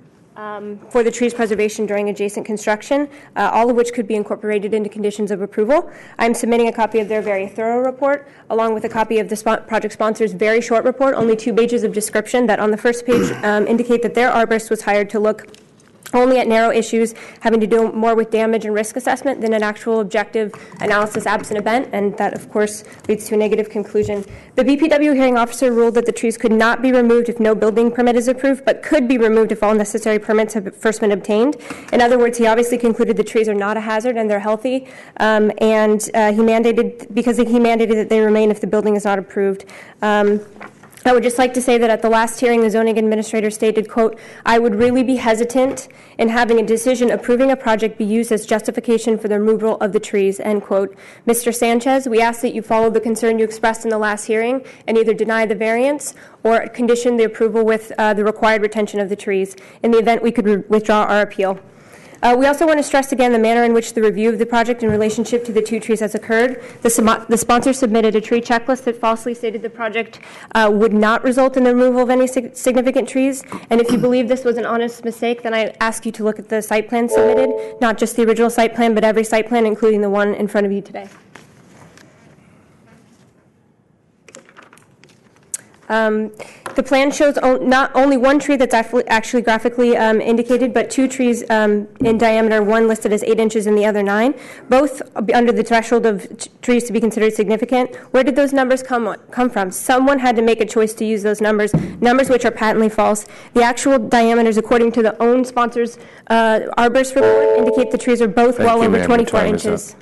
for the trees preservation during adjacent construction, all of which could be incorporated into conditions of approval. I'm submitting a copy of their very thorough report, along with a copy of the project sponsor's very short report, only 2 pages of description that on the first page indicate that their arborist was hired to look only at narrow issues having to do more with damage and risk assessment than an actual objective analysis absent event, and that, of course, leads to a negative conclusion. The BPW hearing officer ruled that the trees could not be removed if no building permit is approved, but could be removed if all necessary permits have first been obtained. In other words, he obviously concluded the trees are not a hazard and they're healthy, and he mandated that they remain if the building is not approved. I would just like to say that at the last hearing, the zoning administrator stated, quote, "I would really be hesitant in having a decision approving a project be used as justification for the removal of the trees," end quote. Mr. Sanchez, we ask that you follow the concern you expressed in the last hearing and either deny the variance or condition the approval with the required retention of the trees. In the event, we could withdraw our appeal. We also want to stress again the manner in which the review of the project in relationship to the 2 trees has occurred. The sponsor submitted a tree checklist that falsely stated the project would not result in the removal of any significant trees. And if you believe this was an honest mistake, then I ask you to look at the site plan submitted, not just the original site plan, but every site plan, including the one in front of you today. The plan shows not only one tree that's actually graphically indicated, but 2 trees in diameter, one listed as 8 inches and the other 9, both under the threshold of trees to be considered significant. Where did those numbers come from? Someone had to make a choice to use those numbers which are patently false. The actual diameters, according to the own sponsor's arborist report, indicate the trees are both well over 24 inches.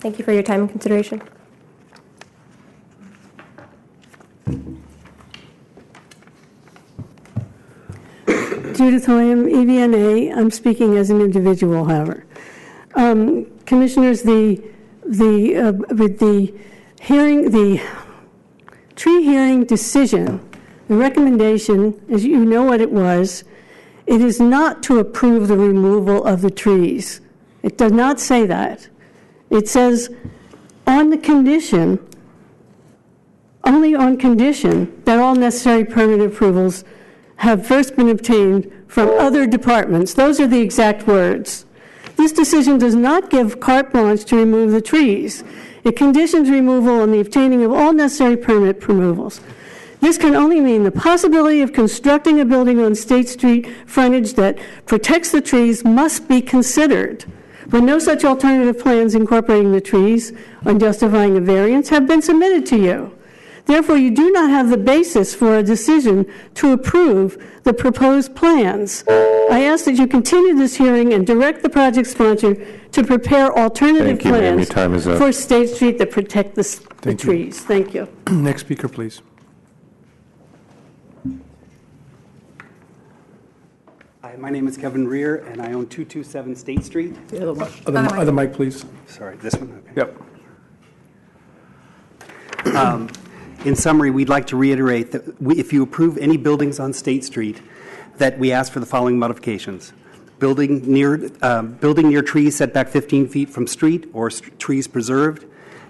Thank you for your time and consideration. Judith William, EVNA. I'm speaking as an individual, however. Commissioners, the tree hearing decision, the recommendation, as you know what it was, it is not to approve the removal of the trees. It does not say that. It says on the condition, only on condition that all necessary permit approvals have first been obtained from other departments. Those are the exact words. This decision does not give carte blanche to remove the trees. It conditions removal on the obtaining of all necessary permit removals. This can only mean the possibility of constructing a building on State Street frontage that protects the trees must be considered. But no such alternative plans incorporating the trees or justifying a variance have been submitted to you. Therefore, you do not have the basis for a decision to approve the proposed plans. I ask that you continue this hearing and direct the project sponsor to prepare alternative plans for State Street that protect the trees. Thank you. Next speaker, please. Hi, my name is Kevin Rear, and I own 227 State Street. Other mic, please. Sorry, this one? Okay. Yep. In summary, we'd like to reiterate that if you approve any buildings on State Street, that we ask for the following modifications. Building near trees setback 15 feet from street or trees preserved.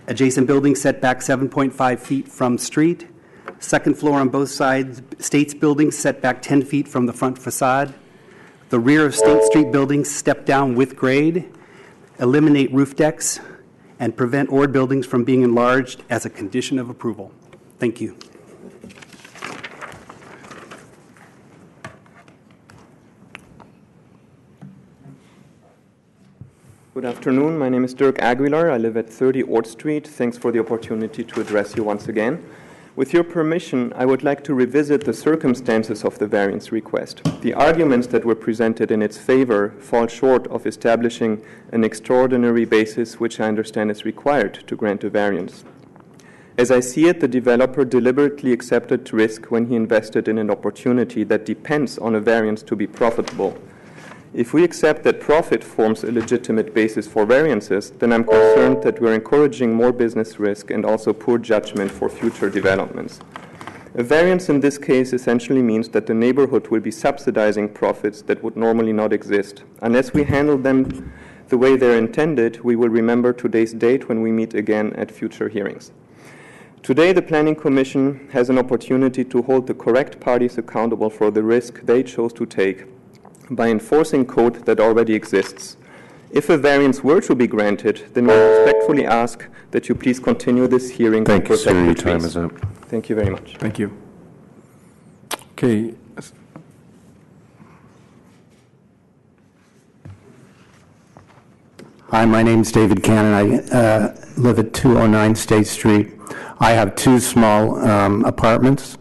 Adjacent building setback 7.5 feet from street. Second floor on both sides, State's buildings setback 10 feet from the front facade. The rear of State Street buildings step down with grade. Eliminate roof decks and prevent ORD buildings from being enlarged as a condition of approval. Thank you. Good afternoon. My name is Dirk Aguilar. I live at 30 Ort Street. Thanks for the opportunity to address you once again. With your permission, I would like to revisit the circumstances of the variance request. The arguments that were presented in its favor fall short of establishing an extraordinary basis which I understand is required to grant a variance. As I see it, the developer deliberately accepted risk when he invested in an opportunity that depends on a variance to be profitable. If we accept that profit forms a legitimate basis for variances, then I'm concerned that we're encouraging more business risk and also poor judgment for future developments. A variance in this case essentially means that the neighborhood will be subsidizing profits that would normally not exist. Unless we handle them the way they're intended, we will remember today's date when we meet again at future hearings. Today, the Planning Commission has an opportunity to hold the correct parties accountable for the risk they chose to take by enforcing code that already exists. If a variance were to be granted, then we respectfully ask that you please continue this hearing. Thank you, sir. Your time is up. Thank you very much. Thank you. Okay. Hi, my name is David Cannon. I live at 209 State Street. I have two small apartments,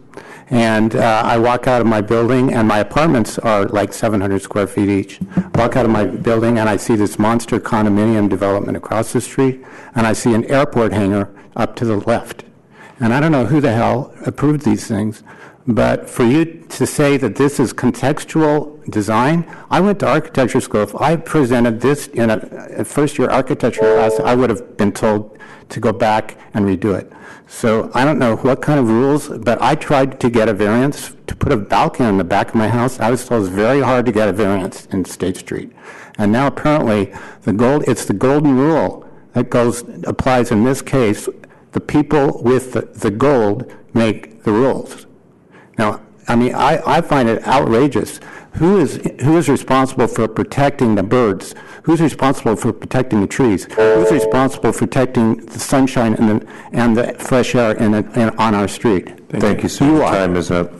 and I walk out of my building, and my apartments are like 700 square feet each. Walk out of my building, and I see this monster condominium development across the street, and I see an airport hangar up to the left. And I don't know who the hell approved these things, but for you to say that this is contextual design, I went to architecture school. If I presented this in a first-year architecture class, I would have been told to go back and redo it. So I don't know what kind of rules, but I tried to get a variance to put a balcony in the back of my house. I was told it's very hard to get a variance in State Street. And now apparently it's the golden rule that applies in this case. The people with the gold make the rules. Now, I mean, I find it outrageous. Who is responsible for protecting the birds? Who's responsible for protecting the trees? Who's responsible for protecting the sunshine and the fresh air on our street? Thank you, sir. Your time is up.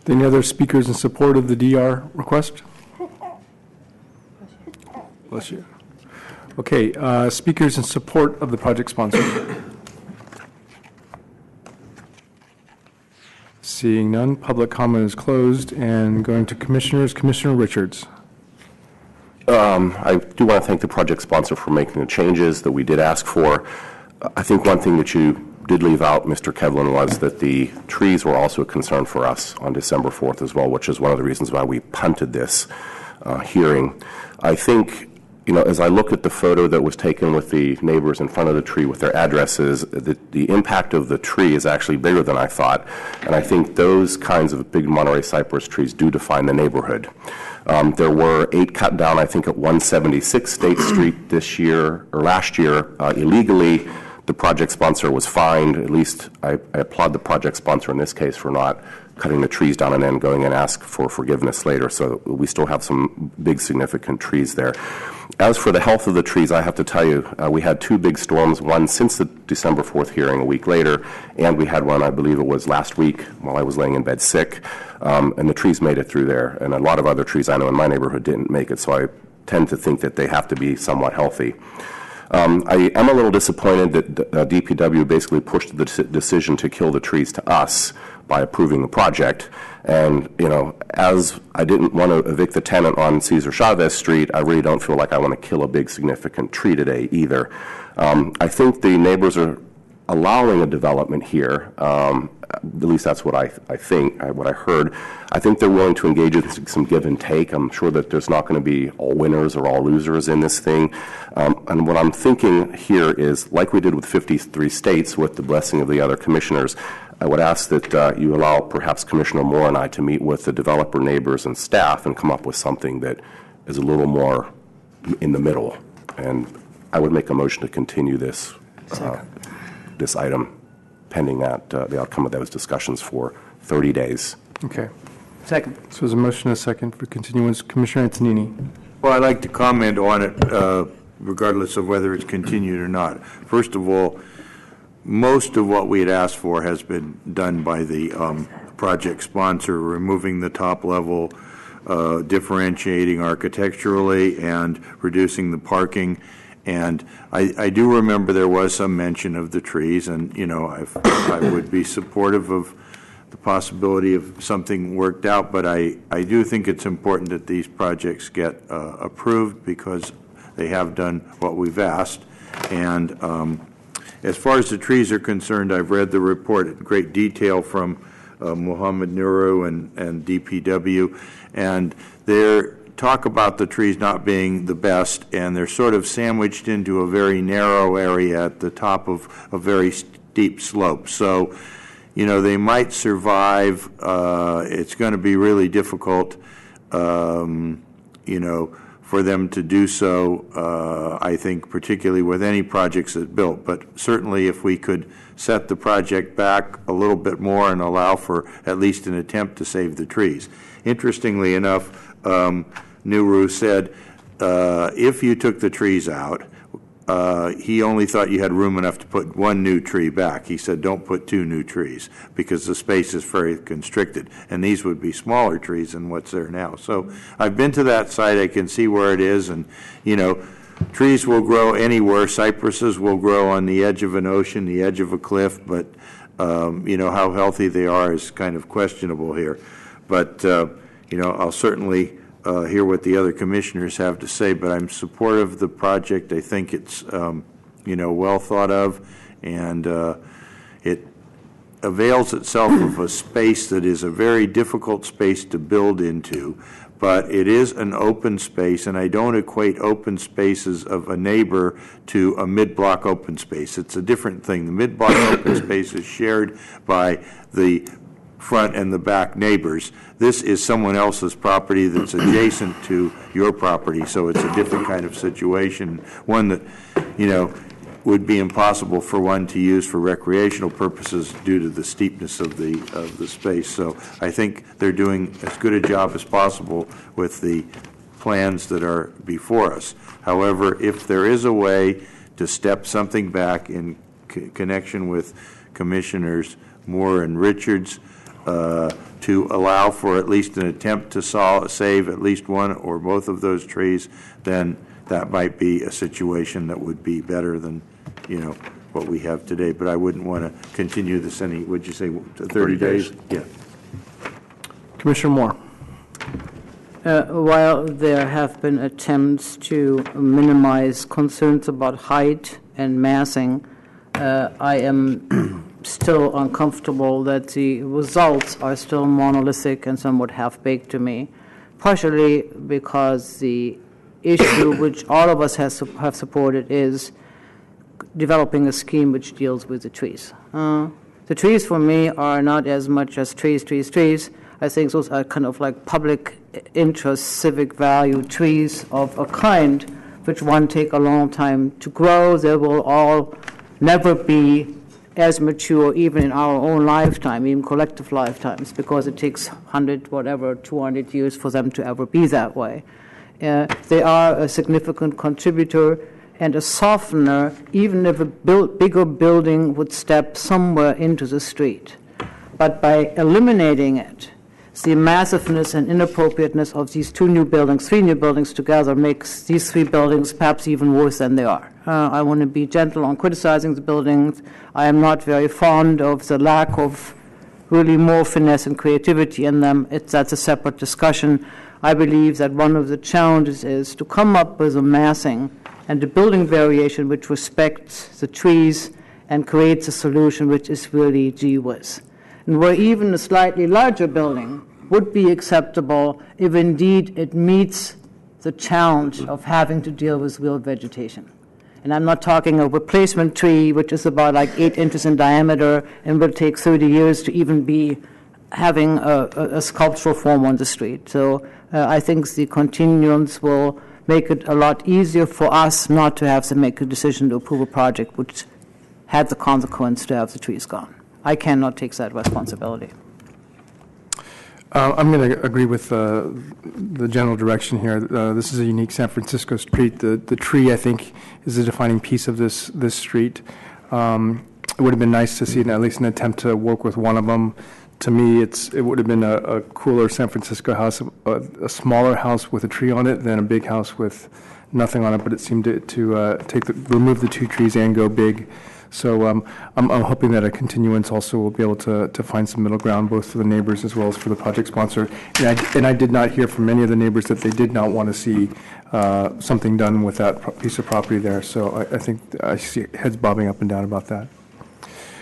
Any other speakers in support of the DR request? Bless you. Okay, speakers in support of the project sponsor. Seeing none, public comment is closed, and going to commissioners. Commissioner Richards. I do want to thank the project sponsor for making the changes that we did ask for. I think one thing that you did leave out, Mr. Kevlin, was that the trees were also a concern for us on December 4th as well, which is one of the reasons why we punted this hearing. I think, as I look at the photo that was taken with the neighbors in front of the tree with their addresses, the impact of the tree is actually bigger than I thought. And I think those kinds of big Monterey cypress trees do define the neighborhood. There were 8 cut down, I think, at 176 State Street last year, illegally. The project sponsor was fined. At least I applaud the project sponsor in this case for not cutting the trees down and then going and ask for forgiveness later. So we still have some big significant trees there. As for the health of the trees, I have to tell you, we had 2 big storms, one since the December 4th hearing a week later, and we had one, I believe it was last week, while I was laying in bed sick, and the trees made it through there. And a lot of other trees I know in my neighborhood didn't make it, so I tend to think that they have to be somewhat healthy. I am a little disappointed that DPW basically pushed the decision to kill the trees to us by approving the project. And, as I didn't want to evict the tenant on Cesar Chavez Street, I really don't feel like I want to kill a big significant tree today either. I think the neighbors are allowing a development here, at least that's what I think, what I heard. I think they're willing to engage in some give and take. I'm sure that there's not going to be all winners or all losers in this thing. And what I'm thinking here is, like we did with 53 states with the blessing of the other commissioners, I would ask that you allow perhaps Commissioner Moore and I to meet with the developer neighbors and staff and come up with something that is a little more in the middle. And I would make a motion to continue this this item pending that the outcome of those discussions for 30 days. Okay. Second. So there's a motion and a second for continuance. Commissioner Antonini. Well, I'd like to comment on it regardless of whether it's continued or not. First of all, most of what we had asked for has been done by the project sponsor, removing the top level, differentiating architecturally, and reducing the parking. And I do remember there was some mention of the trees, and, you know, I would be supportive of the possibility of something worked out, but I do think it's important that these projects get approved because they have done what we've asked. And as far as the trees are concerned, I've read the report in great detail from Muhammad Nuru and DPW, and they're talk about the trees not being the best, and they're sort of sandwiched into a very narrow area at the top of a very steep slope. So, you know, they might survive. It's going to be really difficult, you know, for them to do so, I think, particularly with any projects that built. But certainly if we could set the project back a little bit more and allow for at least an attempt to save the trees. Interestingly enough, Nuru said if you took the trees out, he only thought you had room enough to put one new tree back. He said don't put two new trees because the space is very constricted, and these would be smaller trees than what's there now. So I've been to that site. I can see where it is, and, you know, trees will grow anywhere. Cypresses will grow on the edge of an ocean, the edge of a cliff, but, you know, how healthy they are is kind of questionable here. But, you know, I'll certainly hear what the other commissioners have to say, but I'm supportive of the project. I think it's, you know, well thought of, and it avails itself of a space that is a very difficult space to build into, but it is an open space, and I don't equate open spaces of a neighbor to a mid-block open space. It's a different thing. The mid-block open space is shared by the front and the back neighbors. This is someone else's property that's adjacent to your property, so it's a different kind of situation, one that, you know, would be impossible for one to use for recreational purposes due to the steepness of the space. So I think they're doing as good a job as possible with the plans that are before us. However, if there is a way to step something back in connection with Commissioners Moore and Richards, to allow for at least an attempt to save at least one or both of those trees, then that might be a situation that would be better than, you know, what we have today. But I wouldn't want to continue this any, would you say, 30 days? Yeah. Commissioner Moore. While there have been attempts to minimize concerns about height and massing, I am still uncomfortable that the results are still monolithic and somewhat half-baked to me, partially because the issue which all of us have supported is developing a scheme which deals with the trees. The trees for me are not as much as trees. I think those are kind of like public interest, civic value trees of a kind which one take a long time to grow. They will all never be as mature even in our own lifetime, even collective lifetimes, because it takes 100, whatever, 200 years for them to ever be that way. They are a significant contributor and a softener, even if a bigger building would step somewhere into the street. But by eliminating it, the massiveness and inappropriateness of these three new buildings together makes these three buildings perhaps even worse than they are. I want to be gentle on criticizing the buildings. I am not very fond of the lack of really more finesse and creativity in them. That's a separate discussion. I believe that one of the challenges is to come up with a massing and a building variation which respects the trees and creates a solution which is really gee whiz. And where even a slightly larger building would be acceptable if indeed it meets the challenge of having to deal with real vegetation. And I'm not talking a replacement tree, which is about like 8 inches in diameter and will take 30 years to even be having a sculptural form on the street. So I think the continuance will make it a lot easier for us not to have to make a decision to approve a project which had the consequence to have the trees gone. I cannot take that responsibility. I'm going to agree with the general direction here. This is a unique San Francisco street. The tree, I think, is a defining piece of this street. It would have been nice to see at least an attempt to work with one of them. To me, it would have been a cooler San Francisco house, a smaller house with a tree on it than a big house with nothing on it. But it seemed to remove the 2 trees and go big. So I'm hoping that a continuance also will be able to find some middle ground, both for the neighbors as well as for the project sponsor. And I did not hear from many of the neighbors that they did not want to see something done with that piece of property there. So I think I see heads bobbing up and down about that.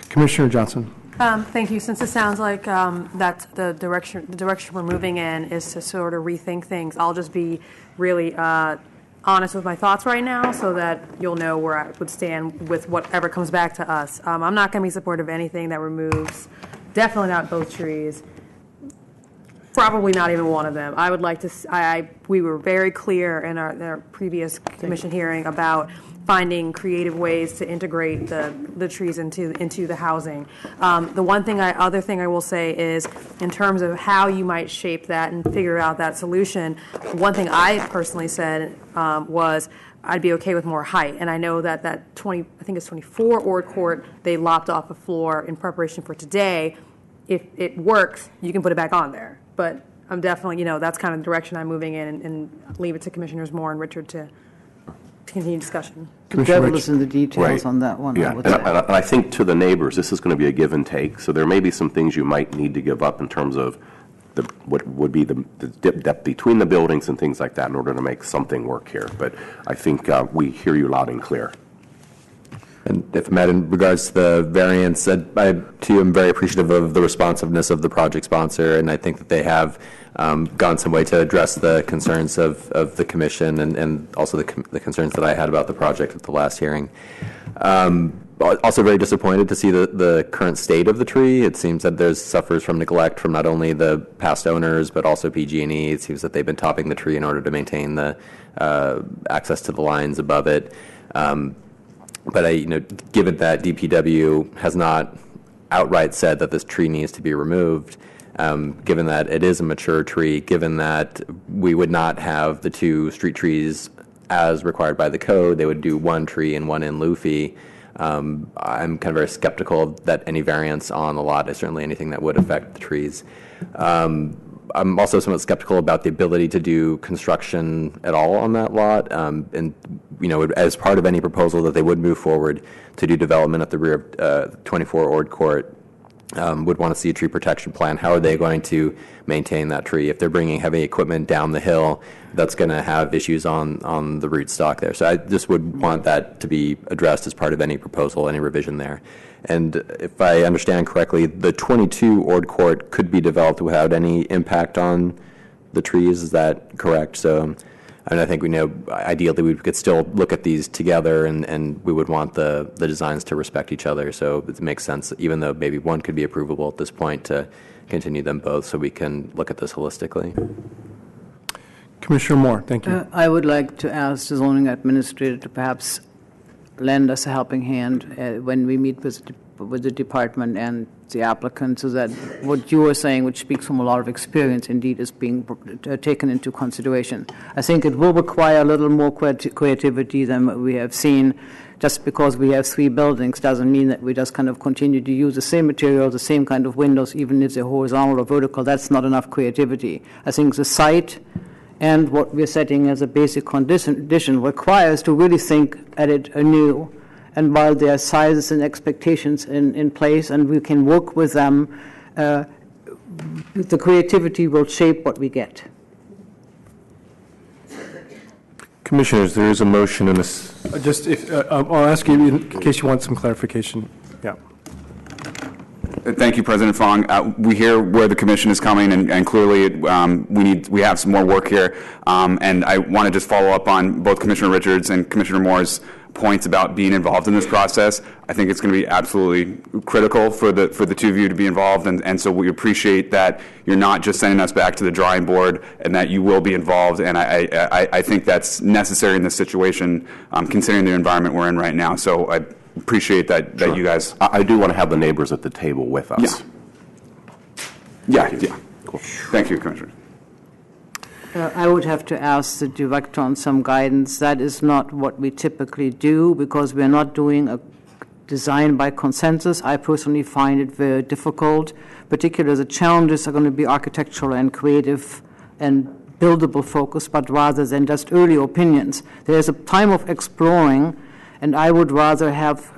Commissioner Johnson. Thank you. Since it sounds like that's the direction we're moving in is to sort of rethink things, I'll just be really honest with my thoughts right now so that you'll know where I would stand with whatever comes back to us. I'm not going to be supportive of anything that removes, definitely not both trees, probably not even one of them. I would like to, we were very clear in our previous commission hearing about finding creative ways to integrate the trees into the housing. The other thing I will say is, in terms of how you might shape that and figure out that solution, one thing I personally said was I'd be okay with more height. And I know that I think it's 24 Ord Court, they lopped off a floor in preparation for today. If it works, you can put it back on there. But I'm definitely, that's kind of the direction I'm moving in, and leave it to Commissioners Moore and Richard to continue discussion. The devil is in the details on that one. Yeah, and I think to the neighbors, this is going to be a give and take. So there may be some things you might need to give up in terms of what would be the depth between the buildings and things like that in order to make something work here. But I think we hear you loud and clear. And if Matt, in regards to the variance, I too am very appreciative of the responsiveness of the project sponsor, and I think that they have gone some way to address the concerns of the commission and also the concerns that I had about the project at the last hearing. Also very disappointed to see the current state of the tree. It seems that there's suffers from neglect from not only the past owners but also PG&E. It seems that they've been topping the tree in order to maintain the access to the lines above it. But given that DPW has not outright said that this tree needs to be removed, given that it is a mature tree, given that we would not have the 2 street trees as required by the code, they would do 1 tree and 1 in lieu fee. I'm kind of very skeptical that any variance on the lot is certainly anything that would affect the trees. I'm also somewhat skeptical about the ability to do construction at all on that lot. As part of any proposal that they would move forward to do development at the rear of 24 Ord Court, would want to see a tree protection plan. How are they going to maintain that tree? If they're bringing heavy equipment down the hill, that's going to have issues on the root stock there. So I just would want that to be addressed as part of any proposal, any revision there. And if I understand correctly, the 22 Ord Court could be developed without any impact on the trees. Is that correct? So I think we know ideally we could still look at these together, and we would want the designs to respect each other. So it makes sense, even though maybe one could be approvable at this point, to continue them both so we can look at this holistically. Commissioner Moore, thank you. I would like to ask the zoning administrator to perhaps lend us a helping hand when we meet with the department and the applicant, so that what you are saying, which speaks from a lot of experience, indeed is being taken into consideration. I think it will require a little more creativity than what we have seen. Just because we have 3 buildings doesn't mean that we just kind of continue to use the same material, the same kind of windows, even if they're horizontal or vertical. That's not enough creativity. I think the site and what we're setting as a basic condition requires to really think at it anew. And while there are sizes and expectations in place, and we can work with them, the creativity will shape what we get. Commissioners, there is a motion in this. Just if, I'll ask you in case you want some clarification. Yeah. Thank you, President Fong. We hear where the commission is coming, and clearly we have some more work here. And I want to just follow up on both Commissioner Richards and Commissioner Moore's points about being involved in this process. I think it's going to be absolutely critical for the two of you to be involved, and so we appreciate that you're not just sending us back to the drawing board, and that you will be involved. And I think that's necessary in this situation, considering the environment we're in right now. So I appreciate that Sure. you guys. I do want to have the neighbors at the table with us. Yeah. Cool. Thank you, Commissioner. I would have to ask the director on some guidance. That is not what we typically do, because we're not doing a design by consensus. I personally find it very difficult. Particularly, the challenges are going to be architectural and creative and buildable focus, but rather than just early opinions. There's a time of exploring, and I would rather have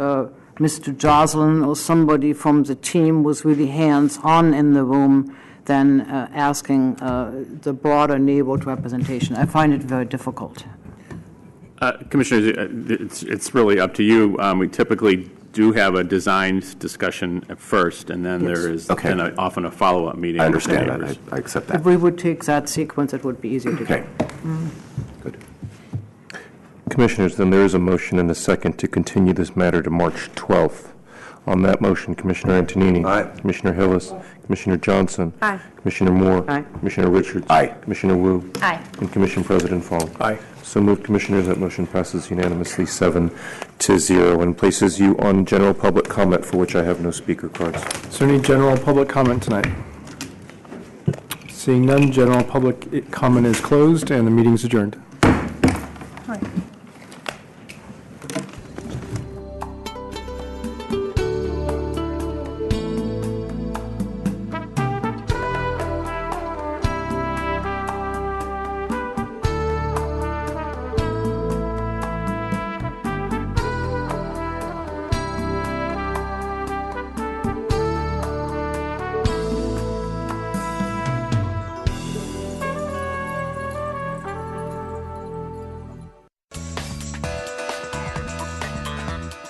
Mr. Joslin or somebody from the team who's really hands-on in the room than asking the broader neighborhood representation. I find it very difficult. Commissioners, it's really up to you. We typically do have a design discussion at first, and then there is then often a follow-up meeting. I understand with the that. neighbors. I accept that. If we would take that sequence, it would be easier to do. Good. Commissioners, then there is a motion and a second to continue this matter to March 12th. On that motion, Commissioner Antonini. Aye. Commissioner Hillis. Commissioner Johnson. Aye. Commissioner Moore. Aye. Commissioner Richards. Aye. Commissioner Wu. Aye. And Commission President Fong. Aye. So moved, Commissioners. That motion passes unanimously 7-0 and places you on general public comment, for which I have no speaker cards. Is there any general public comment tonight? Seeing none, general public comment is closed and the meeting is adjourned.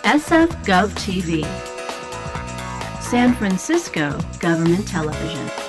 SF Gov TV, San Francisco Government Television.